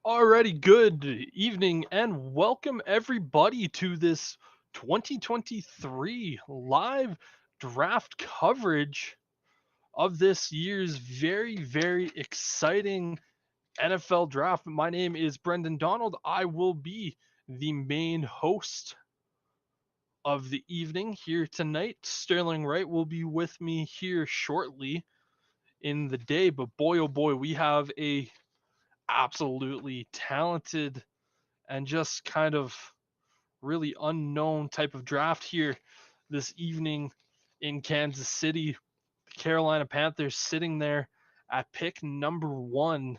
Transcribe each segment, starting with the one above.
Alrighty, good evening and welcome everybody to this 2023 live draft coverage of this year's very exciting NFL draft. My name is Brendan Donald. I will be the main host of the evening here tonight. Sterling Wright will be with me here shortly in the day, but boy oh boy, we have a absolutely talented and just kind of really unknown type of draft here this evening in Kansas City. The Carolina Panthers sitting there at pick number 1.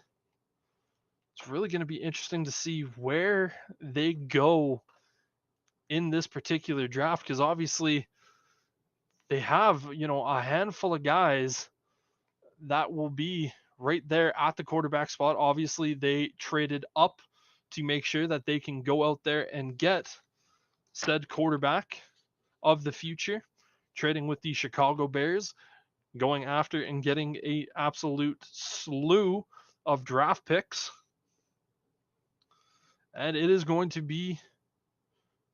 It's really going to be interesting to see where they go in this particular draft because obviously they have, a handful of guys that will be right there at the quarterback spot. Obviously, they traded up to make sure that they can go out there and get said quarterback of the future, trading with the Chicago Bears, going after and getting a absolute slew of draft picks. And it is going to be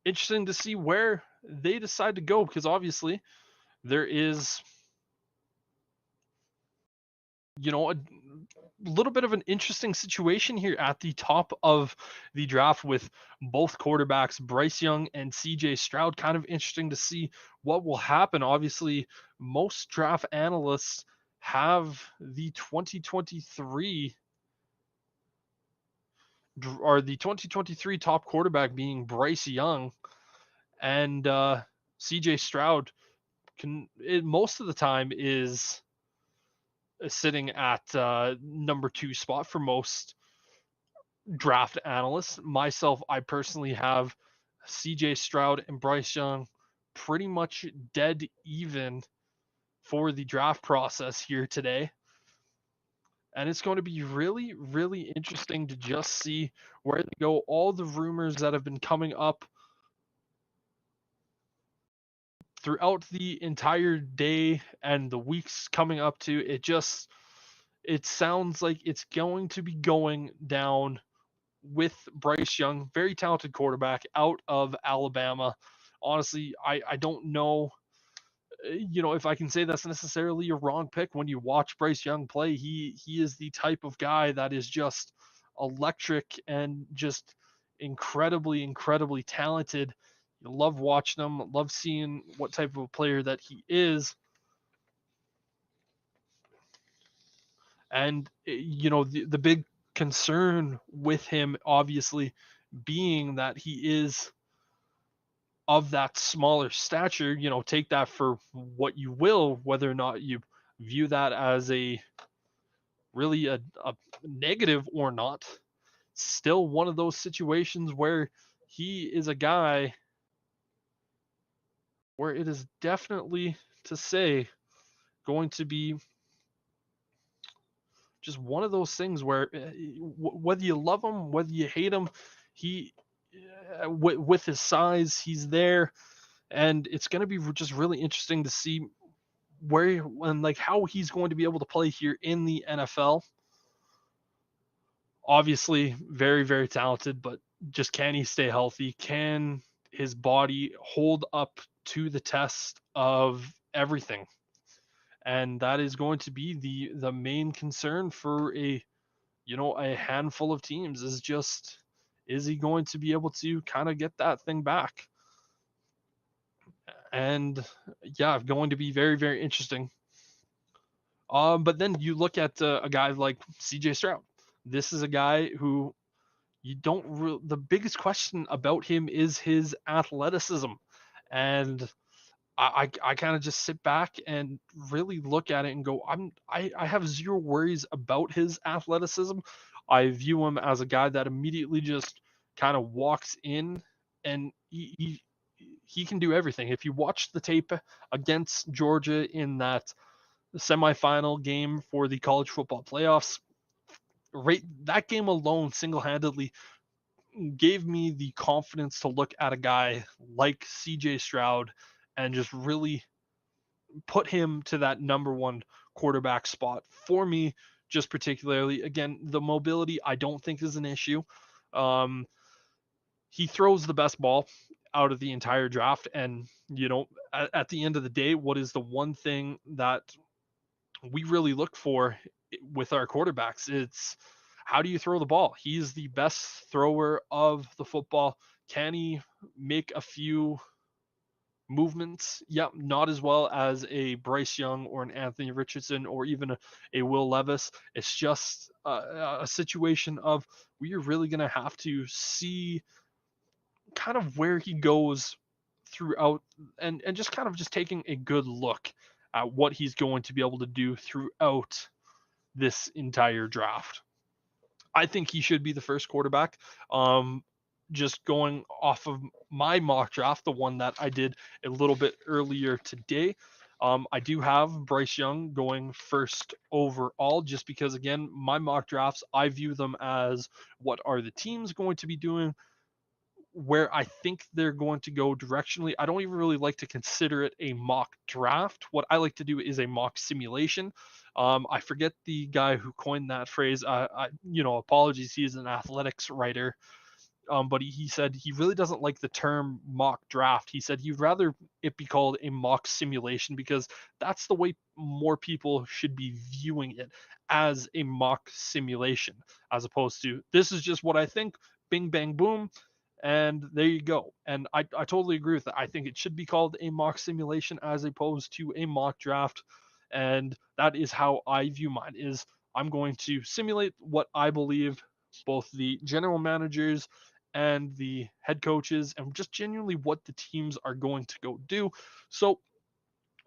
interesting to see where they decide to go because obviously there is a little bit of an interesting situation here at the top of the draft with both quarterbacks, Bryce Young and CJ Stroud. Kind of interesting to see what will happen. Obviously, most draft analysts have the 2023 top quarterback being Bryce Young, and CJ Stroud most of the time is sitting at number 2 spot for most draft analysts. Myself, I personally have CJ Stroud and Bryce Young pretty much dead even for the draft process here today. And it's going to be really interesting to just see where they go. All the rumors that have been coming up throughout the entire day and the weeks coming up to it sounds like it's going to be going down with Bryce Young, very talented quarterback out of Alabama. Honestly, I don't know, if I can say that's necessarily a wrong pick. When you watch Bryce Young play, he is the type of guy that is just electric and just incredibly talented. You love watching him, love seeing what type of a player that he is. And the big concern with him obviously being that he is of that smaller stature. Take that for what you will, whether or not you view that as a negative or not. Still one of those situations where he is a guy where it is definitely, to say, going to be just one of those things where whether you love him, whether you hate him, he with his size, he's there, and it's going to be just really interesting to see where and like how he's going to be able to play here in the NFL. Obviously, very talented, but just can he stay healthy? Can his body hold up to the test of everything? And that is going to be the main concern for a handful of teams. Is he going to be able to kind of get that thing back? And yeah, going to be very interesting. But then you look at a guy like CJ Stroud. This is a guy who the biggest question about him is his athleticism. And I kind of just sit back and really look at it and go, I have zero worries about his athleticism. I view him as a guy that immediately just kind of walks in and he can do everything. If you watch the tape against Georgia in that semifinal game for the college football playoffs, right, that game alone single-handedly gave me the confidence to look at a guy like CJ Stroud and just really put him to that number 1 quarterback spot. For me, just particularly. Again, the mobility I don't think is an issue. Um, he throws the best ball out of the entire draft. And, at the end of the day, what is the one thing that we really look for with our quarterbacks? It's how do you throw the ball? He's the best thrower of the football. Can he make a few movements? Yep, not as well as a Bryce Young or an Anthony Richardson or even a Will Levis. It's just a situation of we are really going to have to see kind of where he goes throughout, and just kind of just taking a good look at what he's going to be able to do throughout this entire draft. I think he should be the first quarterback. Just going off of my mock draft, the one that I did a little bit earlier today, I do have Bryce Young going first overall, just because, again, my mock drafts, I view them as what are the teams going to be doing, where I think they're going to go directionally. I don't even really like to consider it a mock draft. What I like to do is a mock simulation. I forget the guy who coined that phrase. Apologies, he's an athletics writer. But he said he really doesn't like the term mock draft. He said he'd rather it be called a mock simulation, because that's the way more people should be viewing it, as a mock simulation, as opposed to this is just what I think, bing, bang, boom, and there you go. And I totally agree with that. I think it should be called a mock simulation as opposed to a mock draft. And that is how I view mine, is I'm going to simulate what I believe both the general managers and the head coaches, and just genuinely what the teams are going to go do. So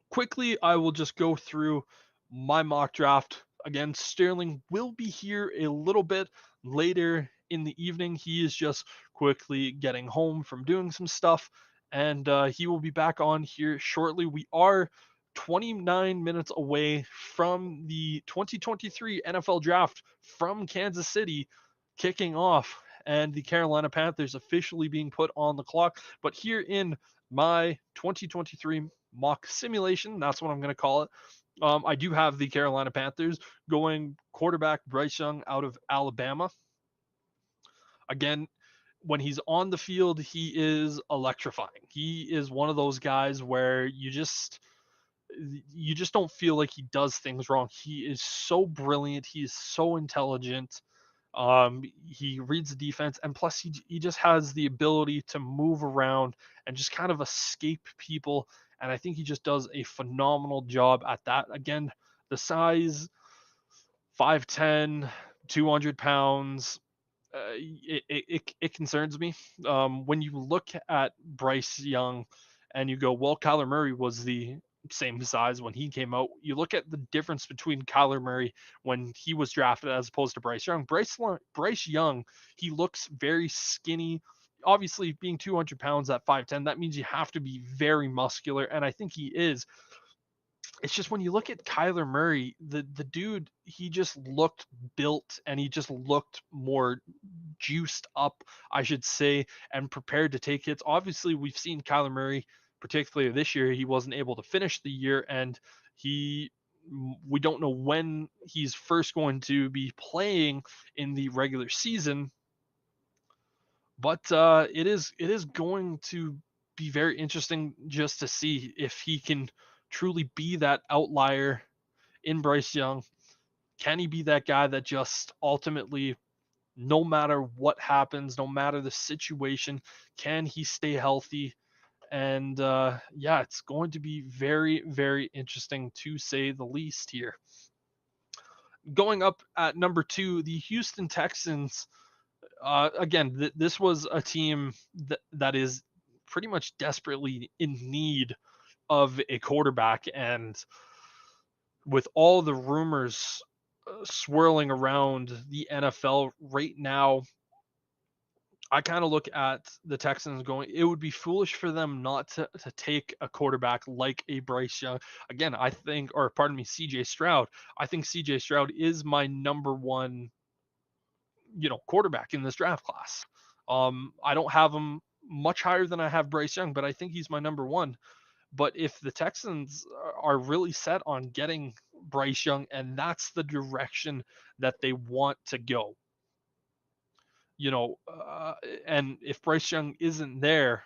quickly, I will just go through my mock draft. Again, Sterling will be here a little bit later in the evening. He is just quickly getting home from doing some stuff, and he will be back on here shortly. We are 29 minutes away from the 2023 NFL Draft from Kansas City kicking off, and the Carolina Panthers officially being put on the clock. But here in my 2023 mock simulation, that's what I'm going to call it, I do have the Carolina Panthers going quarterback Bryce Young out of Alabama. Again, when he's on the field, he is electrifying. He is one of those guys where you just don't feel like he does things wrong. He is so brilliant. He is so intelligent. He reads the defense, and plus he just has the ability to move around and just kind of escape people. And I think he just does a phenomenal job at that. Again, the size, 5'10", 200 pounds, it concerns me. When you look at Bryce Young and you go, well, Kyler Murray was the same size when he came out. You look at the difference between Kyler Murray when he was drafted as opposed to Bryce Young. Bryce Young, he looks very skinny. Obviously, being 200 pounds at 5'10", that means you have to be very muscular, and I think he is. It's just when you look at Kyler Murray, the dude, he just looked built, and he just looked more juiced up, I should say, and prepared to take hits. Obviously, we've seen Kyler Murray, particularly this year, he wasn't able to finish the year, and we don't know when he's first going to be playing in the regular season. But it is going to be very interesting just to see if he can truly be that outlier in Bryce Young. Can he be that guy that just ultimately, no matter what happens, no matter the situation, can he stay healthy? And yeah, it's going to be very, very interesting to say the least here. Going up at number 2, the Houston Texans. Again, this was a team that is pretty much desperately in need of a quarterback, and with all the rumors swirling around the NFL right now, I kind of look at the Texans going, it would be foolish for them not to take a quarterback like a Bryce Young. Again, I think, or pardon me, CJ Stroud. I think CJ Stroud is my number one, quarterback in this draft class. I don't have him much higher than I have Bryce Young, but I think he's my number one. But if the Texans are really set on getting Bryce Young, and that's the direction that they want to go. You know, and if Bryce Young isn't there,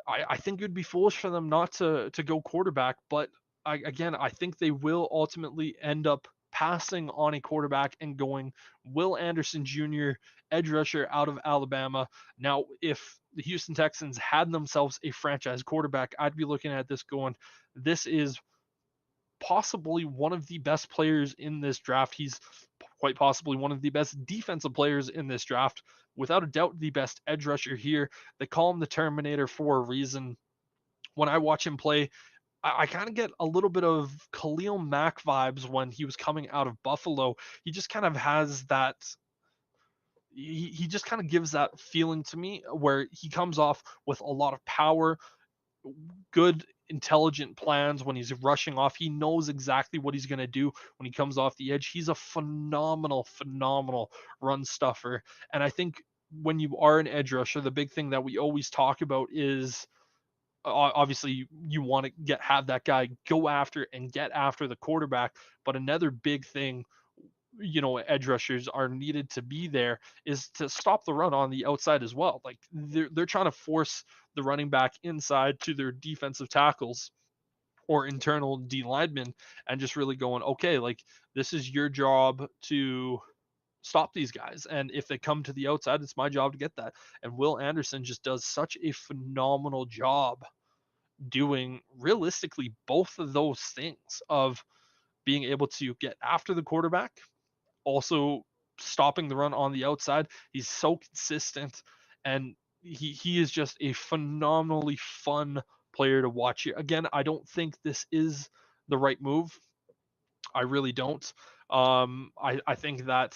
I think it would be foolish for them not to go quarterback. But I think they will ultimately end up passing on a quarterback and going Will Anderson Jr., edge rusher out of Alabama. Now, if the Houston Texans had themselves a franchise quarterback, I'd be looking at this going, this is possibly one of the best players in this draft. He's quite possibly one of the best defensive players in this draft. Without a doubt, the best edge rusher here. They call him the Terminator for a reason. When I watch him play, I kind of get a little bit of Khalil Mack vibes when he was coming out of Buffalo. He just kind of has that. He just kind of gives that feeling to me where he comes off with a lot of power, good intelligent plans when he's rushing off. He knows exactly what he's going to do when he comes off the edge. He's a phenomenal run stuffer. And I think when you are an edge rusher, the big thing that we always talk about is obviously you want to have that guy go after and get after the quarterback. But another big thing, edge rushers are needed to be there is to stop the run on the outside as well. Like they're trying to force the running back inside to their defensive tackles or internal D linemen and just really going, okay, like this is your job to stop these guys. And if they come to the outside, it's my job to get that. And Will Anderson just does such a phenomenal job doing realistically both of those things of being able to get after the quarterback, also stopping the run on the outside. He's so consistent, and he is just a phenomenally fun player to watch here. Again, I don't think this is the right move. I really don't. I think that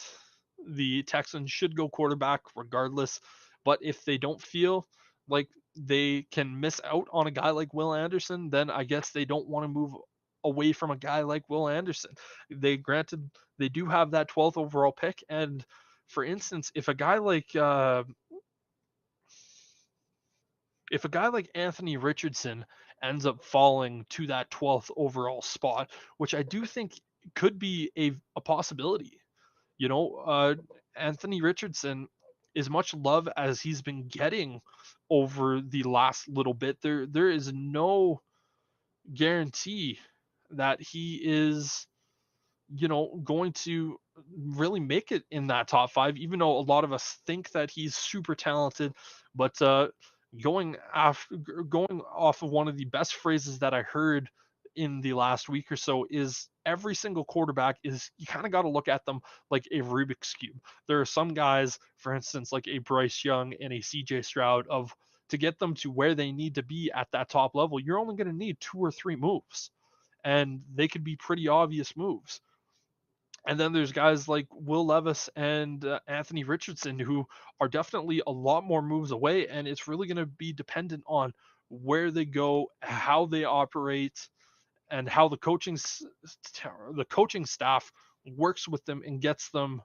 the Texans should go quarterback regardless. But if they don't feel like they can miss out on a guy like Will Anderson, then I guess they don't want to move away from a guy like Will Anderson. They do have that 12th overall pick, and for instance, if a guy like Anthony Richardson ends up falling to that 12th overall spot, which I do think could be a possibility. You know, Anthony Richardson, as much love as he's been getting over the last little bit, there is no guarantee that he is, going to really make it in that top five, even though a lot of us think that he's super talented. But going off of one of the best phrases that I heard in the last week or so is every single quarterback is, you kind of got to look at them like a Rubik's cube. There are some guys, for instance, like a Bryce Young and a CJ Stroud, of to get them to where they need to be at that top level, you're only going to need 2 or 3 moves, and they could be pretty obvious moves. And then there's guys like Will Levis and Anthony Richardson who are definitely a lot more moves away, and it's really going to be dependent on where they go, how they operate, and how the coaching staff works with them and gets them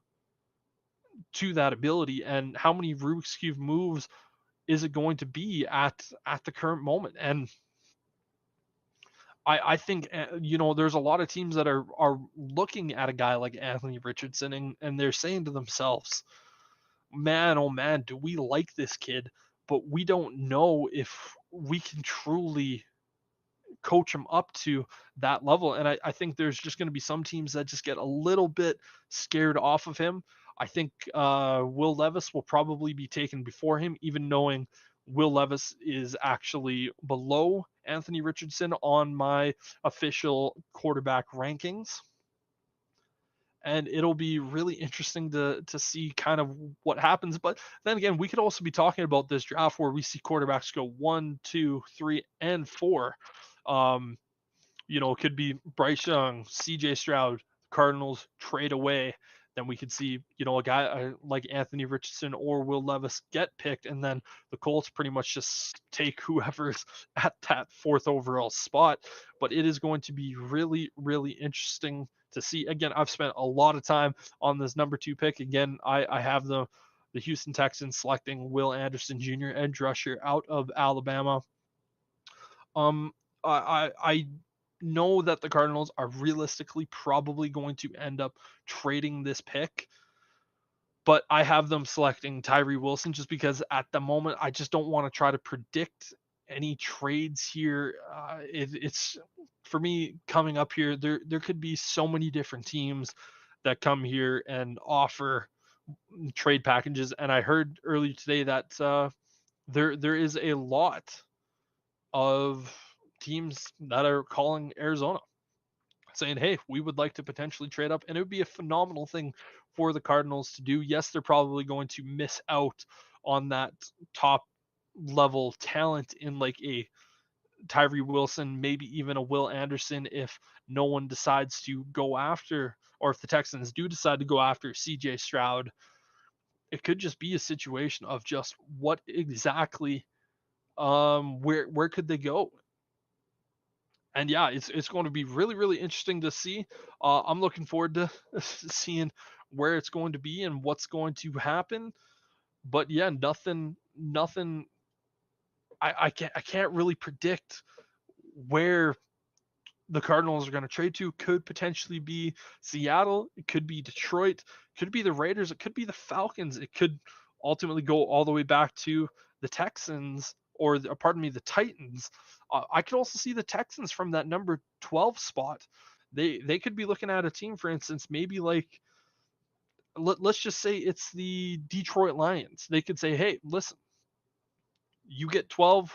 to that ability, and how many Rubik's Cube moves is it going to be at the current moment. And I think there's a lot of teams that are looking at a guy like Anthony Richardson, and they're saying to themselves, man, oh man, do we like this kid? But we don't know if we can truly coach him up to that level. And I think there's just going to be some teams that just get a little bit scared off of him. I think Will Levis will probably be taken before him, even knowing Will Levis is actually below Anthony Richardson on my official quarterback rankings. And it'll be really interesting to see kind of what happens. But then again, we could also be talking about this draft where we see quarterbacks go 1, 2, 3, and 4. It could be Bryce Young, CJ Stroud, Cardinals trade away. Then we could see, a guy like Anthony Richardson or Will Levis get picked, and then the Colts pretty much just take whoever's at that 4th overall spot. But it is going to be really, really interesting to see. Again, I've spent a lot of time on this number 2 pick. Again, I have the Houston Texans selecting Will Anderson Jr., edge rusher out of Alabama. I know that the Cardinals are realistically probably going to end up trading this pick, but I have them selecting Tyree Wilson just because at the moment I just don't want to try to predict any trades here. It's for me coming up here. There could be so many different teams that come here and offer trade packages, and I heard earlier today that there is a lot of teams that are calling Arizona saying, hey, we would like to potentially trade up. And it would be a phenomenal thing for the Cardinals to do. Yes, they're probably going to miss out on that top level talent in like a Tyree Wilson, maybe even a Will Anderson if no one decides to go after, or if the Texans do decide to go after CJ Stroud. It could just be a situation of just what exactly where could they go? And yeah, it's going to be really really interesting to see. I'm looking forward to seeing where it's going to be and what's going to happen. But yeah, nothing. I can't really predict where the Cardinals are going to trade to. Could potentially be Seattle. It could be Detroit. It could be the Raiders. It could be the Falcons. It could ultimately go all the way back to the Texans or pardon me, the Titans. I could also see the Texans from that number 12 spot. They could be looking at a team, for instance, maybe like let's just say it's the Detroit Lions. They could say, hey, listen, you get 12,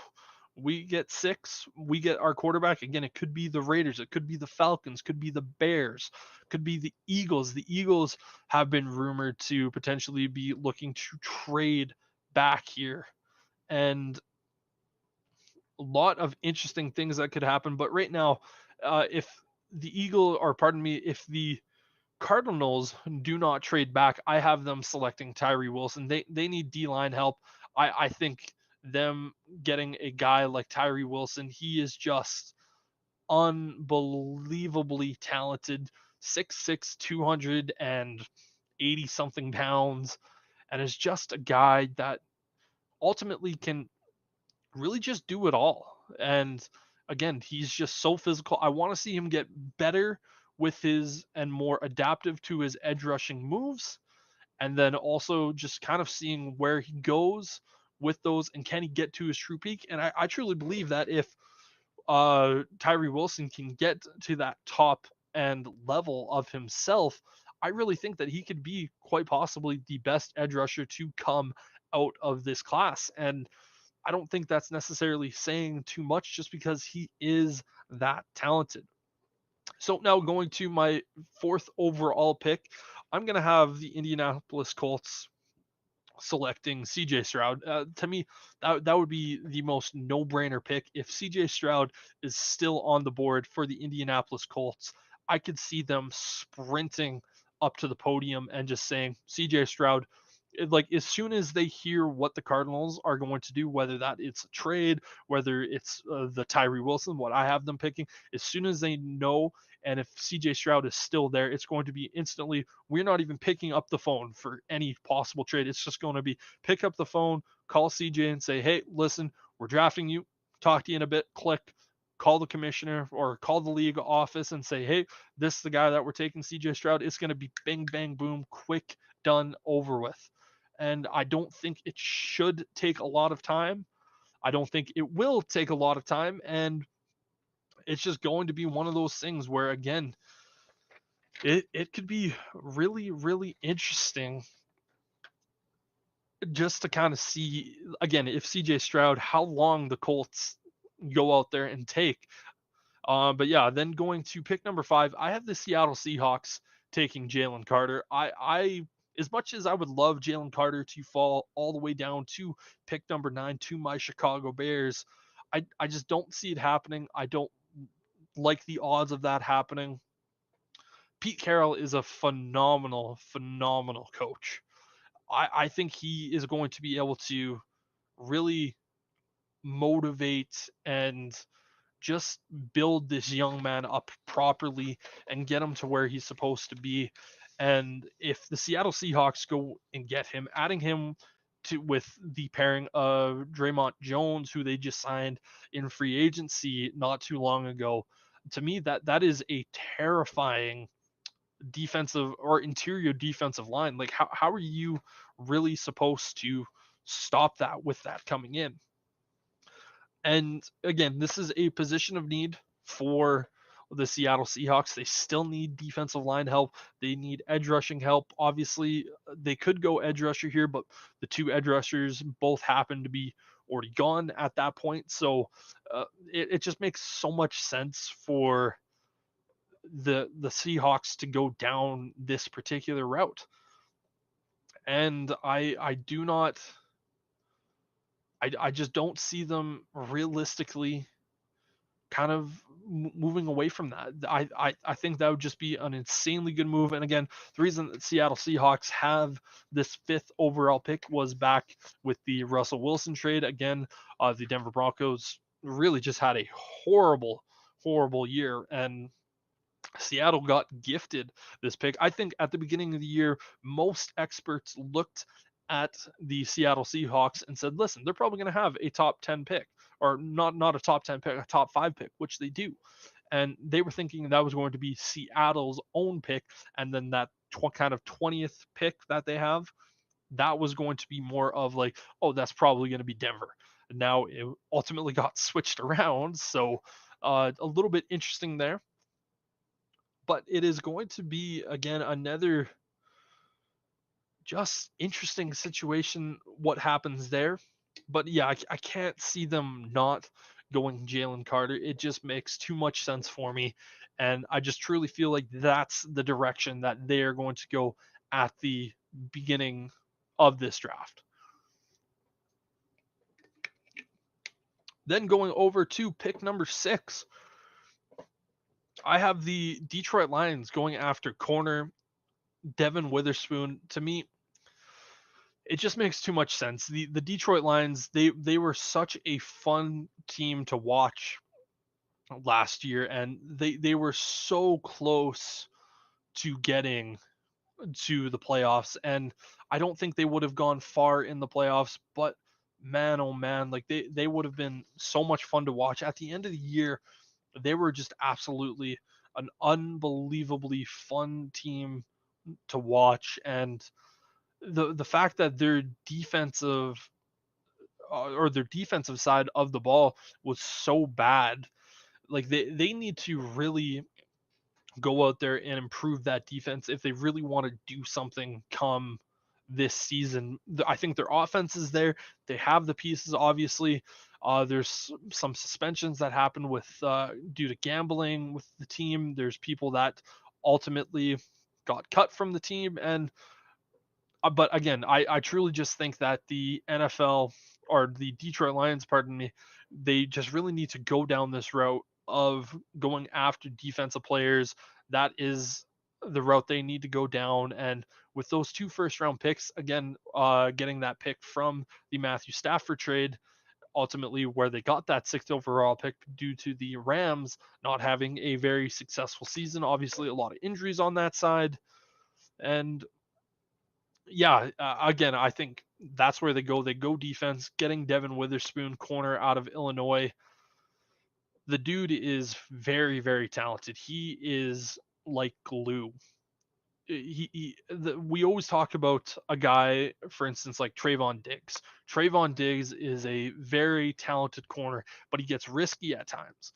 we get 6, we get our quarterback. Again, it could be the Raiders, it could be the Falcons, could be the Bears, could be the Eagles. The Eagles have been rumored to potentially be looking to trade back here, and a lot of interesting things that could happen. But right now, if the Eagle, or pardon me, if the Cardinals do not trade back, I have them selecting Tyree Wilson. They need D line help. I think them getting a guy like Tyree Wilson, he is just unbelievably talented. 6'6", 280 something pounds, and is just a guy that ultimately can really just do it all. And again, he's just so physical. I want to see him get better with his and more adaptive to his edge rushing moves. And then also just kind of seeing where he goes with those and can he get to his true peak. And I truly believe that if Tyree Wilson can get to that top end level of himself, I really think that he could be quite possibly the best edge rusher to come out of this class. And I don't think that's necessarily saying too much just because he is that talented. So now going to my fourth overall pick, I'm going to have the Indianapolis Colts selecting CJ Stroud. To me, that would be the most no-brainer pick. If CJ Stroud is still on the board for the Indianapolis Colts, I could see them sprinting up to the podium and just saying, CJ Stroud, like as soon as they hear what the Cardinals are going to do, whether that it's a trade, whether it's the Tyree Wilson, what I have them picking, as soon as they know, and if CJ Stroud is still there, it's going to be instantly, we're not even picking up the phone for any possible trade. It's just going to be pick up the phone, call CJ and say, hey, listen, we're drafting you, talk to you in a bit, click, call the commissioner or call the league office and say, hey, this is the guy that we're taking, CJ Stroud. It's going to be bang, bang, boom, quick, done, over with. And I don't think it should take a lot of time. I don't think it will take a lot of time. And it's just going to be one of those things where, again, it could be really, really interesting just to kind of see, again, if CJ Stroud, how long the Colts go out there and take. But yeah, then going to pick number 5, I have the Seattle Seahawks taking Jalen Carter. I as much as I would love Jalen Carter to fall all the way down to pick number 9 to my Chicago Bears, I just don't see it happening. I don't like the odds of that happening. Pete Carroll is a phenomenal, phenomenal coach. I think he is going to be able to really motivate and just build this young man up properly and get him to where he's supposed to be. And if the Seattle Seahawks go and get him, adding him to with the pairing of Draymond Jones, who they just signed in free agency not too long ago, to me, that is a terrifying defensive or interior defensive line. Like, how are you really supposed to stop that with that coming in? And again, this is a position of need for the Seattle Seahawks. They still need defensive line help. They need edge rushing help. Obviously, they could go edge rusher here, but the two edge rushers both happen to be already gone at that point. So it just makes so much sense for the Seahawks to go down this particular route. And I do not I just don't see them realistically kind of moving away from that. I think that would just be an insanely good move. And again, the reason that Seattle Seahawks have this 5th overall pick was back with the Russell Wilson trade. Again, the Denver Broncos really just had a horrible, horrible year, and Seattle got gifted this pick. I think at the beginning of the year, most experts looked at the Seattle Seahawks and said, listen, they're probably going to have a top 10 pick, or not a top 10 pick, a top 5 pick, which they do. And they were thinking that was going to be Seattle's own pick. And then that kind of 20th pick that they have, that was going to be more of like, oh, that's probably going to be Denver. And now it ultimately got switched around. So a little bit interesting there. But it is going to be, again, another just interesting situation what happens there. But yeah, I can't see them not going Jalen Carter. It just makes too much sense for me. And I just truly feel like that's the direction that they're going to go at the beginning of this draft. Then going over to pick number 6, I have the Detroit Lions going after corner Devin Witherspoon. To me, it just makes too much sense. The Detroit Lions, they were such a fun team to watch last year, and they were so close to getting to the playoffs, and I don't think they would have gone far in the playoffs, but man, oh man, like they would have been so much fun to watch. At the end of the year, they were just absolutely an unbelievably fun team to watch. And the fact that their defensive or their defensive side of the ball was so bad, like they need to really go out there and improve that defense if they really want to do something come this season. I think their offense is there. They have the pieces, obviously. There's some suspensions that happened with due to gambling with the team. There's people that ultimately got cut from the team, and but again, I truly just think that the NFL or the Detroit Lions, pardon me, they just really need to go down this route of going after defensive players. That is the route they need to go down. And with those 2 first-round picks, again, getting that pick from the Matthew Stafford trade, ultimately where they got that 6th overall pick due to the Rams not having a very successful season. Obviously, a lot of injuries on that side. And yeah, again, I think that's where they go. They go defense, getting Devin Witherspoon, corner out of Illinois. The dude is very, very talented. He is like glue. We always talk about a guy, for instance, like Trayvon Diggs. Trayvon Diggs is a very talented corner, but he gets risky at times.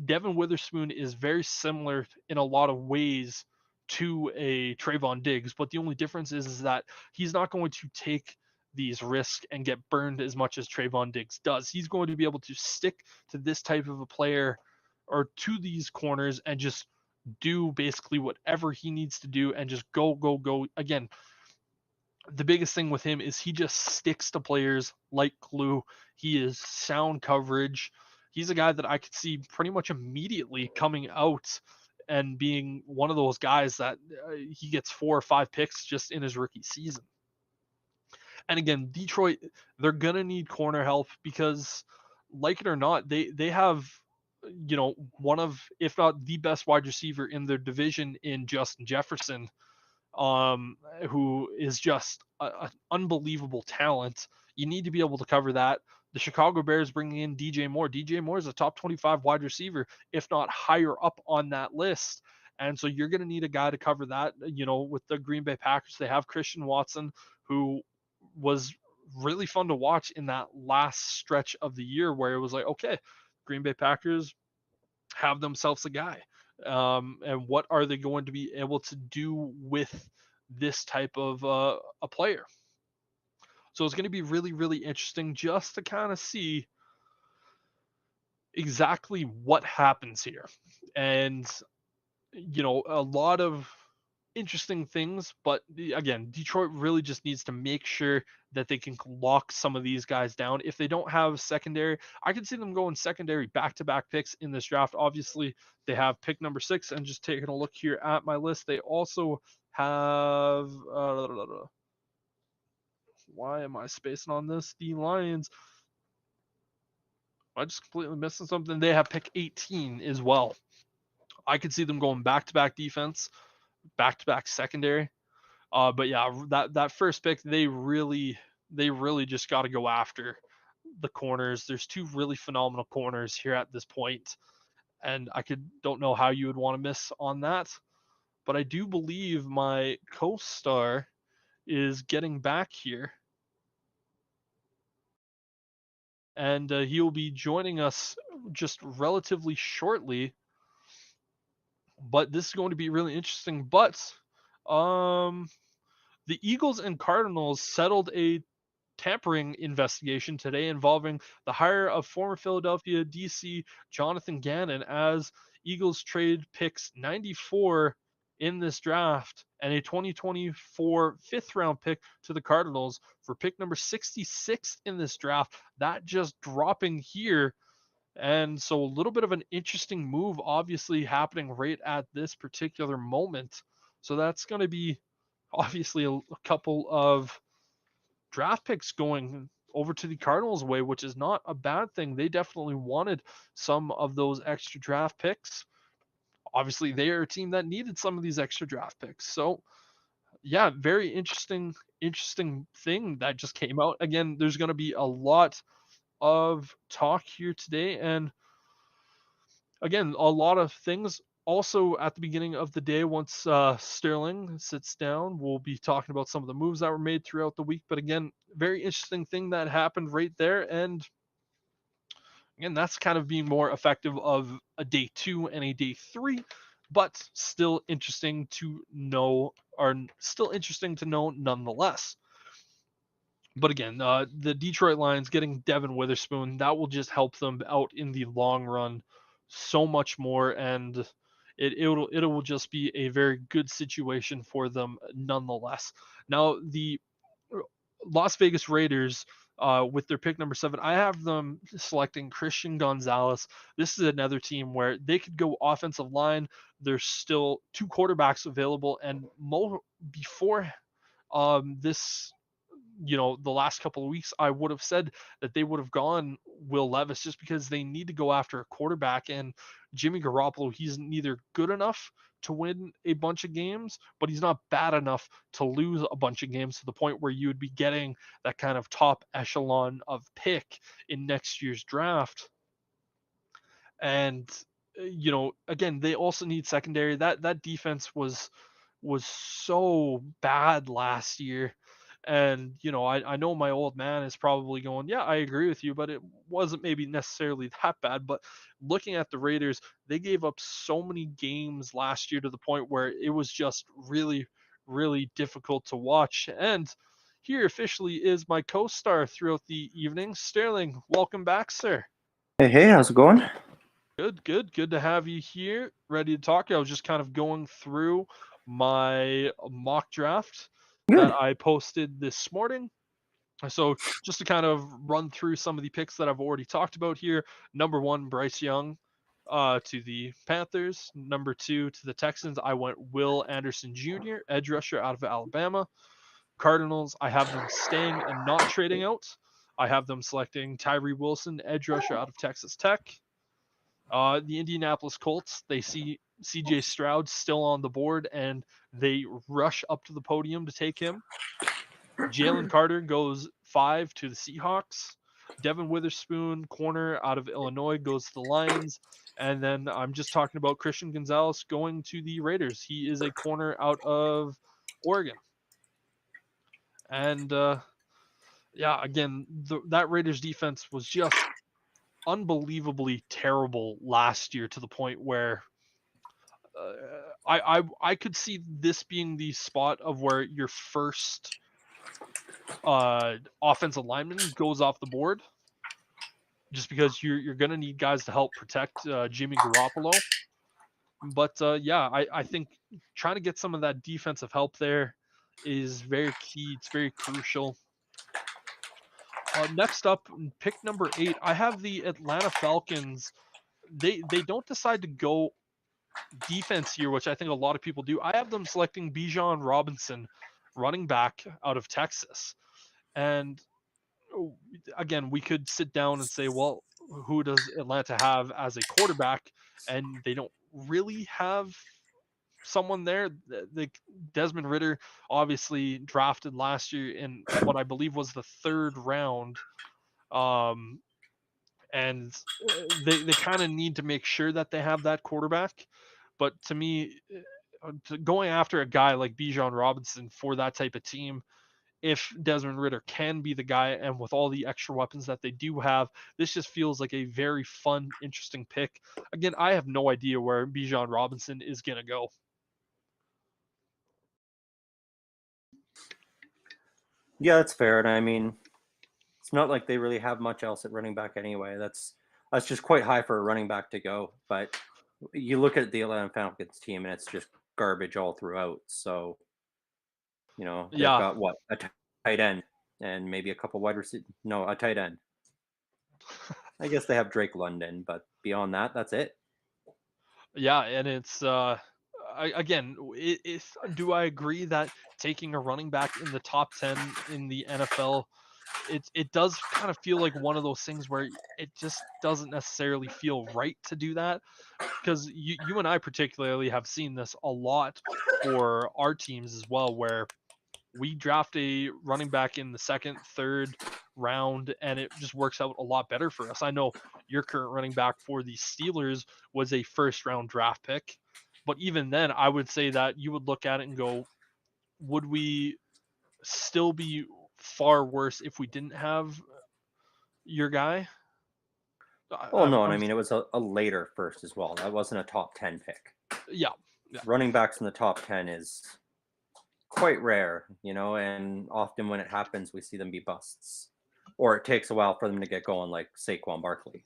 Devin Witherspoon is very similar in a lot of ways to a Trayvon Diggs, but the only difference is that he's not going to take these risks and get burned as much as Trayvon Diggs does. He's going to be able to stick to this type of a player or to these corners and just do basically whatever he needs to do and just go, go, go. Again, the biggest thing with him is he just sticks to players like glue. He is sound coverage. He's a guy that I could see pretty much immediately coming out and being one of those guys that he gets 4 or 5 picks just in his rookie season. And again, Detroit, they're going to need corner help because, like it or not, they have, you know, one of, if not the best wide receiver in their division in Justin Jefferson, who is just an unbelievable talent. You need to be able to cover that. The Chicago Bears bringing in DJ Moore. DJ Moore is a top 25 wide receiver, if not higher up on that list. And so you're going to need a guy to cover that. With the Green Bay Packers, they have Christian Watson, who was really fun to watch in that last stretch of the year where it was like, okay, Green Bay Packers have themselves a guy. And what are they going to be able to do with this type of a player? So it's going to be really, really interesting just to kind of see exactly what happens here. And, a lot of interesting things, but again, Detroit really just needs to make sure that they can lock some of these guys down. If they don't have secondary, I can see them going secondary back-to-back picks in this draft. Obviously, they have pick number 6, and just taking a look here at my list, they also have why am I spacing on this? The Lions. Am I just completely missing something? They have pick 18 as well. I could see them going back-to-back defense, back-to-back secondary. But yeah, that first pick, they really just got to go after the corners. There's 2 really phenomenal corners here at this point, and don't know how you would want to miss on that. But I do believe my co-star is getting back here, and he will be joining us just relatively shortly. But this is going to be really interesting. But the Eagles and Cardinals settled a tampering investigation today involving the hire of former Philadelphia DC Jonathan Gannon as Eagles trade picks 94 in this draft and a 2024 fifth round pick to the Cardinals for pick number 66 in this draft. That just dropping here. And so a little bit of an interesting move, obviously happening right at this particular moment. So that's going to be obviously a couple of draft picks going over to the Cardinals' way, which is not a bad thing. They definitely wanted some of those extra draft picks. Obviously, they are a team that needed some of these extra draft picks. So, yeah, very interesting thing that just came out. Again, there's going to be a lot of talk here today, and again, a lot of things. Also, at the beginning of the day, once Sterling sits down, we'll be talking about some of the moves that were made throughout the week. But again, very interesting thing that happened right there. And again, that's kind of being more effective of a day 2 and a day 3, but still interesting to know, nonetheless. But again, the Detroit Lions getting Devin Witherspoon, that will just help them out in the long run so much more, and it will just be a very good situation for them nonetheless. Now the Las Vegas Raiders, with their pick number 7, I have them selecting Christian Gonzalez. This is another team where they could go offensive line. There's still 2 quarterbacks available, and before this, the last couple of weeks, I would have said that they would have gone Will Levis just because they need to go after a quarterback. And Jimmy Garoppolo, he's neither good enough to win a bunch of games, but he's not bad enough to lose a bunch of games to the point where you would be getting that kind of top echelon of pick in next year's draft. And again, they also need secondary. That defense was so bad last year. And I know my old man is probably going, yeah, I agree with you, but it wasn't maybe necessarily that bad. But looking at the Raiders, they gave up so many games last year to the point where it was just really, really difficult to watch. And here officially is my co-star throughout the evening, Sterling. Welcome back, sir. Hey, how's it going? Good to have you here, ready to talk. I was just kind of going through my mock draft Good. that I posted this morning. So just to kind of run through some of the picks that I've already talked about here. Number 1, Bryce Young to the Panthers. Number 2, to the Texans, I went Will Anderson Jr., edge rusher out of Alabama. Cardinals, I have them staying and not trading out. I have them selecting Tyree Wilson, edge rusher out of Texas Tech. The Indianapolis Colts, they see CJ Stroud still on the board, and they rush up to the podium to take him. Jalen Carter goes 5 to the Seahawks. Devin Witherspoon, corner out of Illinois, goes to the Lions. And then I'm just talking about Christian Gonzalez going to the Raiders. He is a corner out of Oregon. And yeah, again, that Raiders defense was just unbelievably terrible last year to the point where I could see this being the spot of where your first offensive lineman goes off the board, just because you're gonna need guys to help protect Jimmy Garoppolo. But yeah, I think trying to get some of that defensive help there is very key. It's very crucial. Next up, pick number 8, I have the Atlanta Falcons. They don't decide to go defense here, which I think a lot of people do. I have them selecting Bijan Robinson, running back out of Texas. And again, we could sit down and say, well, who does Atlanta have as a quarterback? And they don't really have someone there. The Desmond Ridder, obviously drafted last year in what I believe was the 3rd round. And they kind of need to make sure that they have that quarterback. But to me, going after a guy like Bijan Robinson for that type of team, if Desmond Ridder can be the guy, and with all the extra weapons that they do have, this just feels like a very fun, interesting pick. Again, I have no idea where Bijan Robinson is going to go. Yeah, that's fair. And I mean, it's not like they really have much else at running back anyway. That's just quite high for a running back to go. But you look at the Atlanta Falcons team, and it's just garbage all throughout. So, they've Yeah. got what, a tight end and maybe a couple wide receivers. No, a tight end. I guess they have Drake London, but beyond that, that's it. Yeah, and it's again, do I agree that taking a running back in the top 10 in the NFL, it does kind of feel like one of those things where it just doesn't necessarily feel right to do that, because you and I particularly have seen this a lot for our teams as well, where we draft a running back in the 2nd, 3rd round, and it just works out a lot better for us. I know your current running back for the Steelers was a 1st round draft pick, but even then, I would say that you would look at it and go, would we still be far worse if we didn't have your guy? Well, no, and I I'm mean, it was a later first as well. That wasn't a top 10 pick. yeah, yeah. Running backs in the top 10 is quite rare, and often when it happens, we see them be busts. Or it takes a while for them to get going, like Saquon Barkley.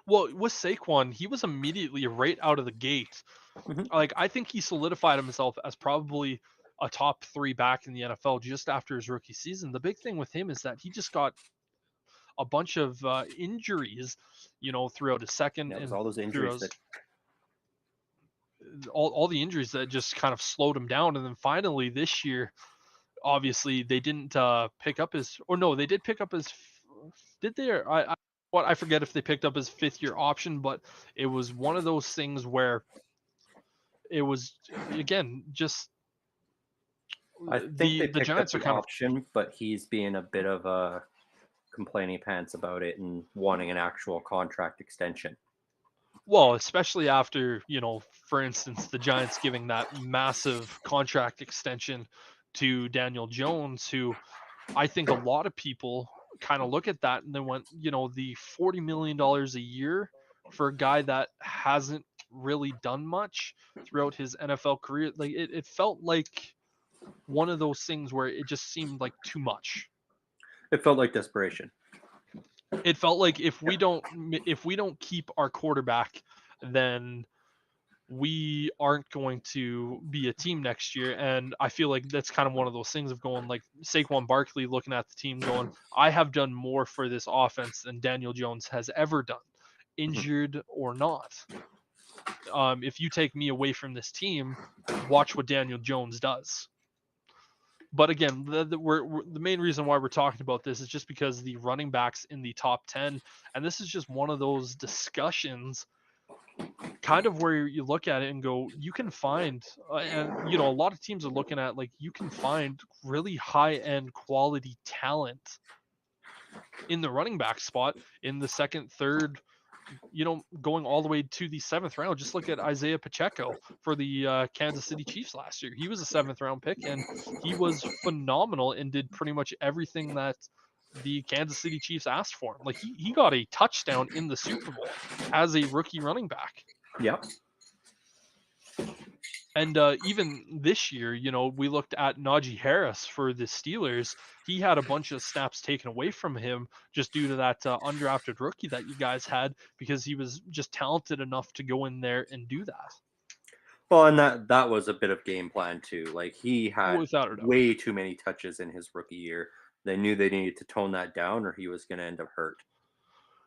Well, with Saquon, he was immediately right out of the gate. Mhm. Like, I think he solidified himself as probably a top 3 back in the NFL just after his rookie season. The big thing with him is that he just got a bunch of injuries, throughout his second Yeah, it was and all those through injuries his, that all the injuries that just kind of slowed him down. And then finally this year, obviously they didn't pick up his, or no, they did pick up his, did they? Or I forget if they picked up his 5th-year option, but it was one of those things where it was, again, just I think they the picked up Giants are the kind of, option, but he's being a bit of a complaining pants about it and wanting an actual contract extension. well, especially after, for instance, the Giants giving that massive contract extension to Daniel Jones, who I think a lot of people kind of look at that and then went, the $40 million a year for a guy that hasn't really done much throughout his NFL career. Like, it felt like one of those things where it just seemed like too much. It felt like desperation. It felt like if we don't keep our quarterback, then we aren't going to be a team next year. And I feel like that's kind of one of those things of going, like Saquon Barkley looking at the team going, I have done more for this offense than Daniel Jones has ever done, Mhm. injured or not. If you take me away from this team, watch what Daniel Jones does. But again, the main reason why we're talking about this is just because the running backs in the top 10, and this is just one of those discussions kind of where you look at it and go, you can find, and a lot of teams are looking at, like, you can find really high end quality talent in the running back spot in the second, third, going all the way to the seventh round. Just look at Isaiah Pacheco for the Kansas City Chiefs last year. He was a seventh round pick, and he was phenomenal and did pretty much everything that the Kansas City Chiefs asked for him. Like he got a touchdown in the Super Bowl as a rookie running back. Yep. And even this year, we looked at Najee Harris for the Steelers. He had a bunch of snaps taken away from him just due to that undrafted rookie that you guys had, because he was just talented enough to go in there and do that. Well, and that was a bit of game plan too. Like he had Without a doubt. way too many touches in his rookie year. They knew they needed to tone that down, or he was going to end up hurt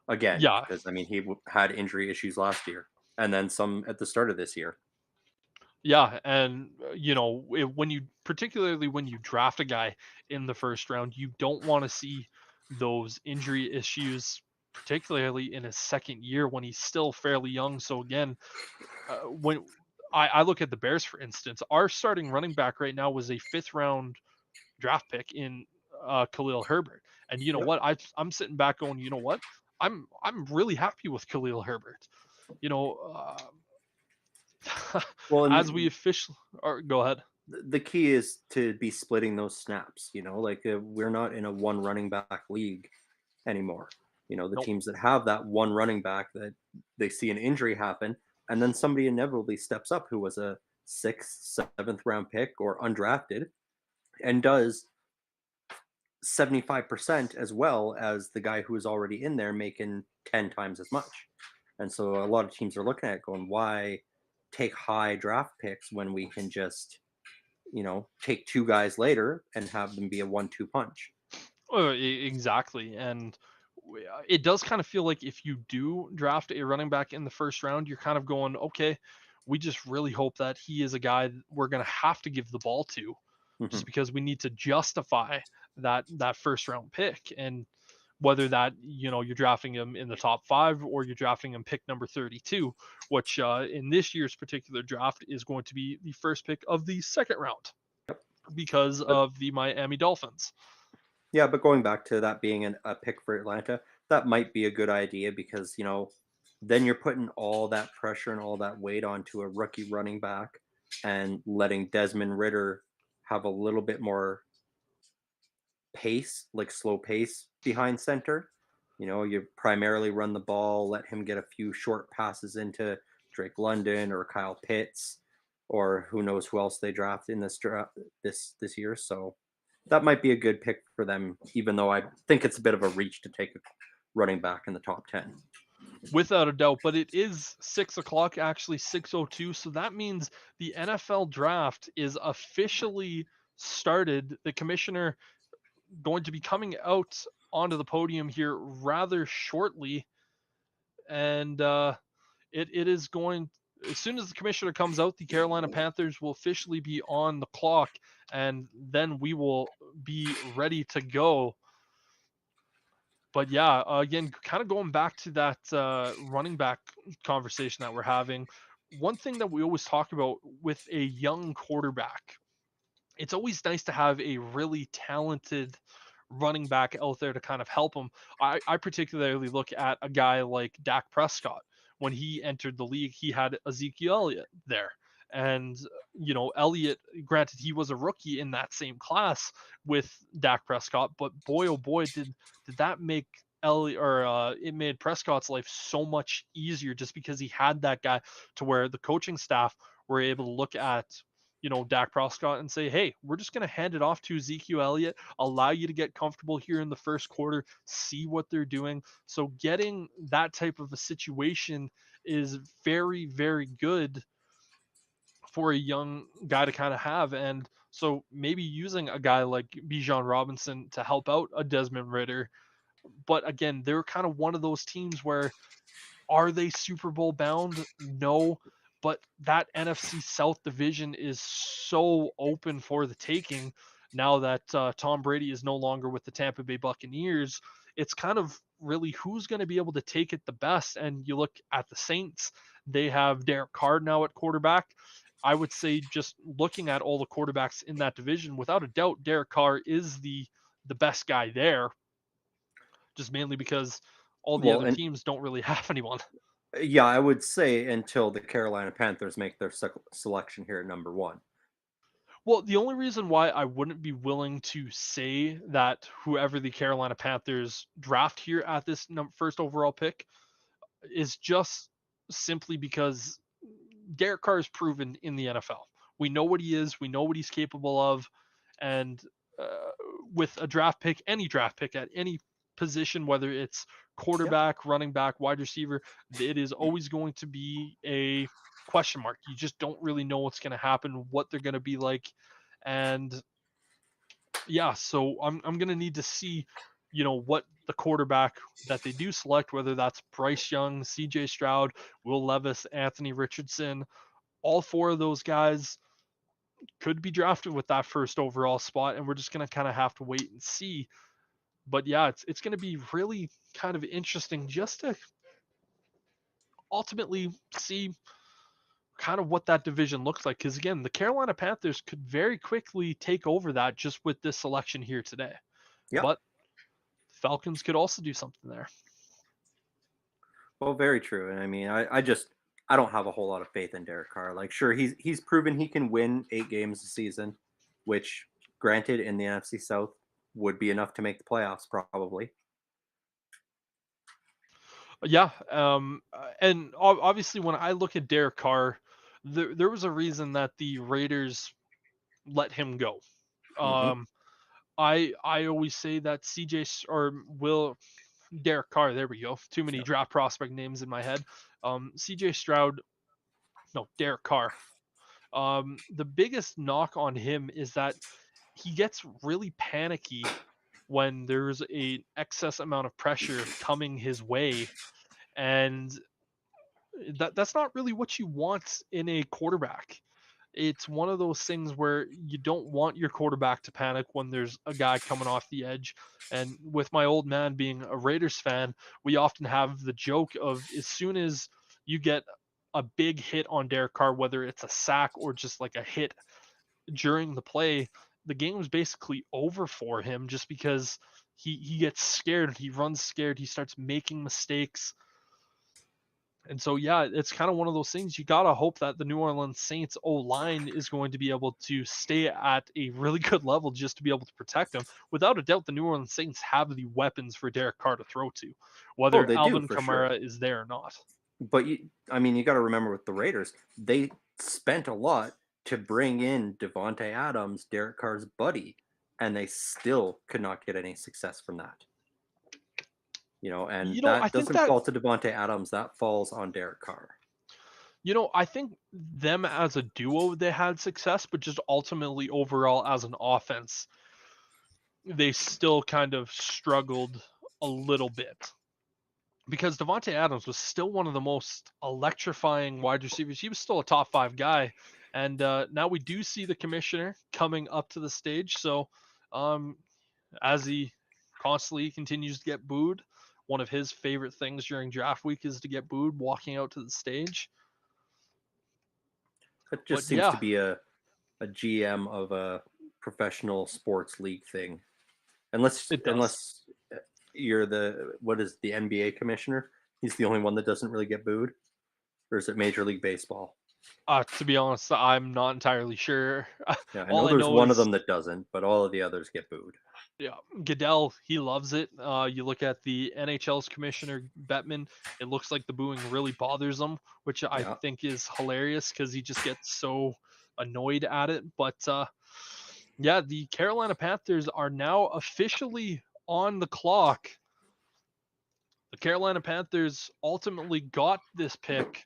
again. Yeah, Because I mean, he had injury issues last year, and then some at the start of this year. yeah, and particularly when you draft a guy in the first round, you don't want to see those injury issues, particularly in his second year when he's still fairly young. So again, when I look at the Bears, for instance, our starting running back right now was a fifth round draft pick in Khalil Herbert, and you know Yep. what? I'm sitting back going, you know what? I'm really happy with Khalil Herbert. You know, Well, as we and officially, or go ahead. the key is to be splitting those snaps. Like we're not in a one running back league anymore. The Nope. teams that have that one running back that they see an injury happen, and then somebody inevitably steps up who was a sixth, seventh round pick or undrafted and does 75% as well as the guy who is already in there making 10 times as much. And so a lot of teams are looking at it going, why take high draft picks when we can just, take two guys later and have them be a 1-2 punch? Exactly. And it does kind of feel like if you do draft a running back in the first round, you're kind of going, okay, we just really hope that he is a guy that we're going to have to give the ball to, just Hmm. because we need to justify that first round pick. And whether that, you're drafting him in the top 5 or you're drafting him pick number 32, which in this year's particular draft is going to be the first pick of the second round because But of the Miami Dolphins. yeah, but going back to that being a pick for Atlanta, that might be a good idea because, then you're putting all that pressure and all that weight onto a rookie running back and letting Desmond Ritter have a little bit more pace, like slow pace behind center. You primarily run the ball, let him get a few short passes into Drake London or Kyle Pitts, or who knows who else they draft in this draft this year. So that might be a good pick for them, even though I think it's a bit of a reach to take a running back in the top 10. Without a doubt, but it is 6 o'clock, actually 6:02. So that means the NFL draft is officially started. The commissioner going to be coming out onto the podium here rather shortly. And it is going, as soon as the commissioner comes out, the Carolina Panthers will officially be on the clock, and then we will be ready to go. But yeah, again, kind of going back to that running back conversation that we're having, one thing that we always talk about with a young quarterback, it's always nice to have a really talented running back out there to kind of help him. I particularly look at a guy like Dak Prescott. When he entered the league, he had Ezekiel Elliott there. And, Elliott, granted, he was a rookie in that same class with Dak Prescott, but boy, oh boy, did that make Elliott, or it made Prescott's life so much easier just because he had that guy, to where the coaching staff were able to look at, Dak Prescott and say, hey, we're just going to hand it off to Ezekiel Elliott, allow you to get comfortable here in the first quarter, see what they're doing. So getting that type of a situation is very, very good for a young guy to kind of have. And so maybe using a guy like Bijan Robinson to help out a Desmond Ritter. But again, they're kind of one of those teams where, are they Super Bowl bound? No. But that NFC South division is so open for the taking now that Tom Brady is no longer with the Tampa Bay Buccaneers. It's kind of really who's going to be able to take it the best. And you look at the Saints, they have Derek Carr now at quarterback. I would say, just looking at all the quarterbacks in that division, without a doubt, Derek Carr is the best guy there. just mainly because all the Well, other and teams don't really have anyone. yeah, I would say until the Carolina Panthers make their selection here at number one. Well, the only reason why I wouldn't be willing to say that whoever the Carolina Panthers draft here at this first overall pick is just simply because Derek Carr is proven in the NFL. We know what he is, we know what he's capable of, and uh, with a draft pick, any draft pick at any position, whether it's Yep. quarterback, running back, wide receiver, it is always going to be a question mark. You just don't really know what's going to happen, what they're going to be like, and yeah, so I'm going to need to see, what the quarterback that they do select, whether that's Bryce Young, C.J. Stroud, Will Levis, Anthony Richardson, all four of those guys could be drafted with that first overall spot, and we're just going to kind of have to wait and see. But yeah, it's going to be really kind of interesting just to ultimately see kind of what that division looks like. Because again, the Carolina Panthers could very quickly take over that just with this selection here today. Yep. But Falcons could also do something there. Well, very true. And I mean, I don't have a whole lot of faith in Derek Carr. Like, sure, he's proven he can win 8 games a season, which, granted, in the NFC South would be enough to make the playoffs probably. Yeah, and obviously when I look at Derek Carr, there was a reason that the Raiders let him go. Hmm. Um, I always say that CJ or Will Derek Carr. There we go. Too many Yep. draft prospect names in my head. CJ Stroud. No, Derek Carr. The biggest knock on him is that he gets really panicky when there's a excess amount of pressure coming his way, and that's not really what you want in a quarterback. It's one of those things where you don't want your quarterback to panic when there's a guy coming off the edge. And with my old man being a Raiders fan, we often have the joke of as soon as you get a big hit on Derek Carr, whether it's a sack or just like a hit during the play, the game was basically over for him just because he gets scared, he runs scared, he starts making mistakes. And so, yeah, it's kind of one of those things. You got to hope that the New Orleans Saints O line is going to be able to stay at a really good level just to be able to protect him. Without a doubt, the New Orleans Saints have the weapons for Derek Carr to throw to, Oh, whether they do Alvin for sure. Kamara is there or not. But I mean, you got to remember with the Raiders, they spent a lot to bring in Devonte Adams, Derek Carr's buddy, and they still could not get any success from that. And I that think doesn't that, fall to Devonte Adams. That falls on Derek Carr. I think them as a duo, they had success, but just ultimately overall as an offense, they still kind of struggled a little bit. Because Devonte Adams was still one of the most electrifying wide receivers. He was still a top 5 guy, and now we do see the commissioner coming up to the stage. So, um, as he constantly continues to get booed, one of his favorite things during draft week is to get booed walking out to the stage. It But just seems to yeah, be a GM of a professional sports league thing. Unless it does. unless you're what is the NBA commissioner? He's the only one that doesn't really get booed, or is it Major League Baseball? To be honest, I'm not entirely sure. Yeah, I All know I there's know one of is, them that doesn't, but all of the others get booed. yeah, Goodell, he loves it. You look at the NHL's commissioner Bettman, it looks like the booing really bothers him, which I Yeah. think is hilarious because he just gets so annoyed at it. But yeah, the Carolina Panthers are now officially on the clock. The Carolina Panthers ultimately got this pick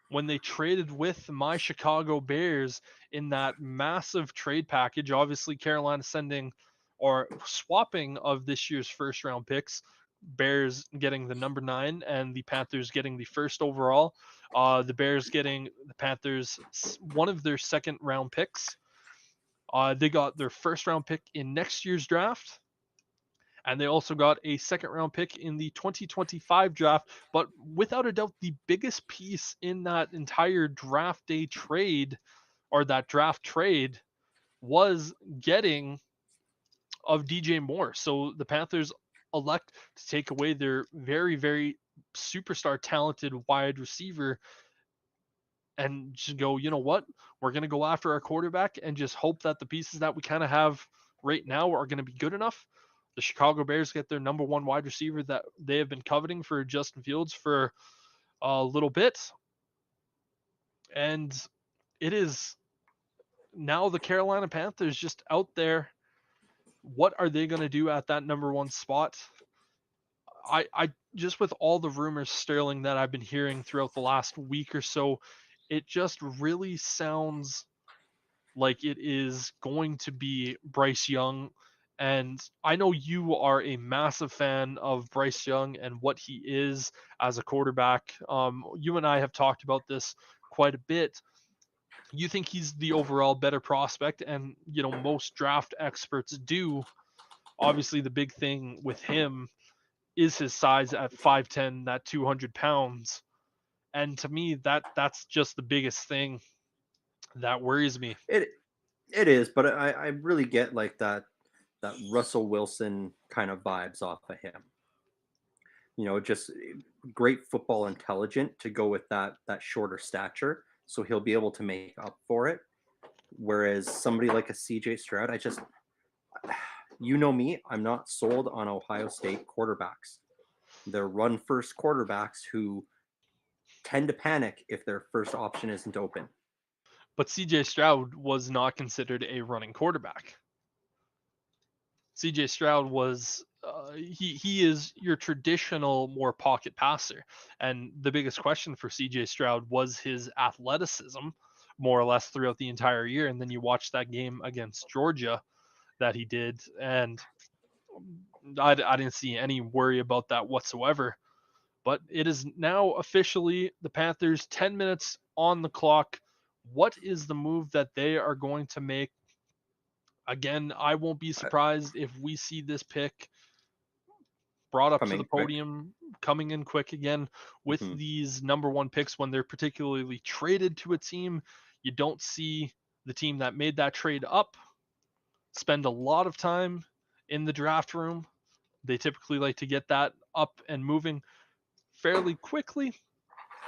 when they traded with my Chicago Bears in that massive trade package. Obviously, Carolina sending or swapping of this year's first round picks. Bears getting the number 9 and the Panthers getting the first overall. The Bears getting the Panthers one of their second round picks. They got their first round pick in next year's draft, and they also got a second round pick in the 2025 draft. But without a doubt, the biggest piece in that entire draft day trade or that draft trade was getting of DJ Moore. So the Panthers elect to take away their very, very superstar talented wide receiver and just go, you know what? We're going to go after our quarterback and just hope that the pieces that we kind of have right now are going to be good enough. The Chicago Bears get their number one wide receiver that they have been coveting for Justin Fields for a little bit. And it is now the Carolina Panthers just out there. What are they going to do at that number one spot? I just with all the rumors, Sterling, that I've been hearing throughout the last week or so, it just really sounds like it is going to be Bryce Young. And I know you are a massive fan of Bryce Young and what he is as a quarterback. You and I have talked about this quite a bit. You think he's the overall better prospect, and most draft experts do. Obviously, the big thing with him is his size at 5'10", that 200 pounds. And to me, that's just the biggest thing that worries me. It it is, but I really get like that Russell Wilson kind of vibes off of him. Just great football intelligent to go with that shorter stature, so he'll be able to make up for it. Whereas somebody like a CJ Stroud, me, I'm not sold on Ohio State quarterbacks. They're run first quarterbacks who tend to panic if their first option isn't open. But CJ Stroud was not considered a running quarterback. CJ Stroud was he is your traditional more pocket passer, and the biggest question for CJ Stroud was his athleticism, more or less throughout the entire year. And then you watch that game against Georgia that he did, and I didn't see any worry about that whatsoever. But it is now officially the Panthers 10 minutes on the clock. What is the move that they are going to make? Again, I won't be surprised if we see this pick brought up to the Coming quick. podium, coming in quick again with Mhm. these number one picks when they're particularly traded to a team. You don't see the team that made that trade up spend a lot of time in the draft room. They typically like to get that up and moving fairly quickly.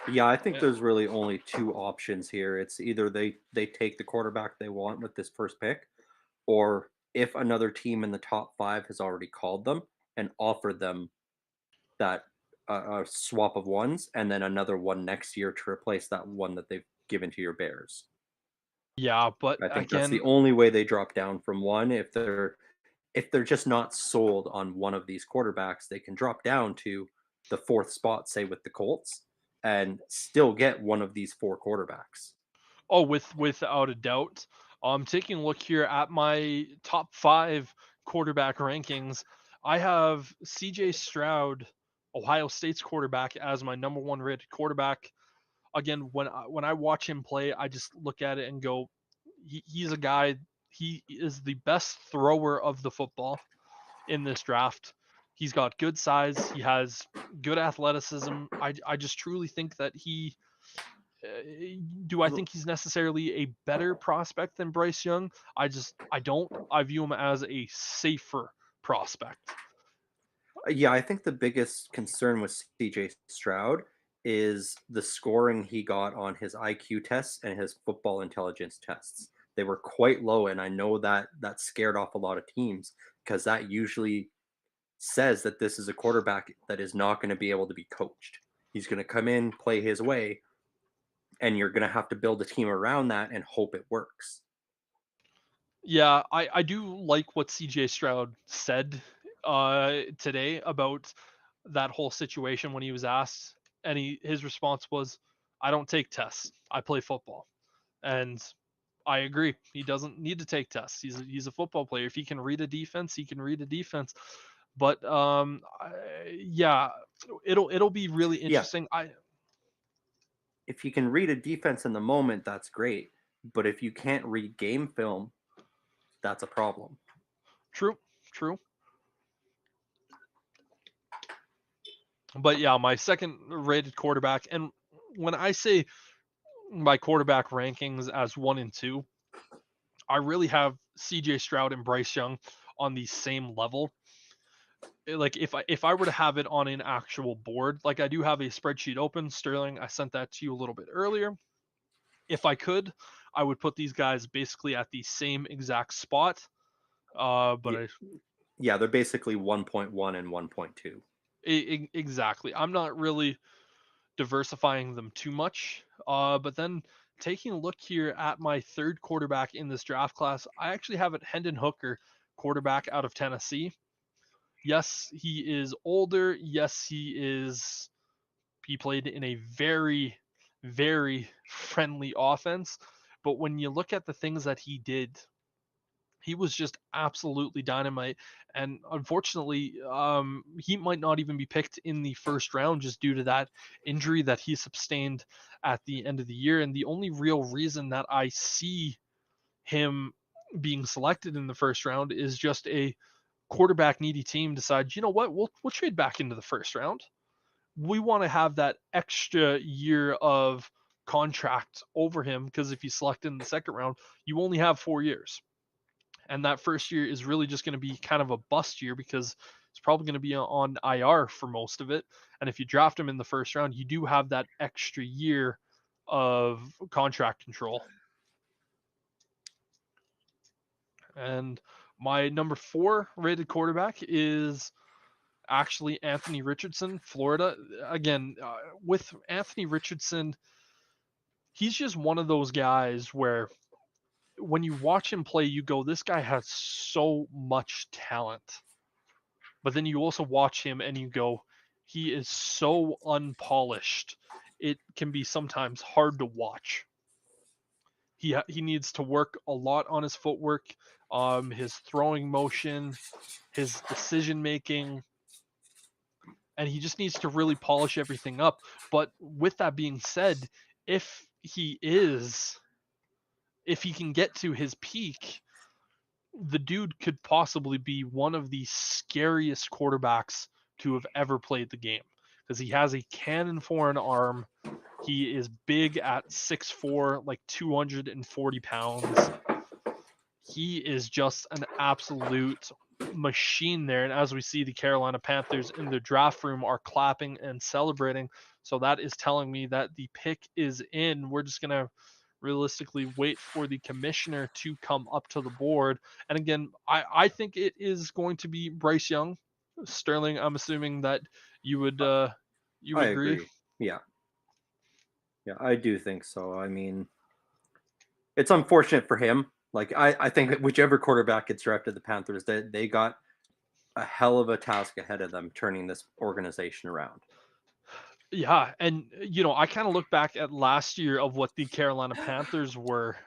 Yeah, I think Uh, there's really only two options here. It's either they take the quarterback they want with this first pick, or if another team in the top five has already called them and offered them that swap of ones, and then another one next year to replace that one that they've given to your Bears. Yeah, but I think that's the again, only way they drop down from one. If they're just not sold on one of these quarterbacks, they can drop down to the fourth spot, say with the Colts, and still get one of these four quarterbacks. oh, without a doubt. Taking a look here at my top 5 quarterback rankings, I have CJ Stroud, Ohio State's quarterback, as my number one rated quarterback. Again, when I watch him play, I just look at it and go, he's a guy. He is the best thrower of the football in this draft. He's got good size. He has good athleticism. I just truly think that he do I think he's necessarily a better prospect than Bryce Young? I don't. I view him as a safer prospect. Yeah, I think the biggest concern with CJ Stroud is the scoring he got on his IQ tests and his football intelligence tests. They were quite low, and I know that scared off a lot of teams because that usually says that this is a quarterback that is not going to be able to be coached. He's going to come in, play his way, and you're going to have to build a team around that and hope it works. Yeah, I do like what CJ Stroud said today about that whole situation when he was asked, and his response was, "I don't take tests. I play football." And I agree. He doesn't need to take tests. He's a football player. If he can read a defense, he can read a defense. But yeah, it'll be really Yeah, interesting. I if you can read a defense in the moment, that's great. But if you can't read game film, that's a problem. true, true. But yeah, my second rated quarterback, and when I say my quarterback rankings as 1 and 2, I really have CJ Stroud and Bryce Young on the same level. like if I were to have it on an actual board, like I do have a spreadsheet open, Sterling, I sent that to you a little bit earlier. If I could, I would put these guys basically at the same exact spot. But Yeah, yeah, they're basically 1.1 and 1.2. exactly. I'm not really diversifying them too much. But then taking a look here at my third quarterback in this draft class, I actually have it Hendon Hooker, quarterback out of Tennessee. Yes, he is older. Yes, he played in a very, very friendly offense. But when you look at the things that he did, he was just absolutely dynamite. And unfortunately, he might not even be picked in the first round just due to that injury that he sustained at the end of the year. And the only real reason that I see him being selected in the first round is just a quarterback needy team decides, you know what, we'll trade back into the first round. We want to have that extra year of contract over him because if you select in the second round, you only have 4 years. And that first year is really just going to be kind of a bust year because it's probably going to be on IR for most of it. And if you draft him in the first round, you do have that extra year of contract control. And my number 4 rated quarterback is actually Anthony Richardson, Florida. Again, with Anthony Richardson, he's just one of those guys where when you watch him play, you go, this guy has so much talent. But then you also watch him and you go, he is so unpolished. It can be sometimes hard to watch. He needs to work a lot on his footwork, his throwing motion, his decision making, and he just needs to really polish everything up. But with that being said, if if he can get to his peak, the dude could possibly be one of the scariest quarterbacks to have ever played the game because he has a cannon for an arm. He is big at 6'4", like 240 pounds. He is just an absolute machine there. And as we see, the Carolina Panthers in the draft room are clapping and celebrating. So that is telling me that the pick is in. We're just going to realistically wait for the commissioner to come up to the board. And again, I think it is going to be Bryce Young. Sterling, I'm assuming that you I would agree. agree. Yeah. Yeah, I do think so. I mean, it's unfortunate for him. Like I think that whichever quarterback gets drafted, the Panthers, they got a hell of a task ahead of them turning this organization around. Yeah, and I kind of look back at last year of what the Carolina Panthers were,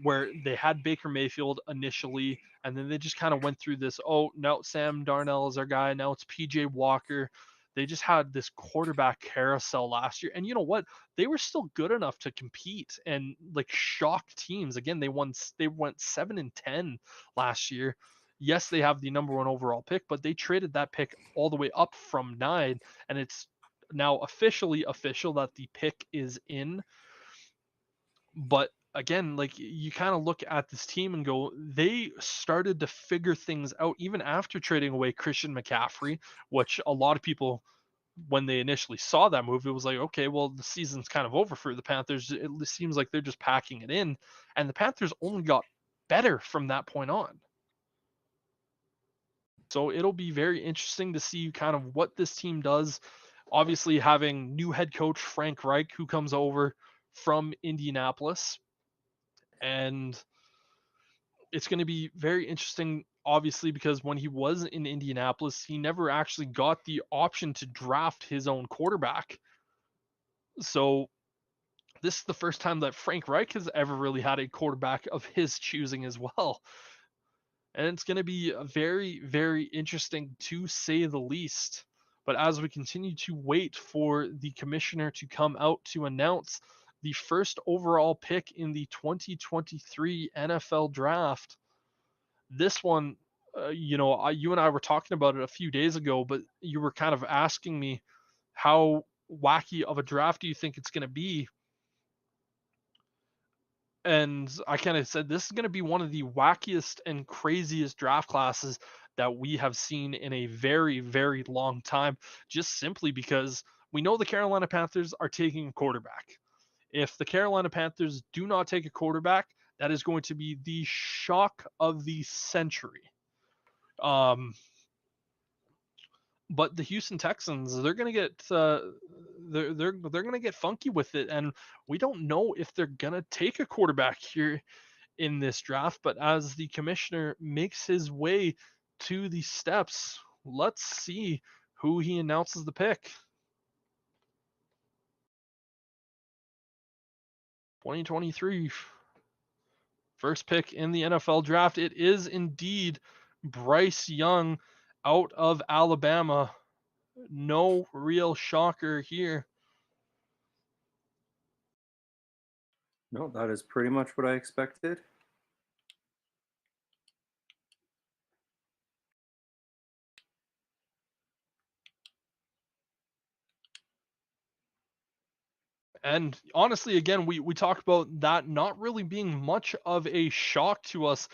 where they had Baker Mayfield initially, and then they just kind of went through this. Oh, no, Sam Darnell is our guy. Now it's PJ Walker. They just had this quarterback carousel last year, and you know what? They were still good enough to compete and like shock teams. Again, they won. They went 7-10 last year. Yes, they have the number 1 overall pick, but they traded that pick all the way up from 9, and it's now officially official that the pick is in. But again, like you kind of look at this team and go, they started to figure things out even after trading away Christian McCaffrey, which a lot of people, when they initially saw that move, it was like, okay, well, the season's kind of over for the Panthers. It seems like they're just packing it in. And the Panthers only got better from that point on. So it'll be very interesting to see kind of what this team does. Obviously, having new head coach Frank Reich, who comes over from Indianapolis. And it's going to be very interesting, obviously, because when he was in Indianapolis, he never actually got the option to draft his own quarterback. So this is the first time that Frank Reich has ever really had a quarterback of his choosing as well. And it's going to be very, very interesting to say the least. But as we continue to wait for the commissioner to come out to announce the first overall pick in the 2023 NFL draft, this one, you and I were talking about it a few days ago, but you were kind of asking me how wacky of a draft do you think it's going to be? And I kind of said this is going to be one of the wackiest and craziest draft classes that we have seen in a very, very long time, just simply because we know the Carolina Panthers are taking a quarterback. If the Carolina Panthers do not take a quarterback, that is going to be the shock of the century. Um, but the Houston Texans, they're gonna get they're gonna get funky with it, and we don't know if they're gonna take a quarterback here in this draft. But as the commissioner makes his way to the steps, let's see who he announces the pick. 2023 first pick in the NFL draft. It is indeed Bryce Young out of Alabama. No real shocker here. No, that is pretty much what I expected. And honestly, again, we talk about that not really being much of a shock to us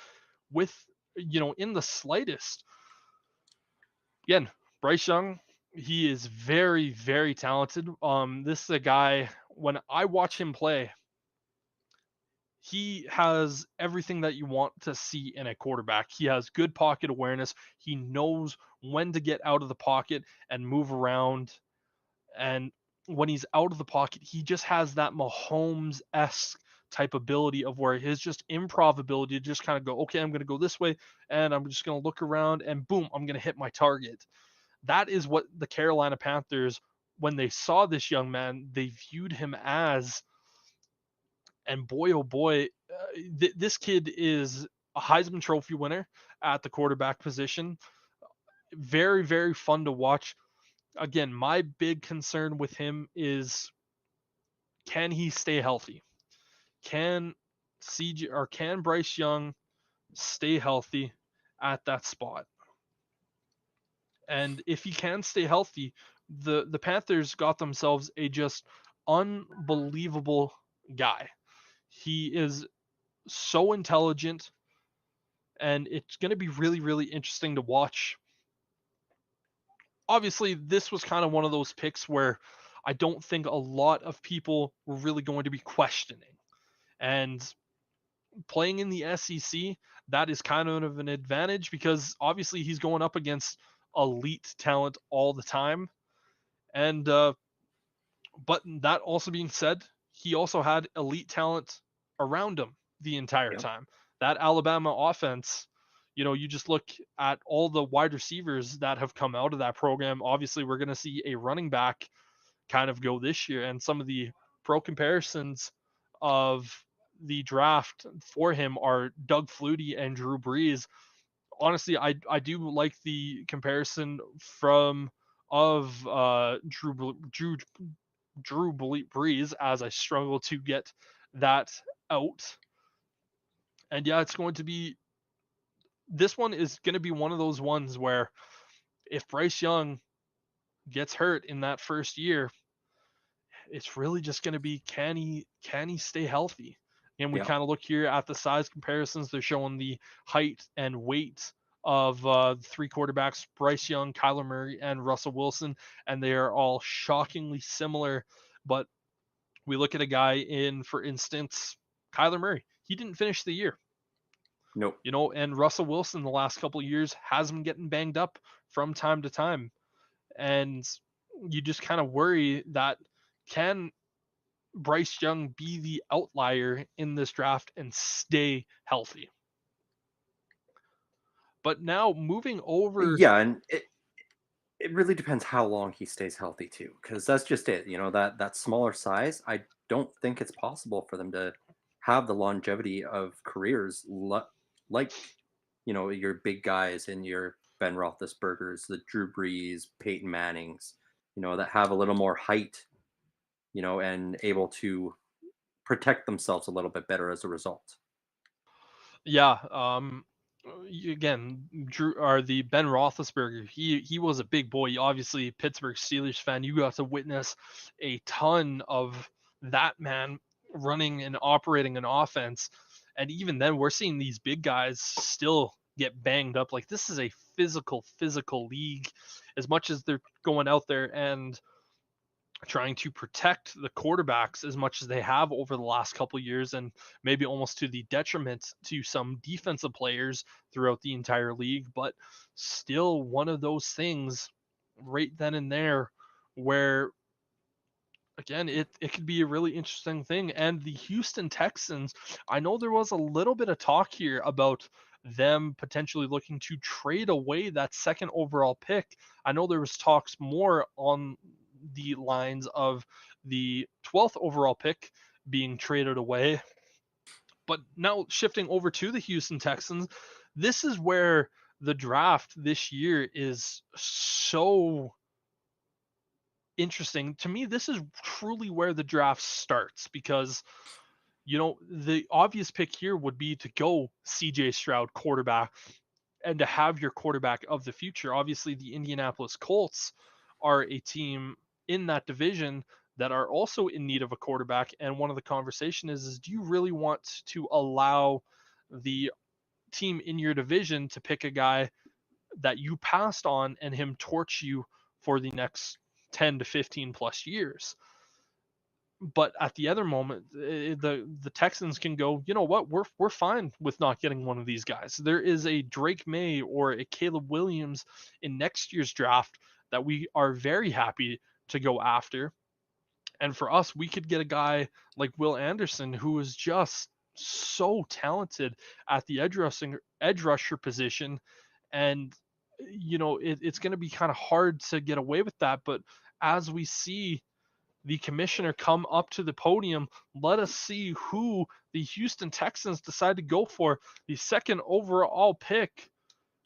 with, in the slightest. Again, Bryce Young, he is very, very talented. This is a guy, when I watch him play, he has everything that you want to see in a quarterback. He has good pocket awareness. He knows when to get out of the pocket and move around. And when he's out of the pocket, he just has that Mahomes-esque type ability of where his just improv ability to just kind of go, okay, I'm going to go this way and I'm just going to look around and boom, I'm going to hit my target. That is what the Carolina Panthers, when they saw this young man, they viewed him as. And boy, oh boy, this kid is a Heisman Trophy winner at the quarterback position. Very, very fun to watch. Again, my big concern with him is, can he stay healthy? Can can Bryce Young stay healthy at that spot? And if he can stay healthy, the Panthers got themselves a just unbelievable guy. He is so intelligent, and it's going to be really, really interesting to watch. Obviously, this was kind of one of those picks where I don't think a lot of people were really going to be questioning. And playing in the SEC, that is kind of an advantage because obviously he's going up against elite talent all the time. And but that also being said, he also had elite talent around him the entire Yep. time. That Alabama offense, you just look at all the wide receivers that have come out of that program. Obviously, we're going to see a running back kind of go this year, and some of the pro comparisons of the draft for him are Doug Flutie and Drew Brees. Honestly, I do like the comparison from of Drew Brees, as I struggle to get that out. And yeah, it's going to be, this one is going to be one of those ones where if Bryce Young gets hurt in that first year, it's really just going to be, can he stay healthy? And we Yeah. kind of look here at the size comparisons. They're showing the height and weight of three quarterbacks: Bryce Young, Kyler Murray, and Russell Wilson, and they are all shockingly similar. But we look at a guy in, for instance, Kyler Murray. He didn't finish the year, Nope. and Russell Wilson the last couple of years has been getting banged up from time to time. And you just kind of worry that, can Bryce Young be the outlier in this draft and stay healthy? But now moving over, Yeah, and it really depends how long he stays healthy too, because that's just it. That smaller size, I don't think it's possible for them to have the longevity of careers like your big guys and your Ben Roethlisbergers, the Drew Brees, Peyton Mannings, that have a little more height, and able to protect themselves a little bit better as a result. yeah, again, Drew, or the Ben Roethlisberger, he was a big boy. Obviously, Pittsburgh Steelers fan, you got to witness a ton of that man running and operating an offense. And even then, we're seeing these big guys still get banged up. Like, this is a physical league. As much as they're going out there and trying to protect the quarterbacks as much as they have over the last couple of years, and maybe almost to the detriment to some defensive players throughout the entire league, but still one of those things right then and there where, again, it could be a really interesting thing. And the Houston Texans, I know there was a little bit of talk here about them potentially looking to trade away that second overall pick. I know there was talks more on the lines of the 12th overall pick being traded away. But now shifting over to the Houston Texans, this is where the draft this year is so interesting. To me, this is truly where the draft starts because, the obvious pick here would be to go CJ Stroud quarterback and to have your quarterback of the future. Obviously, the Indianapolis Colts are a team in that division that are also in need of a quarterback. And one of the conversation is do you really want to allow the team in your division to pick a guy that you passed on and him torch you for the next 10 to 15 plus years? But at the other moment, the Texans can go, you know what, we're fine with not getting one of these guys. There is a Drake May or a Caleb Williams in next year's draft that we are very happy to go after. And for us, we could get a guy like Will Anderson, who is just so talented at the edge rusher position. And it's going to be kind of hard to get away with that. But as we see the commissioner come up to the podium, let us see who the Houston Texans decide to go for. The second overall pick,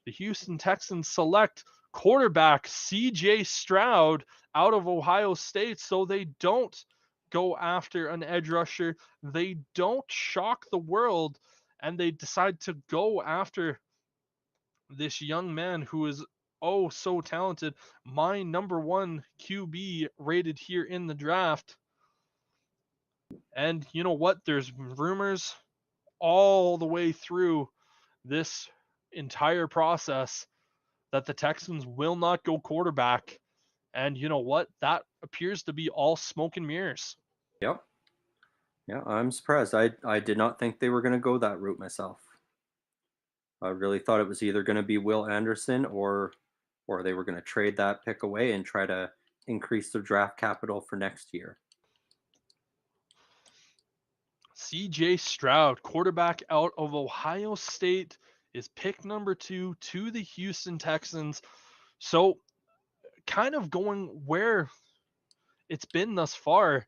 the Houston Texans select quarterback CJ Stroud out of Ohio State, so they don't go after an edge rusher. They don't shock the world, and they decide to go after this young man who is oh so talented. My number one QB rated here in the draft. And you know what? There's rumors all the way through this entire process that the Texans will not go quarterback. And you know what? That appears to be all smoke and mirrors. Yep. Yeah, I'm surprised. I did not think they were going to go that route myself. I really thought it was either going to be Will Anderson or they were going to trade that pick away and try to increase their draft capital for next year. CJ Stroud, quarterback out of Ohio State, is pick number 2 to the Houston Texans. So, kind of going where it's been thus far,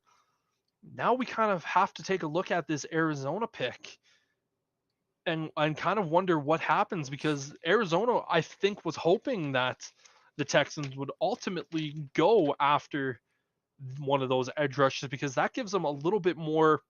now we kind of have to take a look at this Arizona pick and kind of wonder what happens, because Arizona, I think, was hoping that the Texans would ultimately go after one of those edge rushes because that gives them a little bit more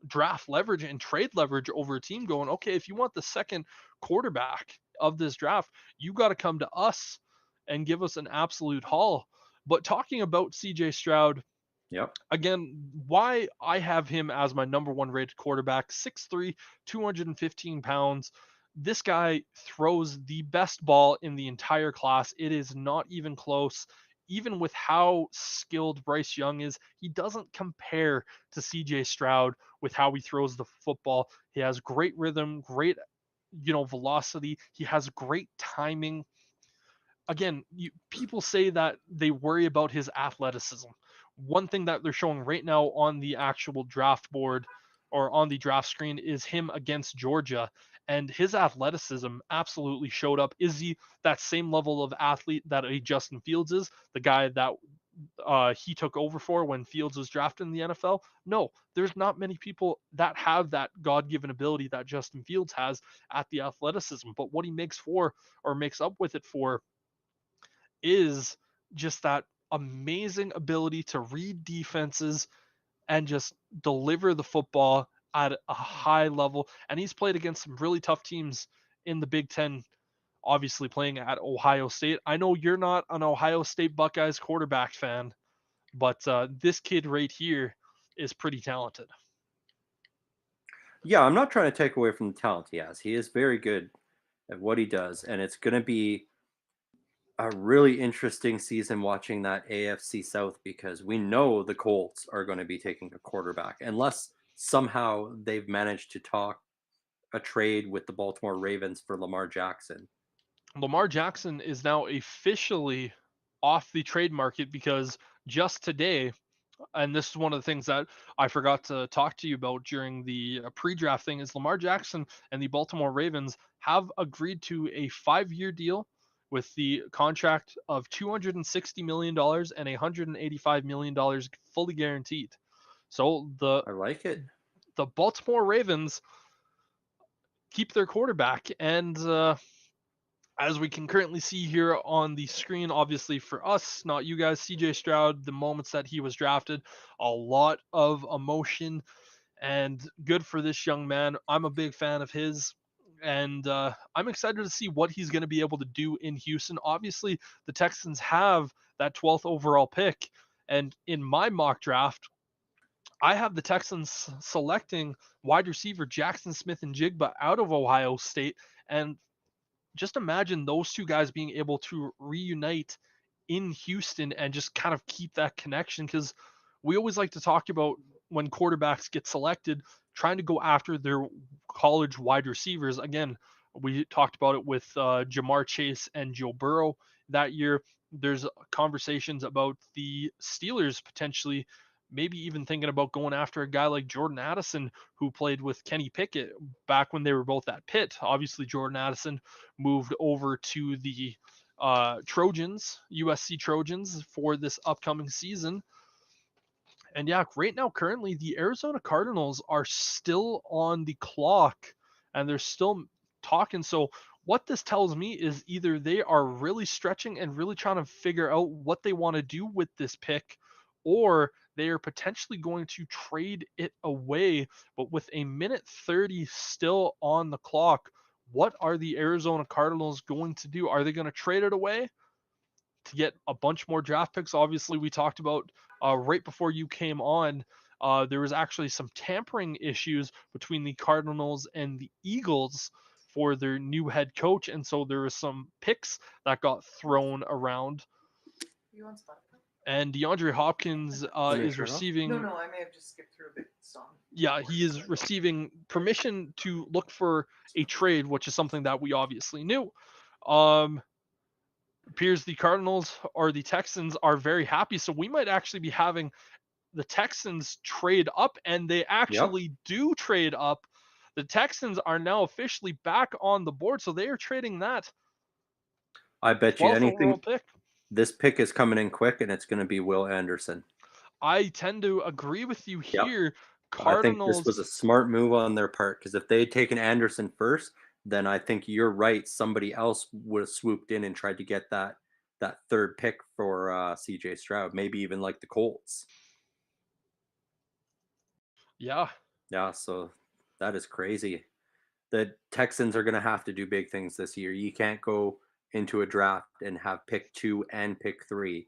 draft leverage and trade leverage over a team going, okay, if you want the second quarterback of this draft, you got to come to us and give us an absolute haul. But talking about CJ Stroud, Yep. again, why I have him as my number one rated quarterback, 6'3, 215 pounds. This guy throws the best ball in the entire class. It is not even close. Even with how skilled Bryce Young is, he doesn't compare to CJ Stroud with how he throws the football. He has great rhythm, great, velocity. He has great timing. Again, people say that they worry about his athleticism. One thing that they're showing right now on the actual draft board or on the draft screen is him against Georgia, and his athleticism absolutely showed up. Is he that same level of athlete that a Justin Fields is, the guy that he took over for when Fields was drafted in the NFL? No, there's not many people that have that God-given ability that Justin Fields has at the athleticism. But what he makes for, or makes up with it for, is just that amazing ability to read defenses and just deliver the football at a high level. And he's played against some really tough teams in the Big Ten, obviously playing at Ohio State. I know you're not an Ohio State Buckeyes quarterback fan, but this kid right here is pretty talented. Yeah, I'm not trying to take away from the talent he has. He is very good. at what he does, and it's going to be a really interesting season watching that AFC South because we know the Colts are going to be taking a quarterback unless somehow they've managed to talk a trade with the Baltimore Ravens for Lamar Jackson. Lamar Jackson is now officially off the trade market because just today, and this is one of the things that I forgot to talk to you about during the pre-draft thing, is Lamar Jackson and the Baltimore Ravens have agreed to a 5-year deal with the contract of $260 million and $185 million fully guaranteed. So I like it. the Baltimore Ravens keep their quarterback, and as we can currently see here on the screen, obviously for us, not you guys, CJ Stroud, the moments that he was drafted, a lot of emotion and good for this young man. I'm a big fan of his. And I'm excited to see what he's going to be able to do in Houston. Obviously, the Texans have that 12th overall pick. And in my mock draft, I have the Texans selecting wide receiver Jackson Smith and Jigba out of Ohio State. And just imagine those two guys being able to reunite in Houston and just kind of keep that connection, because we always like to talk about when quarterbacks get selected, trying to go after their college wide receivers. Again, we talked about it with Jamar Chase and Joe Burrow that year. There's conversations about the Steelers potentially maybe even thinking about going after a guy like Jordan Addison, who played with Kenny Pickett back when they were both at Pitt. Obviously, Jordan Addison moved over to the Trojans, USC Trojans, for this upcoming season. And yeah, right now, currently, the Arizona Cardinals are still on the clock and they're still talking. So, what this tells me is either they are really stretching and really trying to figure out what they want to do with this pick, or they are potentially going to trade it away. But with a minute 30 still on the clock, what are the Arizona Cardinals going to do? Are they going to trade it away to get a bunch more draft picks? Obviously, we talked about right before you came on. There was actually some tampering issues between the Cardinals and the Eagles for their new head coach, and so there was some picks that got thrown around. You want Spotify? And DeAndre Hopkins is receiving. No, I may have just skipped through a bit song. Yeah, he is receiving permission to look for a trade, which is something that we obviously knew. Appears the Cardinals or the Texans are very happy. So we might actually be having the Texans trade up, and they actually do trade up. The Texans are now officially back on the board, so they are trading that I bet you 12th overall anything pick. this pick is coming in quick, and it's going to be Will Anderson. I tend to agree with you Yep. here. I think this Cardinals. was a smart move on their part because if they had taken Anderson first, then I think you're right. Somebody else would have swooped in and tried to get that third pick for CJ Stroud, maybe even like the Colts. Yeah. Yeah, so that is crazy. The Texans are going to have to do big things this year. You can't go into a draft and have pick 2 and pick 3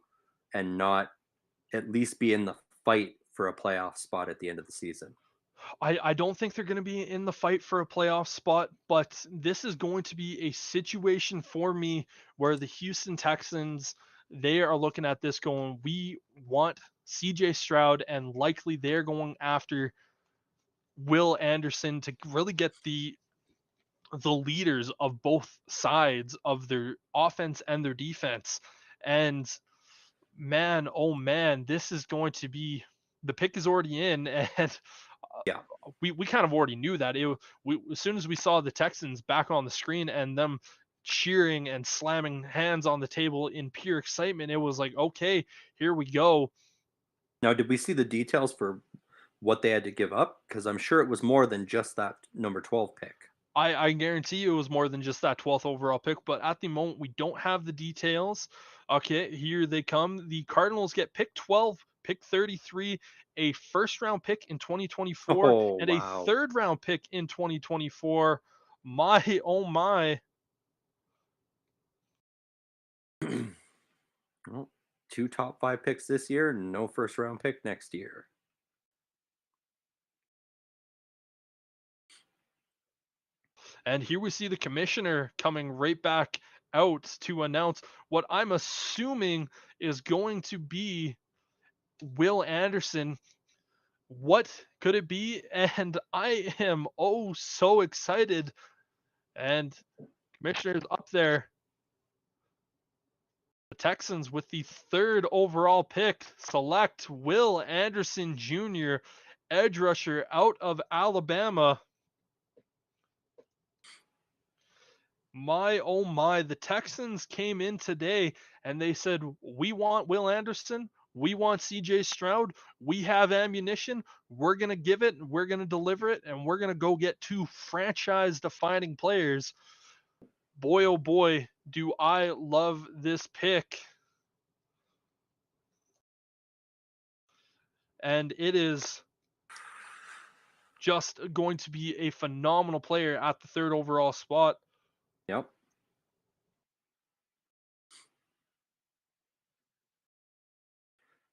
and not at least be in the fight for a playoff spot at the end of the season. I don't think they're going to be in the fight for a playoff spot, but this is going to be a situation for me where the Houston Texans, they are looking at this going, we want CJ Stroud, and likely they're going after Will Anderson to really get the leaders of both sides of their offense and their defense. And man, oh man, this is going to be, the pick is already in, and Yeah. we kind of already knew that. As soon as we saw the Texans back on the screen and them cheering and slamming hands on the table in pure excitement, it was like, okay, here we go. Now, did we see the details for what they had to give up? Because I'm sure it was more than just that number 12 pick. I guarantee you it was more than just that 12th overall pick, but at the moment we don't have the details. Okay, here they come. The Cardinals get pick 12, pick 33, a first round pick in 2024, Oh, and a wow. third round pick in 2024. My, oh my. Well, 2 top 5 picks this year, no first round pick next year. And here we see the commissioner coming right back out to announce what I'm assuming is going to be Will Anderson. What could it be? And I am oh so excited. And commissioner's up there. The Texans with the 3rd overall pick select Will Anderson Jr., edge rusher out of Alabama. My oh my, the Texans came in today and they said, we want Will Anderson, we want CJ Stroud, we have ammunition, we're going to give it, we're going to deliver it, and we're going to go get 2 franchise defining players. Boy oh boy, do I love this pick. And it is just going to be a phenomenal player at the 3rd overall spot. Yep.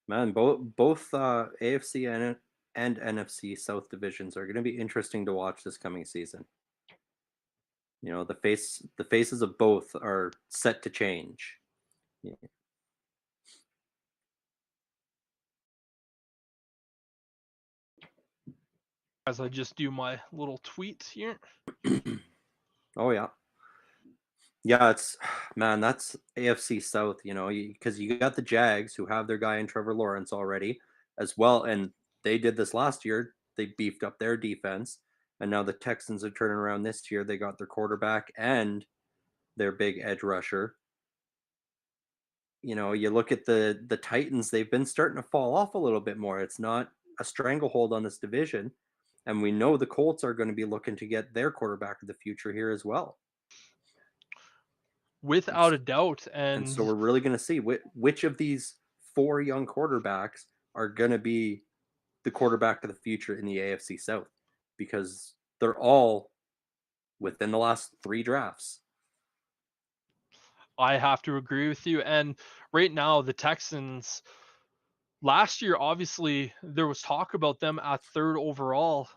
Man, both AFC and NFC South divisions are going to be interesting to watch this coming season. You know, the faces of both are set to change. Yeah. As I just do my little tweet here. Oh yeah. Yeah, that's AFC South, you know, because you got the Jags who have their guy in Trevor Lawrence already as well, and they did this last year. They beefed up their defense, and now the Texans are turning around this year. They got their quarterback and their big edge rusher. You know, you look at the Titans, they've been starting to fall off a little bit more. It's not a stranglehold on this division, and we know the Colts are going to be looking to get their quarterback of the future here as well. Without a doubt. And so we're really going to see which of these 4 young quarterbacks are going to be the quarterback of the future in the AFC South, because they're all within the last 3 drafts. I have to agree with you. And right now, the Texans, last year, obviously, there was talk about them at 3rd overall.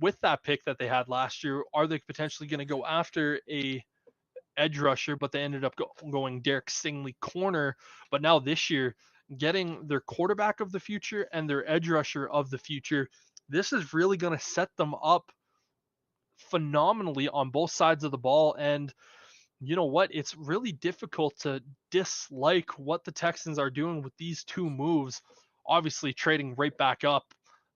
With that pick that they had last year, are they potentially going to go after a edge rusher? But they ended up going Derek Stingley corner. But now this year, getting their quarterback of the future and their edge rusher of the future, this is really going to set them up phenomenally on both sides of the ball. And you know what? It's really difficult to dislike what the Texans are doing with these 2 moves. Obviously, trading right back up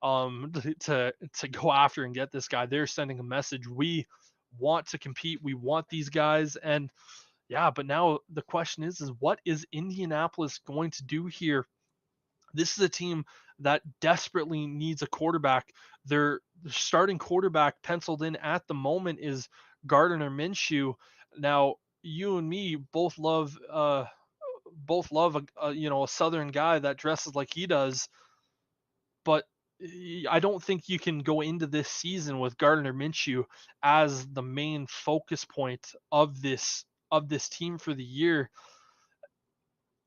to go after and get this guy. They're sending a message. We want to compete. We want these guys. And yeah, but now the question is what is Indianapolis going to do here? This is a team that desperately needs a quarterback. Their starting quarterback penciled in at the moment is Gardner Minshew. Now, you and me both love a a Southern guy that dresses like he does, but I don't think you can go into this season with Gardner Minshew as the main focus point of this team for the year.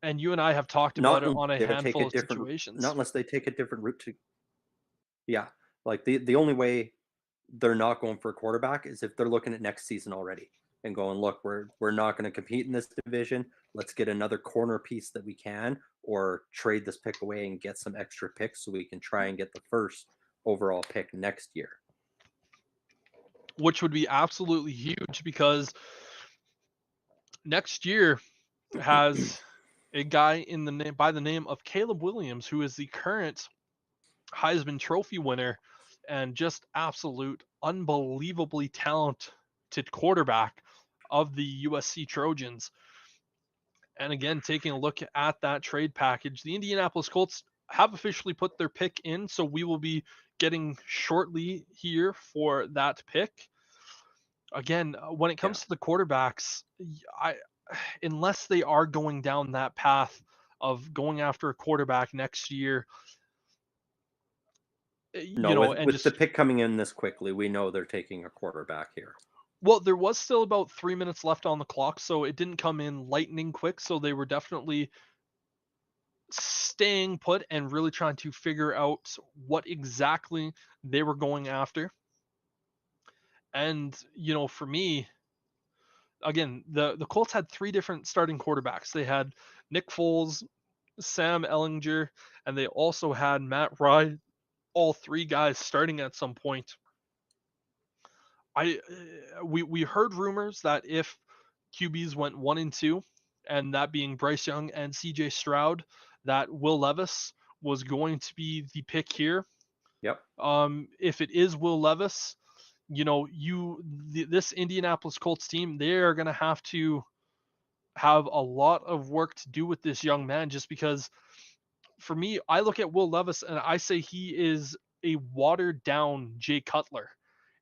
And you and I have talked about it on a handful of situations. Not unless they take a different route to. Yeah, like the only way they're not going for a quarterback is if they're looking at next season already and going, look, we're not going to compete in this division. Let's get another corner piece that we can, or trade this pick away and get some extra picks so we can try and get the 1st overall pick next year. Which would be absolutely huge, because next year has a guy by the name of Caleb Williams, who is the current Heisman Trophy winner and just absolute unbelievably talented quarterback of the USC Trojans. And again, taking a look at that trade package, the Indianapolis Colts have officially put their pick in, so we will be getting shortly here for that pick. Again, when it comes to the quarterbacks, unless they are going down that path of going after a quarterback next year, with the pick coming in this quickly, we know they're taking a quarterback here. Well, there was still about 3 minutes left on the clock, so it didn't come in lightning quick. So they were definitely staying put and really trying to figure out what exactly they were going after. And, for me, again, the Colts had three different starting quarterbacks. They had Nick Foles, Sam Ellinger, and they also had Matt Ryan, all three guys starting at some point. We heard rumors that if QBs went 1 and 2, and that being Bryce Young and CJ Stroud, that Will Levis was going to be the pick here. Yep. If it is Will Levis, this Indianapolis Colts team, they are going to have a lot of work to do with this young man, just because for me, I look at Will Levis and I say he is a watered down Jay Cutler.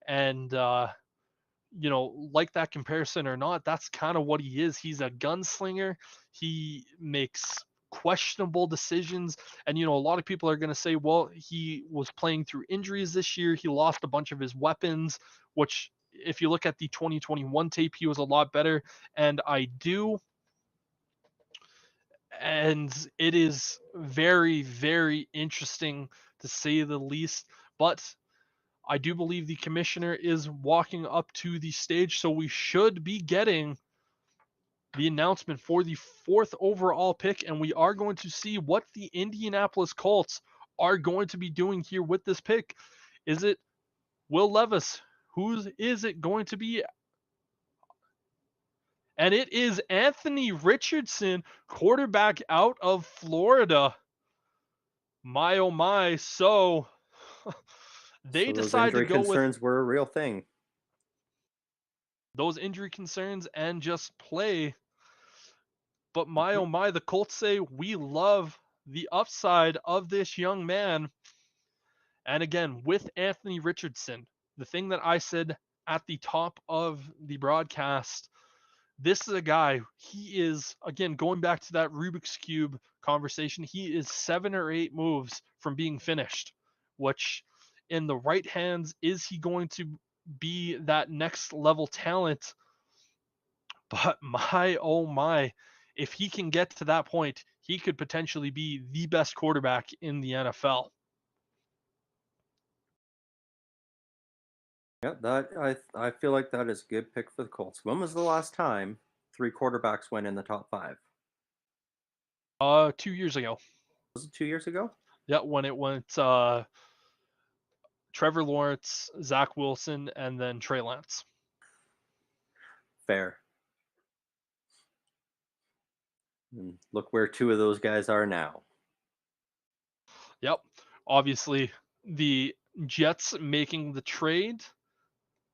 And, like that comparison or not, that's kind of what he is. He's a gunslinger. He makes questionable decisions. And, a lot of people are going to say, well, he was playing through injuries this year. He lost a bunch of his weapons, which if you look at the 2021 tape, he was a lot better. And I do. And it is very, very interesting to say the least. But I do believe the commissioner is walking up to the stage, so we should be getting the announcement for the 4th overall pick, and we are going to see what the Indianapolis Colts are going to be doing here with this pick. Is it Will Levis? Who is it going to be? And it is Anthony Richardson, quarterback out of Florida. My oh my. So they those decide to injury go with concerns were a real thing. those injury concerns and just play. But my oh my, the Colts say we love the upside of this young man. And again, with Anthony Richardson, the thing that I said at the top of the broadcast, this is a guy, he is, again, going back to that Rubik's Cube conversation, he is 7 or 8 moves from being finished, which in the right hands, is he going to be that next level talent? But my, oh my, if he can get to that point, he could potentially be the best quarterback in the NFL. Yeah, that I feel like that is a good pick for the Colts. When was the last time 3 quarterbacks went in the top 5? 2 years ago. Was it 2 years ago? Yeah, when it went Trevor Lawrence, Zach Wilson, and then Trey Lance. Fair. And look where 2 of those guys are now. Yep. Obviously, the Jets making the trade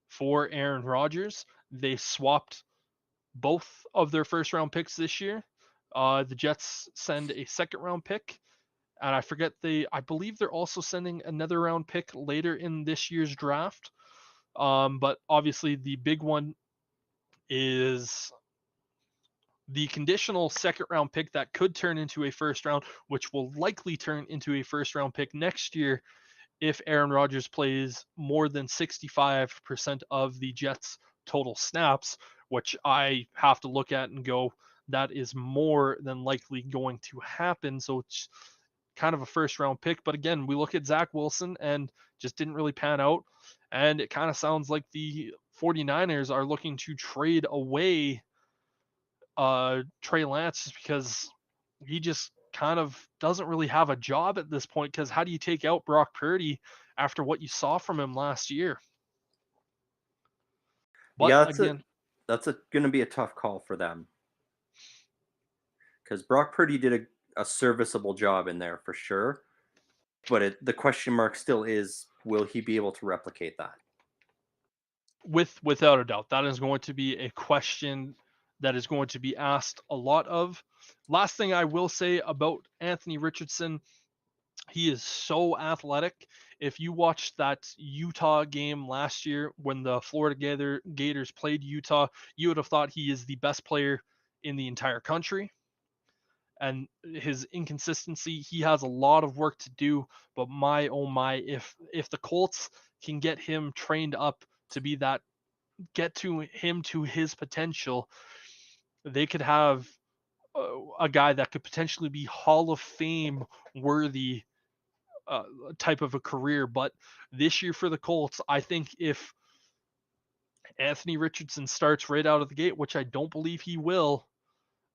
for Aaron Rodgers. They swapped both of their first round picks this year. The Jets send a second round pick, and I believe they're also sending another round pick later in this year's draft. But obviously, the big one is the conditional second round pick that could turn into a first round, which will likely turn into a first round pick next year if Aaron Rodgers plays more than 65% of the Jets' total snaps, which I have to look at and go, that is more than likely going to happen. So it's kind of a first round pick. But again, we look at Zach Wilson and just didn't really pan out. And it kind of sounds like the 49ers are looking to trade away Trey Lance just because he just kind of doesn't really have a job at this point, because how do you take out Brock Purdy after what you saw from him last year? But yeah, again, that's going to be a tough call for them, because Brock Purdy did a serviceable job in there for sure, but the question mark still is, will he be able to replicate that? without a doubt, that is going to be a question that is going to be asked a lot of. Last thing I will say about Anthony Richardson, he is so athletic. If you watched that Utah game last year when the Florida Gators played Utah, you would have thought he is the best player in the entire country. And his inconsistency, he has a lot of work to do. But my oh my, if the Colts can get him trained up to be that, get to him to his potential, they could have a guy that could potentially be Hall of Fame worthy type of a career. But this year for the Colts, I think if Anthony Richardson starts right out of the gate, which I don't believe he will.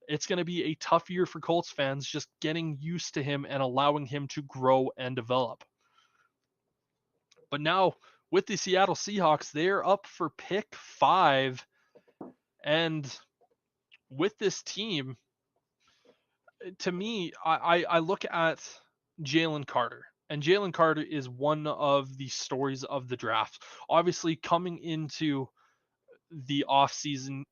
It's going to be a tough year for Colts fans just getting used to him and allowing him to grow and develop. But now with the Seattle Seahawks, they're up for pick 5. And with this team, to me, I look at Jalen Carter. And Jalen Carter is one of the stories of the draft. Obviously, coming into the offseason,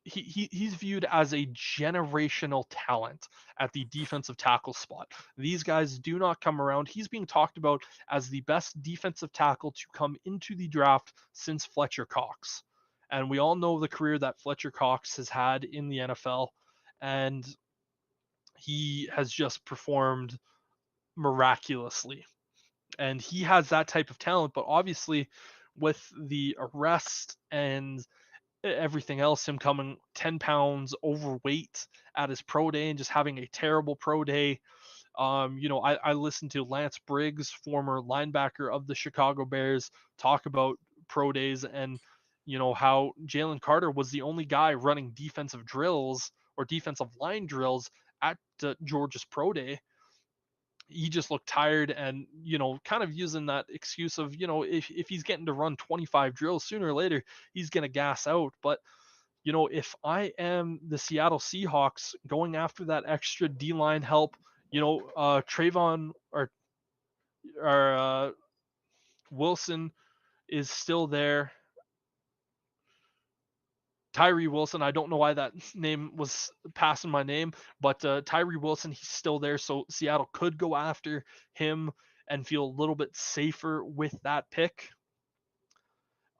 he's viewed as a generational talent at the defensive tackle spot. These guys do not come around. He's being talked about as the best defensive tackle to come into the draft since Fletcher Cox. And we all know the career that Fletcher Cox has had in the NFL. And he has just performed miraculously. And he has that type of talent, but obviously with the arrest and everything else, him coming 10 pounds overweight at his pro day and just having a terrible pro day. I listened to Lance Briggs, former linebacker of the Chicago Bears, talk about pro days and, how Jalen Carter was the only guy running defensive drills or defensive line drills at Georgia's pro day. He just looked tired and, kind of using that excuse of, if he's getting to run 25 drills sooner or later, he's going to gas out. But, if I am the Seattle Seahawks going after that extra D-line help, Trayvon or Wilson is still there. Tyree Wilson, I don't know why that name was passing my name, but Tyree Wilson, he's still there. So Seattle could go after him and feel a little bit safer with that pick.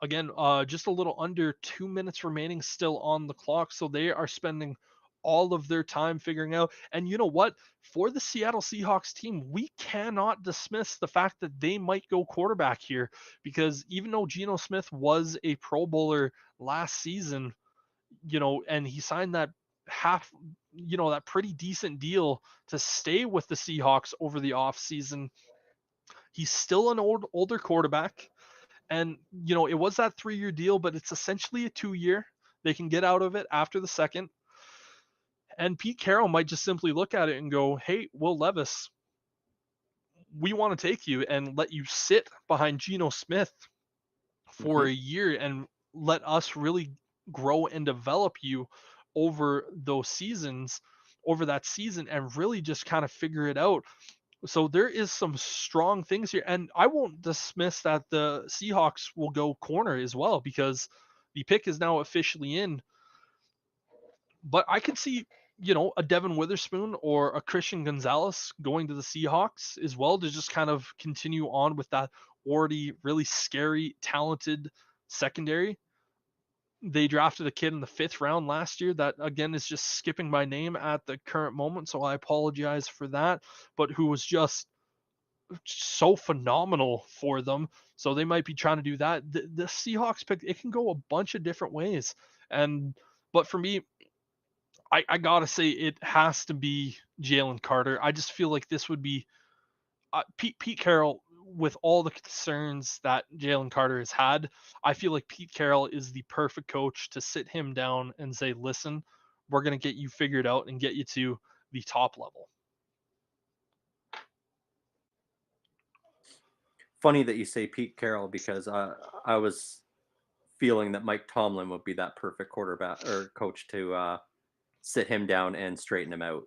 Again, just a little under 2 minutes remaining still on the clock. So they are spending all of their time figuring out. And you know what? For the Seattle Seahawks team, we cannot dismiss the fact that they might go quarterback here, because even though Geno Smith was a Pro Bowler last season, and he signed that that pretty decent deal to stay with the Seahawks over the offseason, he's still an older quarterback. And, it was that 3-year deal, but it's essentially a 2-year. They can get out of it after the second. And Pete Carroll might just simply look at it and go, hey, Will Levis, we want to take you and let you sit behind Geno Smith for a year and let us really grow and develop you over that season and really just kind of figure it out. So there is some strong things here. And I won't dismiss that the Seahawks will go corner as well, because the pick is now officially in. But I could see, a Devin Witherspoon or a Christian Gonzalez going to the Seahawks as well, to just kind of continue on with that already really scary, talented secondary. They drafted a kid in the 5th round last year that, again, is just skipping my name at the current moment, so I apologize for that, but who was just so phenomenal for them. So they might be trying to do that. The Seahawks pick, it can go a bunch of different ways. But for me, I gotta say it has to be Jalen Carter. I just feel like this would be Pete Carroll, with all the concerns that Jalen Carter has had. I feel like Pete Carroll is the perfect coach to sit him down and say, listen, we're going to get you figured out and get you to the top level. Funny that you say Pete Carroll, because I was feeling that Mike Tomlin would be that perfect quarterback or coach to sit him down and straighten him out.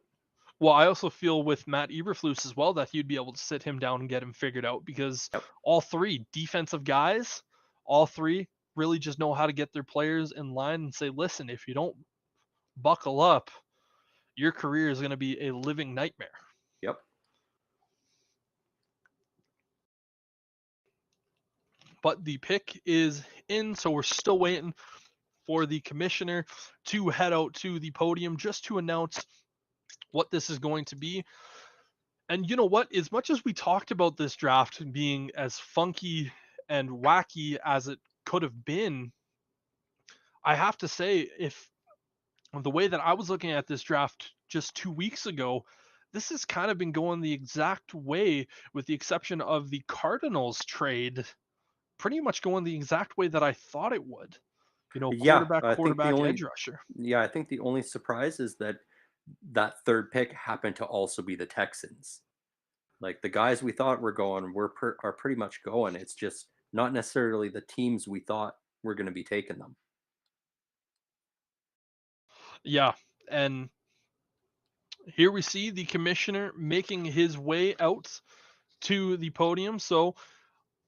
Well, I also feel with Matt Eberflus as well that he'd be able to sit him down and get him figured out, because all three defensive guys, all three really just know how to get their players in line and say, listen, if you don't buckle up, your career is going to be a living nightmare. Yep. But the pick is in, so we're still waiting for the commissioner to head out to the podium just to announce what this is going to be. And you know what? As much as we talked about this draft being as funky and wacky as it could have been, I have to say, if the way that I was looking at this draft just 2 weeks ago, this has kind of been going the exact way, with the exception of the Cardinals trade, pretty much going the exact way that I thought it would. Yeah, I think the quarterback, only edge rusher. yeah, I think the only surprise is that that third pick happened to also be the Texans. Like the guys we thought were going are pretty much going. It's just not necessarily the teams we thought were going to be taking them. Yeah, and here we see the commissioner making his way out to the podium. So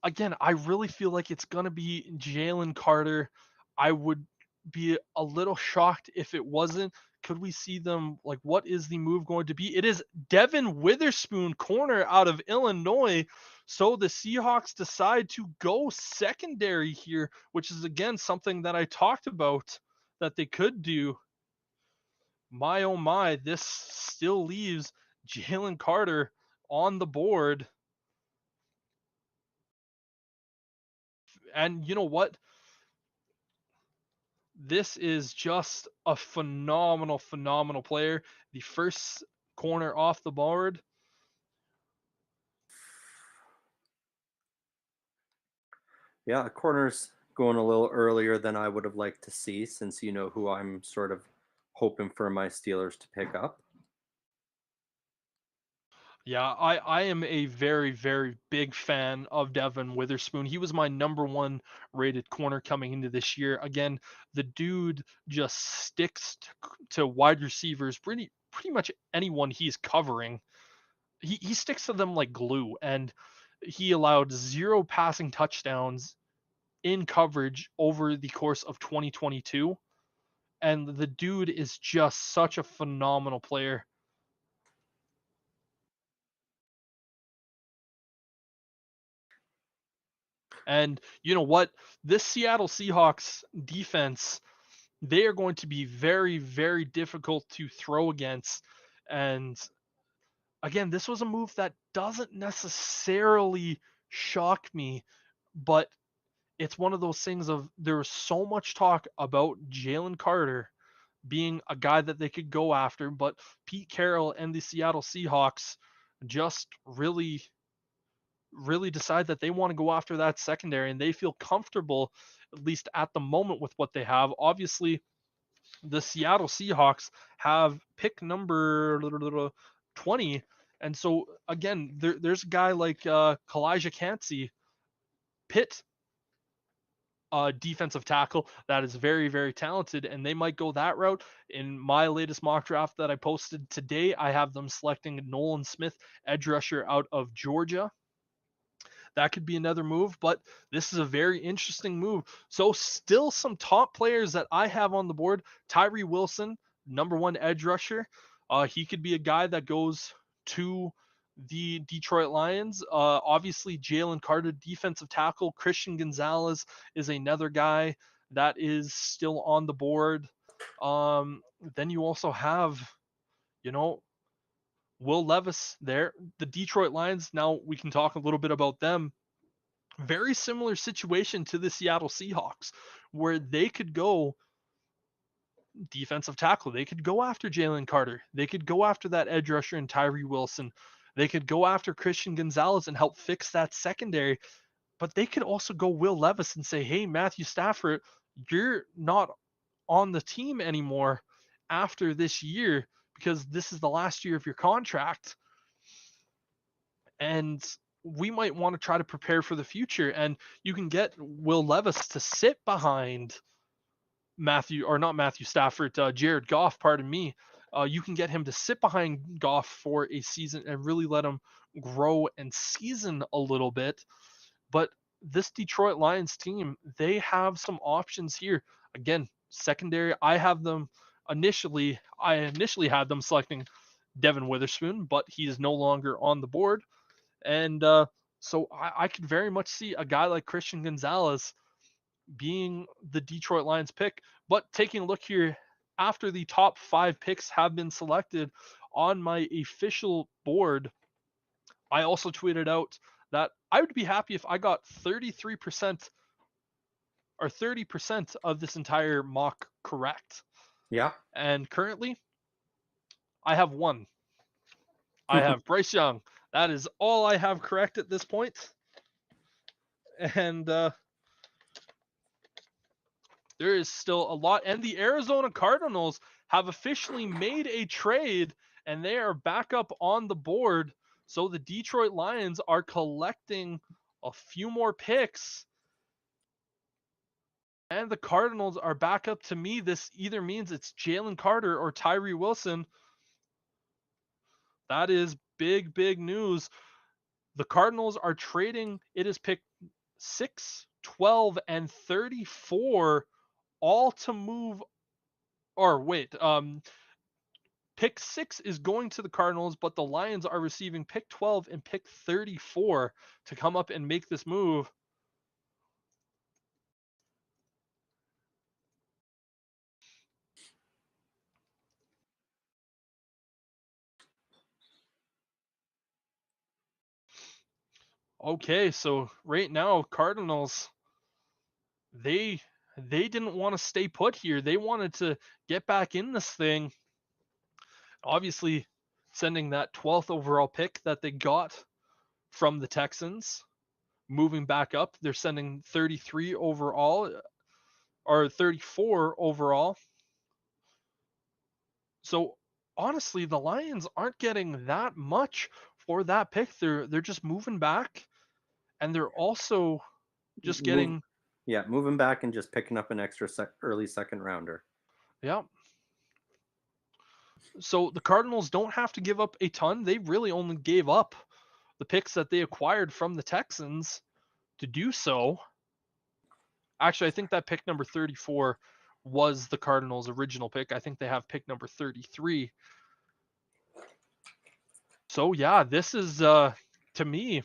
again, I really feel like it's gonna be Jalen Carter. I would be a little shocked if it wasn't. Could we see them, like, what is the move going to be? It is Devin Witherspoon, corner out of Illinois. So the Seahawks decide to go secondary here, which is again something that I talked about that they could do. My oh my, this still leaves Jalen Carter on the board. And you know what? This is just a phenomenal, phenomenal player. The first corner off the board. Yeah, corners going a little earlier than I would have liked to see, since you know who I'm sort of hoping for my Steelers to pick up. Yeah, I am a very, very big fan of Devin Witherspoon. He was my number one rated corner coming into this year. Again, the dude just sticks to wide receivers, pretty much anyone he's covering. He sticks to them like glue, and he allowed 0 passing touchdowns in coverage over the course of 2022. And the dude is just such a phenomenal player. And you know what? This Seattle Seahawks defense, they are going to be very, very difficult to throw against. And again, this was a move that doesn't necessarily shock me, but it's one of those things of there was so much talk about Jalen Carter being a guy that they could go after, but Pete Carroll and the Seattle Seahawks just really decide that they want to go after that secondary and they feel comfortable, at least at the moment, with what they have. Obviously, the Seattle Seahawks have pick number 20. And so, again, there's a guy like Kalijah Cansey, Pitt defensive tackle that is very, very talented, and they might go that route. In my latest mock draft that I posted today, I have them selecting Nolan Smith, edge rusher out of Georgia. That could be another move, but this is a very interesting move. So still some top players that I have on the board. Tyree Wilson, number one edge rusher. He could be a guy that goes to the Detroit Lions. Obviously, Jalen Carter, defensive tackle. Christian Gonzalez is another guy that is still on the board. Then you also have, you know, Will Levis there. The Detroit Lions, now we can talk a little bit about them. Very similar situation to the Seattle Seahawks, where they could go defensive tackle. They could go after Jalen Carter. They could go after that edge rusher and Tyree Wilson. They could go after Christian Gonzalez and help fix that secondary. But they could also go Will Levis and say, hey, Matthew Stafford, you're not on the team anymore after this year because this is the last year of your contract. And we might want to try to prepare for the future. And you can get Will Levis to sit behind not Matthew Stafford, Jared Goff, pardon me. You can get him to sit behind Goff for a season and really let him grow and season a little bit. But this Detroit Lions team, they have some options here. Again, secondary, I initially had them selecting Devin Witherspoon, but he is no longer on the board. And so I could very much see a guy like Christian Gonzalez being the Detroit Lions pick. But taking a look here, after the top 5 picks have been selected on my official board, I also tweeted out that I would be happy if I got 33% or 30% of this entire mock correct. Yeah. And currently, I have one. I have Bryce Young. That is all I have correct at this point. And There is still a lot. And the Arizona Cardinals have officially made a trade, and they are back up on the board. So the Detroit Lions are collecting a few more picks. And the Cardinals are back up. To me, this either means it's Jalen Carter or Tyree Wilson. That is big, big news. The Cardinals are trading. It is pick 6, 12, and 34 all to move. Or wait, pick 6 is going to the Cardinals, but the Lions are receiving pick 12 and pick 34 to come up and make this move. Okay, so right now, Cardinals, they didn't want to stay put here. They wanted to get back in this thing. Obviously, sending that 12th overall pick that they got from the Texans, moving back up. They're sending 33 overall or 34 overall. So honestly, the Lions aren't getting that much for that pick. They're just moving back, and they're also just getting moving back and just picking up an extra early second rounder. yeah. So the Cardinals don't have to give up a ton. They really only gave up the picks that they acquired from the Texans to do so. Actually, I think that pick number 34 was the Cardinals' original pick. I think they have pick number 33. So yeah, this is to me,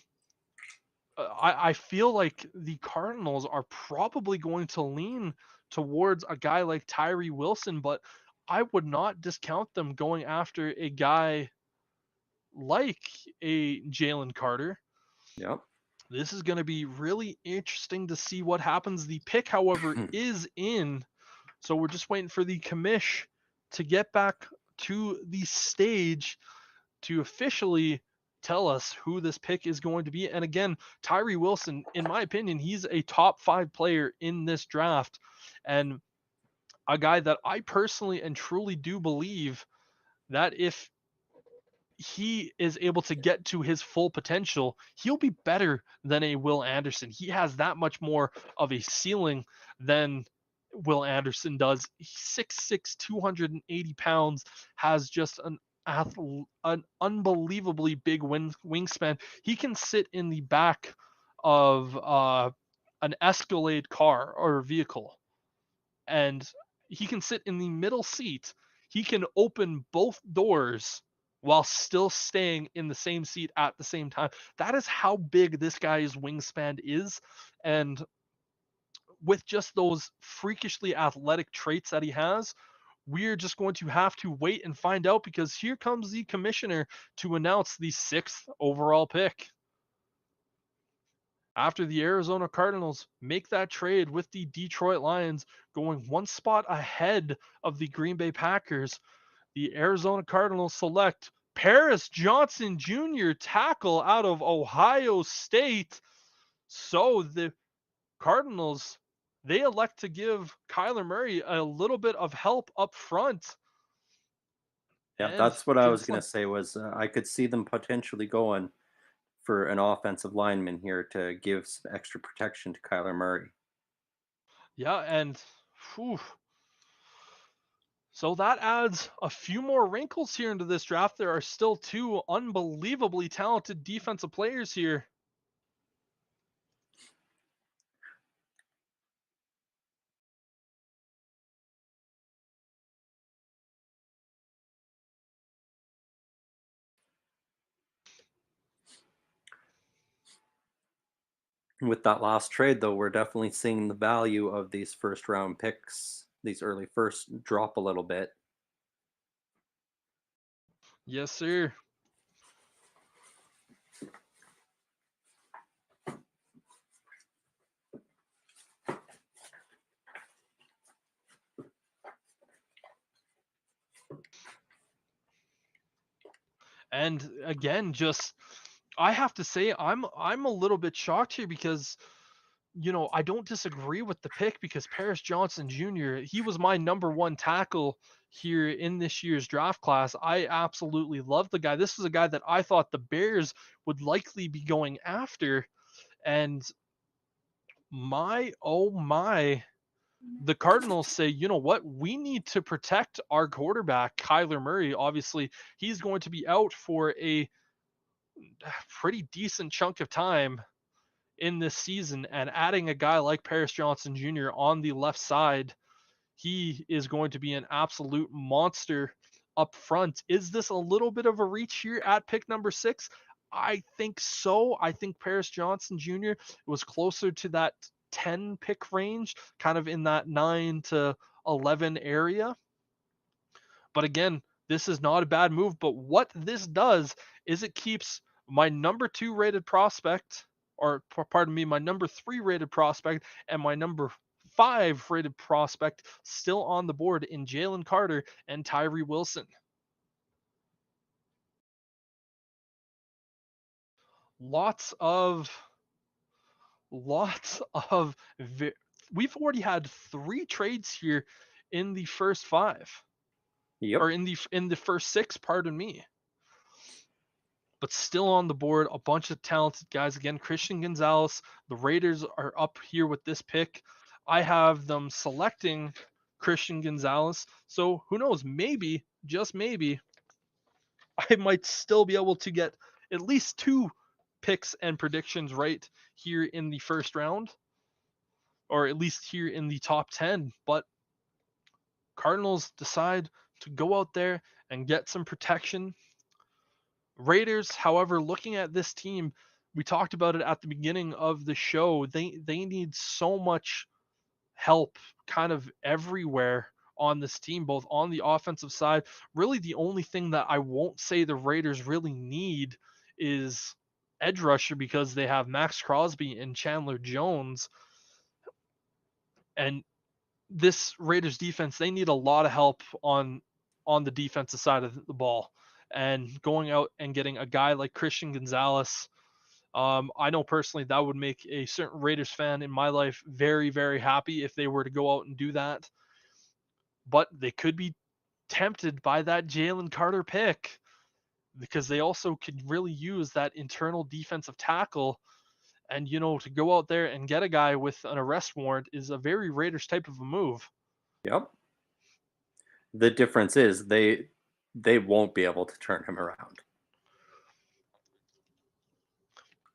I feel like the Cardinals are probably going to lean towards a guy like Tyree Wilson, but I would not discount them going after a guy like a Jalen Carter. Yep. This is going to be really interesting to see what happens. The pick, however, is in. So we're just waiting for the commish to get back to the stage to officially tell us who this pick is going to be. And again, Tyree Wilson, in my opinion, he's a top 5 player in this draft, and a guy that I personally and truly do believe that if he is able to get to his full potential, he'll be better than a Will Anderson. He has that much more of a ceiling than Will Anderson does. He's 6'6", 280 pounds, has just an unbelievably big wingspan. He can sit in the back of an Escalade car or vehicle, and he can sit in the middle seat. He can open both doors while still staying in the same seat at the same time. That is how big this guy's wingspan is. And with just those freakishly athletic traits that he has, we're just going to have to wait and find out, because here comes the commissioner to announce the 6th overall pick. After the Arizona Cardinals make that trade with the Detroit Lions, going one spot ahead of the Green Bay Packers, the Arizona Cardinals select Paris Johnson Jr., tackle out of Ohio State. So the Cardinals, they elect to give Kyler Murray a little bit of help up front. Yeah, that's what I was going to say was I could see them potentially going for an offensive lineman here to give some extra protection to Kyler Murray. Yeah, and so that adds a few more wrinkles here into this draft. There are still 2 unbelievably talented defensive players here. With that last trade, though, we're definitely seeing the value of these first round picks, these early first, drop a little bit. Yes, sir. And again, just I have to say I'm a little bit shocked here, because I don't disagree with the pick because Paris Johnson Jr., he was my number one tackle here in this year's draft class. I absolutely love the guy. This was a guy that I thought the Bears would likely be going after. And oh my, the Cardinals say, you know what? We need to protect our quarterback, Kyler Murray. Obviously, he's going to be out for a pretty decent chunk of time in this season, and adding a guy like Paris Johnson Jr. on the left side, he is going to be an absolute monster up front. Is this a little bit of a reach here at pick number 6? I think so. I think Paris Johnson Jr. was closer to that 10 pick range, kind of in that 9 to 11 area. But again, this is not a bad move. But what this does is it keeps my number 2 rated prospect, or pardon me, my number 3 rated prospect and my number 5 rated prospect still on the board in Jalen Carter and Tyree Wilson. Lots of we've already had 3 trades here in the first 5. Yep. Or in the first 6, pardon me. But still on the board, a bunch of talented guys. Again, Christian Gonzalez, the Raiders are up here with this pick. I have them selecting Christian Gonzalez. So who knows? Maybe, just maybe, I might still be able to get at least 2 picks and predictions right here in the first round, or at least here in the top 10. But Cardinals decide to go out there and get some protection. Raiders, however, looking at this team, we talked about it at the beginning of the show. They need so much help kind of everywhere on this team, both on the offensive side. Really, the only thing that I won't say the Raiders really need is edge rusher, because they have Max Crosby and Chandler Jones. And this Raiders defense, they need a lot of help on the defensive side of the ball. And going out and getting a guy like Christian Gonzalez, I know personally that would make a certain Raiders fan in my life very, very happy if they were to go out and do that. But they could be tempted by that Jalen Carter pick, because they also could really use that internal defensive tackle. And, to go out there and get a guy with an arrest warrant is a very Raiders type of a move. Yep. The difference is they won't be able to turn him around.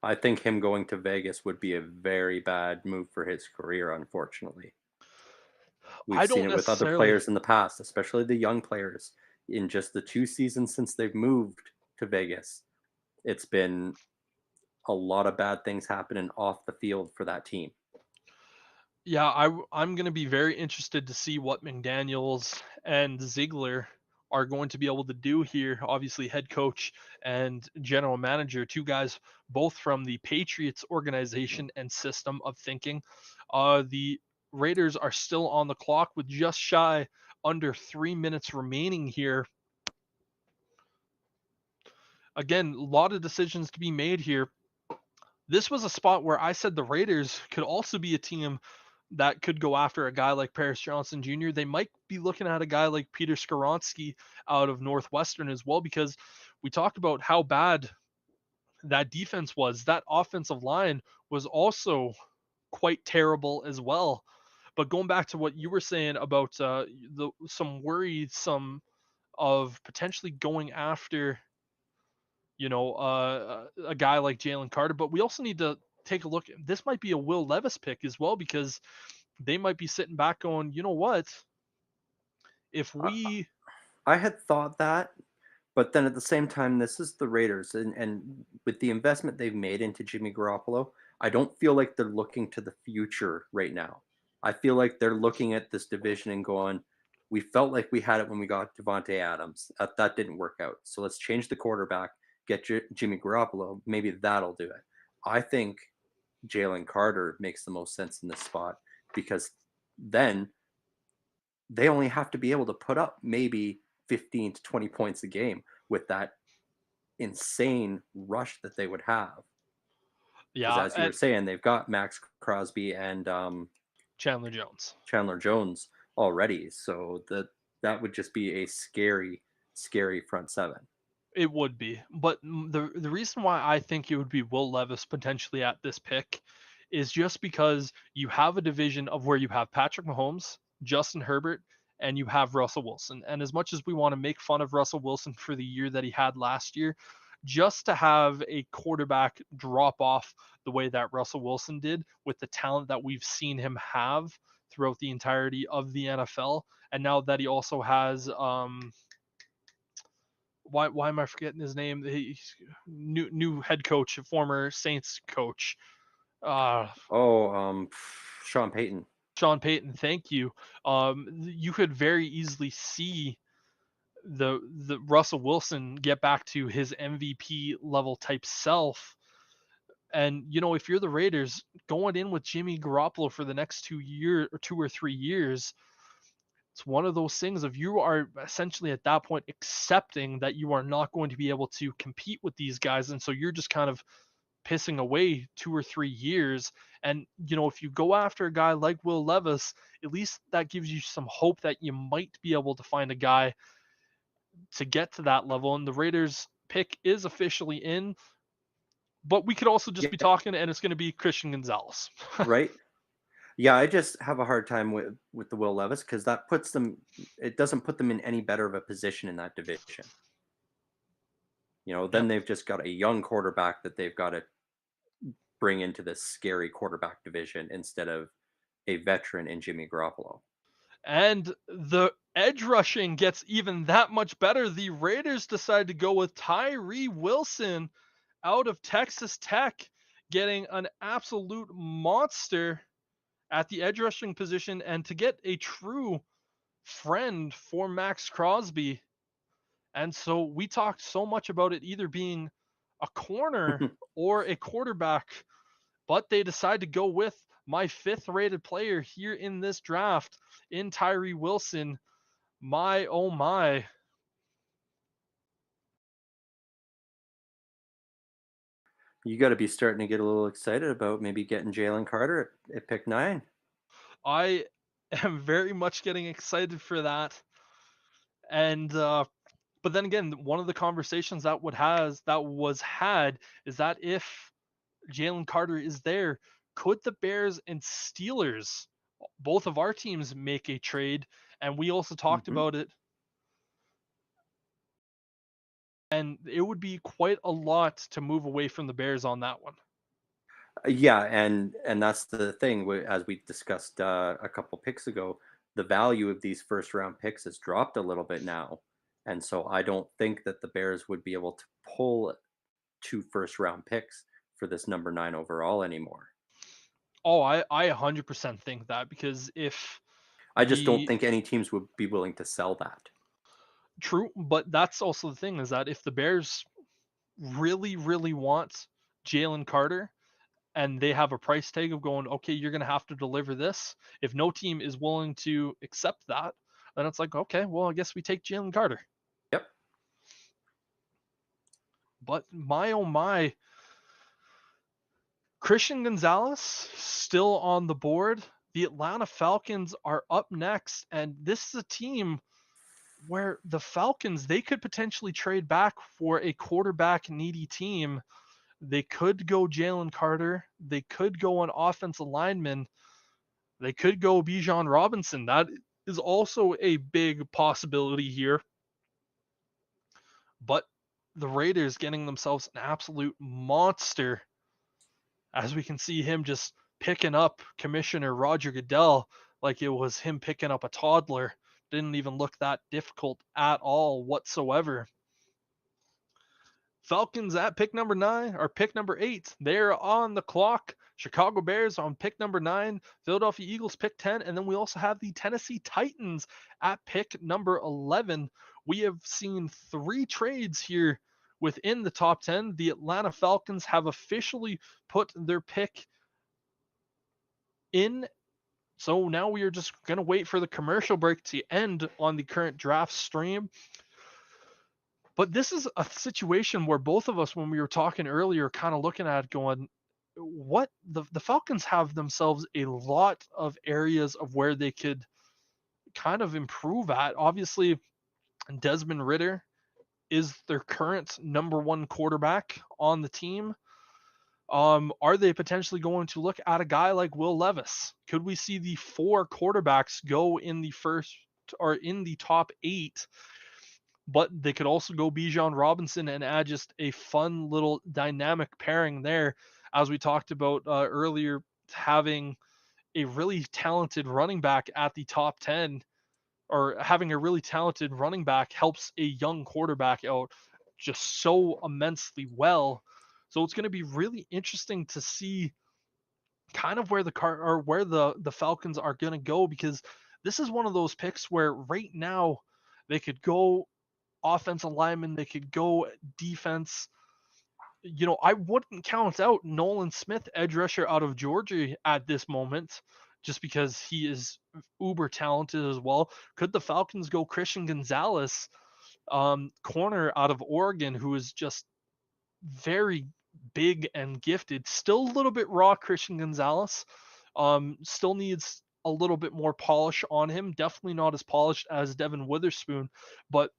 I think him going to Vegas would be a very bad move for his career, unfortunately. We've I seen don't it with other necessarily. players in the past, especially the young players. In just the 2 seasons since they've moved to Vegas, it's been a lot of bad things happening off the field for that team. Yeah, I'm going to be very interested to see what McDaniels and Ziegler are going to be able to do here. Obviously, head coach and general manager, 2 guys both from the Patriots organization and system of thinking. The Raiders are still on the clock with just shy under 3 minutes remaining here. Again, a lot of decisions to be made here. This was a spot where I said the Raiders could also be a team that could go after a guy like Paris Johnson Jr. They might be looking at a guy like Peter Skoronsky out of Northwestern as well, because we talked about how bad that defense was. That offensive line was also quite terrible as well. But going back to what you were saying about some worrisome of potentially going after, a guy like Jalen Carter, but we also need to take a look. This might be a Will Levis pick as well, because they might be sitting back going, you know what? If we, I had thought that, but then at the same time, this is the Raiders, and with the investment they've made into Jimmy Garoppolo, I don't feel like they're looking to the future right now. I feel like they're looking at this division and going, we felt like we had it when we got Devontae Adams. That didn't work out. So let's change the quarterback, get Jimmy Garoppolo. Maybe that'll do it. I think Jalen Carter makes the most sense in this spot, because then they only have to be able to put up maybe 15 to 20 points a game with that insane rush that they would have. Because Yeah, as you were and saying, they've got Max Crosby and Chandler Jones. Chandler Jones already, so that would just be a scary, scary front seven. It would be, but the reason why I think it would be Will Levis potentially at this pick is just because you have a division of where you have Patrick Mahomes, Justin Herbert, and you have Russell Wilson. And as much as we want to make fun of Russell Wilson for the year that he had last year, just to have a quarterback drop off the way that Russell Wilson did with the talent that we've seen him have throughout the entirety of the NFL, and now that he also has why am I forgetting his name? He's new head coach, former Saints coach. Uh, Oh, Sean Payton. Sean Payton, thank you. You could very easily see the Russell Wilson get back to his MVP level type self. And if you're the Raiders going in with Jimmy Garoppolo for the next 2 or 3 years, it's one of those things of you are essentially at that point accepting that you are not going to be able to compete with these guys. And so you're just kind of pissing away 2 or 3 years. And, if you go after a guy like Will Levis, at least that gives you some hope that you might be able to find a guy to get to that level. And the Raiders pick is officially in, but we could also just be Yeah, talking and it's going to be Christian Gonzalez. right. Yeah, I just have a hard time with the Will Levis because that puts them. It doesn't put them in any better of a position in that division. Then Yep. they've just got a young quarterback that they've got to bring into this scary quarterback division instead of a veteran in Jimmy Garoppolo. And the edge rushing gets even that much better. The Raiders decide to go with Tyree Wilson out of Texas Tech, getting an absolute monster at the edge rushing position, and to get a true friend for Max Crosby. And so we talked so much about it either being a corner or a quarterback, but they decide to go with my fifth rated player here in this draft in Tyree Wilson. My, oh my. You got to be starting to get a little excited about maybe getting Jalen Carter at pick 9. I am very much getting excited for that. And, but then again, one of the conversations that was had is that if Jalen Carter is there, could the Bears and Steelers, both of our teams, make a trade? And we also talked Mm-hmm. about it. And it would be quite a lot to move away from the Bears on that one. Yeah, and that's the thing. As we discussed a couple picks ago, the value of these first round picks has dropped a little bit now, and so I don't think that the Bears would be able to pull 2 first round picks for this number 9 overall anymore. Oh, I 100% think that, because if I just don't the think any teams would be willing to sell that. true, but that's also the thing, is that if the Bears really, really want Jalen Carter and they have a price tag of going, okay, you're going to have to deliver this. If no team is willing to accept that, then it's like, okay, well, I guess we take Jalen Carter. Yep. But my, oh my, Christian Gonzalez still on the board. The Atlanta Falcons are up next, and this is a team where the Falcons, they could potentially trade back for a quarterback needy team. They could go Jalen Carter. They could go an offensive lineman. They could go Bijan Robinson. That is also a big possibility here. But the Raiders getting themselves an absolute monster, as we can see him just picking up Commissioner Roger Goodell like it was him picking up a toddler. Didn't even look that difficult at all whatsoever. Falcons at pick number 9 or pick number 8. They're on the clock. Chicago Bears on pick number 9. Philadelphia Eagles pick 10. And then we also have the Tennessee Titans at pick number 11. We have seen 3 trades here within the top 10. The Atlanta Falcons have officially put their pick in. So now we are just going to wait for the commercial break to end on the current draft stream. But this is a situation where both of us, when we were talking earlier, kind of looking at it going, what the Falcons have themselves a lot of areas of where they could kind of improve at. Obviously, Desmond Ritter is their current number one quarterback on the team. Are they potentially going to look at a guy like Will Levis? Could we see the 4 quarterbacks go in the first or in the top 8? But they could also go Bijan Robinson and add just a fun little dynamic pairing there, as we talked about earlier, having a really talented running back at the top 10, or having a really talented running back helps a young quarterback out just so immensely well. So it's going to be really interesting to see kind of where the Falcons are going to go, because this is one of those picks where right now they could go offensive lineman, they could go defense. I wouldn't count out Nolan Smith, edge rusher out of Georgia at this moment, just because he is uber talented as well. Could the Falcons go Christian Gonzalez, corner out of Oregon, who is just very big and gifted? Still a little bit raw, Christian Gonzalez. Still needs a little bit more polish on him. Definitely not as polished as Devin Witherspoon, but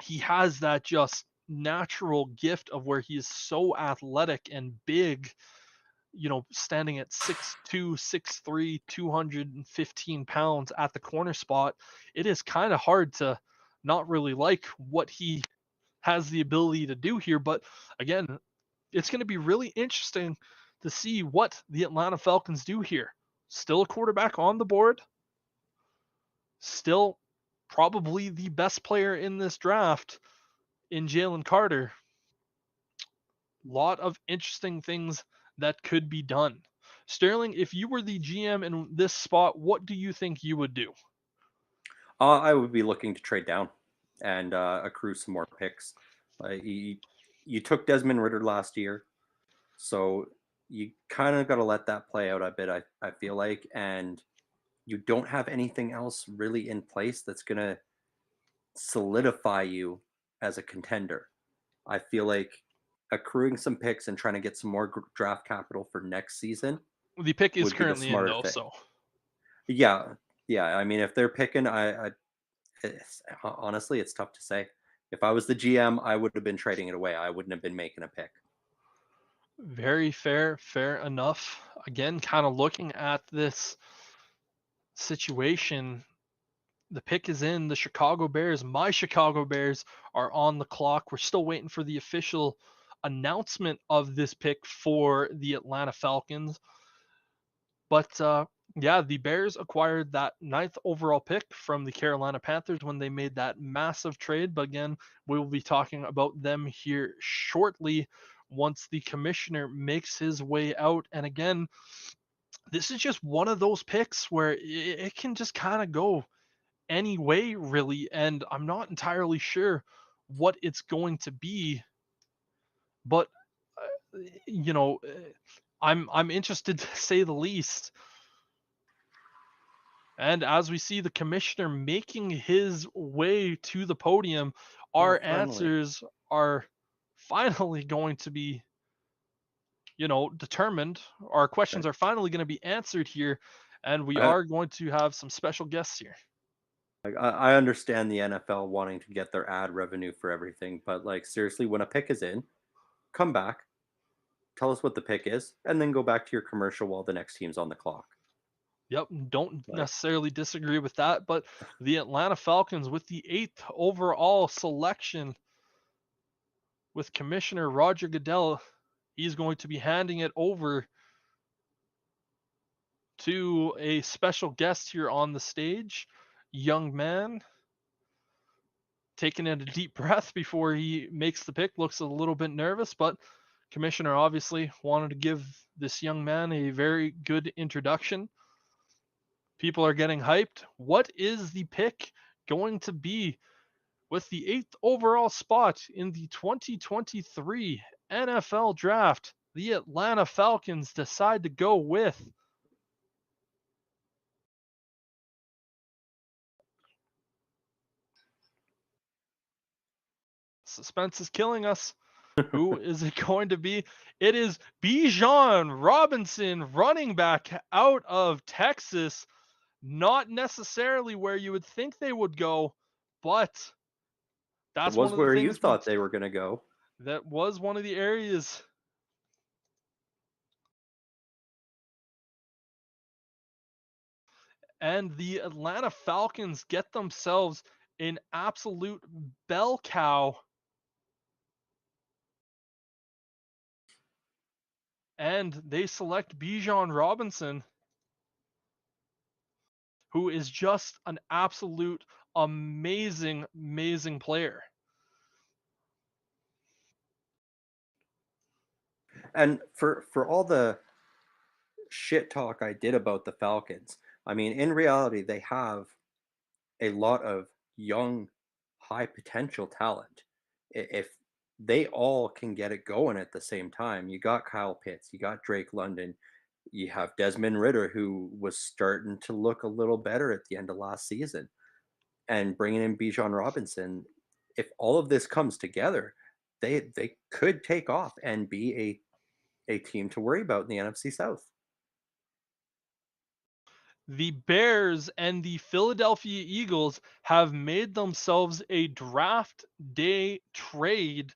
he has that just natural gift of where he is so athletic and big, standing at 6'2", 6'3", 215 pounds at the corner spot. It is kind of hard to not really like what he has the ability to do here. But again, it's going to be really interesting to see what the Atlanta Falcons do here. Still a quarterback on the board, still probably the best player in this draft in Jalen Carter. Lot of interesting things that could be done. Sterling, if you were the GM in this spot, what do you think you would do? I would be looking to trade down and accrue some more picks. You took Desmond Ritter last year, so you kind of got to let that play out a bit, I feel like. And you don't have anything else really in place that's going to solidify you as a contender. I feel like accruing some picks and trying to get some more draft capital for next season The pick is would be the currently in smarter though, thing. so Yeah, yeah. I mean, if they're picking, honestly, it's tough to say. If I was the GM, I would have been trading it away. I wouldn't have been making a pick. very fair enough. Again, kind of looking at this situation, the pick is in. The Chicago Bears, my Chicago Bears, are on the clock. We're still waiting for the official announcement of this pick for the Atlanta Falcons. But yeah, the Bears acquired that 9th overall pick from the Carolina Panthers when they made that massive trade. But again, we will be talking about them here shortly once the commissioner makes his way out. And again, this is just one of those picks where it can just kind of go any way, really. And I'm not entirely sure what it's going to be. But, you know, I'm interested to say the least. And as we see the commissioner making his way to the podium, Oh, our finally. answers are finally going to be, determined. Our questions are finally going to be answered here, and we I, are going to have some special guests here. I understand the NFL wanting to get their ad revenue for everything, but like seriously, when a pick is in, come back, tell us what the pick is, and then go back to your commercial while the next team's on the clock. Yep, don't Like, necessarily disagree with that, but the Atlanta Falcons with the 8th overall selection with Commissioner Roger Goodell, he's going to be handing it over to a special guest here on the stage, young man, taking in a deep breath before he makes the pick. Looks a little bit nervous, but Commissioner obviously wanted to give this young man a very good introduction. People are getting hyped. What is the pick going to be with the 8th overall spot in the 2023 NFL Draft? The Atlanta Falcons decide to go with suspense is killing us. Who is it going to be? It is Bijan Robinson, running back out of Texas. Not necessarily where you would think they would go, but It that's one was of the where you things thought they were going to go. that was one of the areas. And the Atlanta Falcons get themselves an absolute bell cow. And they select Bijan Robinson, who is just an absolute amazing, amazing player. And for all the shit talk I did about the Falcons, I mean, in reality, they have a lot of young, high potential talent. If they all can get it going at the same time, you got Kyle Pitts, you got Drake London, you have Desmond Ritter, who was starting to look a little better at the end of last season, and bringing in Bijan Robinson. If all of this comes together, they could take off and be a team to worry about in the NFC South. The Bears and the Philadelphia Eagles have made themselves a draft day trade.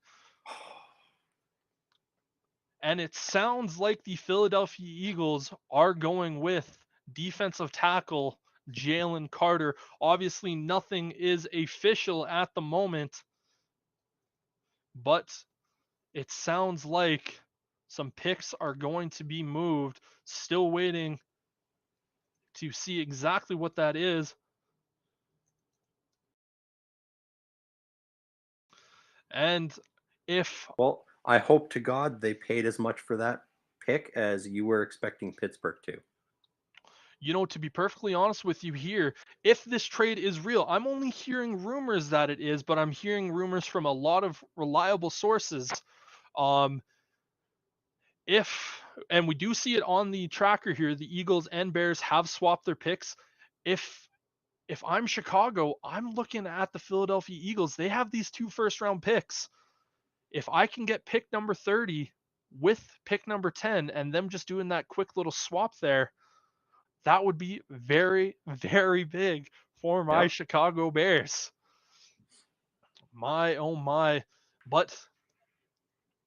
And it sounds like the Philadelphia Eagles are going with defensive tackle Jalen Carter. Obviously, nothing is official at the moment, but it sounds like some picks are going to be moved. Still waiting to see exactly what that is. And if Well, I hope to God they paid as much for that pick as you were expecting Pittsburgh to. to be perfectly honest with you here, if this trade is real, I'm only hearing rumors that it is, but I'm hearing rumors from a lot of reliable sources. Um, and we do see it on the tracker here, the Eagles and Bears have swapped their picks. If I'm Chicago, I'm looking at the Philadelphia Eagles. They have these 2 first-round picks. If I can get pick number 30 with pick number 10 and them just doing that quick little swap there, that would be very, very big for my Yep. Chicago Bears. My, oh my. But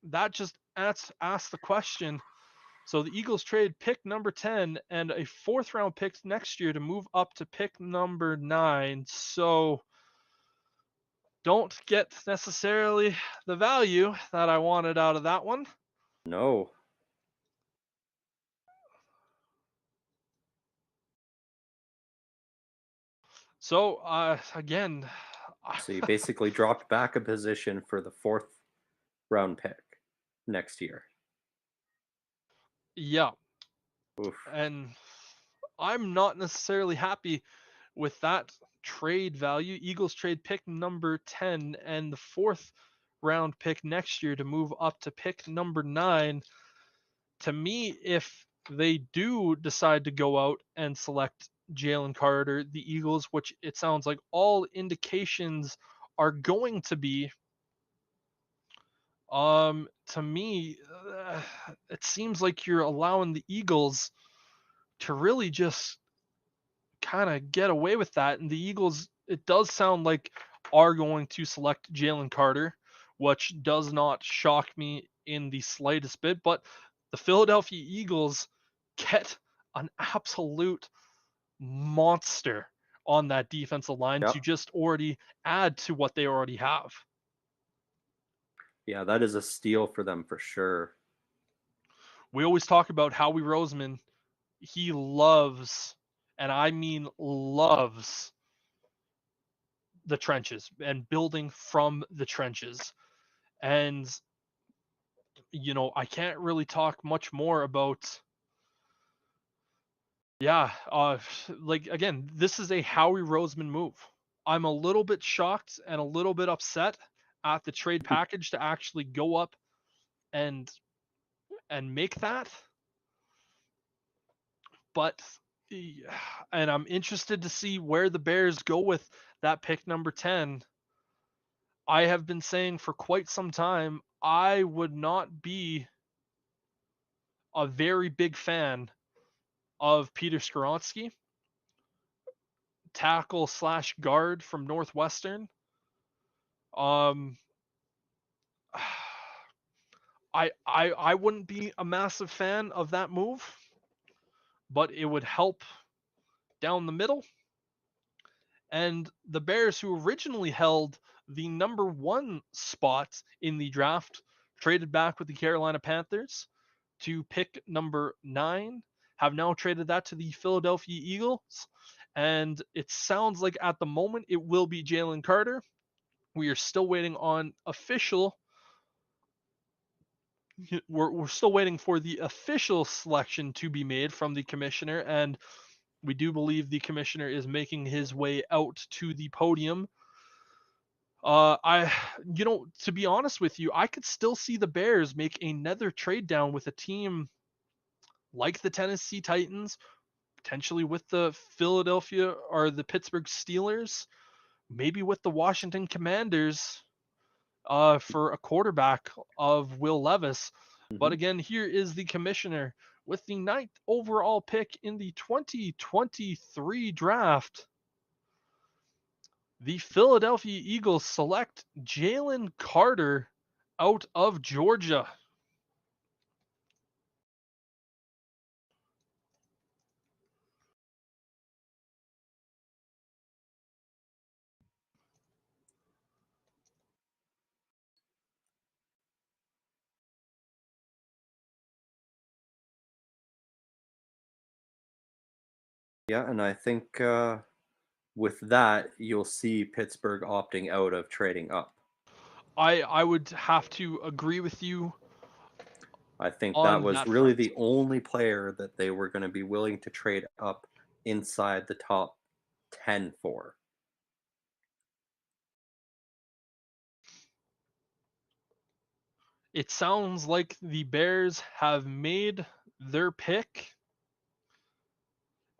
that just asks the question. So the Eagles trade pick number 10 and a 4th-round pick next year to move up to pick number 9. So don't get necessarily the value that I wanted out of that one. No. So again, So you basically dropped back a position for the 4th round pick next year. yeah, Oof. and I'm not necessarily happy with that trade value. Eagles trade pick number 10 and the 4th-round pick next year to move up to pick number 9. To me, if they do decide to go out and select Jalen Carter, the Eagles, which it sounds like all indications are going to be, to me, it seems like you're allowing the Eagles to really just kind of get away with that. And the Eagles, it does sound like, are going to select Jalen Carter, which does not shock me in the slightest bit. But the Philadelphia Eagles get an absolute monster on that defensive line Yep. to just already add to what they already have. Yeah, that is a steal for them for sure. We always talk about Howie Roseman. He loves, and I mean loves, the trenches and building from the trenches. And, I can't really talk much more about, like, again, this is a Howie Roseman move. I'm a little bit shocked and a little bit upset at the trade package to actually go up and make that. But, and I'm interested to see where the Bears go with that pick number 10. I have been saying for quite some time, I would not be a very big fan of Peter Skoronsky, tackle slash guard from Northwestern. Um, I wouldn't be a massive fan of that move, but it would help down the middle. And the Bears, who originally held the number 1 spot in the draft, traded back with the Carolina Panthers to pick number 9, have now traded that to the Philadelphia Eagles. And it sounds like at the moment it will be Jalen Carter. We are still waiting on official. We're still waiting for the official selection to be made from the commissioner, and we do believe the commissioner is making his way out to the podium. To be honest with you, I could still see the Bears make another trade down with a team like the Tennessee Titans, potentially with the Philadelphia or the Pittsburgh Steelers, maybe with the Washington Commanders, for a quarterback of Will Levis. But again, here is the commissioner with the 9th overall pick in the 2023 draft. The Philadelphia Eagles select Jalen Carter out of Georgia. Yeah, and I think with that, you'll see Pittsburgh opting out of trading up. I would have to agree with you I think that on was that really front. the only player that they were going to be willing to trade up inside the top 10 for. It sounds like the Bears have made their pick,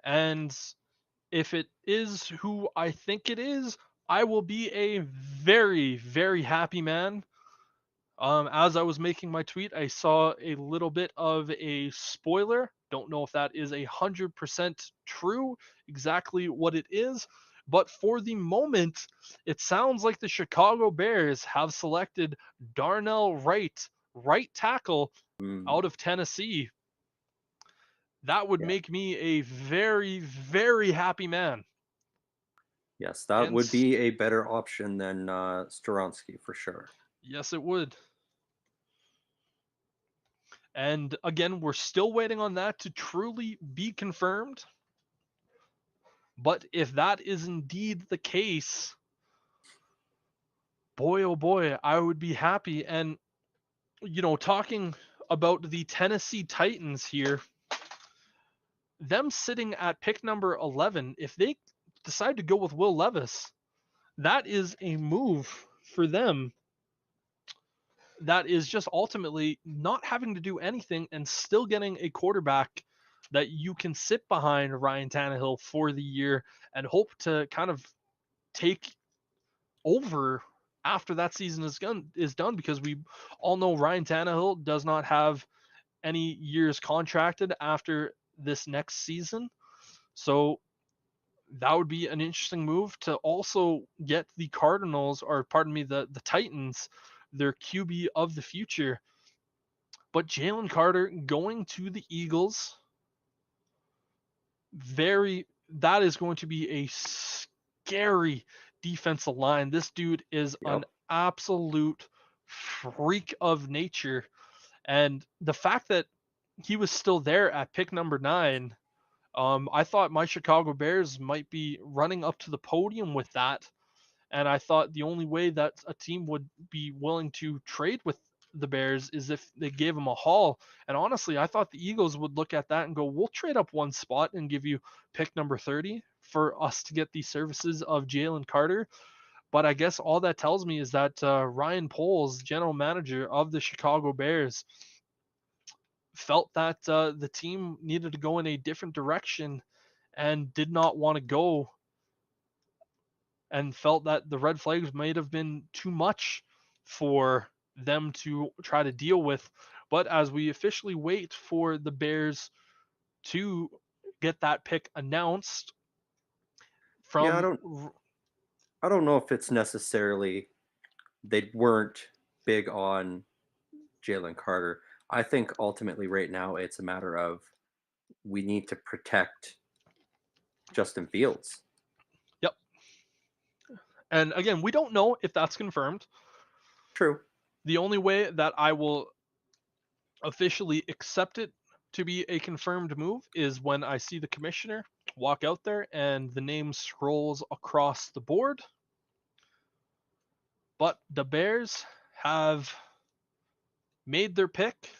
and if it is who I think it is, I will be a very, very happy man. As I was making my tweet, I saw a little bit of a spoiler. Don't know if that is 100% true, exactly what it is. But for the moment, it sounds like the Chicago Bears have selected Darnell Wright, right tackle out of Tennessee. That would Yeah. make me a very, very happy man. Yes, that And would be a better option than Storonsky for sure. yes, it would. And again, we're still waiting on that to truly be confirmed. But if that is indeed the case, boy, oh boy, I would be happy. And, talking about the Tennessee Titans here, them sitting at pick number 11, if they decide to go with Will Levis, that is a move for them that is just ultimately not having to do anything and still getting a quarterback that you can sit behind Ryan Tannehill for the year and hope to kind of take over after that season is done, because we all know Ryan Tannehill does not have any years contracted after this next season. So that would be an interesting move to also get the Cardinals, or pardon me, the Titans, their QB of the future. But Jalen Carter going to the Eagles, that is going to be a scary defensive line. This dude is an Yep. absolute freak of nature. And the fact that he was still there at pick number 9, I thought my Chicago Bears might be running up to the podium with that. And I thought the only way that a team would be willing to trade with the Bears is if they gave him a haul. And honestly, I thought the Eagles would look at that and go, we'll trade up one spot and give you pick number 30 for us to get the services of Jalen Carter. But I guess all that tells me is that Ryan Poles, general manager of the Chicago Bears, felt that the team needed to go in a different direction and did not want to go, and felt that the red flags might have been too much for them to try to deal with. But as we officially wait for the Bears to get that pick announced Yeah, from I don't know if it's necessarily they weren't big on Jalen Carter. I think ultimately right now it's a matter of we need to protect Justin Fields. Yep. And again, we don't know if that's confirmed. True. The only way that I will officially accept it to be a confirmed move is when I see the commissioner walk out there and the name scrolls across the board. But the Bears have made their pick.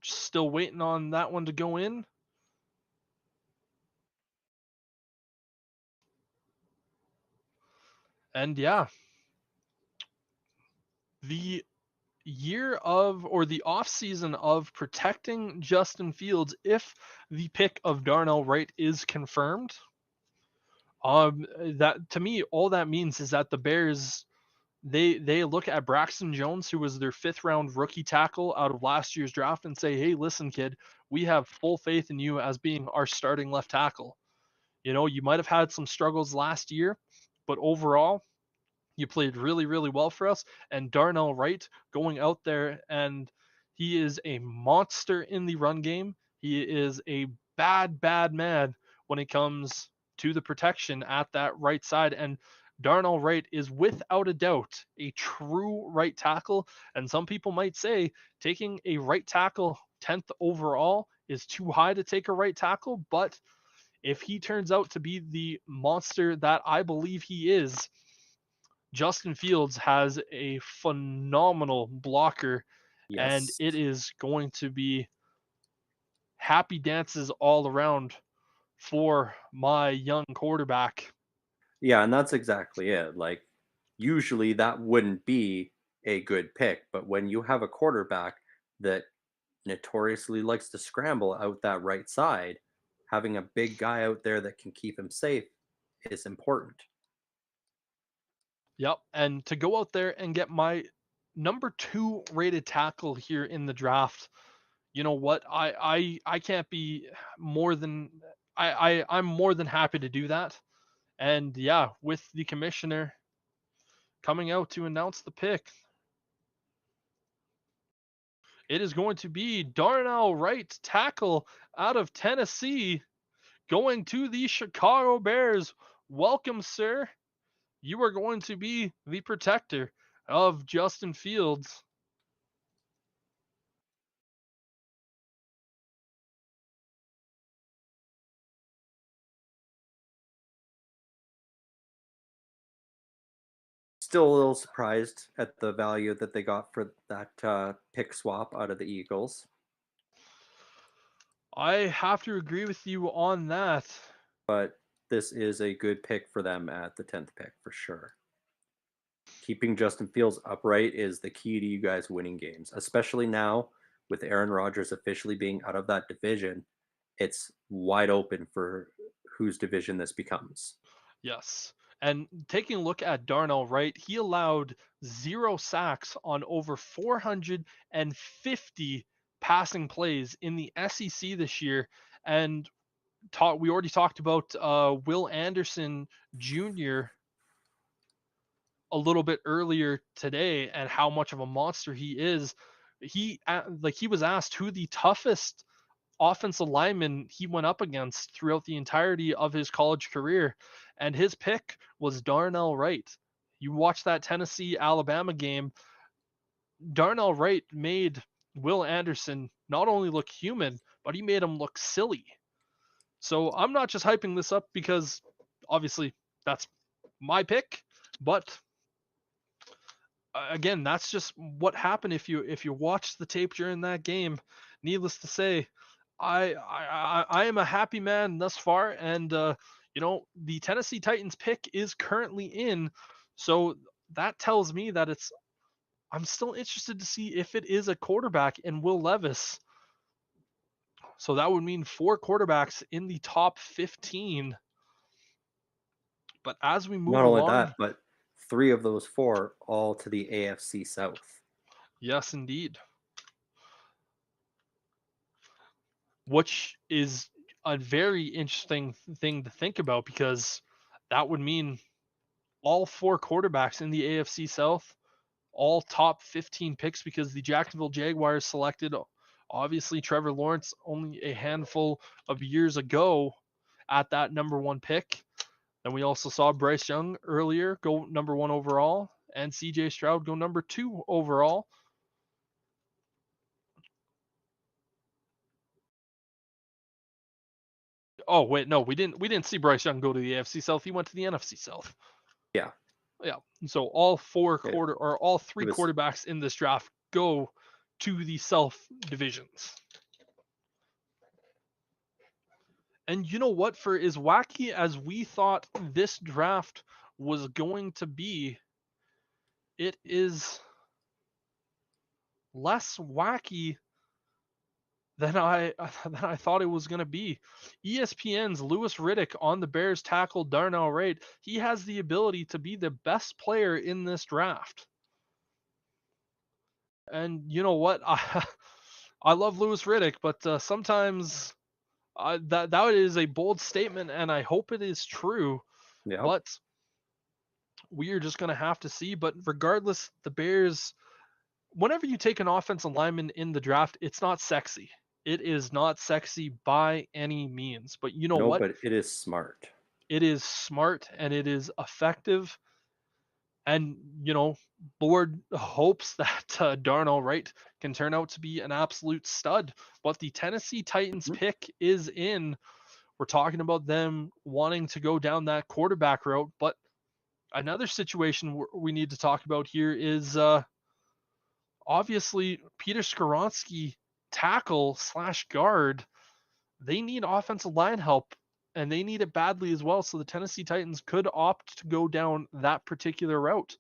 Still waiting on that one to go in. And yeah, the year of or the off season of protecting Justin Fields if the pick of Darnell Wright is confirmed. That to me, all that means is that the Bears they look at Braxton Jones, who was their 5th-round rookie tackle out of last year's draft, and say, "Hey, listen, kid, we have full faith in you as being our starting left tackle. You know, you might have had some struggles last year, but overall, you played really, really well for us." And Darnell Wright going out there, and he is a monster in the run game. He is a bad, bad man when it comes to the protection at that right side. And Darnell Wright is without a doubt a true right tackle. And some people might say taking a right tackle 10th overall is too high to take a right tackle. But if he turns out to be the monster that I believe he is, Justin Fields has a phenomenal blocker, and Yes. it is going to be happy dances all around for my young quarterback. Yeah, and that's exactly it. Like, usually that wouldn't be a good pick, but when you have a quarterback that notoriously likes to scramble out that right side, having a big guy out there that can keep him safe is important. Yep, and to go out there and get my number 2 rated tackle here in the draft, you know what? I can't be more than I'm more than happy to do that. And yeah, with the commissioner coming out to announce the pick, it is going to be Darnell Wright, tackle out of Tennessee, going to the Chicago Bears. Welcome, sir. You are going to be the protector of Justin Fields. Still a little surprised at the value that they got for that pick swap out of the Eagles, I have to agree with you on that. but this is a good pick for them at the 10th pick for sure. Keeping Justin Fields upright is the key to you guys winning games, especially now with Aaron Rodgers officially being out of that division. It's wide open for whose division this becomes. Yes. And taking a look at Darnell Wright, he allowed 0 sacks on over 450 passing plays in the SEC this year. And we already talked about Will Anderson Jr. a little bit earlier today and how much of a monster he is. He was asked who the toughest offensive lineman he went up against throughout the entirety of his college career, and his pick was Darnell Wright. You watch that Tennessee Alabama game, Darnell Wright made Will Anderson not only look human, but he made him look silly. So I'm not just hyping this up because obviously that's my pick, but again, that's just what happened if you watch the tape during that game. Needless to say, I am a happy man thus far, and the Tennessee Titans pick is currently in, so that tells me that I'm still interested to see if it is a quarterback in Will Levis. So that would mean 4 quarterbacks in the top 15. But as we move Not only along, that, but 3 of those 4 all to the AFC South. Yes, indeed. Which is a very interesting thing to think about, because that would mean all 4 quarterbacks in the AFC South, all top 15 picks, because the Jacksonville Jaguars selected, obviously, Trevor Lawrence only a handful of years ago at that number 1 pick. Then we also saw Bryce Young earlier go number 1 overall, and CJ Stroud go number 2 overall. Oh wait, no, we didn't see Bryce Young go to the AFC South. He went to the NFC South. Yeah. Yeah. So all 3 It was quarterbacks in this draft go to the South divisions. And you know what? For as wacky as we thought this draft was going to be, it is less wacky than I thought it was going to be. ESPN's Louis Riddick on the Bears tackle Darnell Wright. He has the ability to be the best player in this draft. And you know what? I love Louis Riddick, but sometimes that is a bold statement, and I hope it is true. Yep. But we are just going to have to see. But regardless, the Bears, whenever you take an offensive lineman in the draft, it's not sexy. It is not sexy by any means. But you know No, what? but it is smart. It is smart and it is effective. And, Board hopes that Darnell Wright can turn out to be an absolute stud. But the Tennessee Titans pick is in. We're talking about them wanting to go down that quarterback route. But another situation we need to talk about here is obviously Peter Skoronski, tackle / guard. They need offensive line help, and they need it badly as well. So the Tennessee Titans could opt to go down that particular route.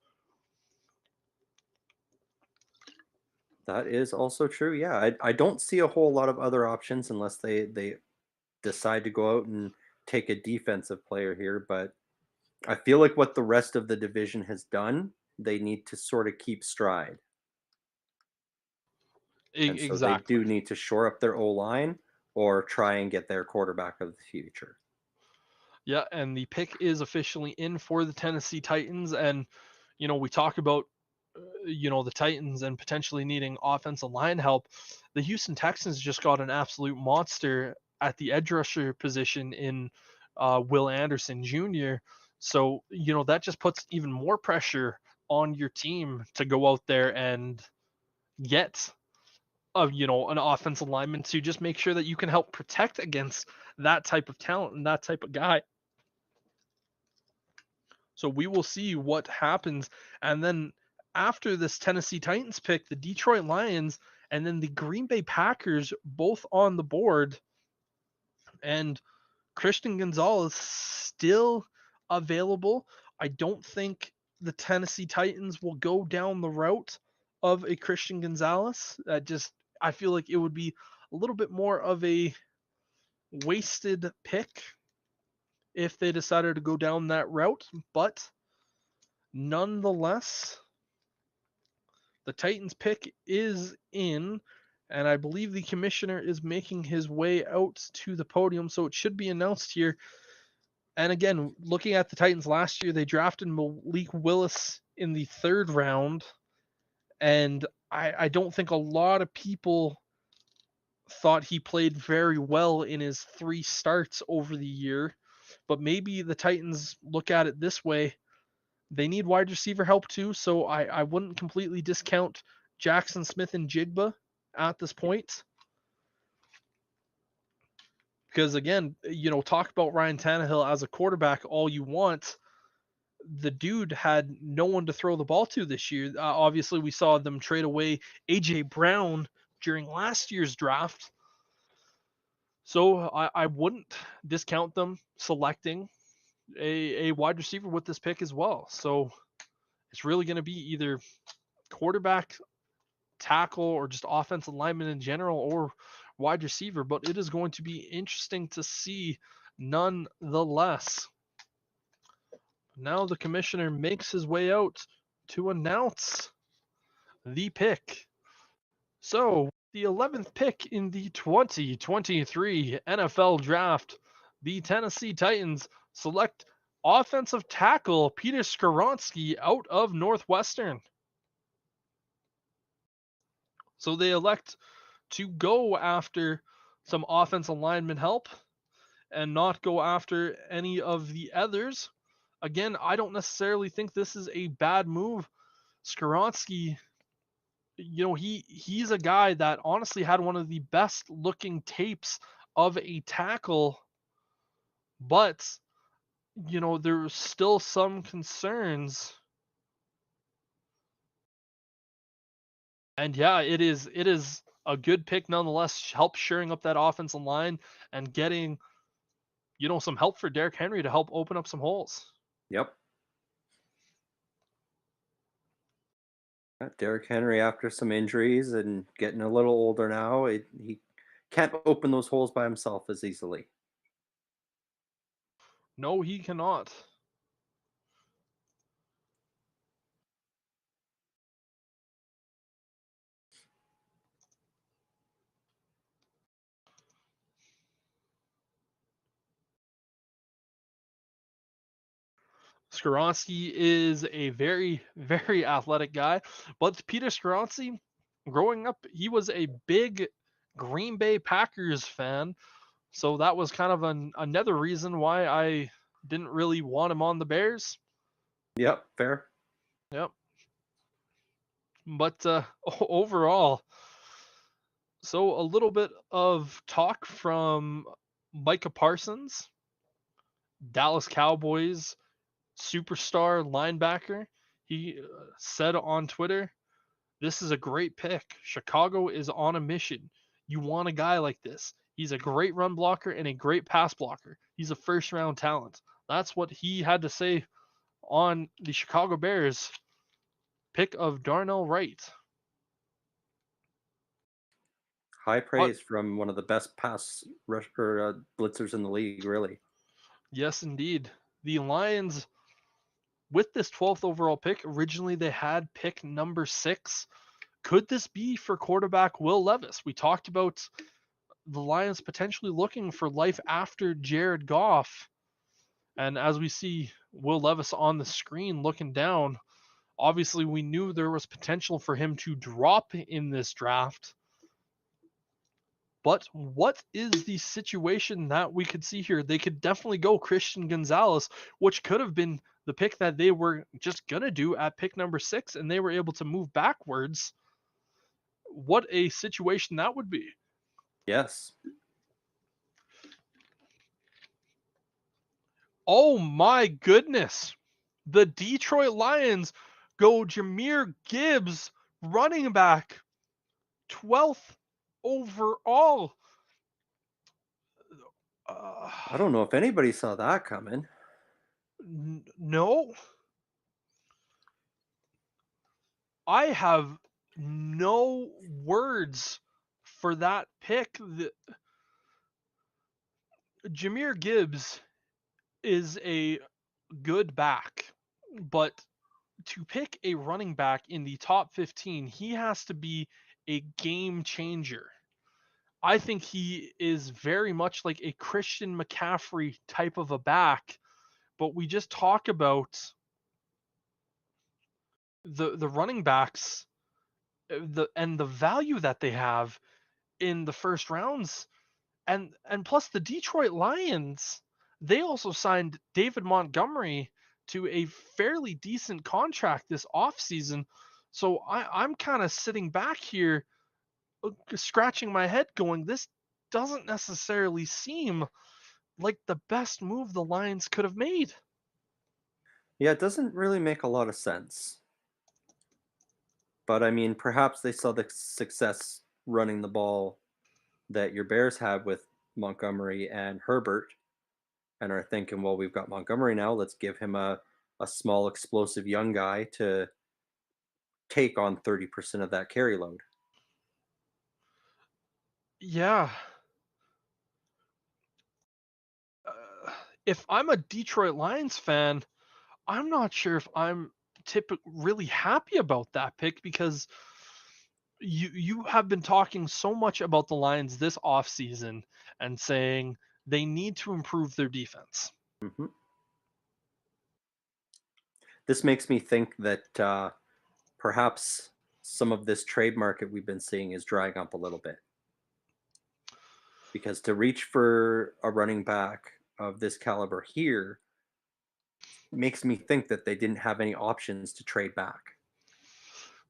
That is also true. Yeah, I don't see a whole lot of other options unless they decide to go out and take a defensive player here. But I feel like what the rest of the division has done, they need to sort of keep stride. And so they Exactly. do need to shore up their O-line or try and get their quarterback of the future. Yeah, and the pick is officially in for the Tennessee Titans. And, we talk about, the Titans and potentially needing offensive line help. The Houston Texans just got an absolute monster at the edge rusher position in Will Anderson Jr. So, that just puts even more pressure on your team to go out there and get an offensive lineman to just make sure that you can help protect against that type of talent and that type of guy. So we will see what happens. And then after this Tennessee Titans pick, the Detroit Lions and then the Green Bay Packers both on the board. And Christian Gonzalez still available. I don't think the Tennessee Titans will go down the route of a Christian Gonzalez. I feel like it would be a little bit more of a wasted pick if they decided to go down that route. But nonetheless, the Titans pick is in, and I believe the commissioner is making his way out to the podium, so it should be announced here. And again, looking at the Titans last year, they drafted Malik Willis in the 3rd round, and I don't think a lot of people thought he played very well in his 3 starts over the year. But maybe the Titans look at it this way. They need wide receiver help too, so I wouldn't completely discount Jackson Smith and Jigba at this point. Because again, talk about Ryan Tannehill as a quarterback all you want. The dude had no one to throw the ball to this year. Obviously, we saw them trade away A.J. Brown during last year's draft. So I wouldn't discount them selecting a wide receiver with this pick as well. So it's really going to be either quarterback, tackle, or just offensive lineman in general, or wide receiver. But it is going to be interesting to see nonetheless. Now the commissioner makes his way out to announce the pick. So, the 11th pick in the 2023 NFL Draft, the Tennessee Titans select offensive tackle Peter Skoronski out of Northwestern. So they elect to go after some offensive lineman help and not go after any of the others. Again, I don't necessarily think this is a bad move. Skoronski, he's a guy that honestly had one of the best looking tapes of a tackle, but there's still some concerns. And yeah, it is a good pick nonetheless. Help shoring up that offensive line and getting some help for Derrick Henry to help open up some holes. Yep. Derrick Henry, after some injuries and getting a little older now, he can't open those holes by himself as easily. No, he cannot. Skoronski is a very, very athletic guy, but Peter Skoronski, growing up, he was a big Green Bay Packers fan, so that was kind of another reason why I didn't really want him on the Bears. Yep, fair. Yep. But overall, so a little bit of talk from Micah Parsons, Dallas Cowboys superstar linebacker. He said on Twitter, "This is a great pick. Chicago is on a mission. You want a guy like this. He's a great run blocker and a great pass blocker. He's a first round talent." That's what he had to say on the Chicago Bears pick of Darnell Wright. High praise from one of the best pass blitzers in the league, really. Yes, indeed. The Lions, with this 12th overall pick, originally they had pick number 6. Could this be for quarterback Will Levis? We talked about the Lions potentially looking for life after Jared Goff. And as we see Will Levis on the screen looking down, obviously we knew there was potential for him to drop in this draft. But what is the situation that we could see here? They could definitely go Christian Gonzalez, which could have been the pick that they were just going to do at pick number 6, and they were able to move backwards. What a situation that would be. Yes. Oh my goodness. The Detroit Lions go Jahmyr Gibbs, running back, 12th overall. I don't know if anybody saw that coming. No. I have no words for that pick. Jahmyr Gibbs is a good back, but to pick a running back in the top 15, he has to be a game changer. I think he is very much like a Christian McCaffrey type of a back, but we just talk about the running backs, the value that they have in the first rounds, and plus the Detroit Lions, they also signed David Montgomery to a fairly decent contract this offseason. So I'm kind of sitting back here scratching my head going, this doesn't necessarily seem like the best move the Lions could have made. Yeah, it doesn't really make a lot of sense. But I mean, perhaps they saw the success running the ball that your Bears had with Montgomery and Herbert and are thinking, well, we've got Montgomery now. Let's give him a small, explosive young guy to take on 30% of that carry load. Yeah. If I'm a Detroit Lions fan, I'm not sure if I'm really happy about that pick because you have been talking so much about the Lions this offseason and saying they need to improve their defense. Hmm. This makes me think that perhaps some of this trade market we've been seeing is drying up a little bit. Because to reach for a running back of this caliber here makes me think that they didn't have any options to trade back.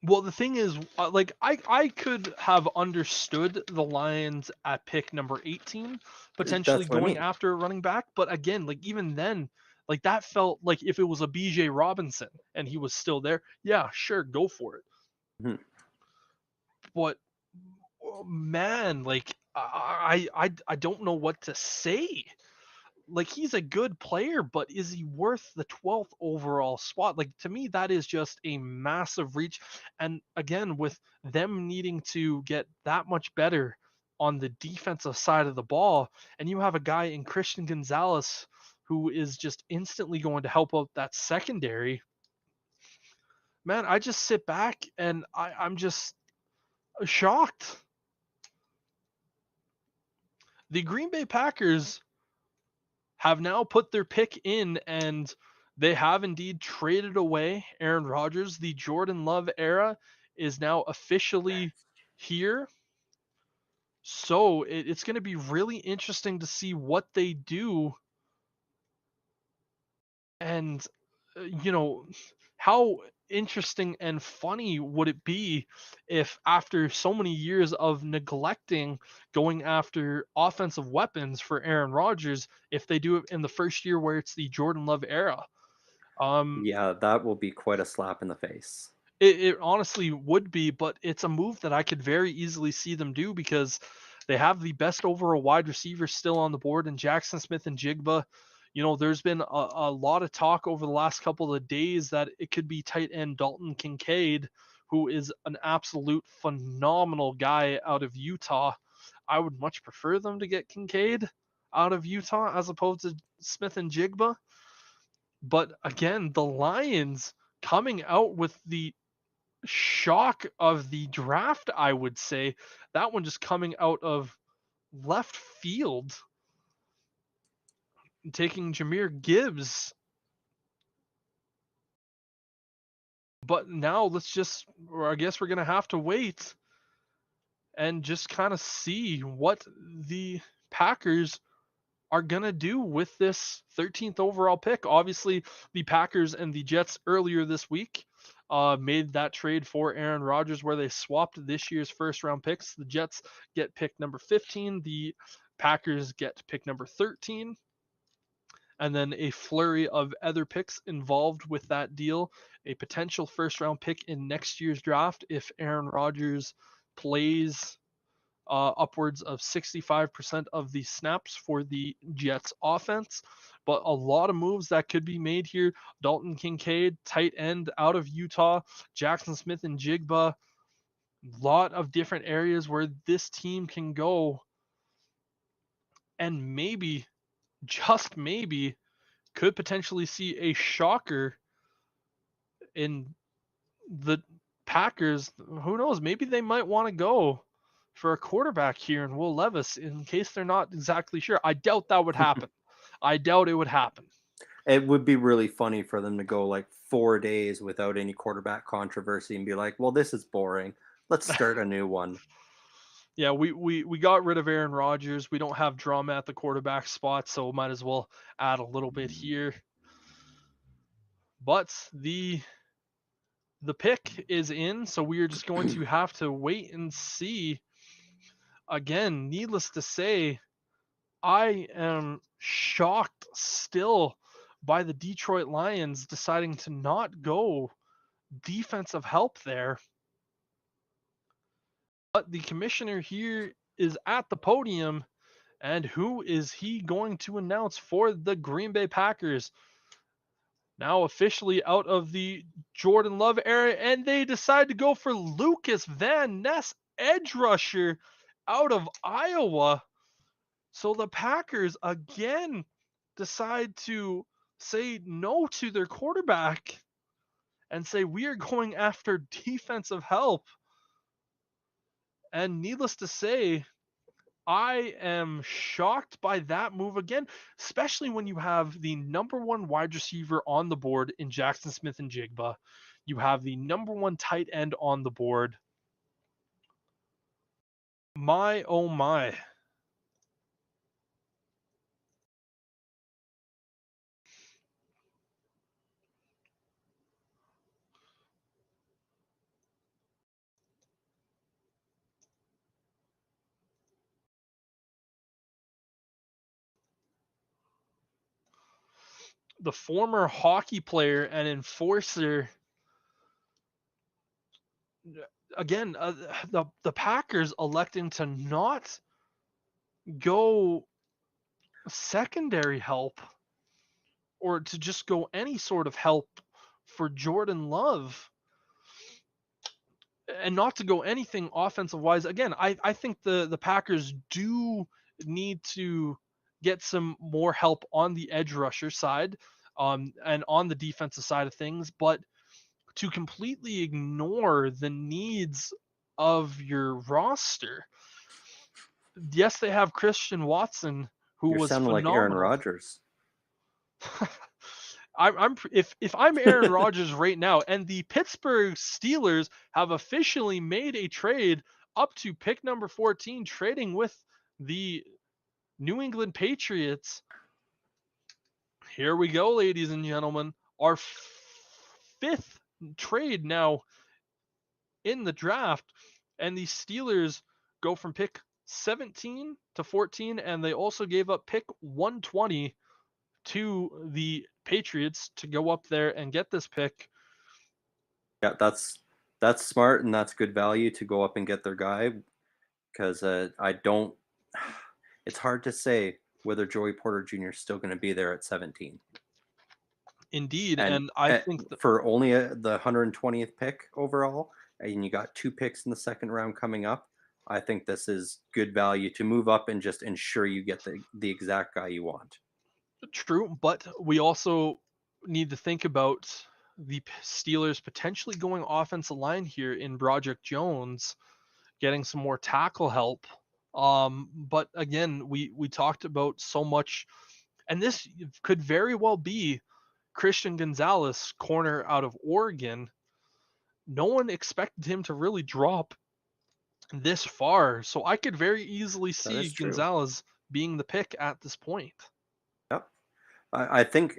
Well, the thing is, like I could have understood the Lions at pick number 18 potentially That's what I going mean. after a running back, but again, like even then, like that felt like if it was a BJ Robinson and he was still there, yeah, sure, go for it. Mhm. But oh, man, like I don't know what to say. Like he's a good player, but is he worth the 12th overall spot? Like to me, that is just a massive reach. And again, with them needing to get that much better on the defensive side of the ball, and you have a guy in Christian Gonzalez who is just instantly going to help out that secondary. Man, I just sit back and I'm just shocked. The Green Bay Packers have now put their pick in and they have indeed traded away Aaron Rodgers. The Jordan Love era is now officially here. So it's going to be really interesting to see what they do and, how interesting and funny would it be if after so many years of neglecting going after offensive weapons for Aaron Rodgers, if they do it in the first year where it's the Jordan Love era. Um, Yeah, that will be quite a slap in the face. it honestly would be, but it's a move that I could very easily see them do because they have the best overall wide receiver still on the board in Jackson Smith and Jigba. There's been a lot of talk over the last couple of days that it could be tight end Dalton Kincaid, who is an absolute phenomenal guy out of Utah. I would much prefer them to get Kincaid out of Utah as opposed to Smith and Jigba. But again, the Lions coming out with the shock of the draft, I would say. That one just coming out of left field, taking Jameer Gibbs. But now or I guess we're going to have to wait and just kind of see what the Packers are going to do with this 13th overall pick. Obviously, the Packers and the Jets earlier this week made that trade for Aaron Rodgers where they swapped this year's first round picks. The Jets get pick number 15, the Packers get pick number 13, and then a flurry of other picks involved with that deal. A potential first round pick in next year's draft if Aaron Rodgers plays upwards of 65% of the snaps for the Jets offense. But a lot of moves that could be made here. Dalton Kincaid, tight end out of Utah, Jackson Smith and Jigba. Lot of different areas where this team can go. And maybe, just maybe, could potentially see a shocker in the Packers. Who knows? Maybe they might want to go for a quarterback here in Will Levis in case they're not exactly sure. I doubt that would happen. I doubt it would happen. It would be really funny for them to go like 4 days without any quarterback controversy and be like, well, this is boring. Let's start a new one. Yeah, we got rid of Aaron Rodgers. We don't have drama at the quarterback spot, so might as well add a little bit here. But the pick is in, so we are just going to have to wait and see. Again, needless to say, I am shocked still by the Detroit Lions deciding to not go defensive help there. But the commissioner here is at the podium, and who is he going to announce for the Green Bay Packers? Now officially out of the Jordan Love era, and they decide to go for Lucas Van Ness, edge rusher out of Iowa. So the Packers again decide to say no to their quarterback and say, we are going after defensive help. And needless to say, I am shocked by that move again, especially when you have the number one wide receiver on the board in Jackson Smith and Jigba. You have the number one tight end on the board. My, oh my. The former hockey player and enforcer, again, the Packers electing to not go secondary help or to just go any sort of help for Jordan Love and not to go anything offensive wise. Again, I think the Packers do need to get some more help on the edge rusher side, and on the defensive side of things, but to completely ignore the needs of your roster. Yes, they have Christian Watson, who You're was sounding like Aaron phenomenal. Rodgers. If I'm Aaron Rodgers right now, and the Pittsburgh Steelers have officially made a trade up to pick number 14, trading with the New England Patriots. Here we go, ladies and gentlemen. Our fifth trade now in the draft, and the Steelers go from pick 17 to 14, and they also gave up pick 120 to the Patriots to go up there and get this pick. Yeah, that's smart and that's good value to go up and get their guy, because I don't. It's hard to say whether Joey Porter Jr. is still going to be there at 17. Indeed, And and I think for only the 120th pick overall, and you got 2 picks in the second round coming up, I think this is good value to move up and just ensure you get the exact guy you want. true, but we also need to think about the Steelers potentially going offensive line here in Broderick Jones, getting some more tackle help. But again, we talked about so much, and this could very well be Christian Gonzalez, corner out of Oregon. No one expected him to really drop this far, so I could very easily That see is true. Gonzalez being the pick at this point. Yep. I think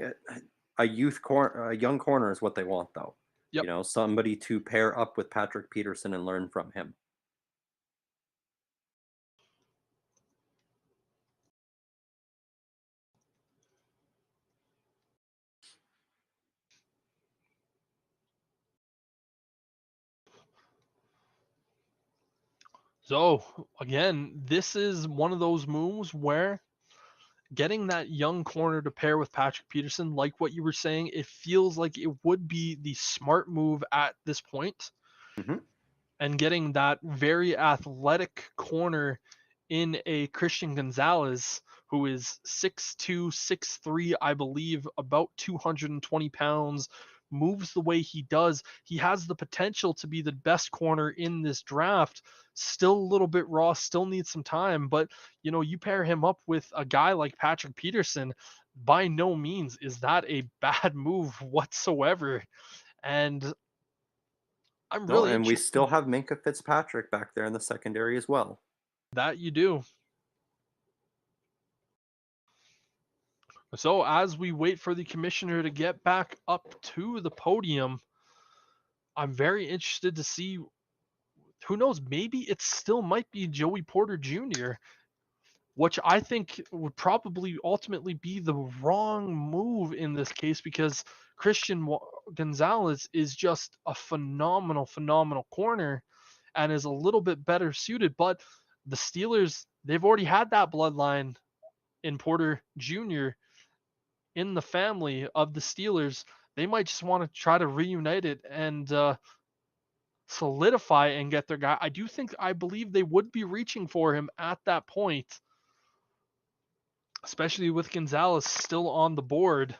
a young corner is what they want, though. Yep. You know, somebody to pair up with Patrick Peterson and learn from him. So again, this is one of those moves where getting that young corner to pair with Patrick Peterson, like what you were saying, it feels like it would be the smart move at this point. Mm-hmm. And getting that very athletic corner in a Christian Gonzalez, who is 6'2", 6'3", I believe, about 220 pounds, moves the way he does. He has the potential to be the best corner in this draft. Still a little bit raw, still needs some time, but you pair him up with a guy like Patrick Peterson, by no means is that a bad move whatsoever. And I'm No, really and we interested. still have Minkah Fitzpatrick back there in the secondary as well. That you do. So as we wait for the commissioner to get back up to the podium, I'm very interested to see, who knows, maybe it still might be Joey Porter Jr., which I think would probably ultimately be the wrong move in this case, because Christian Gonzalez is just a phenomenal corner and is a little bit better suited. But the Steelers, they've already had that bloodline in Porter Jr. in the family of the Steelers. They might just want to try to reunite it and solidify and get their guy. I believe they would be reaching for him at that point, especially with Gonzalez still on the board.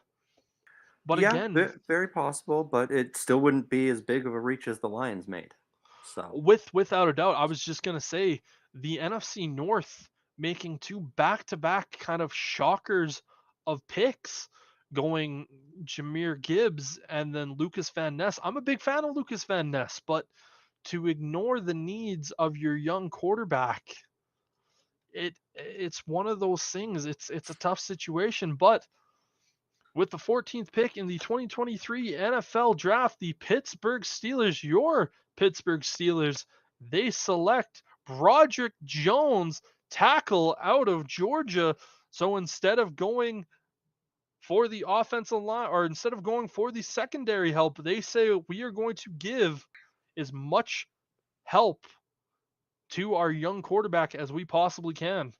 But Yeah, again, very possible, but it still wouldn't be as big of a reach as the Lions made. So, without a doubt, I was just gonna say the NFC North making two back-to-back kind of shockers of picks, going Jameer Gibbs and then Lucas Van Ness. I'm a big fan of Lucas Van Ness, but to ignore the needs of your young quarterback, it's one of those things. It's a tough situation, but with the 14th pick in the 2023 NFL Draft, the Pittsburgh Steelers, your Pittsburgh Steelers, they select Broderick Jones, tackle out of Georgia. So instead of going for the offensive line, or instead of going for the secondary help, they say we are going to give as much help to our young quarterback as we possibly can.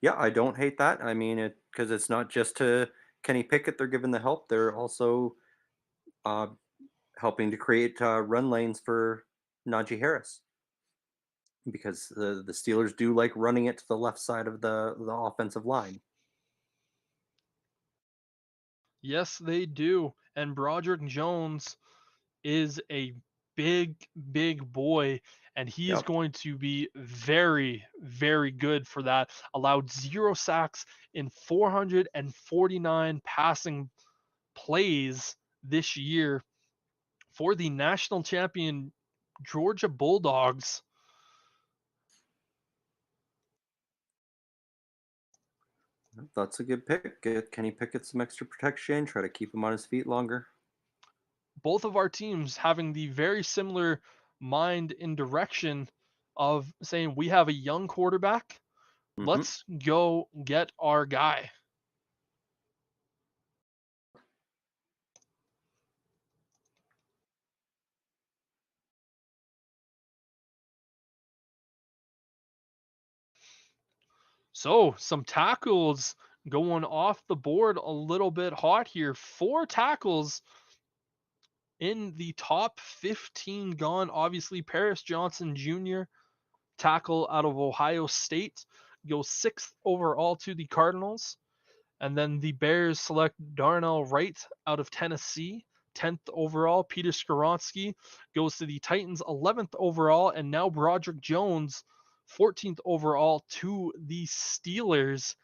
yeah, I don't hate that. I mean, because it's not just to Kenny Pickett they're giving the help. They're also uh, helping to create run lanes for Najee Harris because the Steelers do like running it to the left side of the offensive line. Yes, they do. And Broderick Jones is a big, big boy, and he is Yep. going to be very, very good for that. Allowed 0 sacks in 449 passing plays this year for the national champion Georgia Bulldogs. That's a good pick. Get Kenny Pickett some extra protection. Try to keep him on his feet longer. Both of our teams having the very similar mind and direction of saying we have a young quarterback. Hmm. Let's go get our guy. So some tackles going off the board a little bit hot here. 4 tackles in the top 15 gone. Obviously, Paris Johnson Jr., tackle out of Ohio State, goes 6th overall to the Cardinals. And then the Bears select Darnell Wright out of Tennessee, 10th overall. Peter Skoronsky goes to the Titans, 11th overall. And now Broderick Jones, 14th overall to the Steelers.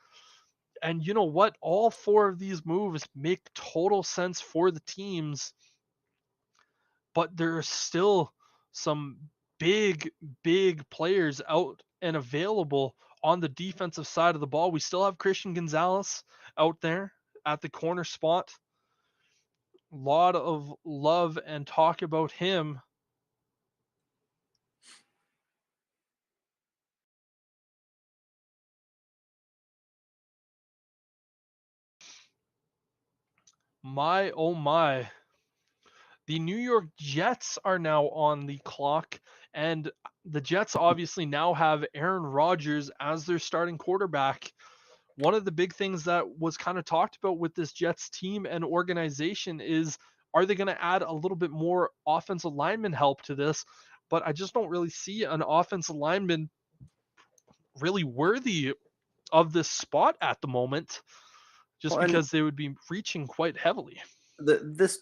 And you know what? All 4 of these moves make total sense for the teams, but there are still some big, big players out and available on the defensive side of the ball. We still have Christian Gonzalez out there at the corner spot. A lot of love and talk about him. My oh my. The New York Jets are now on the clock, and the Jets obviously now have Aaron Rodgers as their starting quarterback. One of the big things that was kind of talked about with this Jets team and organization is, are they going to add a little bit more offensive lineman help to this? But I just don't really see an offensive lineman really worthy of this spot at the moment, just Well, and because they would be reaching quite heavily. this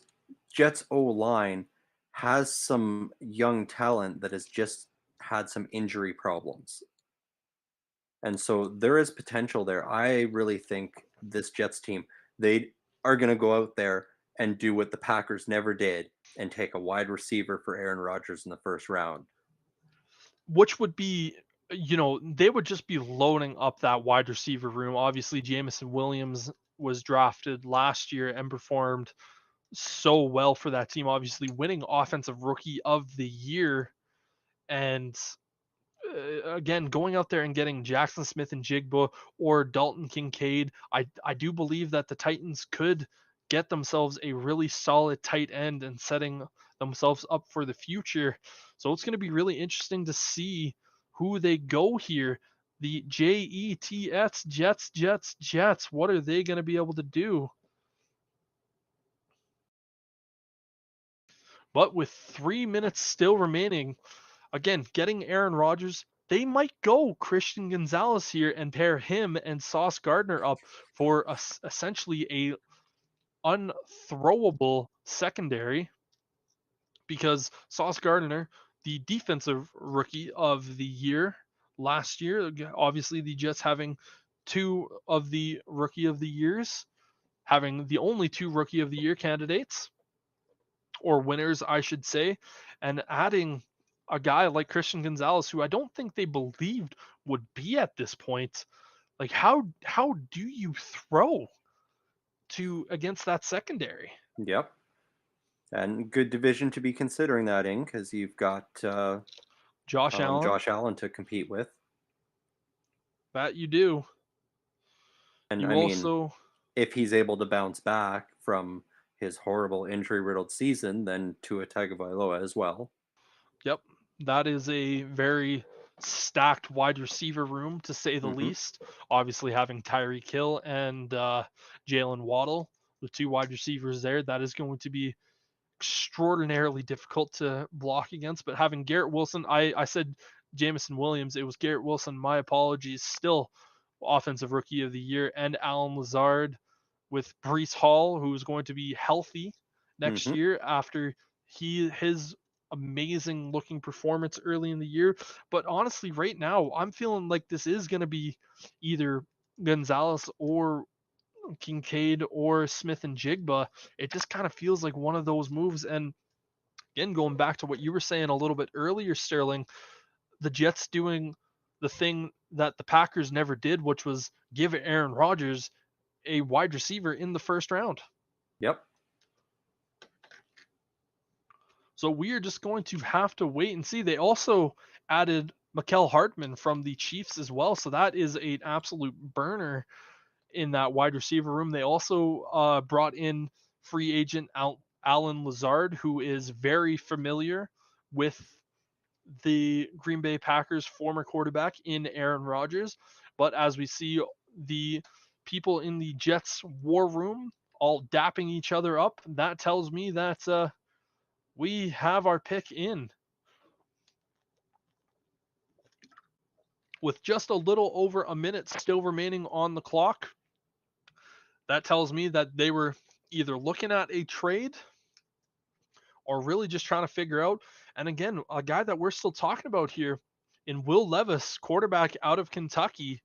Jets O line has some young talent that has just had some injury problems. And so there is potential there. I really think this Jets team, they are going to go out there and do what the Packers never did and take a wide receiver for Aaron Rodgers in the first round. Which would be, they would just be loading up that wide receiver room. Obviously, Jamison Williams was drafted last year and performed so well for that team, obviously winning offensive rookie of the year. And again, going out there and getting Jackson Smith and Jigba or Dalton Kincaid, I do believe that the Titans could get themselves a really solid tight end and setting themselves up for the future. So it's going to be really interesting to see who they go here. The Jets, Jets. What are they going to be able to do? But with 3 minutes still remaining, again, getting Aaron Rodgers, they might go Christian Gonzalez here and pair him and Sauce Gardner up for essentially unthrowable secondary, because Sauce Gardner, the defensive rookie of the year last year, obviously the Jets having two of the rookie of the years, having the only two rookie of the year candidates, or winners, I should say, and adding a guy like Christian Gonzalez, who I don't think they believed would be at this point. Like, how do you throw to against that secondary? Yep. And good division to be considering that in, because you've got Josh Allen, Josh Allen to compete with. that you do. And You I mean, also, if he's able to bounce back from his horrible injury-riddled season, then Tua Tagovailoa as well. yep, that is a very stacked wide receiver room, to say the Mhm. least. Obviously, having Tyreek Hill and Jalen Waddle, the two wide receivers there, that is going to be extraordinarily difficult to block against. But having Garrett Wilson, I said Jamison Williams, it was Garrett Wilson. My apologies. Still offensive rookie of the year, and Alan Lazard with Brees Hall, who is going to be healthy next Mhm. year after his amazing looking performance early in the year. But honestly, right now, I'm feeling like this is going to be either Gonzalez or Kincaid or Smith and Jigba. It just kind of feels like one of those moves. And again, going back to what you were saying a little bit earlier, Sterling, the Jets doing the thing that the Packers never did, which was give Aaron Rodgers a wide receiver in the first round. Yep. So we are just going to have to wait and see. They also added Mikael Hartman from the Chiefs as well. So that is an absolute burner in that wide receiver room. They also brought in free agent Alan Lazard, who is very familiar with the Green Bay Packers former quarterback in Aaron Rodgers. But as we see the people in the Jets war room all dapping each other up, that tells me that we have our pick in. With just a little over a minute still remaining on the clock, that tells me that they were either looking at a trade or really just trying to figure out. And again, a guy that we're still talking about here in Will Levis, quarterback out of Kentucky,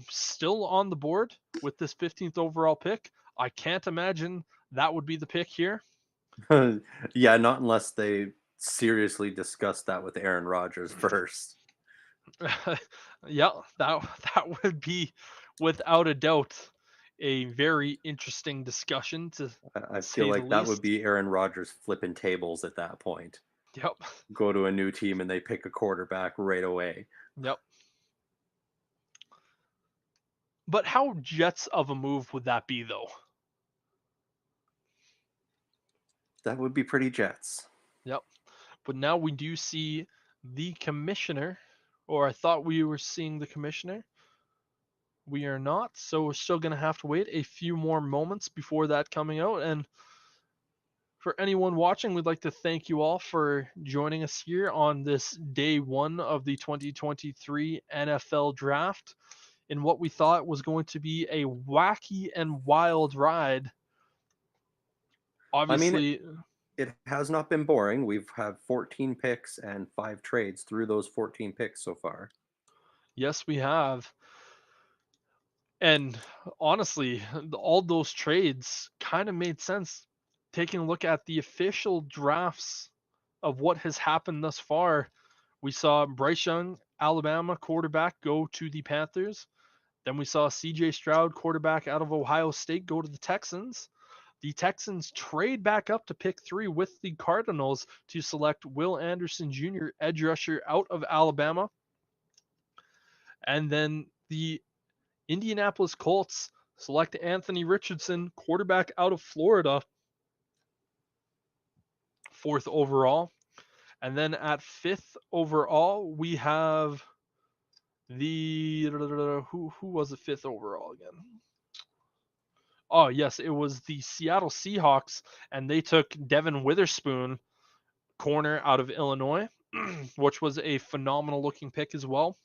still on the board with this 15th overall pick. I can't imagine that would be the pick here. Yeah, not unless they seriously discuss that with Aaron Rodgers first. Yeah, that would be without a doubt a very interesting discussion, to I feel say the like that would least. be Aaron Rodgers flipping tables at that point. Yep. Go to a new team and they pick a quarterback right away. Yep. But how Jets of a move would that be, though? That would be pretty Jets. Yep. But now we do see the commissioner, or I thought we were seeing the commissioner. We are not, so we're still going to have to wait a few more moments before that coming out. And for anyone watching, we'd like to thank you all for joining us here on this day one of the 2023 NFL Draft in what we thought was going to be a wacky and wild ride. I mean, Obviously, it has not been boring. We've had 14 picks and 5 trades through those 14 picks so far. yes, we have. And honestly, all those trades kind of made sense. Taking a look at the official drafts of what has happened thus far, we saw Bryce Young, Alabama quarterback, go to the Panthers. Then we saw CJ Stroud, quarterback out of Ohio State, go to the Texans. The Texans trade back up to pick 3 with the Cardinals to select Will Anderson Jr., edge rusher out of Alabama. And then the Indianapolis Colts select Anthony Richardson, quarterback out of Florida, 4th overall. And then at 5th overall, we have the who was the 5th overall again? Oh, yes, it was the Seattle Seahawks, and they took Devin Witherspoon, corner out of Illinois, which was a phenomenal looking pick as well.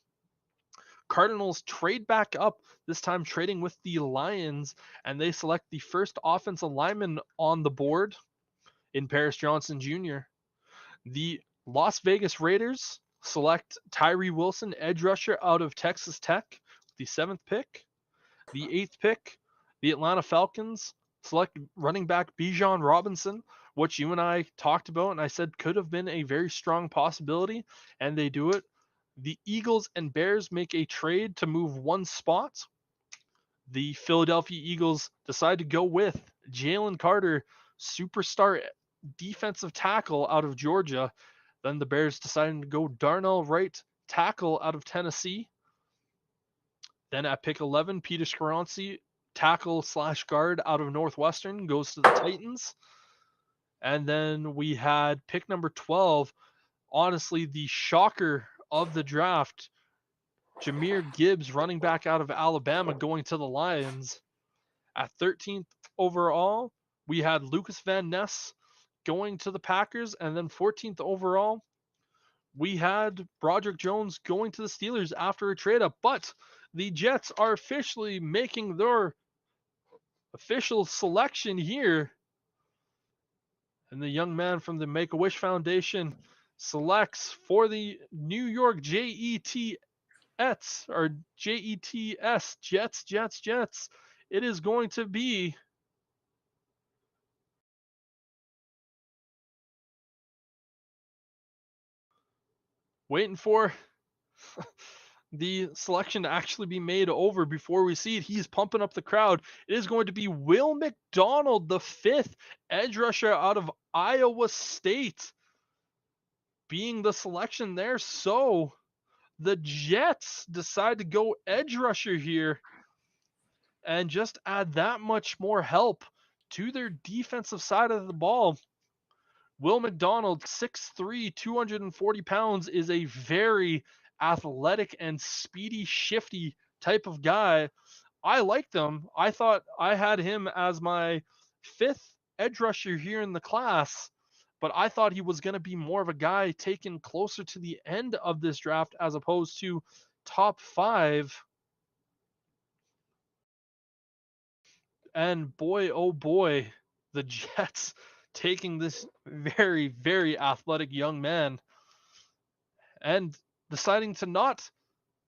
Cardinals trade back up, this time trading with the Lions, and they select the first offensive lineman on the board in Paris Johnson Jr. The Las Vegas Raiders select Tyree Wilson, edge rusher out of Texas Tech, the 7th pick. The 8th pick, the Atlanta Falcons select running back Bijan Robinson, which you and I talked about, and I said could have been a very strong possibility, and they do it. The Eagles and Bears make a trade to move one spot. The Philadelphia Eagles decide to go with Jalen Carter, superstar defensive tackle out of Georgia. Then the Bears decided to go Darnell Wright, tackle out of Tennessee. Then at pick 11, Peter Skoronski, tackle / guard out of Northwestern, goes to the Titans. And then we had pick number 12, honestly, the shocker of the draft, Jahmyr Gibbs, running back out of Alabama, going to the Lions. At 13th overall, we had Lucas Van Ness going to the Packers. And then 14th overall, we had Broderick Jones going to the Steelers after a trade up. But the Jets are officially making their official selection here. And the young man from the Make-A-Wish Foundation selects for the New York Jets, or Jets, Jets. It is going to be waiting for the selection to actually be made over before we see it. He's pumping up the crowd. It is going to be Will McDonald, the 5th edge rusher out of Iowa State, being the selection there. So the Jets decide to go edge rusher here and just add that much more help to their defensive side of the ball. Will McDonald, 6'3", 240 pounds, is a very athletic and speedy, shifty type of guy. I liked him. I thought I had him as my 5th edge rusher here in the class, but I thought he was going to be more of a guy taken closer to the end of this draft as opposed to top 5. And boy, oh boy, the Jets taking this very, very athletic young man and deciding to not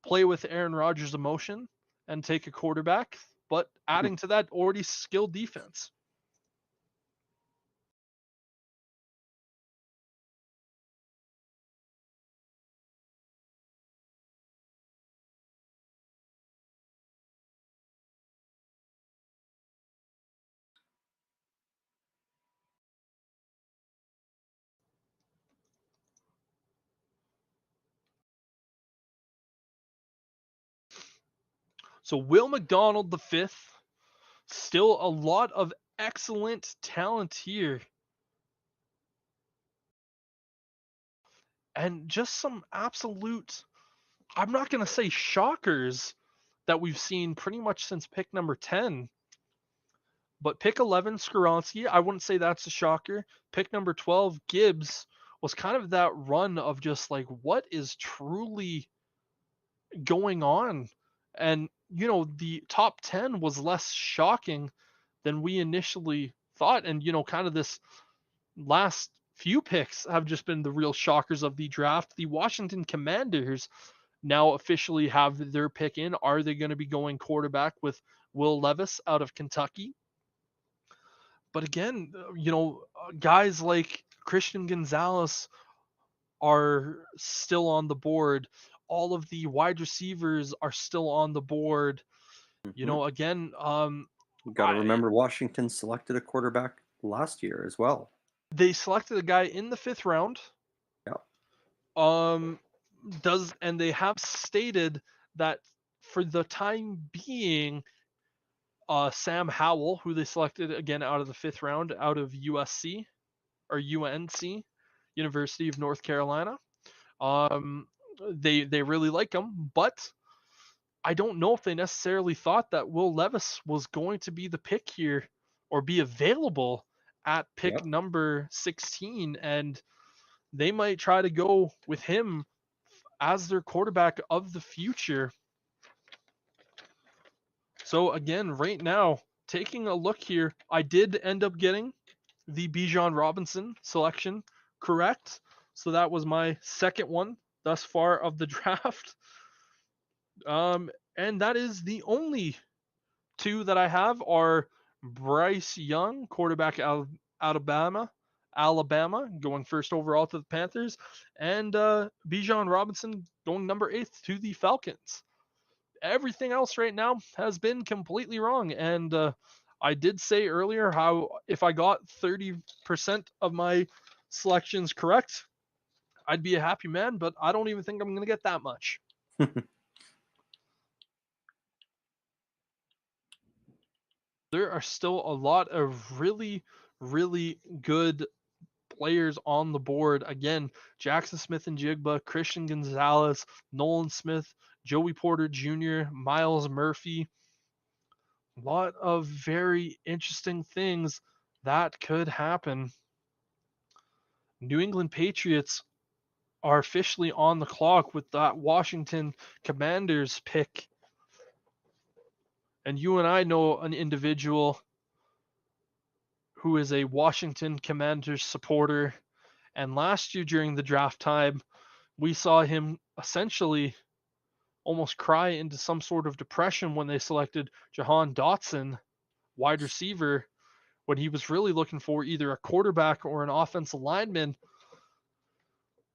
play with Aaron Rodgers' emotion and take a quarterback, but adding to that already skilled defense. So Will McDonald, the 5th, still a lot of excellent talent here. And just some absolute, I'm not going to say shockers that we've seen pretty much since pick number 10. But pick 11, Skoronski, I wouldn't say that's a shocker. Pick number 12, Gibbs, was kind of that run of just like, what is truly going on? And, you know, the top 10 was less shocking than we initially thought. And, you know, kind of this last few picks have just been the real shockers of the draft. The Washington Commanders now officially have their pick in. Are they going to be going quarterback with Will Levis out of Kentucky? But again, you know, guys like Christian Gonzalez are still on the board. All of the wide receivers are still on the board. You know, again, you got to remember Washington selected a quarterback last year as well. They selected a guy in the 5th round. Yeah. And they have stated that for the time being, Sam Howell, who they selected again out of the 5th round, out of USC or UNC, University of North Carolina. They really like him, but I don't know if they necessarily thought that Will Levis was going to be the pick here or be available at pick number 16, and they might try to go with him as their quarterback of the future. So again, right now, taking a look here, I did end up getting the Bijan Robinson selection correct. So that was my second one thus far of the draft. And that is the only two that I have are Bryce Young, quarterback out of Alabama, going first overall to the Panthers, and Bijan Robinson going number 8 to the Falcons. Everything else right now has been completely wrong. And I did say earlier how if I got 30% of my selections correct, I'd be a happy man, but I don't even think I'm going to get that much. There are still a lot of really, really good players on the board. Again, Jackson Smith and Jigba, Christian Gonzalez, Nolan Smith, Joey Porter Jr., Miles Murphy. A lot of very interesting things that could happen. New England Patriots are officially on the clock with that Washington Commanders pick. And you and I know an individual who is a Washington Commanders supporter. And last year during the draft time, we saw him essentially almost cry into some sort of depression when they selected Jahan Dotson, wide receiver, when he was really looking for either a quarterback or an offensive lineman.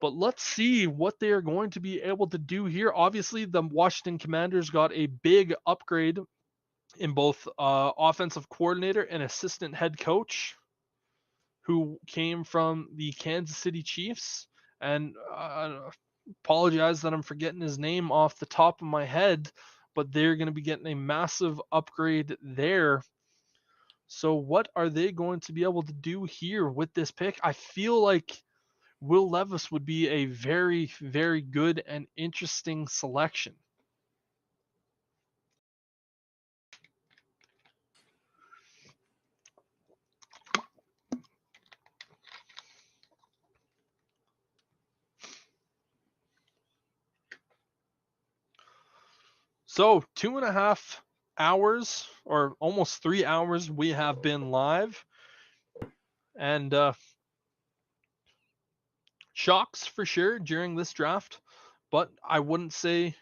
But let's see what they are going to be able to do here. Obviously, the Washington Commanders got a big upgrade in both offensive coordinator and assistant head coach, who came from the Kansas City Chiefs. And apologize that I'm forgetting his name off the top of my head, but they're going to be getting a massive upgrade there. So what are they going to be able to do here with this pick? I feel like Will Levis would be a very, very good and interesting selection. So 2.5 hours or almost 3 hours we have been live, and shocks for sure during this draft, but I wouldn't say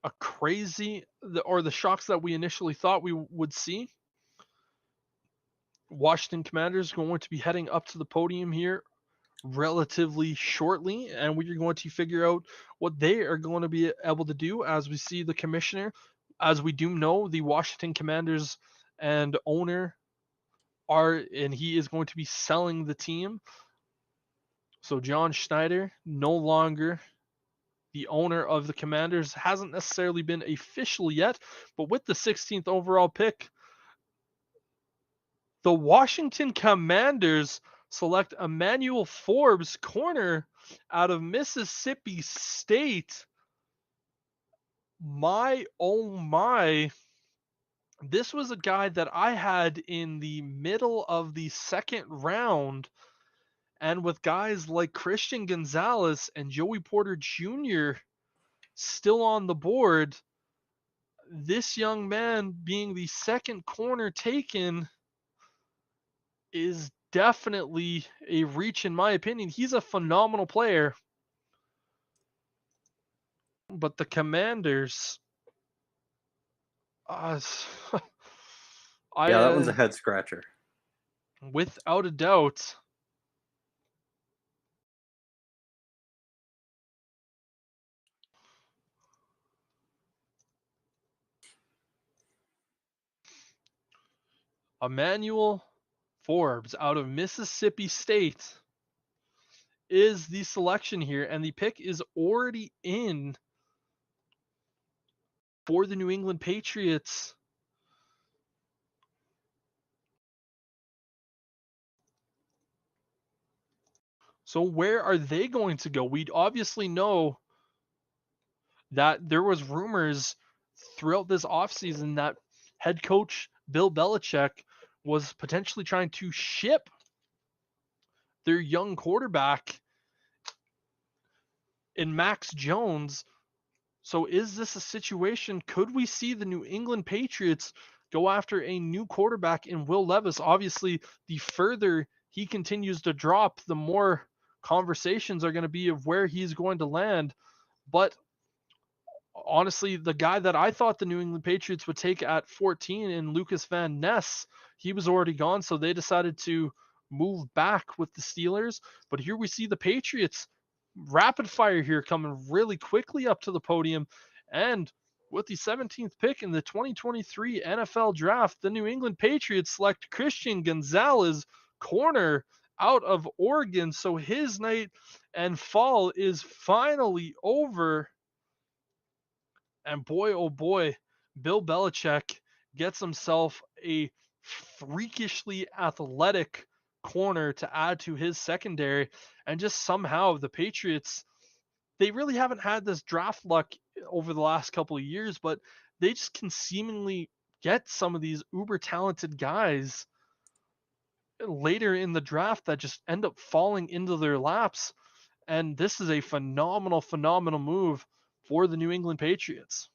a crazy or the shocks that we initially thought we would see. Washington Commanders going to be heading up to the podium here relatively shortly, and we are going to figure out what they are going to be able to do as we see the commissioner. As we do know, the Washington Commanders and owner and he is going to be selling the team. So John Schneider, no longer the owner of the Commanders, hasn't necessarily been official yet, but with the 16th overall pick, the Washington Commanders select Emmanuel Forbes, corner out of Mississippi State. My, oh my. This was a guy that I had in the middle of the second round. And with guys like Christian Gonzalez and Joey Porter Jr. still on the board, this young man being the second corner taken is definitely a reach in my opinion. He's a phenomenal player. But the Commanders, yeah, that one's a head scratcher. Without a doubt. Emmanuel Forbes out of Mississippi State is the selection here, and the pick is already in for the New England Patriots. So where are they going to go? We obviously know that there was rumors throughout this offseason that head coach Bill Belichick was potentially trying to ship their young quarterback in Max Jones. So is this a situation? Could we see the New England Patriots go after a new quarterback in Will Levis? Obviously, the further he continues to drop, the more conversations are going to be of where he's going to land. But honestly, the guy that I thought the New England Patriots would take at 14 in Lucas Van Ness, he was already gone, so they decided to move back with the Steelers. But here we see the Patriots rapid fire here coming really quickly up to the podium. And with the 17th pick in the 2023 NFL draft, the New England Patriots select Christian Gonzalez, corner out of Oregon. So his night and fall is finally over. And boy, oh boy, Bill Belichick gets himself a freakishly athletic corner to add to his secondary. And just somehow the Patriots, they really haven't had this draft luck over the last couple of years, but they just can seemingly get some of these uber talented guys later in the draft that just end up falling into their laps. And this is a phenomenal, phenomenal move for the New England Patriots.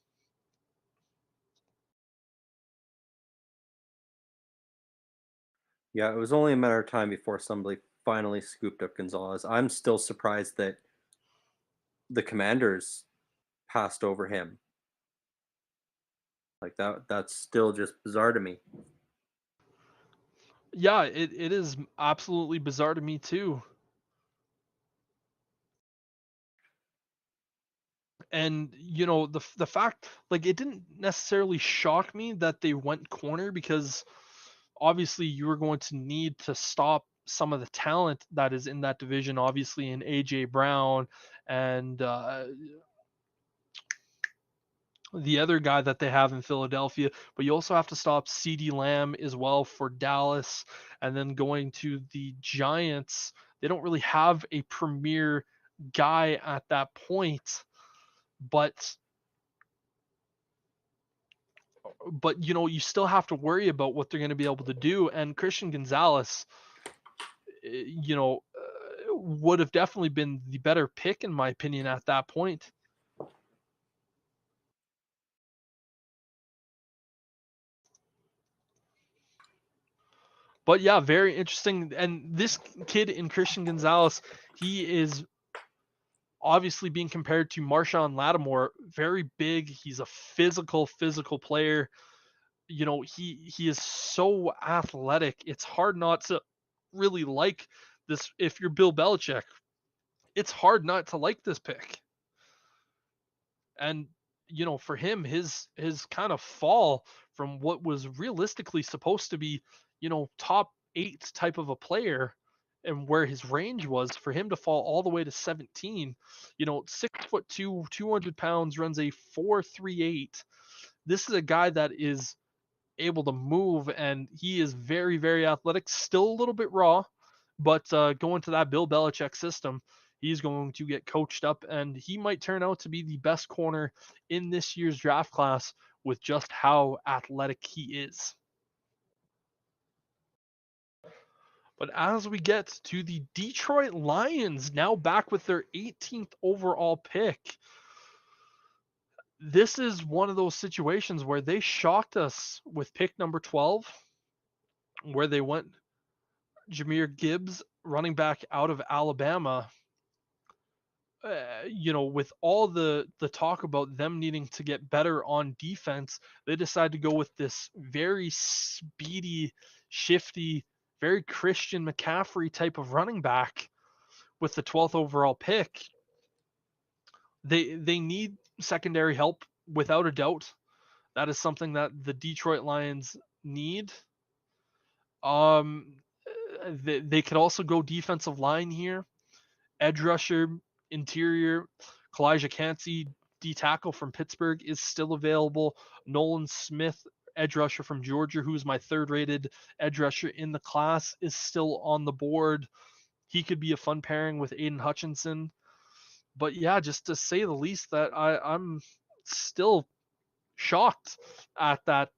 Yeah, it was only a matter of time before somebody finally scooped up Gonzalez. I'm still surprised that the Commanders passed over him. Like that's still just bizarre to me. Yeah, it is absolutely bizarre to me too. And the fact, like, it didn't necessarily shock me that they went corner, because obviously you were going to need to stop some of the talent that is in that division, obviously in AJ Brown and the other guy that they have in Philadelphia, but you also have to stop CD Lamb as well for Dallas. And then going to the Giants, they don't really have a premier guy at that point, but you still have to worry about what they're going to be able to do. And Christian Gonzalez, would have definitely been the better pick in my opinion at that point. But yeah, very interesting. And this kid in Christian Gonzalez, he is obviously being compared to Marshawn Lattimore. Very big. He's a physical player. He is so athletic. It's hard not to really like this. If you're Bill Belichick, it's hard not to like this pick. And for him, his kind of fall from what was realistically supposed to be, top 8 type of a player, and where his range was, for him to fall all the way to 17, 6'2", 200 pounds, runs a 4.38. This is a guy that is able to move, and he is very, very athletic, still a little bit raw, but going to that Bill Belichick system, he's going to get coached up, and he might turn out to be the best corner in this year's draft class with just how athletic he is. But as we get to the Detroit Lions, now back with their 18th overall pick, this is one of those situations where they shocked us with pick number 12, where they went Jahmyr Gibbs, running back out of Alabama. With all the talk about them needing to get better on defense, they decided to go with this very speedy, shifty, very Christian McCaffrey type of running back with the 12th overall pick. They need secondary help without a doubt. That is something that the Detroit Lions need. They could also go defensive line here. Edge rusher, interior, Kalijah Cansey, D tackle from Pittsburgh, is still available. Nolan Smith, edge rusher from Georgia, who's my third rated edge rusher in the class, is still on the board. He could be a fun pairing with Aiden Hutchinson. But yeah, just to say the least, that I'm still shocked at that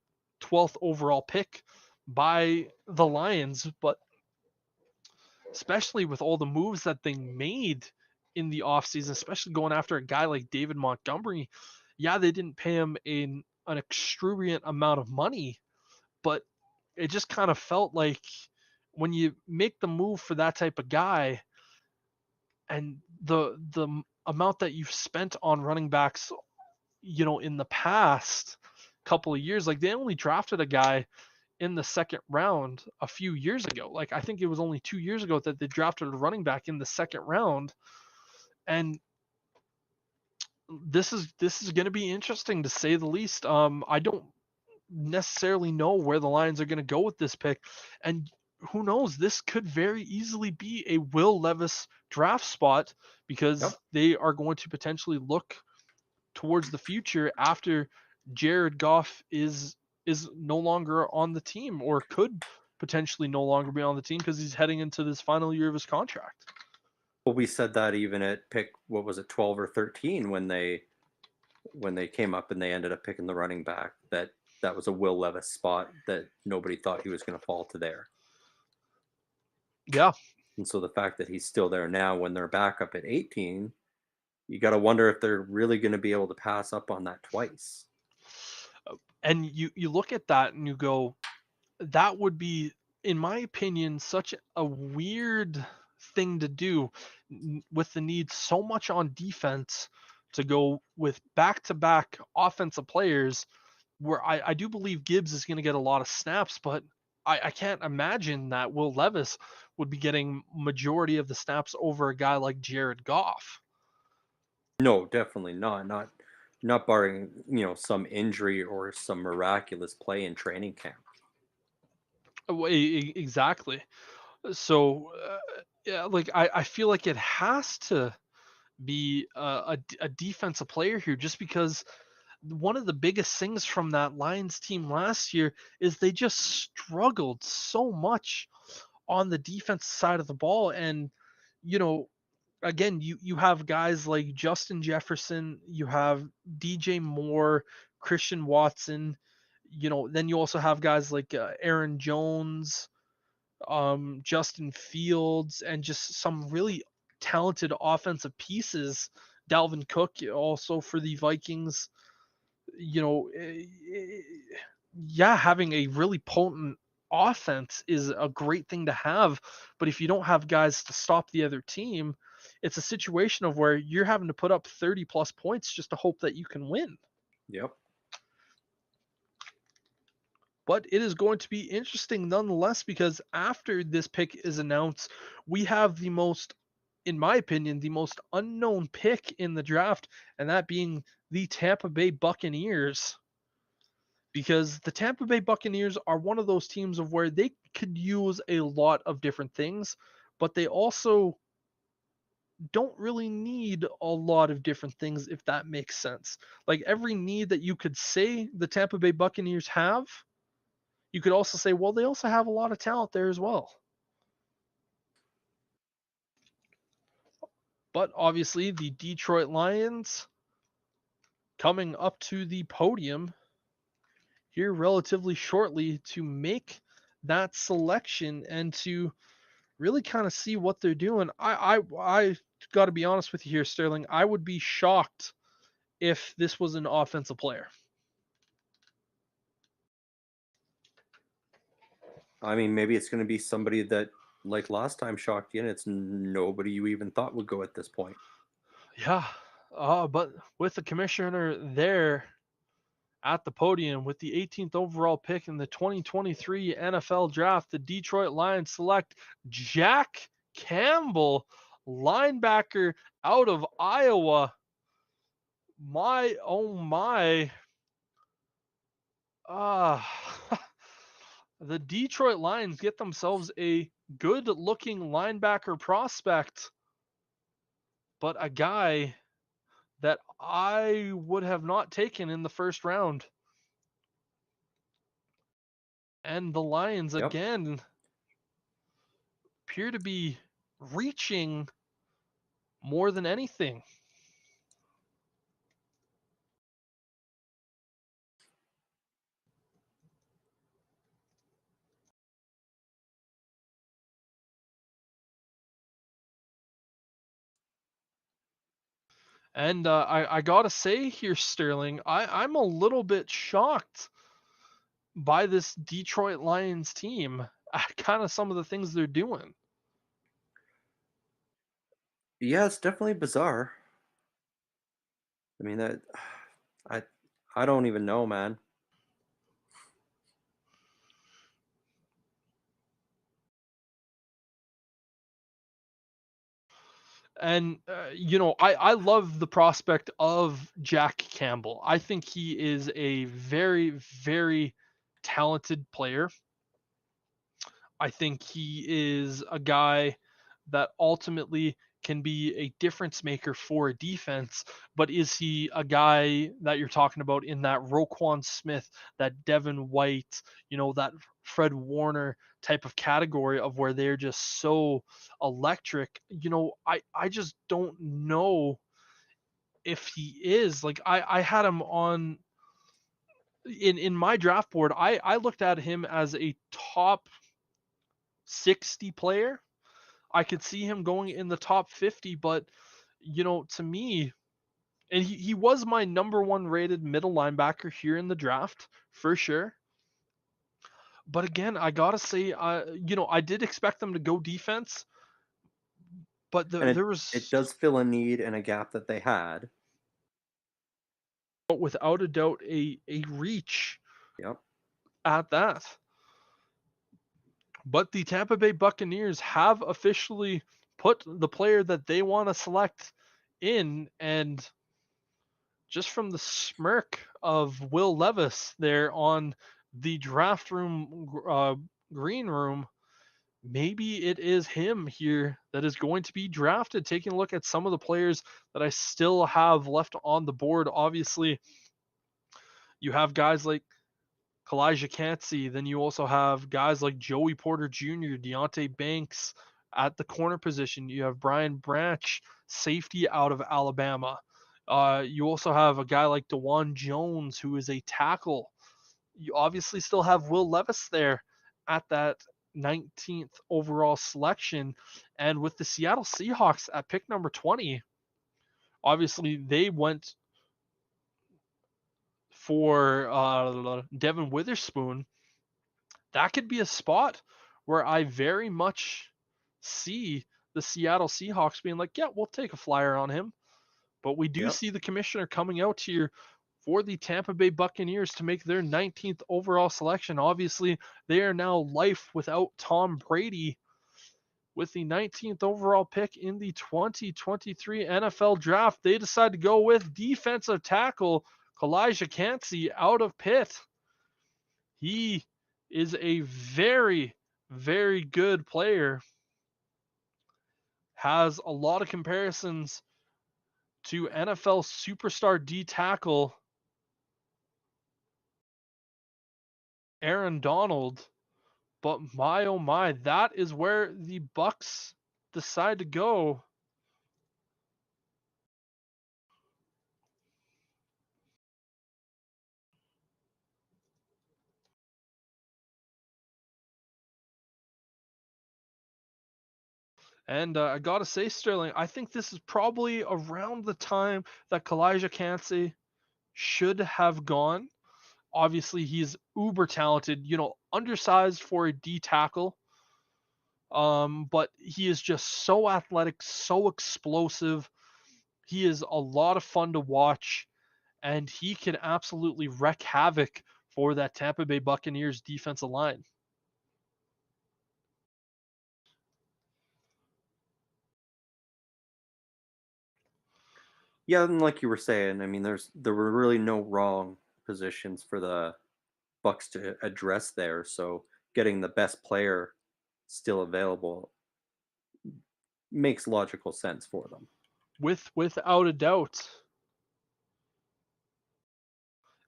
12th overall pick by the Lions. But especially with all the moves that they made in the offseason, especially going after a guy like David Montgomery, Yeah, they didn't pay him an extravagant amount of money, but it just kind of felt like when you make the move for that type of guy and the amount that you've spent on running backs, in the past couple of years, like they only drafted a guy in the second round a few years ago. Like I think it was only 2 years ago that they drafted a running back in the second round, and this is going to be interesting to say the least. I don't necessarily know where the Lions are going to go with this pick, and who knows, this could very easily be a Will Levis draft spot because Yep. they are going to potentially look towards the future after Jared Goff is no longer on the team, or could potentially no longer be on the team because he's heading into this final year of his contract. Well, we said that even at pick, what was it, 12 or 13 when they came up and they ended up picking the running back, that was a Will Levis spot that nobody thought he was going to fall to there. Yeah. And so the fact that he's still there now when they're back up at 18, you got to wonder if they're really going to be able to pass up on that twice. And you look at that and you go, that would be, in my opinion, such a weird thing to do with the need so much on defense to go with back-to-back offensive players, where I do believe Gibbs is going to get a lot of snaps, but I can't imagine that Will Levis would be getting majority of the snaps over a guy like Jared Goff. No, definitely not. Not barring, some injury or some miraculous play in training camp. Exactly. So, yeah, like I feel like it has to be a defensive player here, just because one of the biggest things from that Lions team last year is they just struggled so much on the defense side of the ball. And, you know, again, you have guys like Justin Jefferson, you have DJ Moore, Christian Watson, then you also have guys like Aaron Jones, Justin Fields, and just some really talented offensive pieces. Dalvin Cook also for the Vikings. Yeah, having a really potent offense is a great thing to have, but if you don't have guys to stop the other team, it's a situation of where you're having to put up 30 plus points just to hope that you can win. Yep. But it is going to be interesting nonetheless, because after this pick is announced, we have the most, in my opinion, the most unknown pick in the draft, and that being the Tampa Bay Buccaneers. Because the Tampa Bay Buccaneers are one of those teams of where they could use a lot of different things, but they also don't really need a lot of different things, if that makes sense. Like every need that you could say the Tampa Bay Buccaneers have, you could also say, well, they also have a lot of talent there as well. But obviously, the Detroit Lions coming up to the podium here relatively shortly to make that selection and to really kind of see what they're doing. I got to be honest with you here, Sterling. I would be shocked if this was an offensive player. I mean, maybe it's going to be somebody that, like last time, shocked you, and it's nobody you even thought would go at this point. Yeah, but with the commissioner there at the podium with the 18th overall pick in the 2023 NFL Draft, the Detroit Lions select Jack Campbell, linebacker out of Iowa. My, oh my. The Detroit Lions get themselves a good looking linebacker prospect, but a guy that I would have not taken in the first round. And the Lions Yep. again appear to be reaching more than anything. And I gotta say here, Sterling, I'm a little bit shocked by this Detroit Lions team. Kind of some of the things they're doing. Yeah, it's definitely bizarre. I mean that I I don't even know, man. And I love the prospect of Jack Campbell. I think he is a very, very talented player. I think he is a guy that ultimately can be a difference maker for a defense, but is he a guy that you're talking about in that Roquan Smith, that Devin White, that Fred Warner type of category of where they're just so electric? I just don't know if he is. Like I had him on in my draft board. I looked at him as a top 60 player. I could see him going in the top 50, but to me, and he was my number one rated middle linebacker here in the draft for sure. But again, I gotta say, I did expect them to go defense, but And there it was does fill a need and a gap that they had. without a doubt a reach Yep. at that. But the Tampa Bay Buccaneers have officially put the player that they want to select in, and just from the smirk of Will Levis there on the draft room, green room, maybe it is him here that is going to be drafted. Taking a look at some of the players that I still have left on the board, obviously, you have guys like Kalijah Cansey. Then you also have guys like Joey Porter Jr., Deontay Banks at the corner position. You have Brian Branch, safety out of Alabama. You also have a guy like DeJuan Jones, who is a tackle. You obviously still have Will Levis there at that 19th overall selection. And with the Seattle Seahawks at pick number 20, obviously they went for Devin Witherspoon. That could be a spot where I very much see the Seattle Seahawks being like, yeah, we'll take a flyer on him. But we do Yep. see the commissioner coming out here for the Tampa Bay Buccaneers to make their 19th overall selection. Obviously, they are now life without Tom Brady. With the 19th overall pick in the 2023 NFL draft, they decide to go with defensive tackle Kalijah Cansey out of Pitt. He is a very, very good player. Has a lot of comparisons to NFL superstar D tackle Aaron Donald. But my oh my, that is where the Bucks decide to go. And I gotta say, Sterling, I think this is probably around the time that Kalijah Cansey should have gone. Obviously, he's uber talented, undersized for a D tackle. But he is just so athletic, so explosive. He is a lot of fun to watch, and he can absolutely wreak havoc for that Tampa Bay Buccaneers defensive line. Yeah, and like you were saying, I mean, there were really no wrong positions for the Bucks to address there. So getting the best player still available makes logical sense for them. Without a doubt.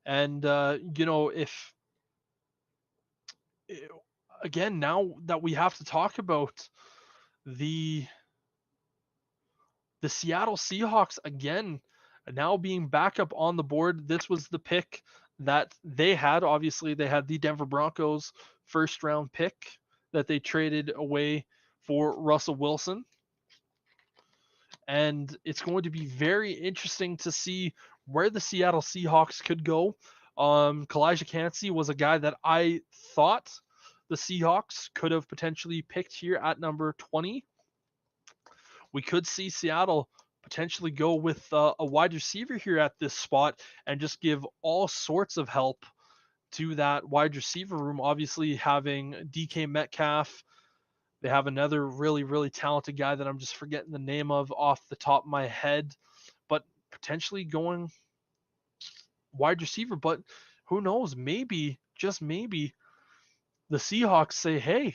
And if eh, again, now that we have to talk about the Seattle Seahawks again, now being back up on the board. This was the pick that they had. Obviously, they had the Denver Broncos first round pick that they traded away for Russell Wilson. and it's going to be very interesting to see where the Seattle Seahawks could go. Kalijah Cansey was a guy that I thought the Seahawks could have potentially picked here at number 20. We could see Seattle potentially go with a wide receiver here at this spot and just give all sorts of help to that wide receiver room. Obviously, having DK Metcalf, they have another really, really talented guy that I'm just forgetting the name of off the top of my head, but potentially going wide receiver. But who knows? Maybe, just maybe, the Seahawks say, hey,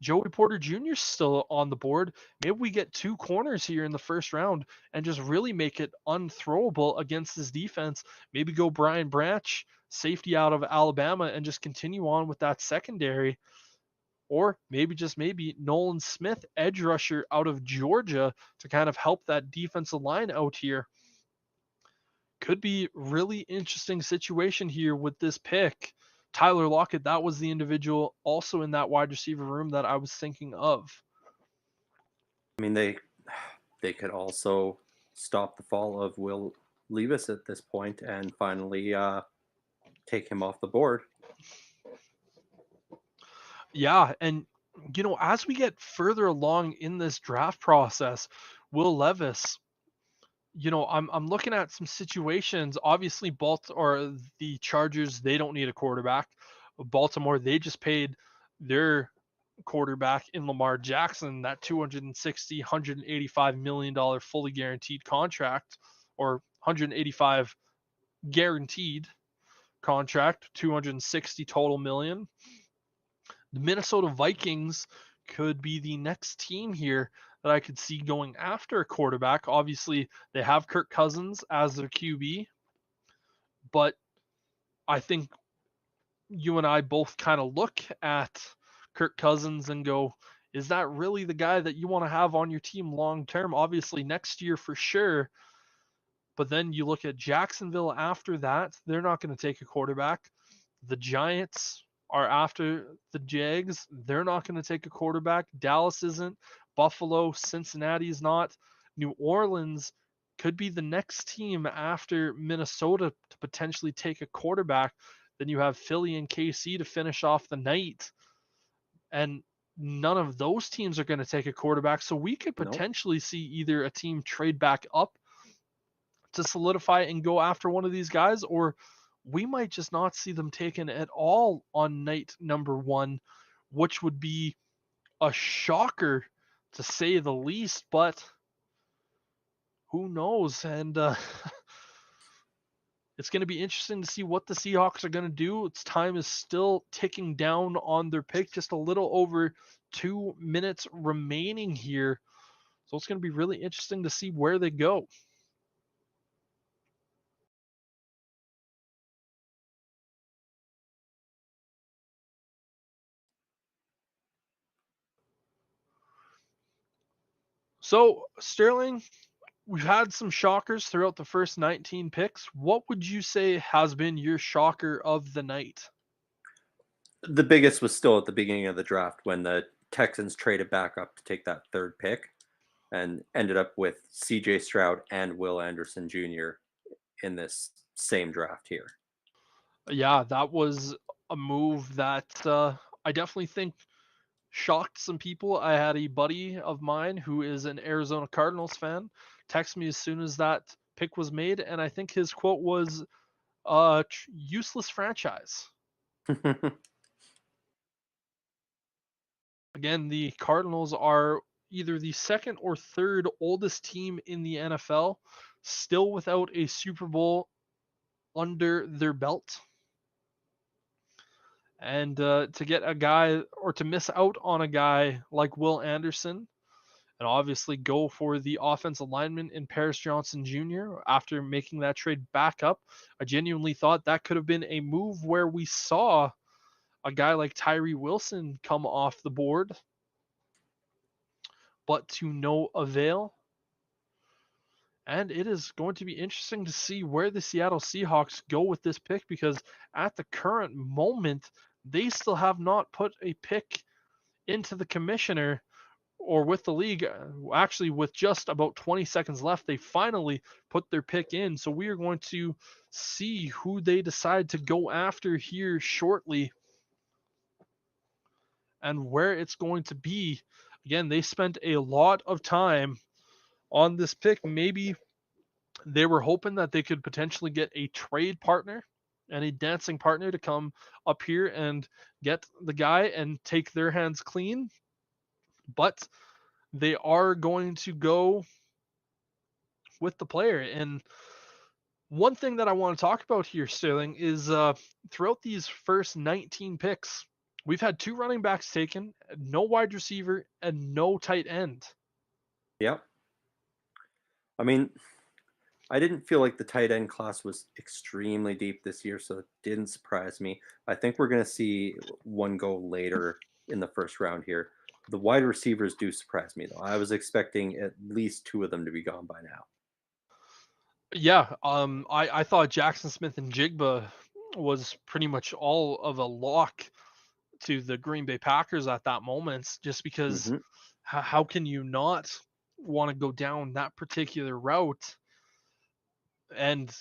Joey Porter Jr. is still on the board. Maybe we get 2 corners here in the first round and just really make it unthrowable against this defense. Maybe go Brian Branch, safety out of Alabama, and just continue on with that secondary. Or maybe, just maybe, Nolan Smith, edge rusher out of Georgia, to kind of help that defensive line out here. Could be really interesting situation here with this pick. Tyler Lockett, that was the individual also in that wide receiver room that I was thinking of. I mean, they could also stop the fall of Will Levis at this point and finally take him off the board. Yeah, and as we get further along in this draft process, Will Levis, I'm looking at some situations. Obviously, the Chargers, they don't need a quarterback. Baltimore, they just paid their quarterback in Lamar Jackson that $185 million fully guaranteed contract, or 185 guaranteed contract, 260 total million. The Minnesota Vikings could be the next team here that I could see going after a quarterback. Obviously, they have Kirk Cousins as their QB, but I think you and I both kind of look at Kirk Cousins and go, is that really the guy that you want to have on your team long term? Obviously, next year for sure. But then you look at Jacksonville after that, they're not going to take a quarterback. The Giants are after the Jags. They're not going to take a quarterback. Dallas isn't. Buffalo, Cincinnati is not. New Orleans could be the next team after Minnesota to potentially take a quarterback. Then you have Philly and KC to finish off the night. And none of those teams are going to take a quarterback. So we could potentially see either a team trade back up to solidify and go after one of these guys, or we might just not see them taken at all on night number 1, which would be a shocker to say the least, but who knows? And it's going to be interesting to see what the Seahawks are going to do. Its time is still ticking down on their pick, just a little over 2 minutes remaining here. So it's going to be really interesting to see where they go. So, Sterling, we've had some shockers throughout the first 19 picks. What would you say has been your shocker of the night? The biggest was still at the beginning of the draft when the Texans traded back up to take that 3rd pick and ended up with CJ Stroud and Will Anderson Jr. in this same draft here. Yeah, that was a move that I definitely think shocked some people. I had a buddy of mine who is an Arizona Cardinals fan text me as soon as that pick was made, and I think his quote was, useless franchise. Again, the Cardinals are either the 2nd or 3rd oldest team in the NFL, still without a Super Bowl under their belt. And to get a guy, or to miss out on a guy like Will Anderson, and obviously go for the offensive lineman in Paris Johnson Jr. after making that trade back up, I genuinely thought that could have been a move where we saw a guy like Tyree Wilson come off the board, but to no avail. And it is going to be interesting to see where the Seattle Seahawks go with this pick, because at the current moment, they still have not put a pick into the commissioner or with the league, actually with just about 20 seconds left, they finally put their pick in. So we are going to see who they decide to go after here shortly and where it's going to be. Again, they spent a lot of time on this pick. Maybe they were hoping that they could potentially get a trade partner and a dancing partner to come up here and get the guy and take their hands clean. But they are going to go with the player. And one thing that I want to talk about here, Sterling, is throughout these first 19 picks, we've had 2 running backs taken, no wide receiver, and no tight end. Yep. I mean, I didn't feel like the tight end class was extremely deep this year, so it didn't surprise me. I think we're going to see one go later in the first round here. The wide receivers do surprise me, though. I was expecting at least 2 of them to be gone by now. Yeah, I thought Jackson Smith and Jigba was pretty much all of a lock to the Green Bay Packers at that moment, just because hmm how can you not want to go down that particular route? And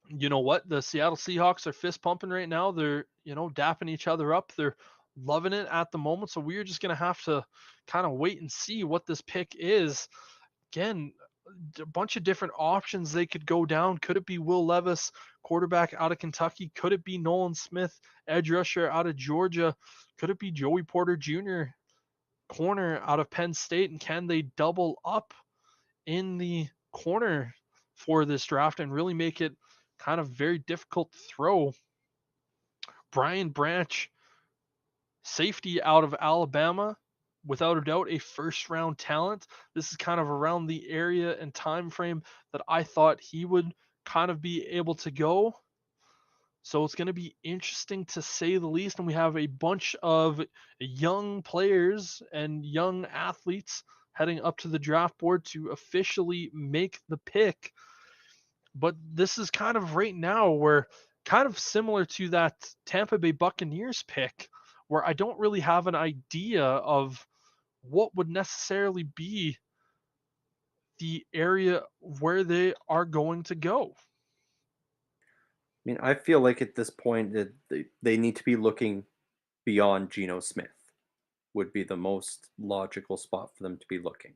you know what? The Seattle Seahawks are fist pumping right now. They're, dapping each other up. They're loving it at the moment. So we're just going to have to kind of wait and see what this pick is. Again, a bunch of different options they could go down. Could it be Will Levis, quarterback out of Kentucky? Could it be Nolan Smith, edge rusher out of Georgia? Could it be Joey Porter Jr., corner out of Penn State? And can they double up in the corner for this draft and really make it kind of very difficult to throw? Brian Branch, safety out of Alabama, without a doubt a first round talent. This is kind of around the area and time frame that I thought he would kind of be able to go. So it's going to be interesting to say the least. And we have a bunch of young players and young athletes heading up to the draft board to officially make the pick. But this is kind of right now where, kind of similar to that Tampa Bay Buccaneers pick, where I don't really have an idea of what would necessarily be the area where they are going to go. I mean, I feel like at this point that they need to be looking beyond Geno Smith would be the most logical spot for them to be looking.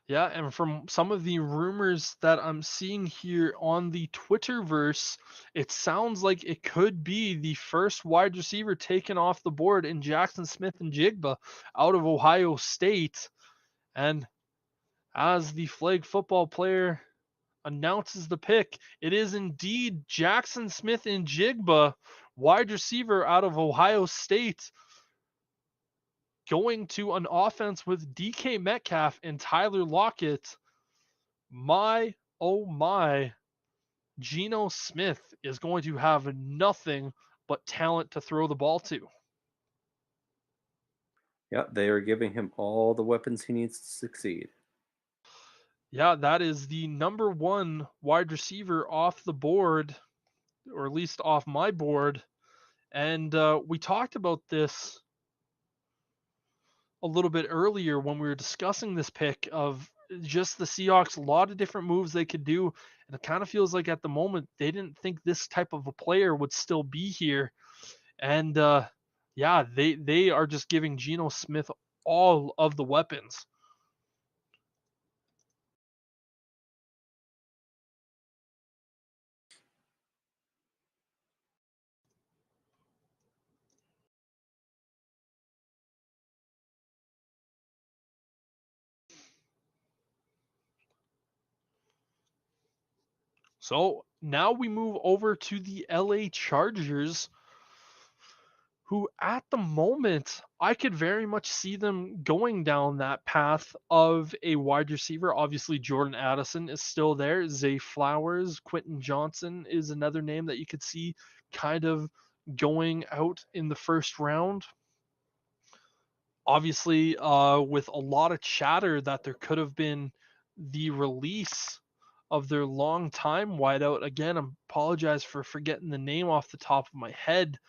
Yeah, and from some of the rumors that I'm seeing here on the Twitterverse, it sounds like it could be the first wide receiver taken off the board in Jackson Smith and Jigba out of Ohio State. And as the flag football player announces the pick, it is indeed Jackson Smith and Jigba, wide receiver out of Ohio State, going to an offense with DK Metcalf and Tyler Lockett. My, oh my, Geno Smith is going to have nothing but talent to throw the ball to. Yeah, they are giving him all the weapons he needs to succeed. Yeah, that is the number 1 wide receiver off the board, or at least off my board. And we talked about this a little bit earlier when we were discussing this pick of just the Seahawks, a lot of different moves they could do. And it kind of feels like at the moment they didn't think this type of a player would still be here. And yeah, they are just giving Geno Smith all of the weapons. So now we move over to the LA Chargers, who at the moment I could very much see them going down that path of a wide receiver. Obviously, Jordan Addison is still there. Zay Flowers, Quentin Johnson is another name that you could see kind of going out in the first round. Obviously, with a lot of chatter that there could have been the release of their long time wideout. Again, I apologize for forgetting the name off the top of my head.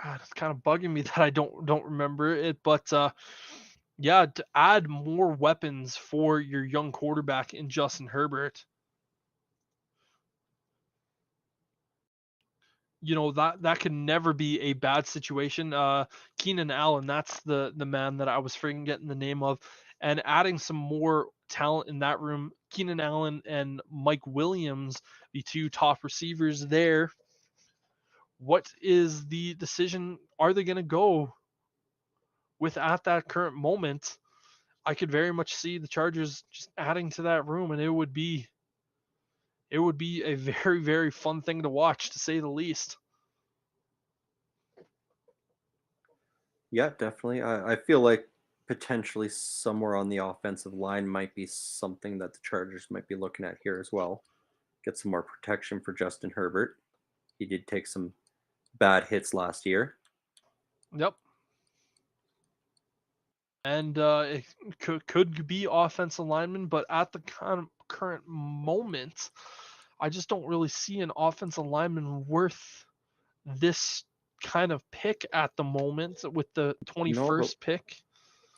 It's kind of bugging me that I don't remember it, but yeah, to add more weapons for your young quarterback in Justin Herbert. That could never be a bad situation. Keenan Allen, that's the man that I was forgetting the name of, and adding some more talent in that room. Keenan Allen and Mike Williams, the two top receivers there. What is the decision? Are they going to go with at that current moment? I could very much see the Chargers just adding to that room, and it would be a very, very fun thing to watch, to say the least. Yeah, definitely. I feel like potentially somewhere on the offensive line might be something that the Chargers might be looking at here as well. Get some more protection for Justin Herbert. He did take some bad hits last year. Yep. And it could be offensive lineman, but at the current moment, I just don't really see an offensive lineman worth this kind of pick at the moment with the No, but 21st pick.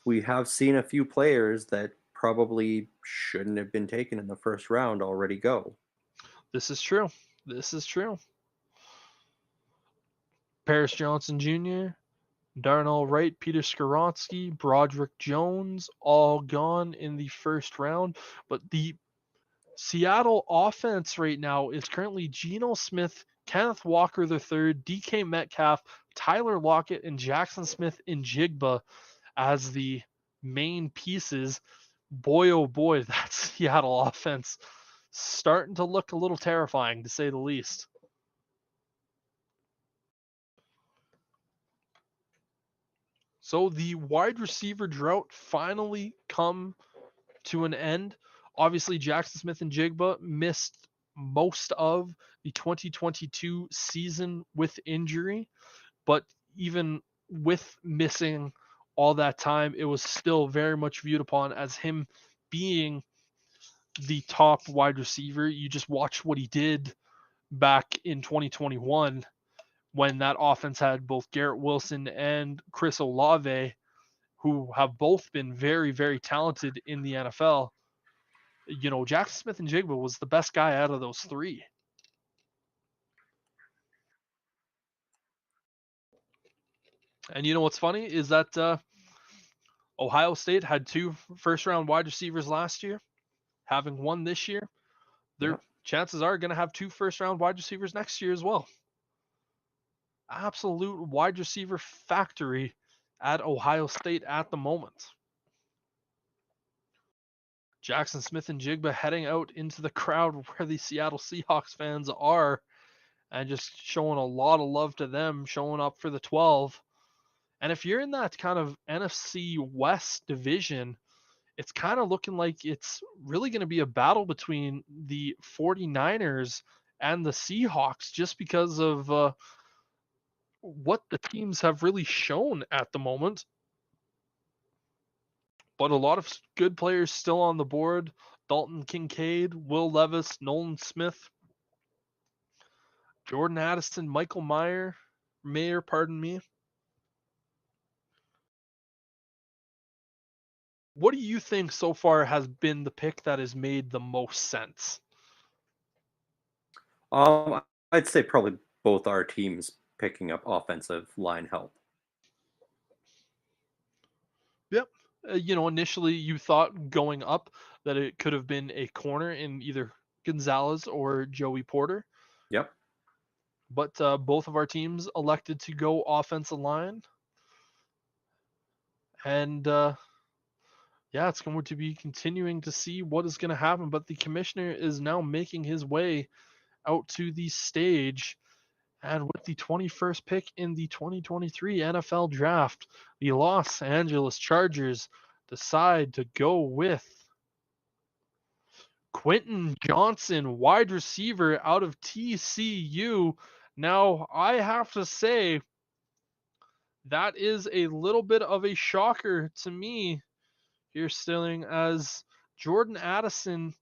we have seen a few players that probably shouldn't have been taken in the first round already go. This is true. This is true. Paris Johnson Jr., Darnell Wright, Peter Skoronsky, Broderick Jones, all gone in the first round. But the Seattle offense right now is currently Geno Smith, Kenneth Walker III, DK Metcalf, Tyler Lockett, and Jackson Smith in Jigba as the main pieces. Boy, oh boy, that Seattle offense starting to look a little terrifying, to say the least. So the wide receiver drought finally come to an end. Obviously, Jackson Smith and Jigba missed most of the 2022 season with injury, but even with missing all that time, it was still very much viewed upon as him being the top wide receiver. You just watch what he did back in 2021 when that offense had both Garrett Wilson and Chris Olave, who have both been very, very talented in the NFL. Jackson Smith and Jigba was the best guy out of those three. And you know what's funny is that Ohio State had two first-round wide receivers last year. Having one this year, their chances are going to have two first-round wide receivers next year as well. Absolute wide receiver factory at Ohio State at the moment. Jackson Smith and Jigba heading out into the crowd where the Seattle Seahawks fans are, and just showing a lot of love to them, showing up for the 12. And if you're in that kind of NFC West division, it's kind of looking like it's really going to be a battle between the 49ers and the Seahawks, just because of what the teams have really shown at the moment. But a lot of good players still on the board. Dalton Kincaid, Will Levis, Nolan Smith, Jordan Addison, Michael Mayer, pardon me. What do you think so far has been the pick that has made the most sense? I'd say probably both our teams picking up offensive line help. Yep. Initially you thought going up that it could have been a corner in either Gonzalez or Joey Porter. Yep. But both of our teams elected to go offensive line. And yeah, it's going to be continuing to see what is going to happen. But the commissioner is now making his way out to the stage. And with the 21st pick in the 2023 NFL Draft, the Los Angeles Chargers decide to go with Quentin Johnson, wide receiver out of TCU. Now, I have to say, that is a little bit of a shocker to me here, Stilling, as Jordan Addison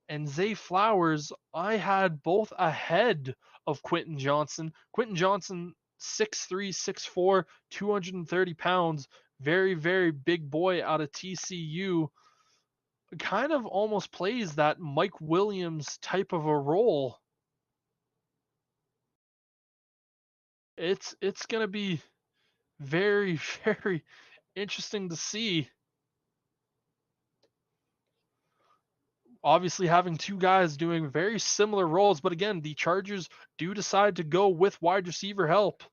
and Zay Flowers, I had both ahead of Quentin Johnson. Quentin Johnson 6'3", 6'4", 230 pounds, very, very big boy out of TCU, kind of almost plays that Mike Williams type of a role. It's going to be very, very interesting to see. Obviously, having two guys doing very similar roles, but again, the Chargers do decide to go with wide receiver help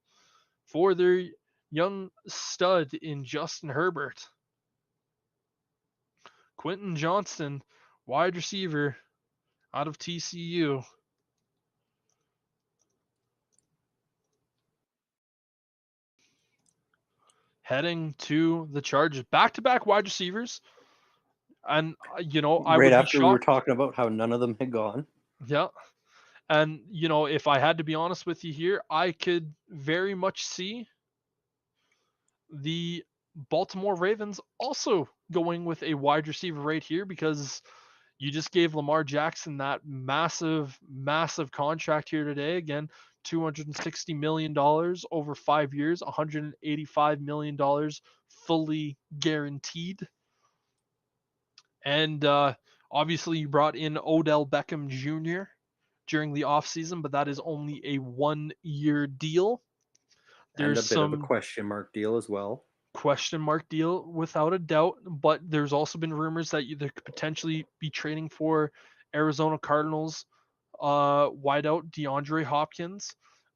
for their young stud in Justin Herbert. Quentin Johnston, wide receiver out of TCU. Heading to the Chargers. Back-to-back wide receivers. And, I Right would be after we were shocked. talking about how none of them had gone. Yeah. And, if I had to be honest with you here, I could very much see the Baltimore Ravens also going with a wide receiver right here, because you just gave Lamar Jackson that massive, massive contract here today. Again, $260 million over 5 years, $185 million fully guaranteed. And obviously, you brought in Odell Beckham Jr. during the offseason, but that is only a 1-year deal. And There's a bit of a some question mark deal as well. question mark deal without a doubt, but there's also been rumors that there could potentially be trading for Arizona Cardinals wideout DeAndre Hopkins.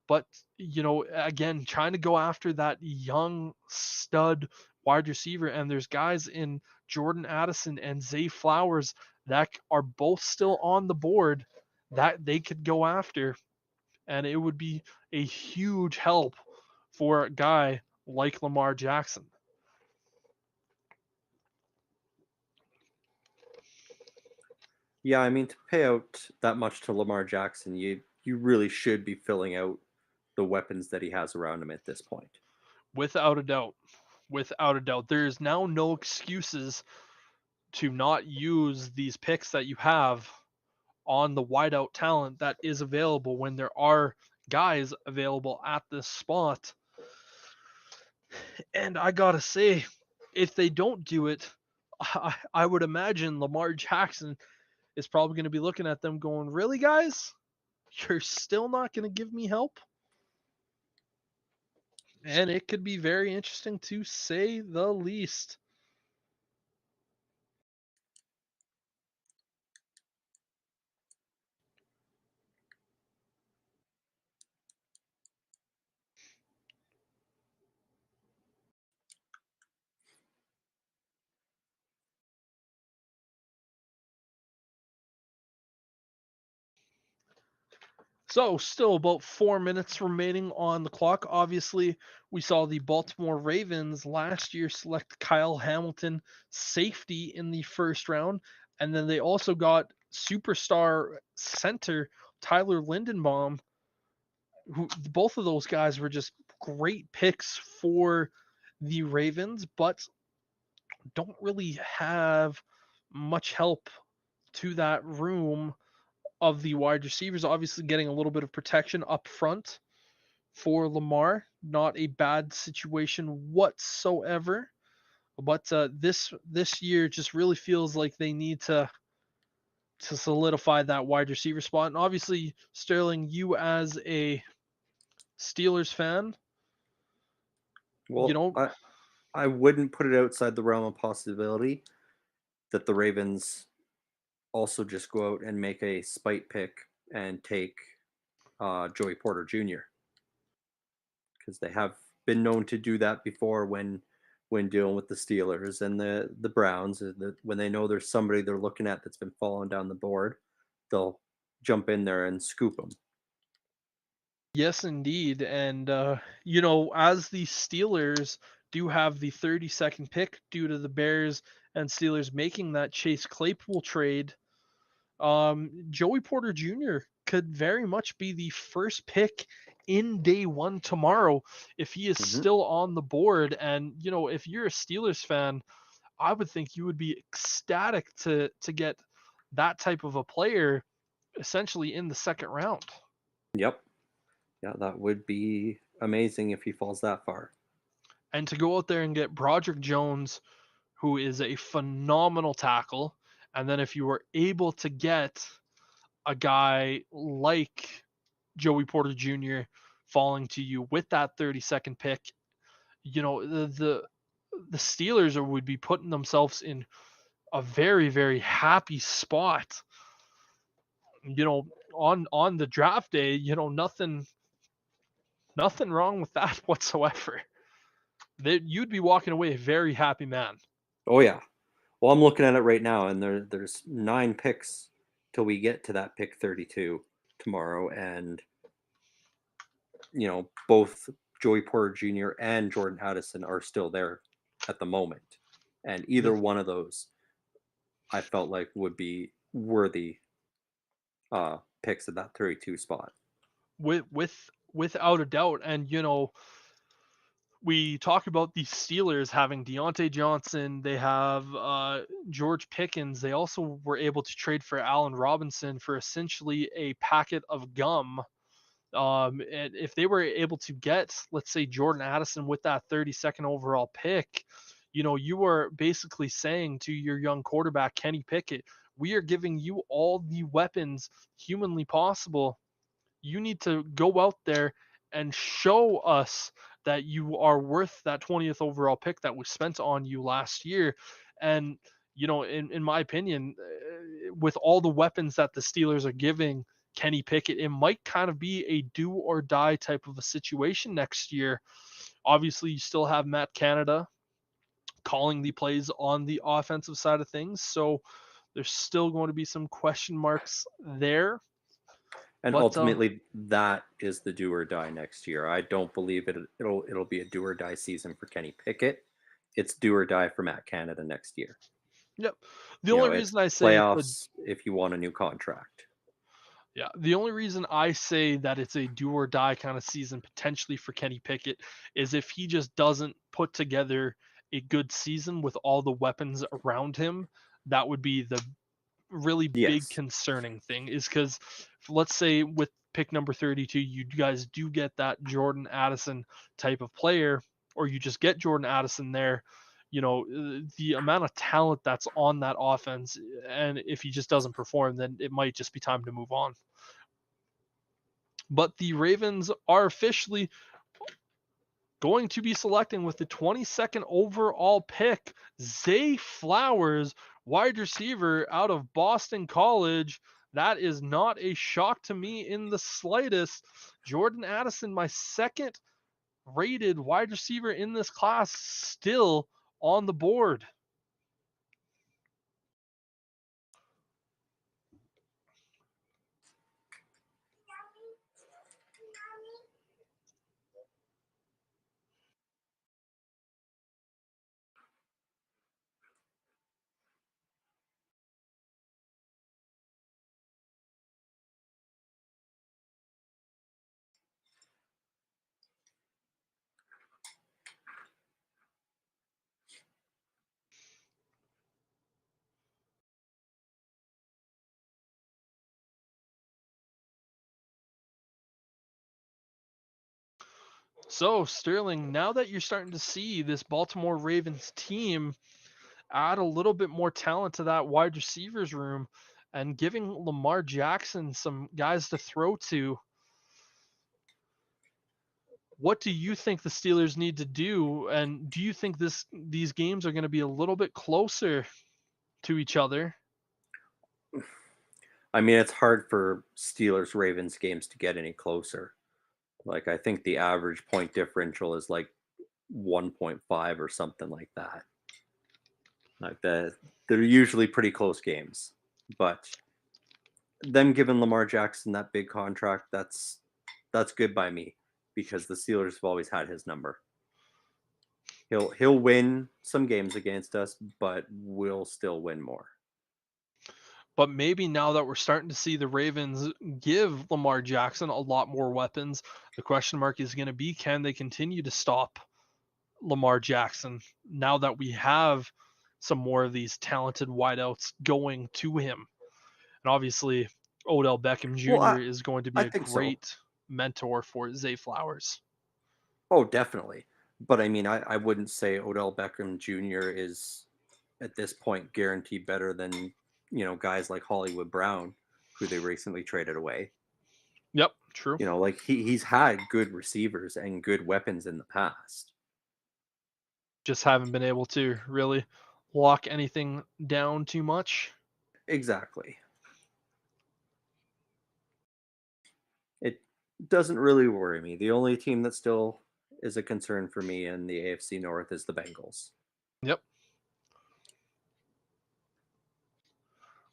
But again, trying to go after that young stud wide receiver, and there's guys in Jordan Addison and Zay Flowers that are both still on the board that they could go after, and it would be a huge help for a guy like Lamar Jackson. Yeah, I mean, to pay out that much to Lamar Jackson, you really should be filling out the weapons that he has around him at this point. Without a doubt. Without a doubt. There is now no excuses to not use these picks that you have on the wideout talent that is available when there are guys available at this spot. And I gotta say, if they don't do it, I would imagine Lamar Jackson is probably going to be looking at them going, really, guys? You're still not going to give me help? And it could be very interesting, to say the least. So, still about 4 minutes remaining on the clock. Obviously, we saw the Baltimore Ravens last year select Kyle Hamilton, safety, in the first round. And then they also got superstar center Tyler Lindenbaum, who both of those guys were just great picks for the Ravens, but don't really have much help to that room of the wide receivers. Obviously, getting a little bit of protection up front for Lamar, not a bad situation whatsoever. But this year just really feels like they need to solidify that wide receiver spot. And obviously, Sterling, you as a Steelers fan, Well, I wouldn't put it outside the realm of possibility that the Ravens also just go out and make a spite pick and take Joey Porter Jr. because they have been known to do that before when dealing with the Steelers and the Browns. When they know there's somebody they're looking at that's been falling down the board, they'll jump in there and scoop them. yes, indeed. And, as the Steelers do have the 32nd pick due to the Bears and Steelers making that Chase Claypool trade, Joey Porter Jr. could very much be the first pick in day one tomorrow if he is still on the board. And, if you're a Steelers fan, I would think you would be ecstatic to get that type of a player essentially in the second round. Yep. Yeah, that would be amazing if he falls that far. And to go out there and get Broderick Jones, who is a phenomenal tackle, and then if you were able to get a guy like Joey Porter Jr. falling to you with that 32nd pick, the Steelers would be putting themselves in a very, very happy spot. On the draft day, nothing wrong with that whatsoever. You'd be walking away a very happy man. Oh yeah. Well, I'm looking at it right now, and there's 9 picks till we get to that pick 32 tomorrow, and both Joey Porter Jr. and Jordan Addison are still there at the moment, and either one of those I felt like would be worthy picks at that 32 spot. Without a doubt. And we talk about the Steelers having Deontay Johnson, they have George Pickens. They also were able to trade for Allen Robinson for essentially a packet of gum. And if they were able to get, let's say, Jordan Addison with that 32nd overall pick, you were basically saying to your young quarterback, Kenny Pickett, we are giving you all the weapons humanly possible. You need to go out there and show us that you are worth that 20th overall pick that was spent on you last year. And, in my opinion, with all the weapons that the Steelers are giving Kenny Pickett, it might kind of be a do or die type of a situation next year. Obviously, you still have Matt Canada calling the plays on the offensive side of things. So there's still going to be some question marks there. And ultimately, that is the do or die next year. I don't believe it'll be a do or die season for Kenny Pickett. It's do or die for Matt Canada next year. Yep. The only reason I say playoffs if you want a new contract. Yeah, the only reason I say that it's a do or die kind of season potentially for Kenny Pickett is if he just doesn't put together a good season with all the weapons around him. That would be the really big concerning thing, is because let's say with pick number 32, you guys do get that Jordan Addison type of player, or you just get Jordan Addison there. The amount of talent that's on that offense, and if he just doesn't perform, then it might just be time to move on. But the Ravens are officially going to be selecting with the 22nd overall pick, Zay Flowers, wide receiver out of Boston College. That is not a shock to me in the slightest. Jordan Addison, my second rated wide receiver in this class, still on the board. So, Sterling, now that you're starting to see this Baltimore Ravens team add a little bit more talent to that wide receivers room and giving Lamar Jackson some guys to throw to, what do you think the Steelers need to do? And do you think these games are going to be a little bit closer to each other? I mean, it's hard for Steelers Ravens games to get any closer. Like, I think the average point differential is like 1.5 or something like that. Like they're usually pretty close games, but them giving Lamar Jackson that big contract, that's good by me, because the Steelers have always had his number. He'll win some games against us, but we'll still win more. But maybe now that we're starting to see the Ravens give Lamar Jackson a lot more weapons, the question mark is going to be, can they continue to stop Lamar Jackson now that we have some more of these talented wideouts going to him? And obviously, Odell Beckham Jr. is going to be a great mentor for Zay Flowers. Oh, definitely. But I mean, I wouldn't say Odell Beckham Jr. is at this point guaranteed better than, guys like Hollywood Brown, who they recently traded away. Yep, true. Like he's had good receivers and good weapons in the past. Just haven't been able to really lock anything down too much. Exactly. It doesn't really worry me. The only team that still is a concern for me in the AFC North is the Bengals. Yep.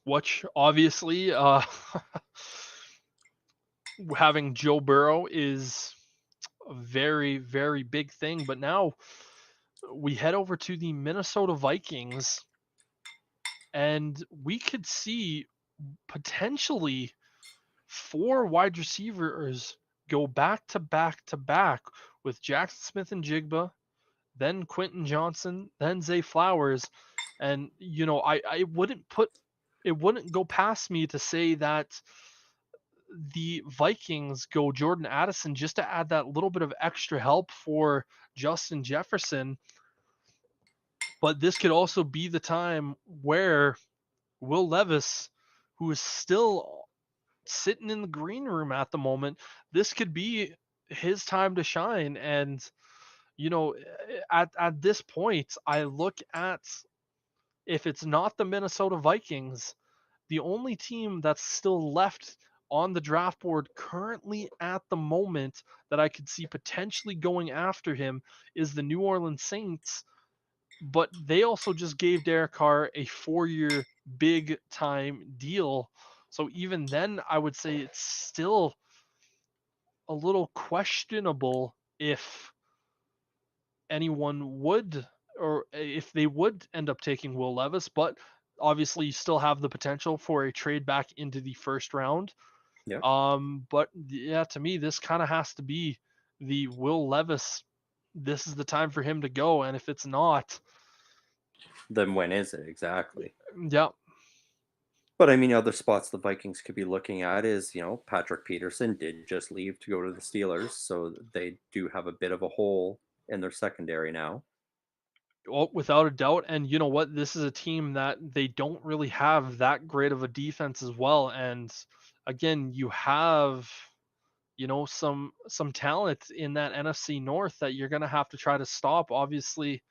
Which obviously, having Joe Burrow is a very, very big thing. But now we head over to the Minnesota Vikings, and we could see potentially four wide receivers go back to back to back with Jackson Smith and Jigba, then Quentin Johnson, then Zay Flowers. And, I wouldn't go past me to say that the Vikings go Jordan Addison just to add that little bit of extra help for Justin Jefferson. But this could also be the time where Will Levis, who is still sitting in the green room at the moment, this could be his time to shine. And, at this point, I look at, if it's not the Minnesota Vikings, the only team that's still left on the draft board currently at the moment that I could see potentially going after him is the New Orleans Saints. But they also just gave Derek Carr a 4-year big time deal. So even then, I would say it's still a little questionable if anyone would, or if they would end up taking Will Levis. But obviously, you still have the potential for a trade back into the first round. Yeah. But yeah, to me, this kind of has to be the Will Levis. This is the time for him to go, and if it's not, Then when is it exactly? yeah, But I mean, other spots the Vikings could be looking at is, Patrick Peterson did just leave to go to the Steelers, so they do have a bit of a hole in their secondary now. well, without a doubt. And you know what? This is a team that they don't really have that great of a defense as well. And again, you have, some talent in that NFC North that you're going to have to try to stop. Obviously,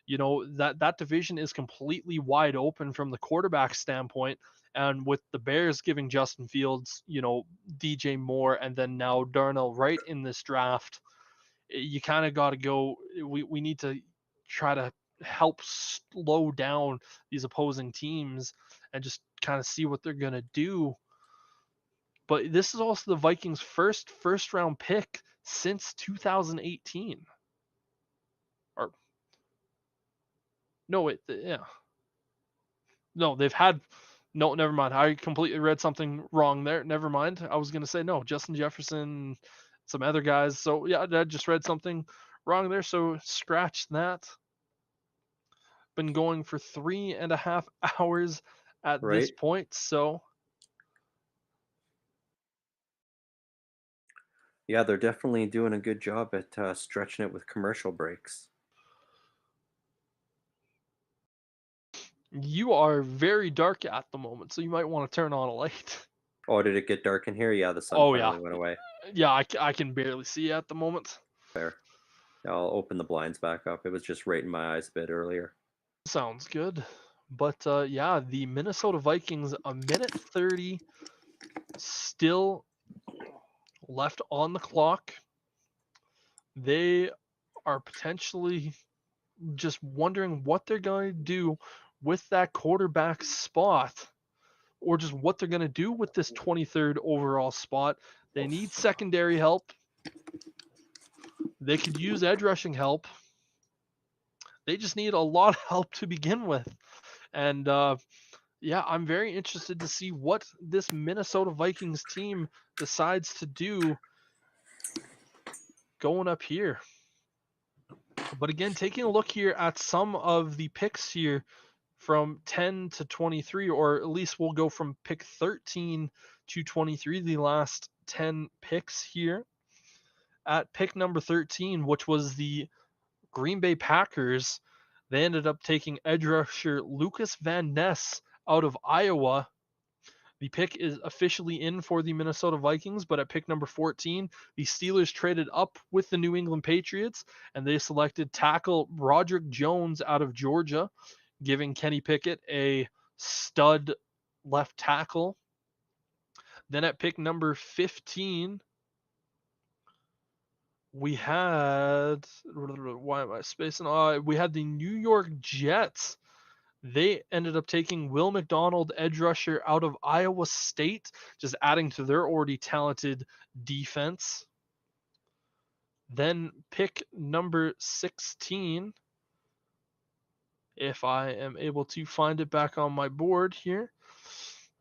that division is completely wide open from the quarterback standpoint. And with the Bears giving Justin Fields, DJ Moore, and then now Darnell Wright in this draft, you kind of got to go. We need to try to help slow down these opposing teams and just kind of see what they're going to do. But this is also the Vikings' first round pick since 2018. Or no, wait, yeah. No, they've had. No, never mind. I completely read something wrong there. Never mind. I was gonna say no. Justin Jefferson, some other guys. So yeah, I just read something wrong there. So scratch that. Been going for 3.5 hours at this Right? point. So Yeah, they're definitely doing a good job at stretching it with commercial breaks. you are very dark at the moment. So you might want to turn on a light. Oh, did it get dark in here? Yeah, the sun Oh yeah, finally went away. yeah. I can barely see at the moment. Fair. I'll open the blinds back up. It was just right in my eyes a bit earlier. Sounds good. But yeah, the Minnesota Vikings, a minute 30 still left on the clock. They are potentially just wondering what they're going to do with that quarterback spot, or just what they're going to do with this 23rd overall spot. They need secondary help. They could use edge rushing help. They just need a lot of help to begin with. And yeah, I'm very interested to see what this Minnesota Vikings team decides to do going up here. But again, taking a look here at some of the picks here from 10 to 23, or at least we'll go from pick 13 to 23, the last 10 picks here. at pick number 13, which was the Green Bay Packers, they ended up taking edge rusher Lucas Van Ness out of Iowa. The pick is officially in for the Minnesota Vikings, but at pick number 14, the Steelers traded up with the New England Patriots, and they selected tackle Broderick Jones out of Georgia, giving Kenny Pickett a stud left tackle. Then at pick number 15, we had, why am I spacing? We had the New York Jets. They ended up taking Will McDonald, edge rusher out of Iowa State, just adding to their already talented defense. Then pick number 16, if I am able to find it back on my board here.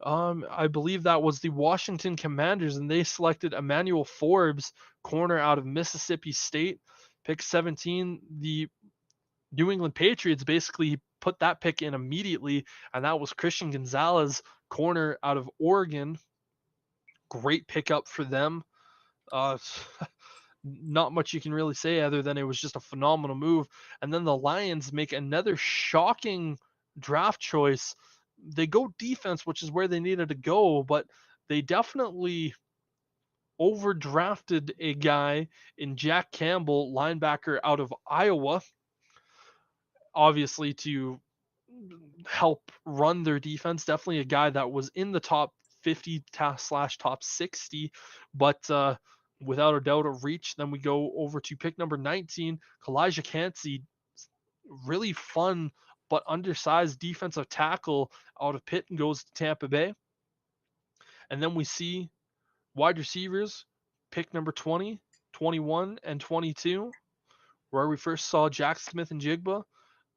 I believe that was the Washington Commanders, and they selected Emmanuel Forbes, corner out of Mississippi State. Pick 17, the New England Patriots basically put that pick in immediately, and that was Christian Gonzalez, corner out of Oregon. Great pickup for them. Not much you can really say other than it was just a phenomenal move. And then the Lions make another shocking draft choice. They go defense, which is where they needed to go, but they definitely overdrafted a guy in Jack Campbell, linebacker out of Iowa, obviously to help run their defense. Definitely a guy that was in the top 50 / top 60, but without a doubt a reach. Then we go over to pick number 19, Kalijah Cansey, really fun but undersized defensive tackle out of Pitt, and goes to Tampa Bay. And then we see wide receivers, pick number 20, 21, and 22, where we first saw Jack Smith-Njigba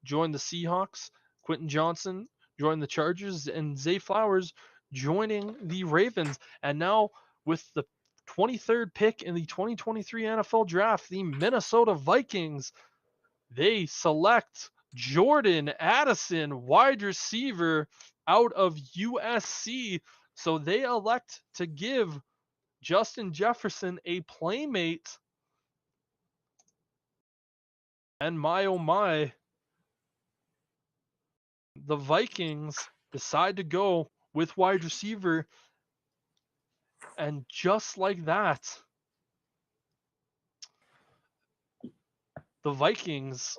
join the Seahawks, Quentin Johnson joined the Chargers, and Zay Flowers joining the Ravens. And now with the 23rd pick in the 2023 NFL Draft, the Minnesota Vikings, they select Jordan Addison, wide receiver out of USC. So they elect to give Justin Jefferson a playmate. And my oh my, the Vikings decide to go with wide receiver. And just like that, the Vikings,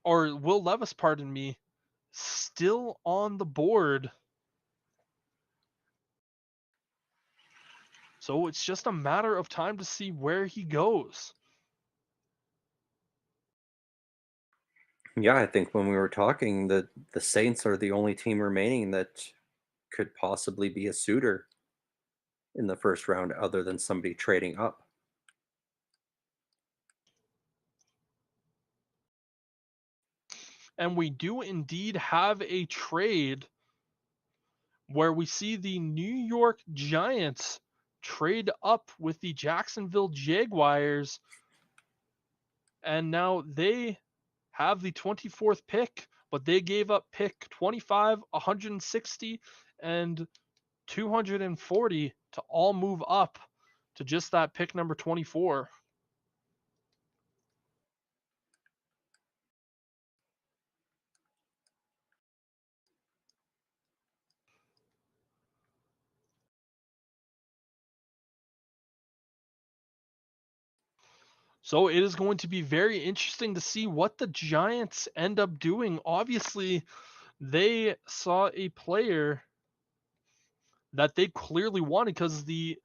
or Will Levis, pardon me, still on the board. So it's just a matter of time to see where he goes. Yeah, I think when we were talking, the Saints are the only team remaining that could possibly be a suitor in the first round, other than somebody trading up. And we do indeed have a trade where we see the New York Giants trade up with the Jacksonville Jaguars. And now they have the 24th pick, but they gave up pick 25, 160, and 240 to all move up to just that pick number 24. So it is going to be very interesting to see what the Giants end up doing. Obviously, they saw a player that they clearly wanted because the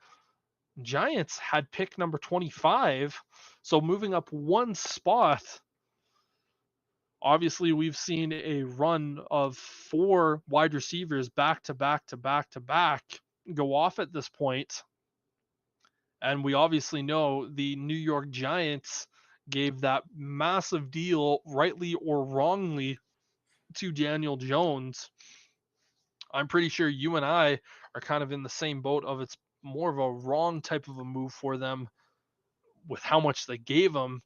Giants had pick number 25. So moving up one spot, obviously we've seen a run of 4 wide receivers back to back to back to back go off at this point. And we obviously know the New York Giants gave that massive deal, rightly or wrongly, to Daniel Jones. I'm pretty sure you and I are kind of in the same boat of it's more of a wrong type of a move for them with how much they gave him.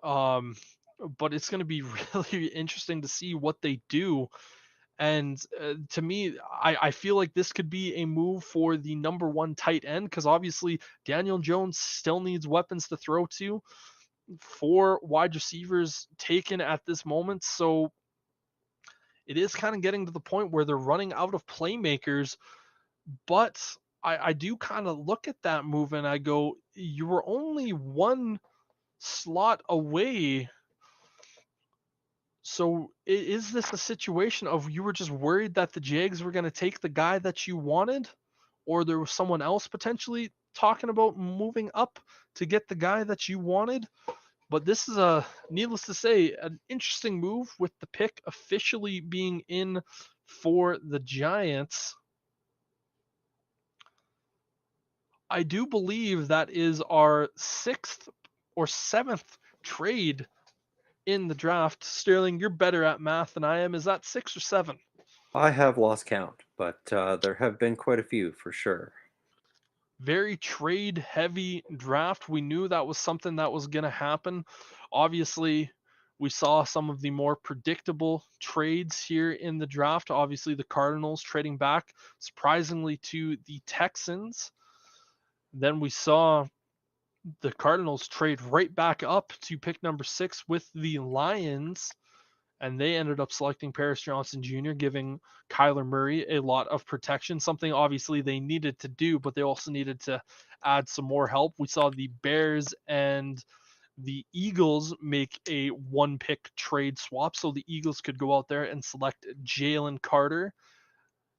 But it's going to be really interesting to see what they do. And to me, I feel like this could be a move for the number one tight end, because obviously Daniel Jones still needs weapons to throw to. 4 wide receivers taken at this moment. So it is kind of getting to the point where they're running out of playmakers. But I do kind of look at that move and I go, you were only one slot away. So is this a situation of you were just worried that the Jags were going to take the guy that you wanted, or there was someone else potentially talking about moving up to get the guy that you wanted? But this is needless to say, an interesting move with the pick officially being in for the Giants. I do believe that is our 6th or 7th trade in the draft. Sterling, you're better at math than I am. Is that 6 or 7? I have lost count, but there have been quite a few for sure. Very trade heavy draft. We knew that was something that was going to happen. Obviously, we saw some of the more predictable trades here in the draft. Obviously, the Cardinals trading back surprisingly to the Texans. Then we saw the Cardinals trade right back up to pick number 6 with the Lions, and they ended up selecting Paris Johnson Jr., giving Kyler Murray a lot of protection, something obviously they needed to do, but they also needed to add some more help. We saw the Bears and the Eagles make a 1-pick trade swap, so the Eagles could go out there and select Jalen Carter.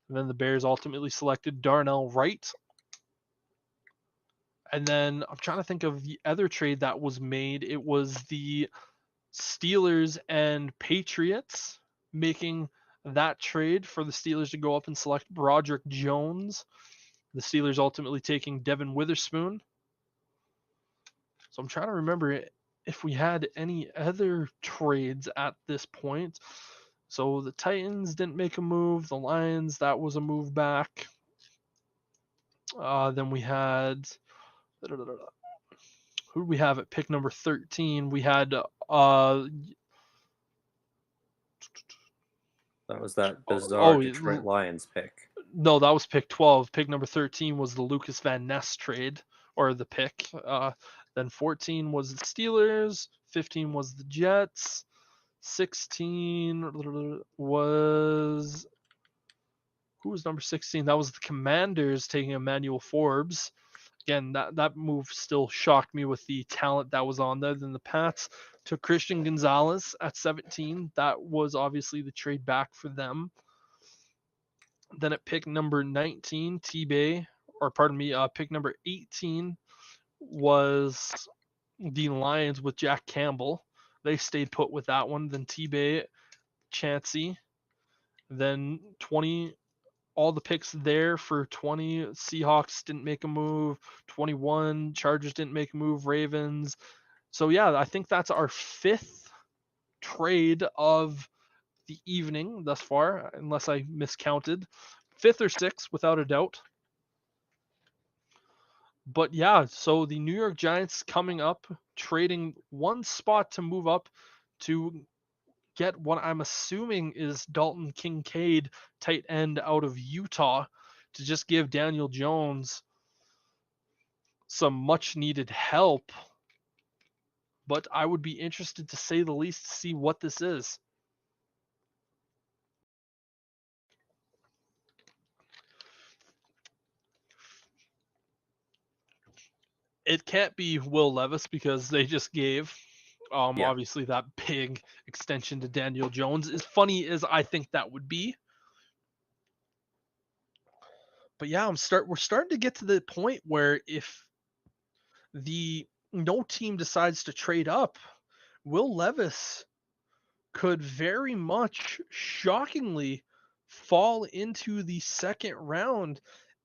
And then the Bears ultimately selected Darnell Wright. And then I'm trying to think of the other trade that was made. It was the Steelers and Patriots making that trade for the Steelers to go up and select Broderick Jones. The Steelers ultimately taking Devin Witherspoon. So I'm trying to remember if we had any other trades at this point. So the Titans didn't make a move. The Lions, that was a move back. Then we had... Who do we have at pick number 13? We had That was that bizarre oh, Detroit Lions pick. no, that was pick 12. Pick number 13 was the Lucas Van Ness trade, or the pick. Then 14 was the Steelers. 15 was the Jets. 16 was... Who was number 16? That was the Commanders taking Emmanuel Forbes. Again, that move still shocked me with the talent that was on there. Then the Pats took Christian Gonzalez at 17. That was obviously the trade back for them. Then at pick number 19, pick number 18 was the Lions with Jack Campbell. They stayed put with that one. Then T-Bay, Chansey. Then 20, all the picks there for 20. Seahawks didn't make a move. 21, Chargers didn't make a move. Ravens. So yeah, I think that's our 5th trade of the evening thus far, unless I miscounted. 5th or 6th, without a doubt. But yeah, so the New York Giants coming up, trading one spot to move up to get what I'm assuming is Dalton Kincaid, tight end out of Utah, to just give Daniel Jones some much needed help. But I would be interested, to say the least, to see what this is. It can't be Will Levis, because they just gave obviously that big extension to Daniel Jones. As funny as I think that would be. But yeah, we're starting to get to the point where if no team decides to trade up, Will Levis could very much shockingly fall into the second round,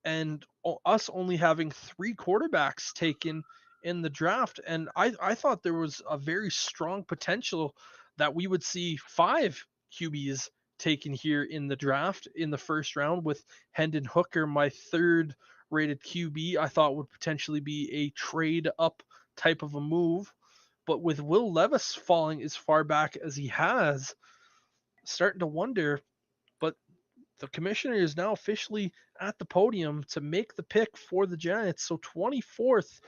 and us only having 3 quarterbacks taken in the draft. And I thought there was a very strong potential that we would see 5 QBs taken here in the draft in the first round, with Hendon Hooker, my 3rd rated QB, I thought would potentially be a trade up type of a move. But with Will Levis falling as far back as he has, starting to wonder. But The commissioner is now officially at the podium to make the pick for the Giants. So 24th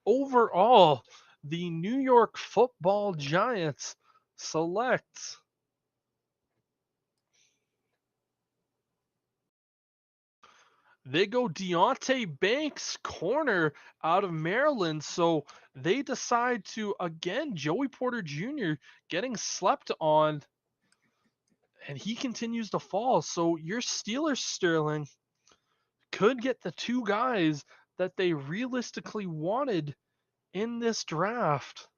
overall, the New York Football Giants selects they go Deontay Banks, corner out of Maryland. So they decide to, again, Joey Porter Jr. getting slept on, and he continues to fall. So your Steelers, Sterling, could get the two guys that they realistically wanted in this draft.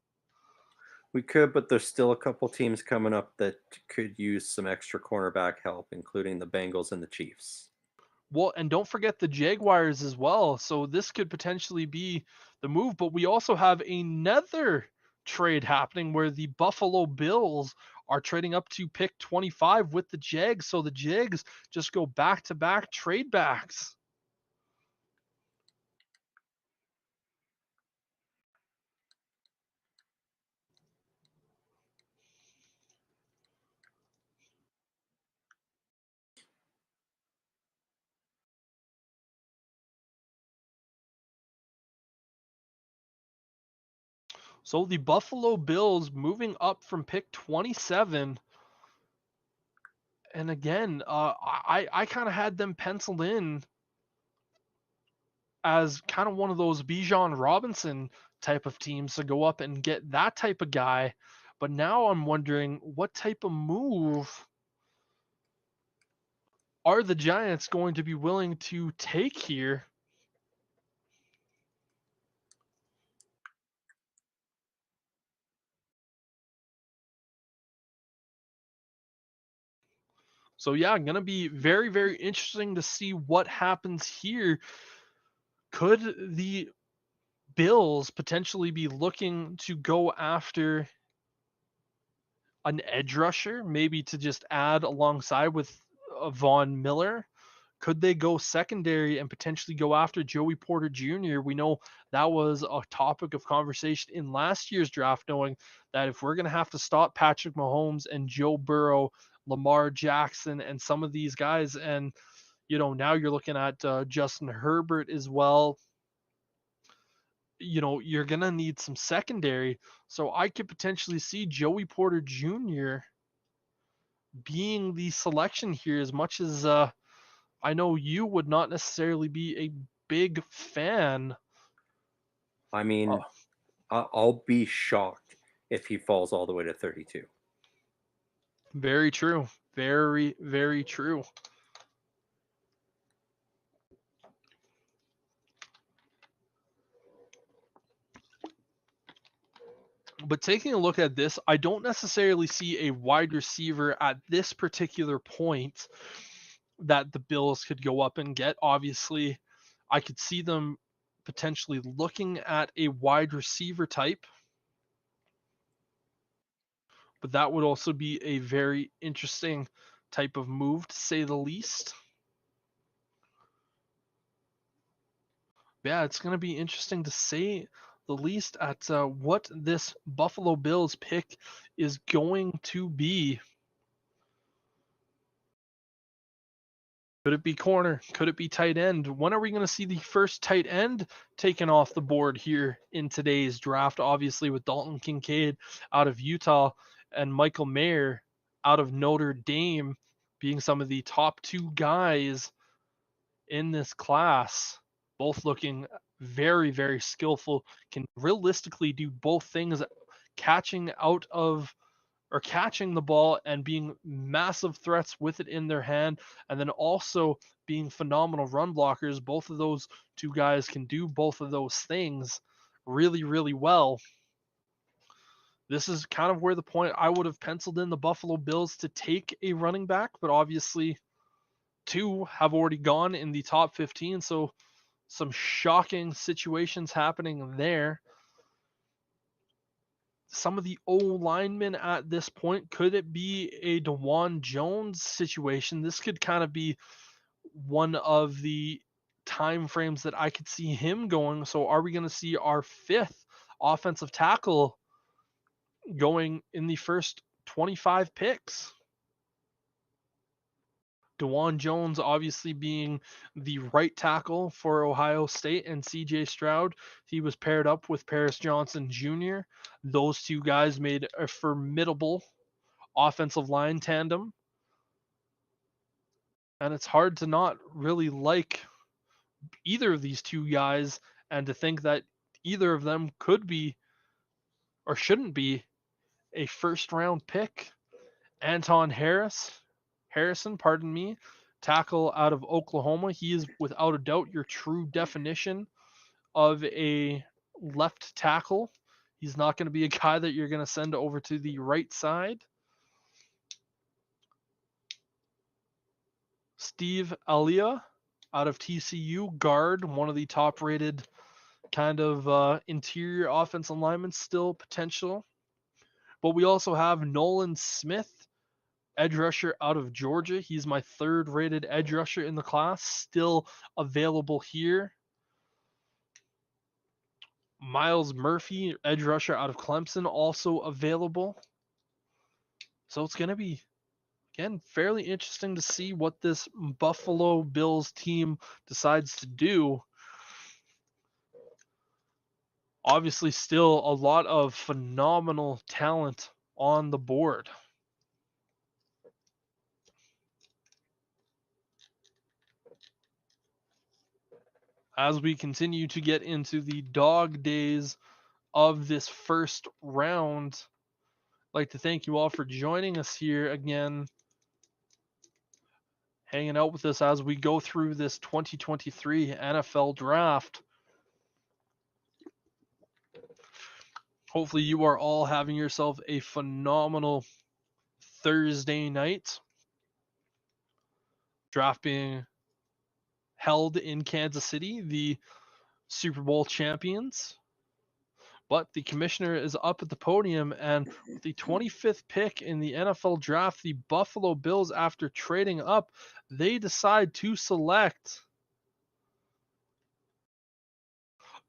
We could, but there's still a couple teams coming up that could use some extra cornerback help, including the Bengals and the Chiefs. Well, and don't forget the Jaguars as well. So this could potentially be the move. But we also have another trade happening where the Buffalo Bills are trading up to pick 25 with the Jags. So the Jags just go back to back trade backs. So the Buffalo Bills moving up from pick 27. And again, I kind of had them penciled in as kind of one of those Bijan Robinson type of teams to go up and get that type of guy. But now I'm wondering what type of move are the Giants going to be willing to take here? So yeah, going to be very, very interesting to see what happens here. Could the Bills potentially be looking to go after an edge rusher, maybe to just add alongside with Von Miller? Could they go secondary and potentially go after Joey Porter Jr.? We know that was a topic of conversation in last year's draft, knowing that if we're going to have to stop Patrick Mahomes and Joe Burrow, Lamar Jackson, and some of these guys, and now you're looking at Justin Herbert as well. You're going to need some secondary. So I could potentially see Joey Porter Jr. being the selection here, as much as I know you would not necessarily be a big fan. I mean, I'll be shocked if he falls all the way to 32. Very true. Very, very true. But taking a look at this, I don't necessarily see a wide receiver at this particular point that the Bills could go up and get. Obviously, I could see them potentially looking at a wide receiver type, but that would also be a very interesting type of move, to say the least. Yeah, it's going to be interesting to say the least at what this Buffalo Bills pick is going to be. Could it be corner? Could it be tight end? When are we going to see the first tight end taken off the board here in today's draft? Obviously, with Dalton Kincaid out of Utah and Michael Mayer out of Notre Dame being some of the top two guys in this class, both looking very, very skillful, can realistically do both things, catching the ball and being massive threats with it in their hand, and then also being phenomenal run blockers. Both of those two guys can do both of those things really, really well. This is kind of where the point I would have penciled in the Buffalo Bills to take a running back, but obviously two have already gone in the top 15, so some shocking situations happening there. Some of the O linemen at this point, could it be a DeJuan Jones situation? This could kind of be one of the time frames that I could see him going. So are we going to see our fifth offensive tackle going in the first 25 picks? DeJuan Jones obviously being the right tackle for Ohio State, and CJ Stroud, he was paired up with Paris Johnson Jr. Those two guys made a formidable offensive line tandem. And it's hard to not really like either of these two guys and to think that either of them could be or shouldn't be a first round pick. Anton Harrison, pardon me, tackle out of Oklahoma. He is without a doubt your true definition of a left tackle. He's not going to be a guy that you're going to send over to the right side. Steve Alia out of TCU, guard, one of the top rated kind of interior offensive linemen, still potential. But we also have Nolan Smith, edge rusher out of Georgia. He's my third rated edge rusher in the class, still available here. Miles Murphy, edge rusher out of Clemson, also available. So it's going to be, again, fairly interesting to see what this Buffalo Bills team decides to do. Obviously, still a lot of phenomenal talent on the board. As we continue to get into the dog days of this first round, I'd like to thank you all for joining us here again, hanging out with us as we go through this 2023 NFL Draft. Hopefully you are all having yourself a phenomenal Thursday night. Draft being held in Kansas City, the Super Bowl champions. But the commissioner is up at the podium, and with the 25th pick in the NFL Draft, the Buffalo Bills, after trading up, they decide to select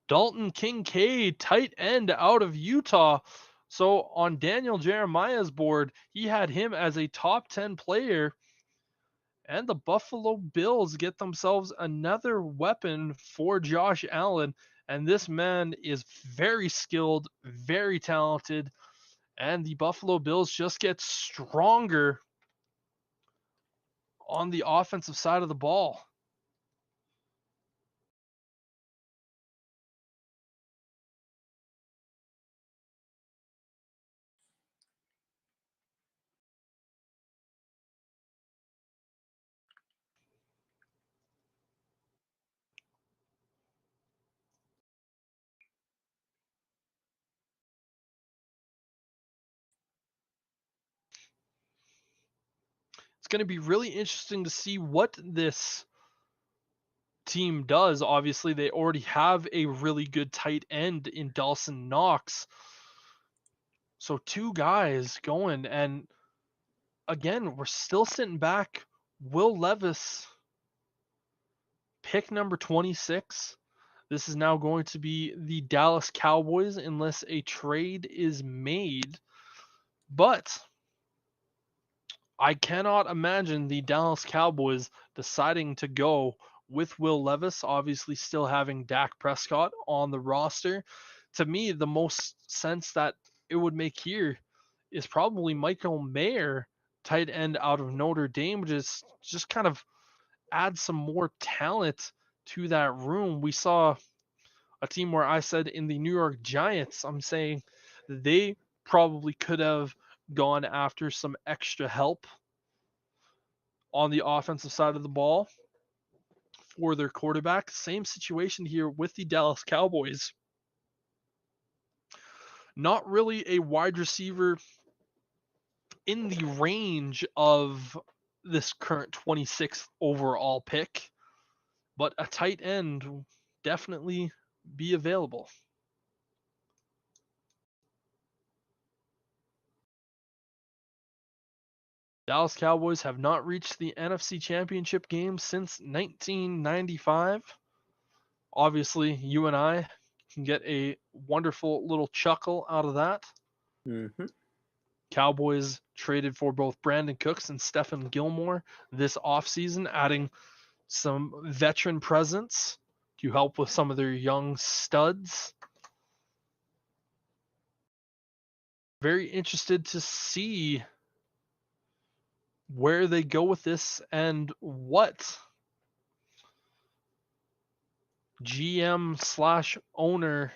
Dalton Kincaid, tight end out of Utah. So on Daniel Jeremiah's board, he had him as a top 10 player. And the Buffalo Bills get themselves another weapon for Josh Allen. And this man is very skilled, very talented. And the Buffalo Bills just get stronger on the offensive side of the ball. It's going to be really interesting to see what this team does. Obviously, they already have a really good tight end in Dawson Knox. So two guys going, and again, we're still sitting back. Will Levis, pick number 26. This is now going to be the Dallas Cowboys unless a trade is made. But I cannot imagine the Dallas Cowboys deciding to go with Will Levis, obviously still having Dak Prescott on the roster. To me, the most sense that it would make here is probably Michael Mayer, tight end out of Notre Dame, just kind of add some more talent to that room. We saw a team where I said in the New York Giants, I'm saying they probably could have gone after some extra help on the offensive side of the ball for their quarterback. Same situation here with the Dallas Cowboys. Not really a wide receiver in the range of this current 26th overall pick, but a tight end will definitely be available. Dallas Cowboys have not reached the NFC Championship game since 1995. Obviously, you and I can get a wonderful little chuckle out of that. Mm-hmm. Cowboys traded for both Brandon Cooks and Stephen Gilmore this offseason, adding some veteran presence to help with some of their young studs. Very interested to see where they go with this and what GM/owner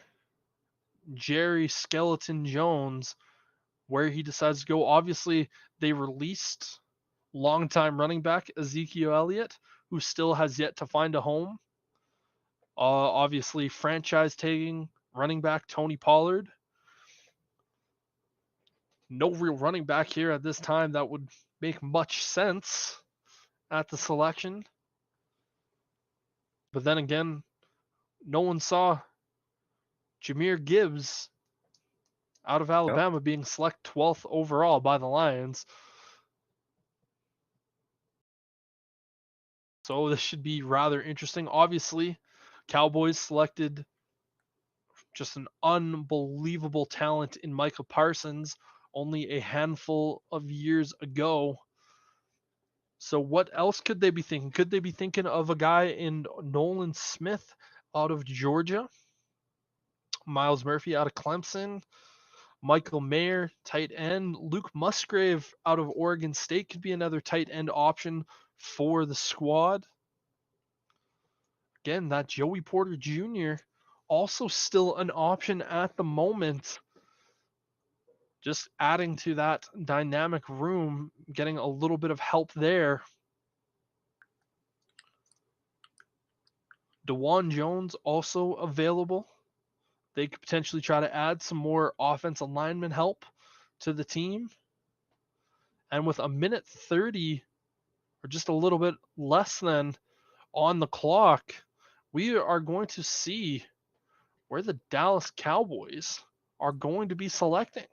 Jerry Skeleton Jones, where he decides to go. Obviously, they released longtime running back Ezekiel Elliott, who still has yet to find a home. Obviously, franchise tagging running back Tony Pollard. No real running back here at this time that would make much sense at the selection. But then again, no one saw Jahmyr Gibbs out of Alabama being selected 12th overall by the Lions. So this should be rather interesting. Obviously, Cowboys selected just an unbelievable talent in Micah Parsons only a handful of years ago. So what else could they be thinking? Could they be thinking of a guy in Nolan Smith out of Georgia? Miles Murphy out of Clemson? Michael Mayer, tight end. Luke Musgrave out of Oregon State could be another tight end option for the squad. Again, that Joey Porter Jr. also still an option at the moment. Just adding to that dynamic room, getting a little bit of help there. DeJuan Jones also available. They could potentially try to add some more offensive lineman help to the team. And with a minute 30, or just a little bit less than on the clock, we are going to see where the Dallas Cowboys are going to be selecting.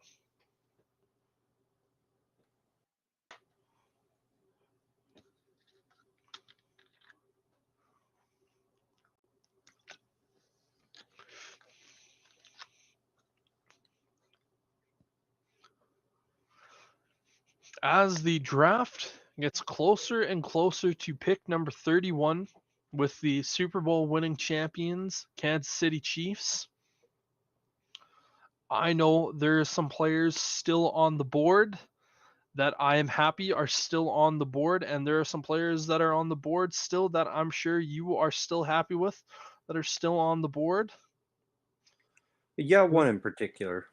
As the draft gets closer and closer to pick number 31 with the Super Bowl winning champions, Kansas City Chiefs, I know there's some players still on the board that I am happy are still on the board, and there are some players that are on the board still that I'm sure you are still happy with that are still on the board. Yeah, one in particular.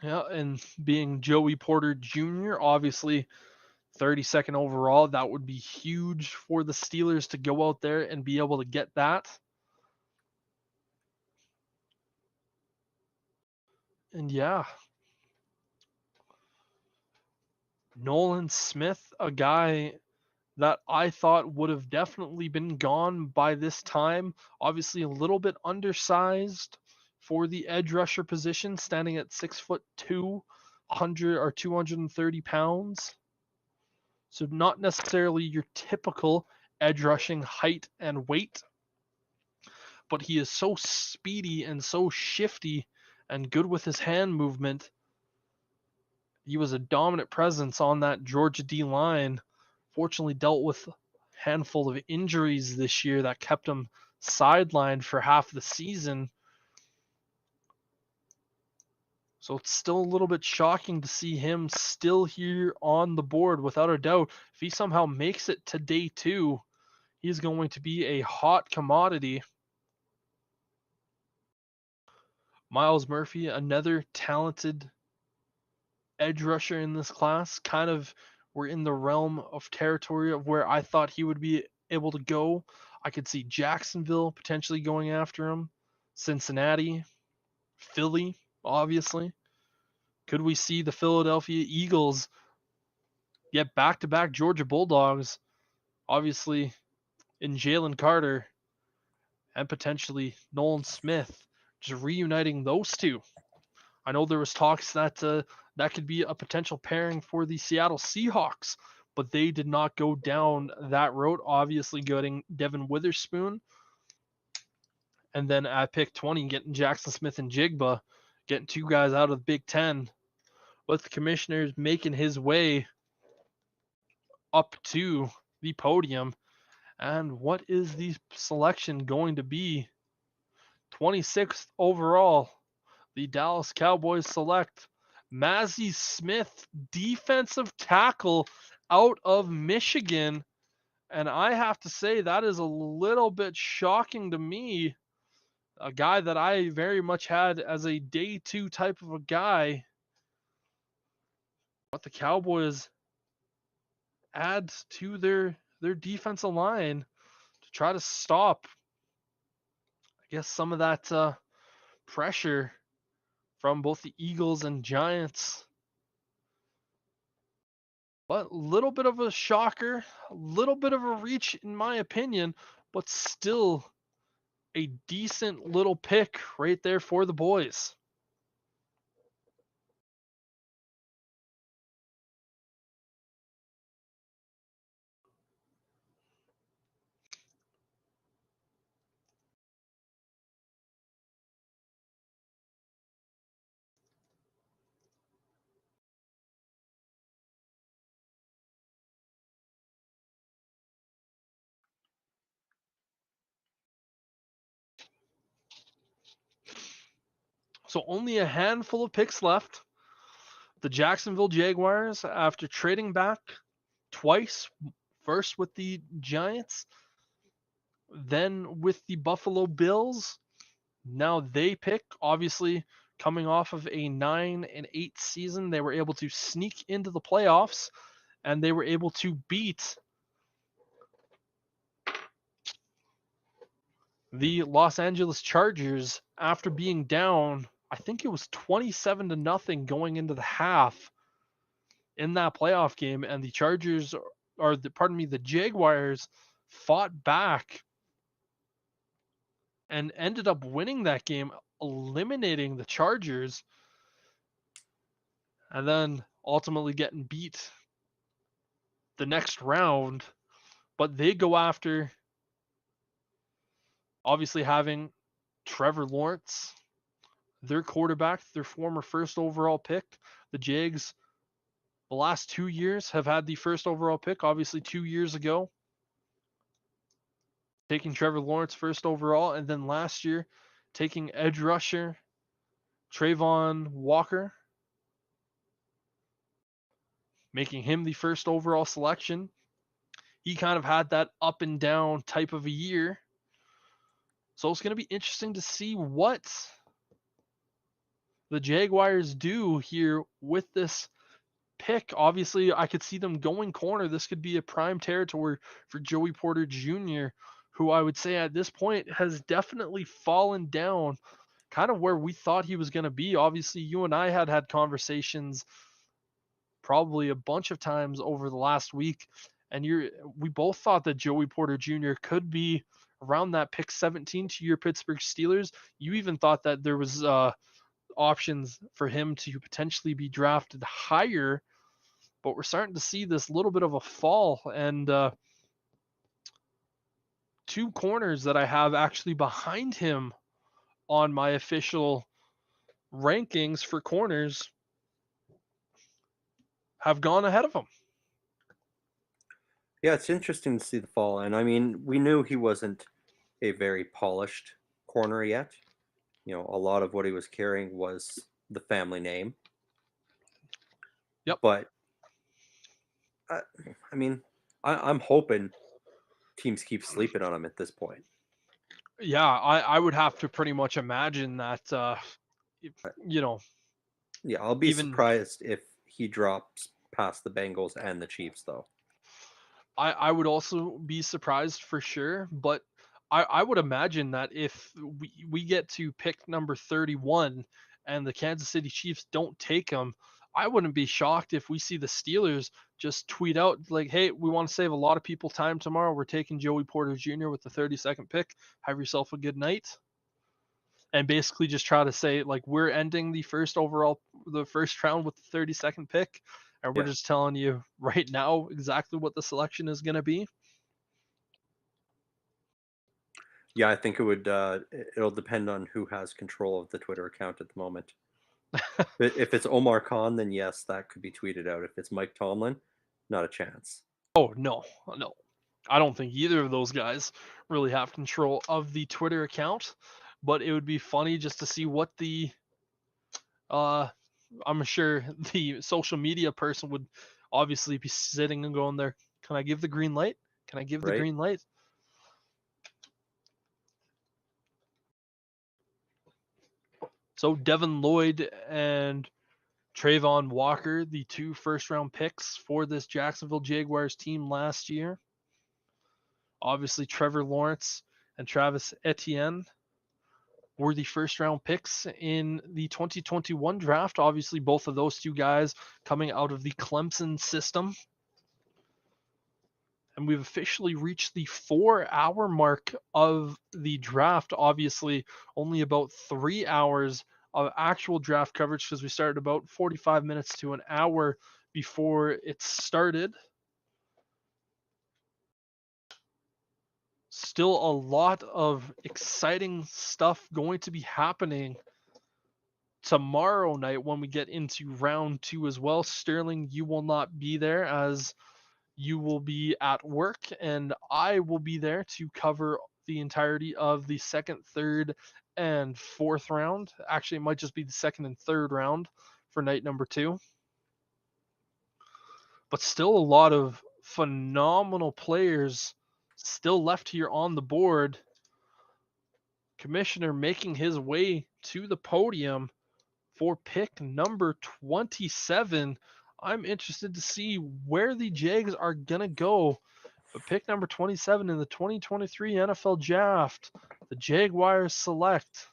Yeah, and being Joey Porter Jr., obviously 32nd overall, that would be huge for the Steelers to go out there and be able to get that. And yeah, Nolan Smith, a guy that I thought would have definitely been gone by this time. Obviously a little bit undersized for the edge rusher position, standing at 6'2", 230 pounds. So not necessarily your typical edge rushing height and weight, but he is so speedy and so shifty and good with his hand movement. He was a dominant presence on that Georgia D line. Fortunately dealt with a handful of injuries this year that kept him sidelined for half the season. So it's still a little bit shocking to see him still here on the board. Without a doubt, if he somehow makes it to day 2, he's going to be a hot commodity. Miles Murphy, another talented edge rusher in this class. Kind of we're in the realm of territory of where I thought he would be able to go. I could see Jacksonville potentially going after him, Cincinnati, Philly, obviously. Could we see the Philadelphia Eagles get back-to-back Georgia Bulldogs, obviously in Jalen Carter and potentially Nolan Smith, just reuniting those two? I know there was talks that that could be a potential pairing for the Seattle Seahawks, but they did not go down that road. Obviously, getting Devin Witherspoon, and then at pick 20, getting Jackson Smith and Jigba, getting two guys out of the Big Ten. with the Commissioners making his way up to the podium. And what is the selection going to be? 26th overall, the Dallas Cowboys select Mazi Smith, defensive tackle out of Michigan. And I have to say, that is a little bit shocking to me. A guy that I very much had as a day two type of a guy. But the Cowboys add to their defensive line to try to stop, I guess, some of that pressure from both the Eagles and Giants. But a little bit of a shocker, a little bit of a reach in my opinion, but still a decent little pick right there for the boys. So only a handful of picks left. The Jacksonville Jaguars, after trading back twice, first with the Giants, then with the Buffalo Bills, now they pick, obviously coming off of a 9-8 season, they were able to sneak into the playoffs, and they were able to beat the Los Angeles Chargers after being down, I think it was 27-0 going into the half in that playoff game, and the Chargers, or the Jaguars fought back and ended up winning that game, eliminating the Chargers, and then ultimately getting beat the next round. But they go after, obviously, having Trevor Lawrence, their quarterback, their former first overall pick. The Jags, the last 2 years, have had the first overall pick, obviously 2 years ago, taking Trevor Lawrence first overall, and then last year taking edge rusher Trayvon Walker, making him the first overall selection. He kind of had that up and down type of a year. So it's going to be interesting to see what the Jaguars do here with this pick. Obviously, I could see them going corner. This could be a prime territory for Joey Porter Jr., who I would say at this point has definitely fallen down kind of where we thought he was going to be. Obviously, you and I had conversations probably a bunch of times over the last week, and we both thought that Joey Porter Jr. could be around that pick 17 to your Pittsburgh Steelers. You even thought that there was options for him to potentially be drafted higher, but we're starting to see this little bit of a fall, and two corners that I have actually behind him on my official rankings for corners have gone ahead of him. Yeah, it's interesting to see the fall. And I mean, we knew he wasn't a very polished corner yet. You know, a lot of what he was carrying was the family name. Yep. But I mean, I'm hoping teams keep sleeping on him at this point. Yeah, I would have to pretty much imagine that, you know, Yeah, I'll be even surprised if he drops past the Bengals and the Chiefs, though. I would also be surprised for sure, but I would imagine that if we get to pick number 31 and the Kansas City Chiefs don't take him, I wouldn't be shocked if we see the Steelers just tweet out like, hey, we want to save a lot of people time tomorrow. We're taking Joey Porter Jr. with the 32nd pick. Have yourself a good night. And basically just try to say, like, we're ending the first round with the 32nd pick. And we're Yeah. just telling you right now exactly what the selection is going to be. Yeah, I think it'll depend on who has control of the Twitter account at the moment. If it's Omar Khan, then yes, that could be tweeted out. If it's Mike Tomlin, not a chance. Oh, no. No. I don't think either of those guys really have control of the Twitter account, but it would be funny just to see what the I'm sure the social media person would obviously be sitting and going there, can I give the green light? Can I give the Right? green light? So Devin Lloyd and Trayvon Walker, the 2 first-round picks for this Jacksonville Jaguars team last year. Obviously, Trevor Lawrence and Travis Etienne were the first-round picks in the 2021 draft. Obviously, both of those 2 guys coming out of the Clemson system. And we've officially reached the 4-hour mark of the draft. Obviously, only about 3 hours of actual draft coverage because we started about 45 minutes to an hour before it started. Still a lot of exciting stuff going to be happening tomorrow night when we get into round 2 as well. Sterling, you will not be there as you will be at work, and I will be there to cover the entirety of the second, third, and fourth round. Actually, it might just be the second and third round for night number 2. But still a lot of phenomenal players still left here on the board. Commissioner making his way to the podium for pick number 27. I'm interested to see where the Jags are going to go. But pick number 27 in the 2023 NFL Draft, the Jaguars select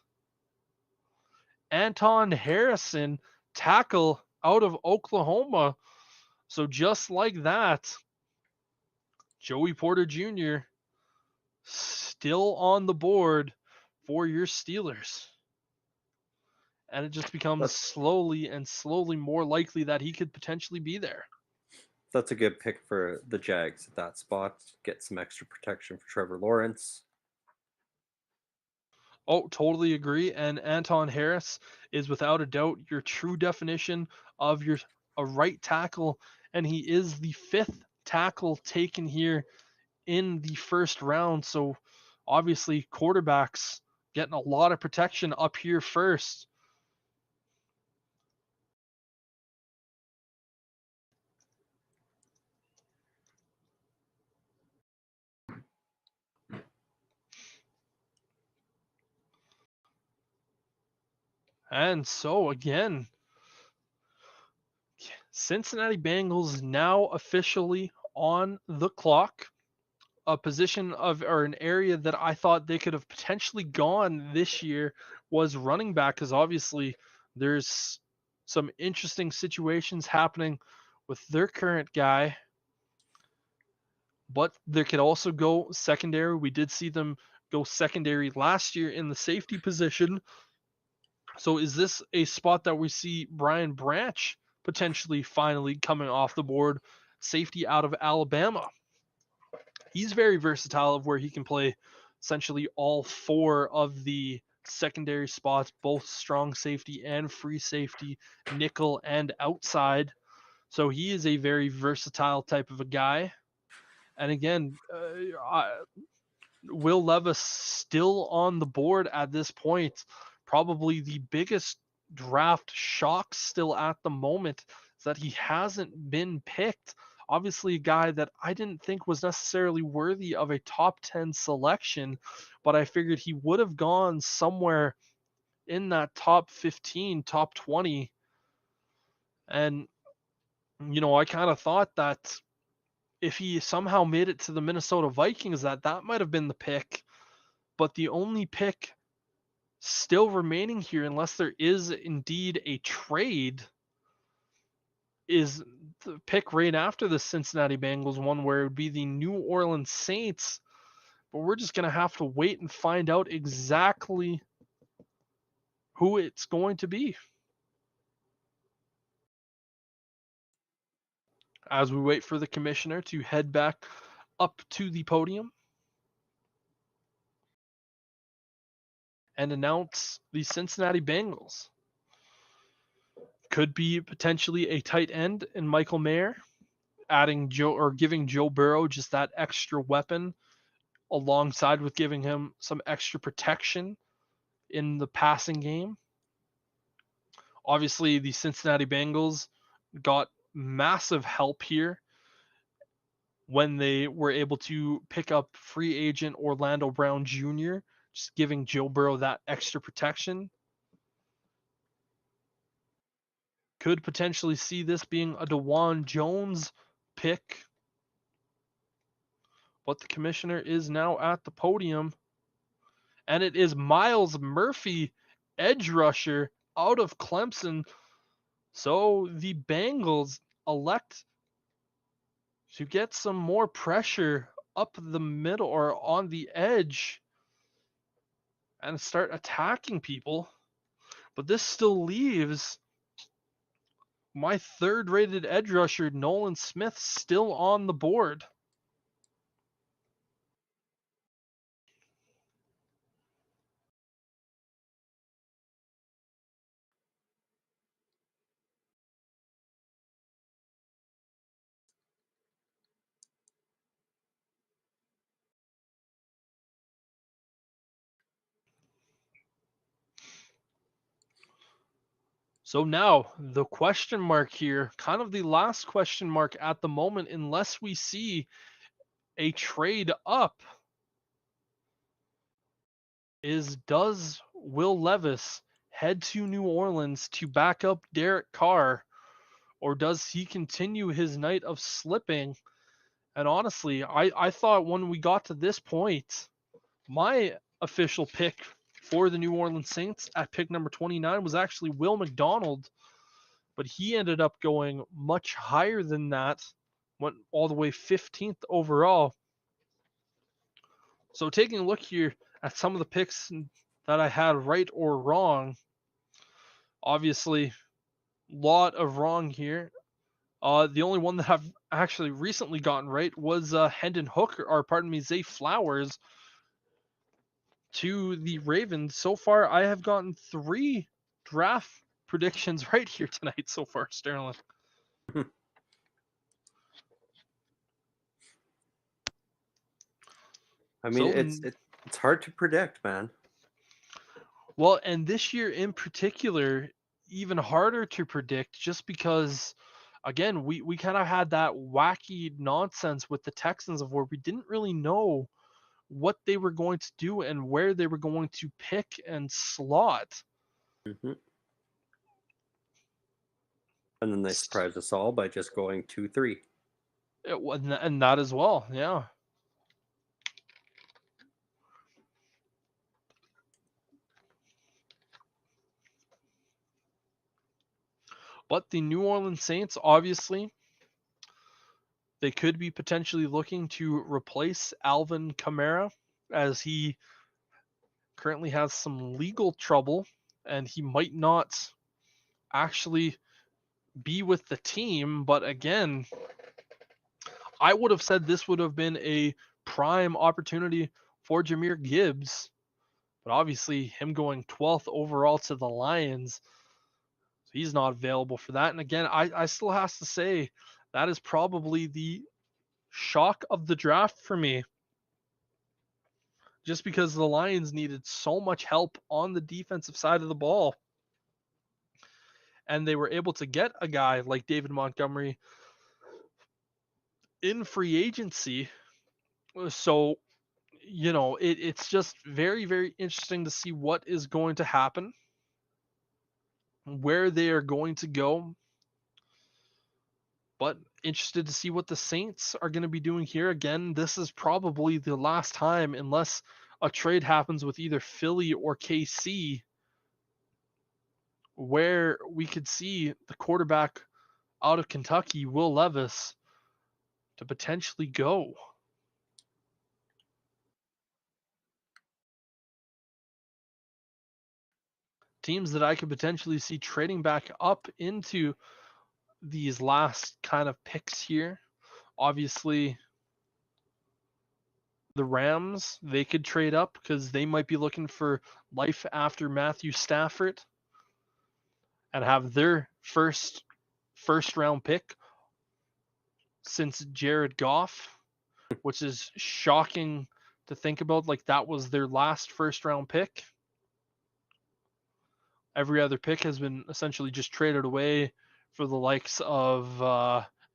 Anton Harrison, tackle out of Oklahoma. So just like that, Joey Porter Jr. still on the board for your Steelers. And it just becomes slowly and slowly more likely that he could potentially be there. That's a good pick for the Jags at that spot. Get some extra protection for Trevor Lawrence. Oh, totally agree. And Anton Harris is without a doubt your true definition of a right tackle, and he is the 5th tackle taken here in the first round. So obviously quarterbacks getting a lot of protection up here first. And so again, Cincinnati Bengals now officially on the clock. A position of or an area that I thought they could have potentially gone this year was running back, because obviously there's some interesting situations happening with their current guy, but they could also go secondary. We did see them go secondary last year in the safety position. So is this a spot that we see Brian Branch potentially finally coming off the board, safety out of Alabama? He's very versatile of where he can play essentially all 4 of the secondary spots, both strong safety and free safety, nickel and outside. So he is a very versatile type of a guy. And again, Will Levis still on the board at this point. Probably the biggest draft shock still at the moment is that he hasn't been picked. Obviously, a guy that I didn't think was necessarily worthy of a top 10 selection, but I figured he would have gone somewhere in that top 15, top 20. And, I kind of thought that if he somehow made it to the Minnesota Vikings, that might have been the pick. But the only pick still remaining here, unless there is indeed a trade, is the pick right after the Cincinnati Bengals one, where it would be the New Orleans Saints. But we're just going to have to wait and find out exactly who it's going to be as we wait for the commissioner to head back up to the podium and announce the Cincinnati Bengals. Could be potentially a tight end in Michael Mayer, adding Joe or giving Joe Burrow just that extra weapon alongside with giving him some extra protection in the passing game. Obviously, the Cincinnati Bengals got massive help here when they were able to pick up free agent Orlando Brown Jr., just giving Joe Burrow that extra protection. Could potentially see this being a DeJuan Jones pick, but the commissioner is now at the podium, and it is Myles Murphy, edge rusher out of Clemson. So the Bengals elect to get some more pressure up the middle or on the edge and start attacking people. But this still leaves my third rated edge rusher, Nolan Smith, still on the board. So now the question mark here, kind of the last question mark at the moment, unless we see a trade up, is does Will Levis head to New Orleans to back up Derek Carr, or does he continue his night of slipping? And honestly, I thought when we got to this point, my official pick for the New Orleans Saints at pick number 29 was actually Will McDonald, but he ended up going much higher than that, went all the way 15th overall. So taking a look here at some of the picks that I had right or wrong, obviously, lot of wrong here. The only one that I've actually recently gotten right was Hendon Hooker, or pardon me, Zay Flowers to the Ravens. So far, I have gotten 3 draft predictions right here tonight so far, Sterling. I mean, So, it's hard to predict, man. well, and this year in particular, even harder to predict just because, again, we kind of had that wacky nonsense with the Texans of where we didn't really know what they were going to do and where they were going to pick and slot. And then they surprised us all by just going 2-3. And that as well, yeah. But the New Orleans Saints, obviously, they could be potentially looking to replace Alvin Kamara, as he currently has some legal trouble and he might not actually be with the team. But again, I would have said this would have been a prime opportunity for Jahmyr Gibbs, but obviously him going 12th overall to the Lions, he's not available for that. And again, I still have to say that is probably the shock of the draft for me, just because the Lions needed so much help on the defensive side of the ball. And they were able to get a guy like David Montgomery in free agency. So, it's just very, very interesting to see what is going to happen, where they are going to go. But interested to see what the Saints are going to be doing here. Again, this is probably the last time, unless a trade happens with either Philly or KC, where we could see the quarterback out of Kentucky, Will Levis, to potentially go. Teams that I could potentially see trading back up into these last kind of picks here. Obviously, the Rams, they could trade up because they might be looking for life after Matthew Stafford. and have their first round pick since Jared Goff, which is shocking to think about. Like, that was their last first round pick. Every other pick has been essentially just traded away for the likes of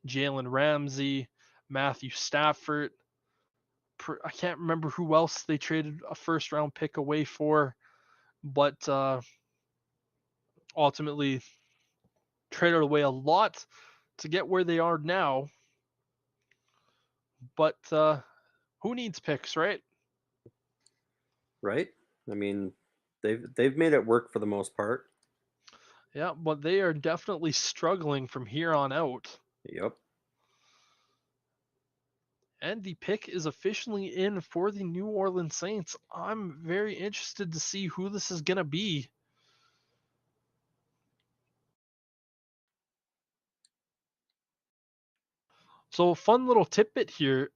Jalen Ramsey, Matthew Stafford. I can't remember who else they traded a first round pick away for, but ultimately traded away a lot to get where they are now. But who needs picks, right? Right? I mean, they've made it work for the most part. Yeah, but they are definitely struggling from here on out. Yep. And the pick is officially in for the New Orleans Saints. I'm very interested to see who this is going to be. So, a fun little tidbit here.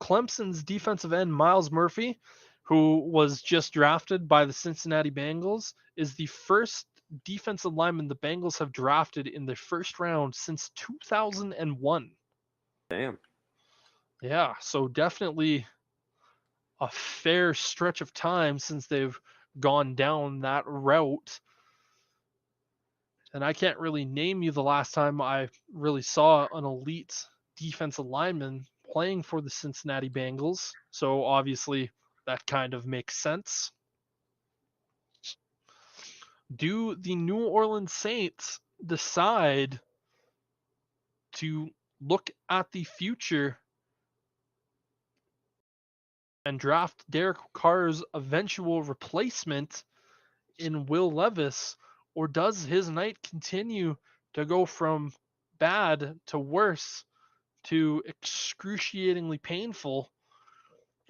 Clemson's defensive end, Miles Murphy, who was just drafted by the Cincinnati Bengals, is the first defensive lineman the Bengals have drafted in the first round since 2001. Damn. Yeah, so definitely a fair stretch of time since they've gone down that route. And I can't really name you the last time I really saw an elite defensive lineman playing for the Cincinnati Bengals. So obviously that kind of makes sense. Do the New Orleans Saints decide to look at the future and draft Derek Carr's eventual replacement in Will Levis, or does his night continue to go from bad to worse to excruciatingly painful?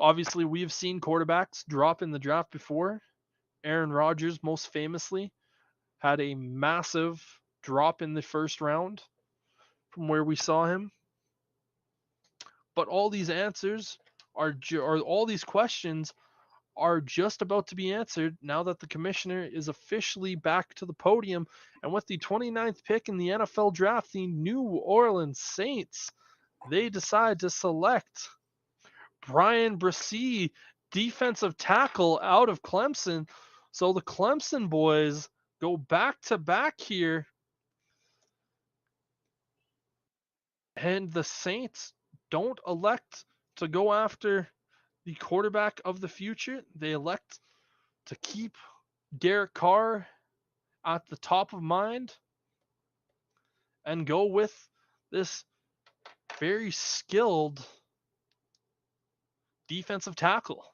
Obviously, we've seen quarterbacks drop in the draft before. Aaron Rodgers, most famously, had a massive drop in the first round from where we saw him. But all these answers or all these questions are just about to be answered now that the commissioner is officially back to the podium. And with the 29th pick in the NFL draft, the New Orleans Saints, they decide to select Brian Bresee, defensive tackle out of Clemson. So the Clemson boys go back to back here. And the Saints don't elect to go after the quarterback of the future. They elect to keep Derek Carr at the top of mind and go with this very skilled defensive tackle.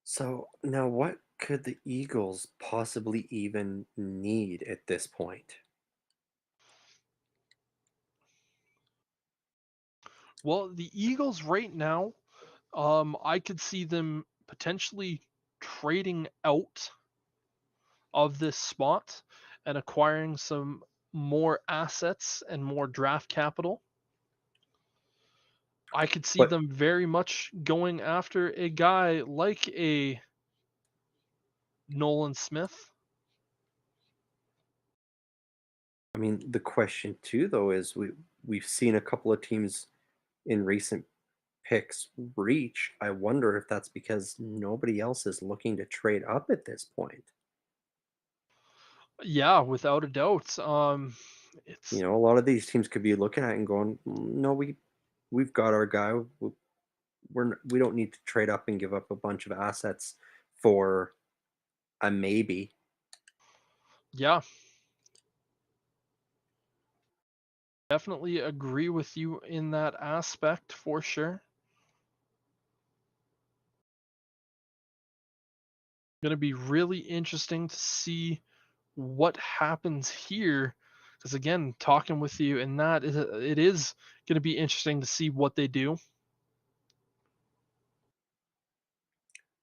So now what could the Eagles possibly even need at this point? Well, the Eagles right now, I could see them potentially trading out of this spot and acquiring some more assets and more draft capital. I could see But them very much going after a guy like a Nolan Smith. I mean, the question too, though, is we've seen a couple of teams in recent picks reach. I wonder if that's because nobody else is looking to trade up at this point. Yeah, without a doubt. You It's know, a lot of these teams could be looking at it and going, "No, we've got our guy. We don't need to trade up and give up a bunch of assets for a maybe." yeah, definitely agree with you in that aspect for sure. Going to be really interesting to see what happens here. Because again, talking with you and that it is going to be interesting to see what they do.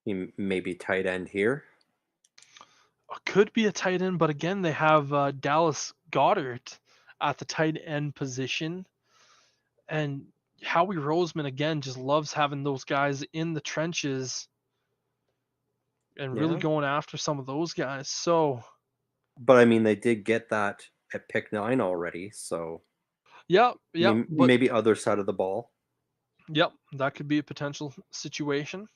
Maybe tight end here. could be a tight end, but again, they have Dallas Goddard at the tight end position. And Howie Roseman, again, just loves having those guys in the trenches and really Yeah. going after some of those guys. So, But I mean, they did get that at pick 9 already, so yeah, I mean, but maybe other side of the ball. yep, that could be a potential situation.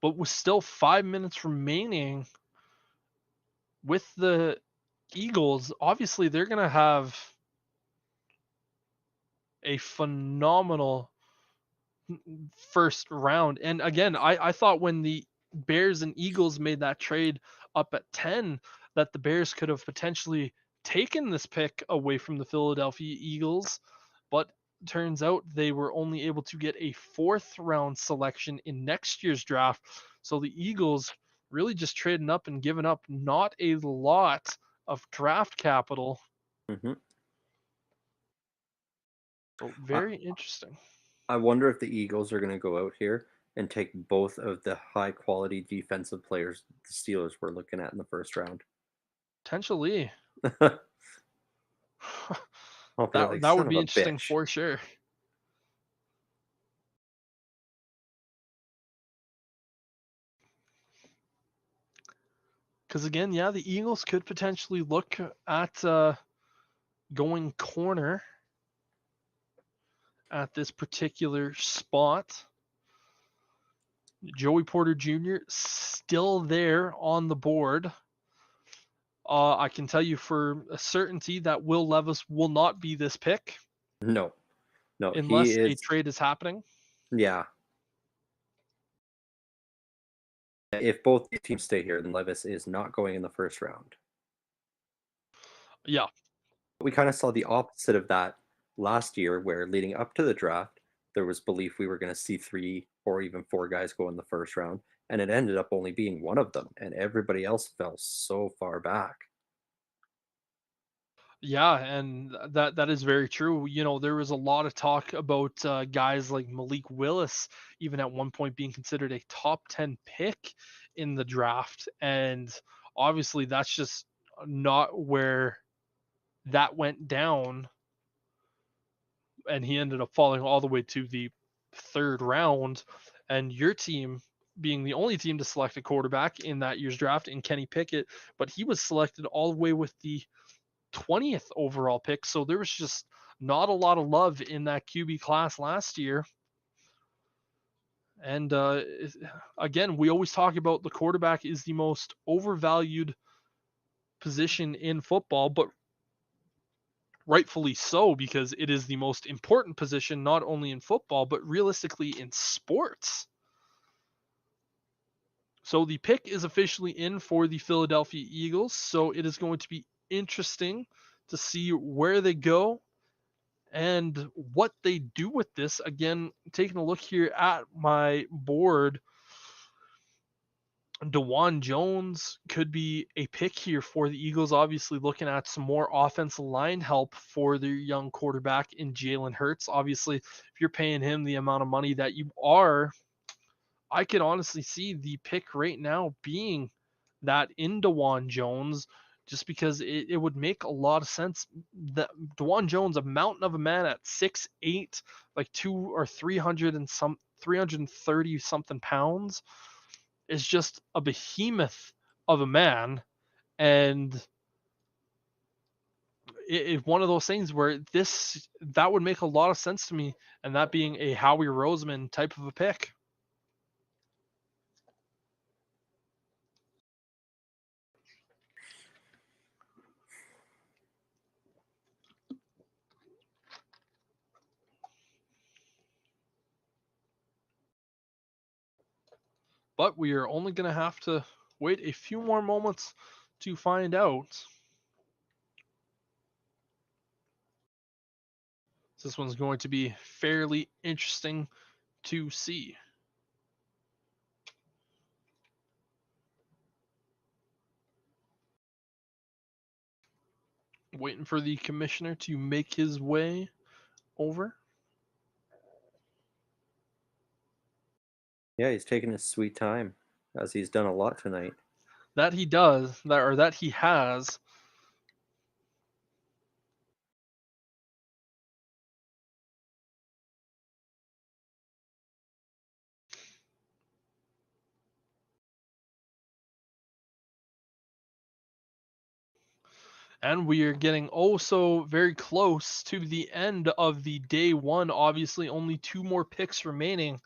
But with still 5 minutes remaining with the Eagles, obviously they're going to have a phenomenal first round. And again, I thought when the Bears and Eagles made that trade up at 10 that the Bears could have potentially taken this pick away from the Philadelphia Eagles, but turns out they were only able to get a 4th round selection in next year's draft. So the Eagles really just trading up and giving up not a lot of draft capital. Hmm. So I, very interesting. I wonder if the Eagles are going to go out here and take both of the high quality defensive players the Steelers were looking at in the first round. Potentially. I'll be like, That son would of be a interesting bitch. for sure. Because again, yeah, the Eagles could potentially look at going corner at this particular spot. Joey Porter Jr. still there on the board. I can tell you for a certainty that Will Levis will not be this pick No, no, he unless a is. trade is happening. Yeah. If both teams stay here, then Levis is not going in the first round. Yeah, We kind of saw the opposite of that last year, where leading up to the draft, there was belief we were going to see 3 or even 4 guys go in the first round, and it ended up only being one of them, and everybody else fell so far back. yeah, and that is very true. You know, there was a lot of talk about guys like Malik Willis, even at one point being considered a top 10 pick in the draft, and obviously that's just not where that went down, and he ended up falling all the way to the 3rd round. And your team being the only team to select a quarterback in that year's draft in Kenny Pickett, but he was selected all the way with the 20th overall pick. So there was just not a lot of love in that QB class last year. And again, we always talk about the quarterback is the most overvalued position in football, but rightfully so, because it is the most important position, not only in football, but realistically in sports. So the pick is officially in for the Philadelphia Eagles. So it is going to be interesting to see where they go and what they do with this. Again, taking a look here at my board, DeJuan Jones could be a pick here for the Eagles. Obviously, looking at some more offensive line help for their young quarterback in Jalen Hurts. Obviously, if you're paying him the amount of money that you are, I could honestly see the pick right now being that in DeJuan Jones, just because it would make a lot of sense. That DeJuan Jones, a mountain of a man at 6'8", like 330 something pounds, is just a behemoth of a man. And it's one of those things where that would make a lot of sense to me, and that being a Howie Roseman type of a pick. But we are only going to have to wait a few more moments to find out. This one's going to be fairly interesting to see. Waiting for the commissioner to make his way over. Yeah, he's taking his sweet time, as he's done a lot tonight. That he does, that he has. And we are getting so very close to the end of the day one. Obviously, only two more picks remaining.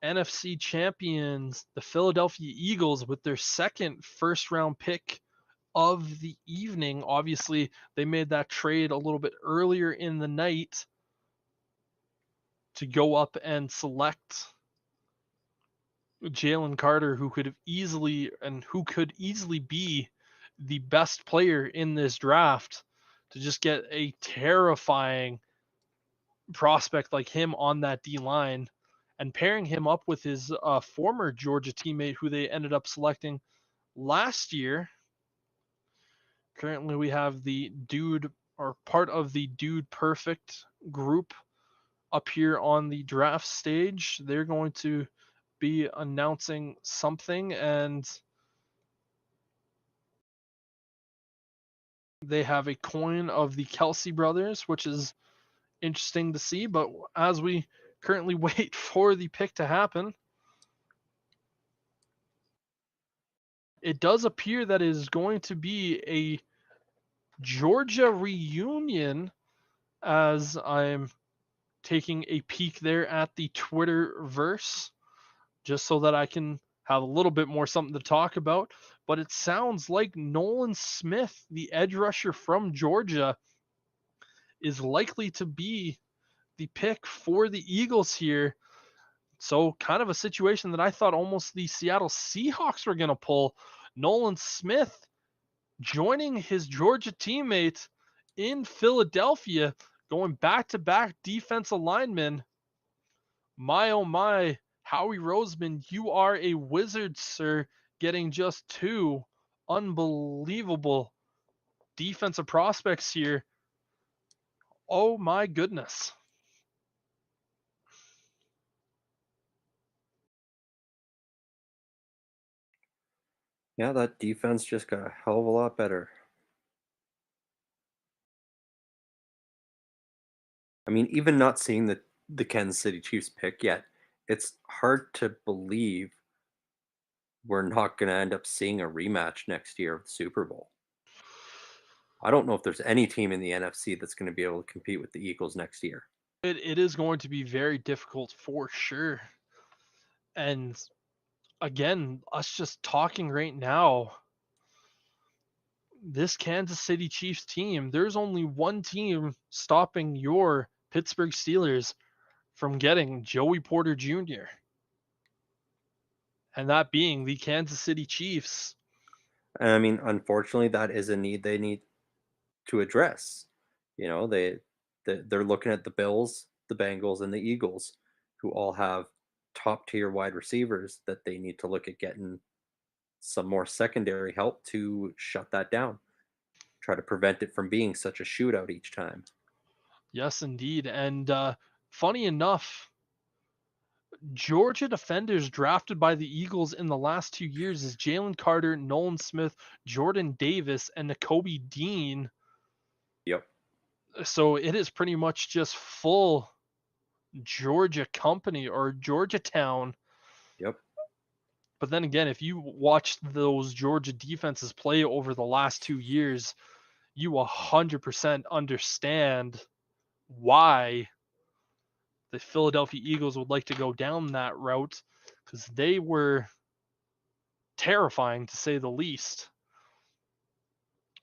NFC champions, the Philadelphia Eagles, with their second first round pick of the evening. Obviously, they made that trade a little bit earlier in the night to go up and select Jalen Carter, who could easily be the best player in this draft, to just get a terrifying prospect like him on that D line, and pairing him up with his former Georgia teammate who they ended up selecting last year. Currently, we have the dude, or part of the Dude Perfect group, up here on the draft stage. They're going to be announcing something, and they have a coin of the Kelsey brothers, which is interesting to see. But as we currently wait for the pick to happen, it does appear that it is going to be a Georgia reunion, as I'm taking a peek there at the Twitterverse, just so that I can have a little bit more something to talk about. But it sounds like Nolan Smith, the edge rusher from Georgia, is likely to be the pick for the Eagles here. So kind of a situation that I thought almost the Seattle Seahawks were going to pull. Nolan Smith joining his Georgia teammate in Philadelphia, going back-to-back defensive linemen. My oh my, Howie Roseman, you are a wizard, sir, getting just two unbelievable defensive prospects here. Oh my goodness. Yeah, that defense just got a hell of a lot better. I mean, even not seeing the Kansas City Chiefs pick yet, it's hard to believe we're not going to end up seeing a rematch next year of the Super Bowl. I don't know if there's any team in the NFC that's going to be able to compete with the Eagles next year. It is going to be very difficult for sure. And again, us just talking right now, this Kansas City Chiefs team, there's only one team stopping your Pittsburgh Steelers from getting Joey Porter Jr., and that being the Kansas City Chiefs. And I mean, unfortunately, that is a need they need to address. You know, they're looking at the Bills, the Bengals, and the Eagles, who all have top tier wide receivers that they need to look at getting some more secondary help to shut that down. Try to prevent it from being such a shootout each time. Yes, indeed. And funny enough, Georgia defenders drafted by the Eagles in the last 2 years is Jalen Carter, Nolan Smith, Jordan Davis, and Nakobe Dean. Yep. So it is pretty much just full Georgia company, or Georgetown. Yep. But then again, if you watch those Georgia defenses play over the last 2 years, you 100% understand why the Philadelphia Eagles would like to go down that route, because they were terrifying, to say the least,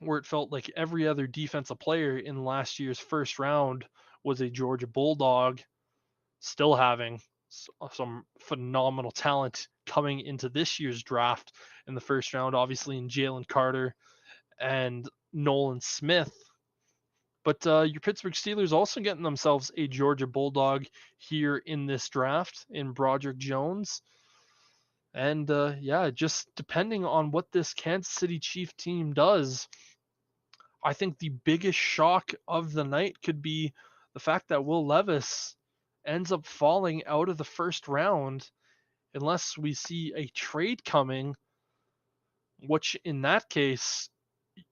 where it felt like every other defensive player in last year's first round was a Georgia Bulldog, still having some phenomenal talent coming into this year's draft in the first round, obviously in Jalen Carter and Nolan Smith. But your Pittsburgh Steelers also getting themselves a Georgia Bulldog here in this draft in Broderick Jones. And yeah, just depending on what this Kansas City Chief team does, I think the biggest shock of the night could be the fact that Will Levis ends up falling out of the first round unless we see a trade coming, which in that case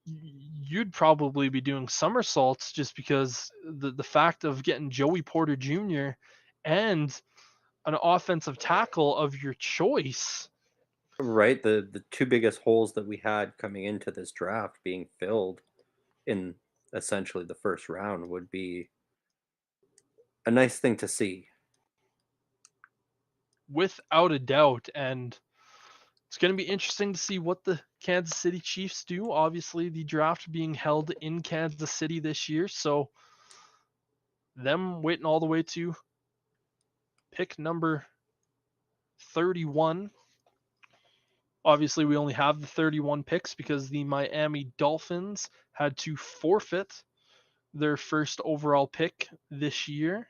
you'd probably be doing somersaults just because the fact of getting Joey Porter Jr. and an offensive tackle of your choice. Right, the two biggest holes that we had coming into this draft being filled in essentially the first round would be a nice thing to see. Without a doubt. And it's going to be interesting to see what the Kansas City Chiefs do. Obviously, the draft being held in Kansas City this year. So, them waiting all the way to pick number 31. Obviously, we only have the 31 picks because the Miami Dolphins had to forfeit their first overall pick this year.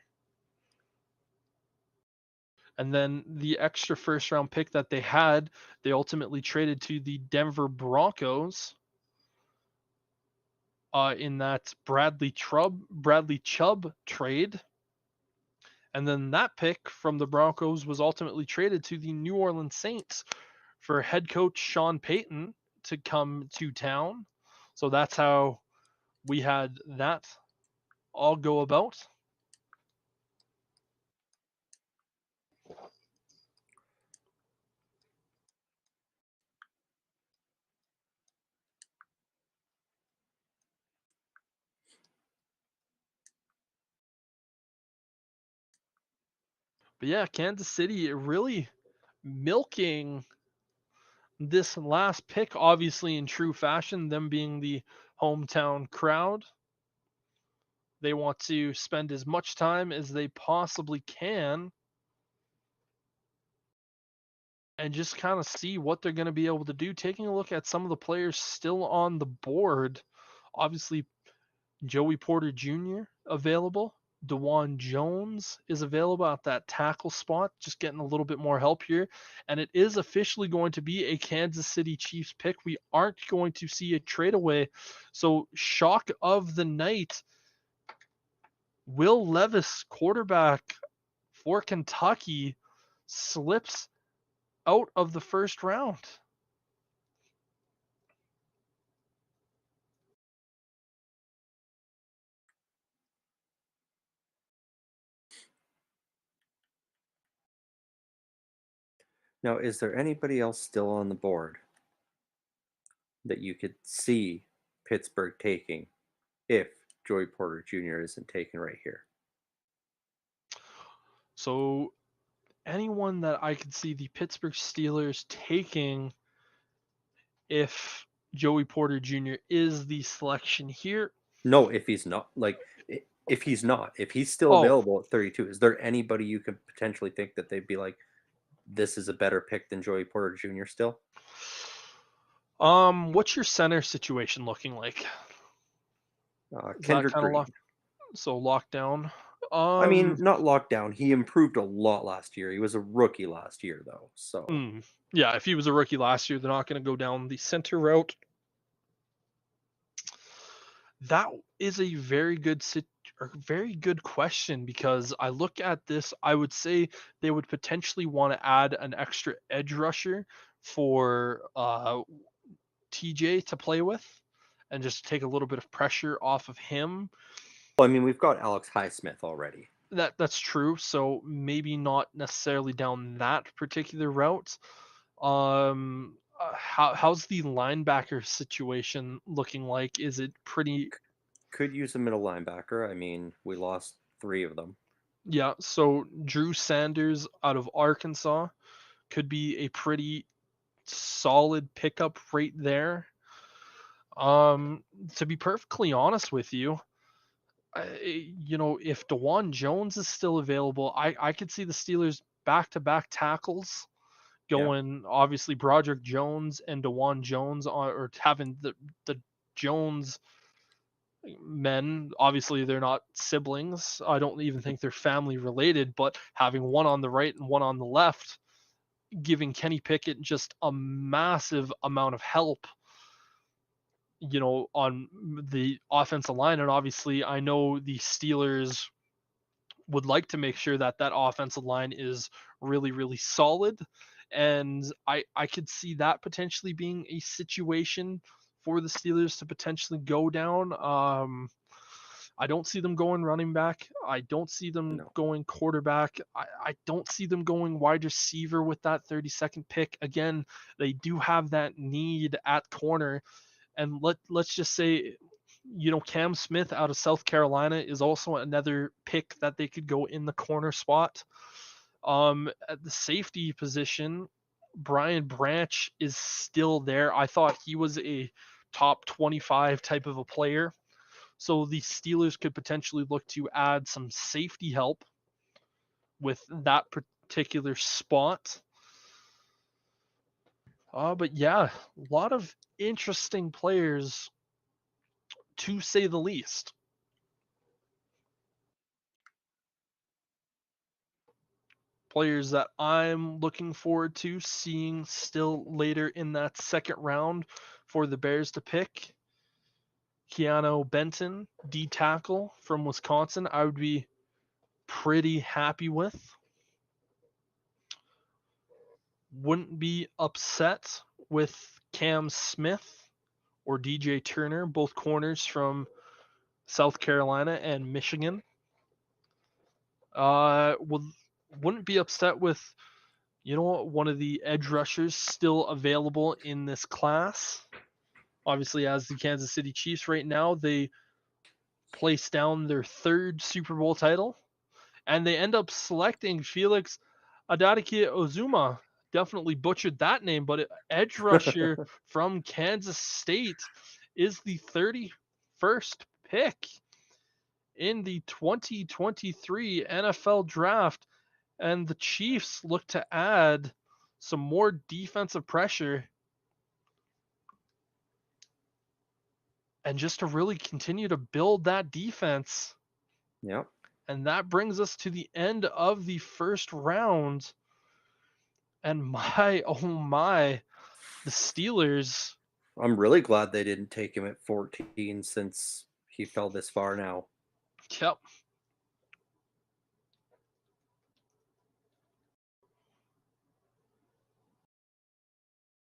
And then the extra first round pick that they had, they ultimately traded to the Denver Broncos in that Bradley Chubb trade. And then that pick from the Broncos was ultimately traded to the New Orleans Saints for head coach Sean Payton to come to town. So that's how we had that all go about. But yeah, Kansas City really milking this last pick, obviously in true fashion, them being the hometown crowd. They want to spend as much time as they possibly can and just kind of see what they're going to be able to do. Taking a look at some of the players still on the board, obviously Joey Porter Jr. available. DeJuan Jones is available at that tackle spot, just getting a little bit more help here. And it is officially going to be a Kansas City Chiefs pick. We aren't going to see a trade away. So, shock of the night, Will Levis, quarterback for Kentucky, slips out of the first round. Now, is there anybody else still on the board that you could see Pittsburgh taking if Joey Porter Jr. isn't taken right here? So, anyone that I could see the Pittsburgh Steelers taking if Joey Porter Jr. is the selection here. No, if he's not, if he's not, if he's still available at 32, is there anybody you could potentially think that they'd be like, this is a better pick than Joey Porter Jr. still? What's your center situation looking like? Is that Kendrick kind of Green. locked down? I mean, not locked down. He improved a lot last year. He was a rookie last year, though. So yeah, if he was a rookie last year, they're not going to go down the center route. That is a very good question, because I look at this, I would say they would potentially want to add an extra edge rusher for TJ to play with and just take a little bit of pressure off of him. well, I mean, we've got Alex Highsmith already. That's true. So maybe not necessarily down that particular route. How's the linebacker situation looking like? Is it pretty? Could use a middle linebacker. I mean, we lost 3 of them. Yeah. So Drew Sanders out of Arkansas could be a pretty solid pickup right there. To be perfectly honest with you, if DeJuan Jones is still available, I could see the Steelers back-to-back tackles going. Yeah. Obviously, Broderick Jones and DeJuan Jones or having the Jones men. Obviously, they're not siblings. I don't even think they're family related, but having one on the right and one on the left, giving Kenny Pickett just a massive amount of help, on the offensive line. And obviously, I know the Steelers would like to make sure that offensive line is really, really solid. And I could see that potentially being a situation for the Steelers to potentially go down. I don't see them going running back. I don't see them No. going quarterback. I don't see them going wide receiver with that 32nd pick. Again, they do have that need at corner. And let's just say, Cam Smith out of South Carolina is also another pick that they could go in the corner spot. At the safety position, Brian Branch is still there. I thought he was a top 25 type of a player. So the Steelers could potentially look to add some safety help with that particular spot. But yeah, a lot of interesting players, to say the least. Players that I'm looking forward to seeing still later in that second round for the Bears to pick. Keanu Benton, D tackle from Wisconsin, I would be pretty happy with. Wouldn't be upset with Cam Smith or DJ Turner, both corners from South Carolina and Michigan. Wouldn't be upset with, one of the edge rushers still available in this class. Obviously, as the Kansas City Chiefs right now, they place down their third Super Bowl title, and they end up selecting Felix Adadike-Ozuma. Definitely butchered that name, but edge rusher from Kansas State is the 31st pick in the 2023 NFL Draft, and the Chiefs look to add some more defensive pressure and just to really continue to build that defense. Yep. And that brings us to the end of the first round. And oh my, the Steelers. I'm really glad they didn't take him at 14 since he fell this far now. Yep.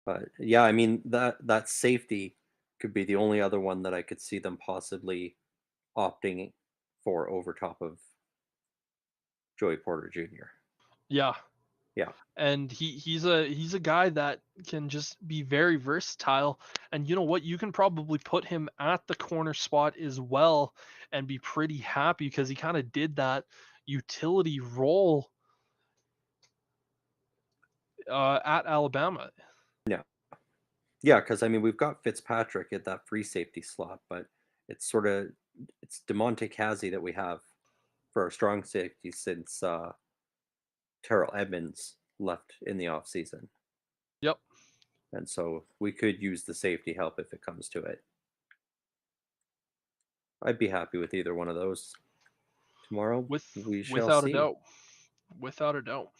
But yeah, I mean that safety could be the only other one that I could see them possibly opting for over top of Joey Porter Jr. Yeah. Yeah. And he's a guy that can just be very versatile. And you know what? You can probably put him at the corner spot as well and be pretty happy because he kind of did that utility role at Alabama. Yeah. Yeah, because I mean we've got Fitzpatrick at that free safety slot, but it's DeMonte Casey that we have for our strong safety since Terrell Edmonds left in the offseason. Yep. And so we could use the safety help if it comes to it. I'd be happy with either one of those. Tomorrow, we shall without see. a doubt. Without a doubt.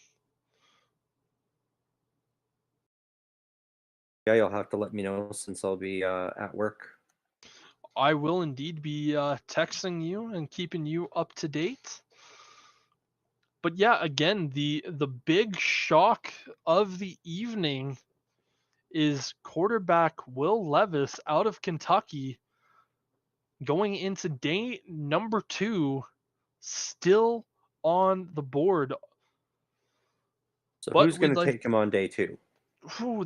Yeah, you'll have to let me know since I'll be at work. I will indeed be texting you and keeping you up to date. But yeah, again, the big shock of the evening is quarterback Will Levis out of Kentucky going into day number 2, still on the board. So But who's going to take him on day 2?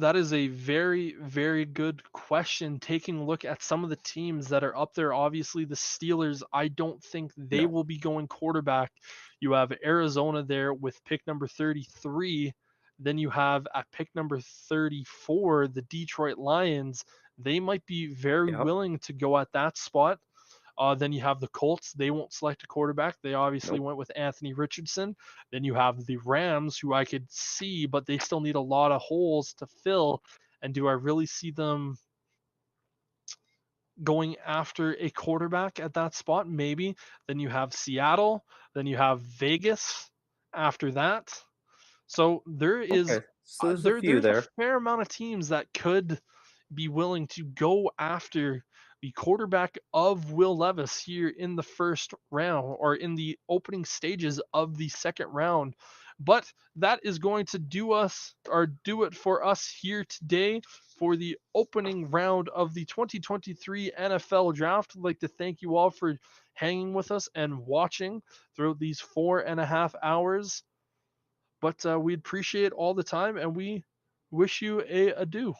That is a very, very good question. Taking a look at some of the teams that are up there, obviously the Steelers, I don't think they will be going quarterback. You have Arizona there with pick number 33. Then you have at pick number 34, the Detroit Lions. They might be very willing to go at that spot. Then you have the Colts. They won't select a quarterback. They obviously went with Anthony Richardson. Then you have the Rams, who I could see, but they still need a lot of holes to fill. And do I really see them going after a quarterback at that spot? Maybe. Then you have Seattle. Then you have Vegas after that. So there is so there's a few there's a fair amount of teams that could be willing to go after the quarterback of Will Levis here in the first round or in the opening stages of the second round. But that is going to do it for us here today for the opening round of the 2023 NFL Draft. I'd like to thank you all for hanging with us and watching throughout these 4.5 hours. But we appreciate all the time, and we wish you a adieu.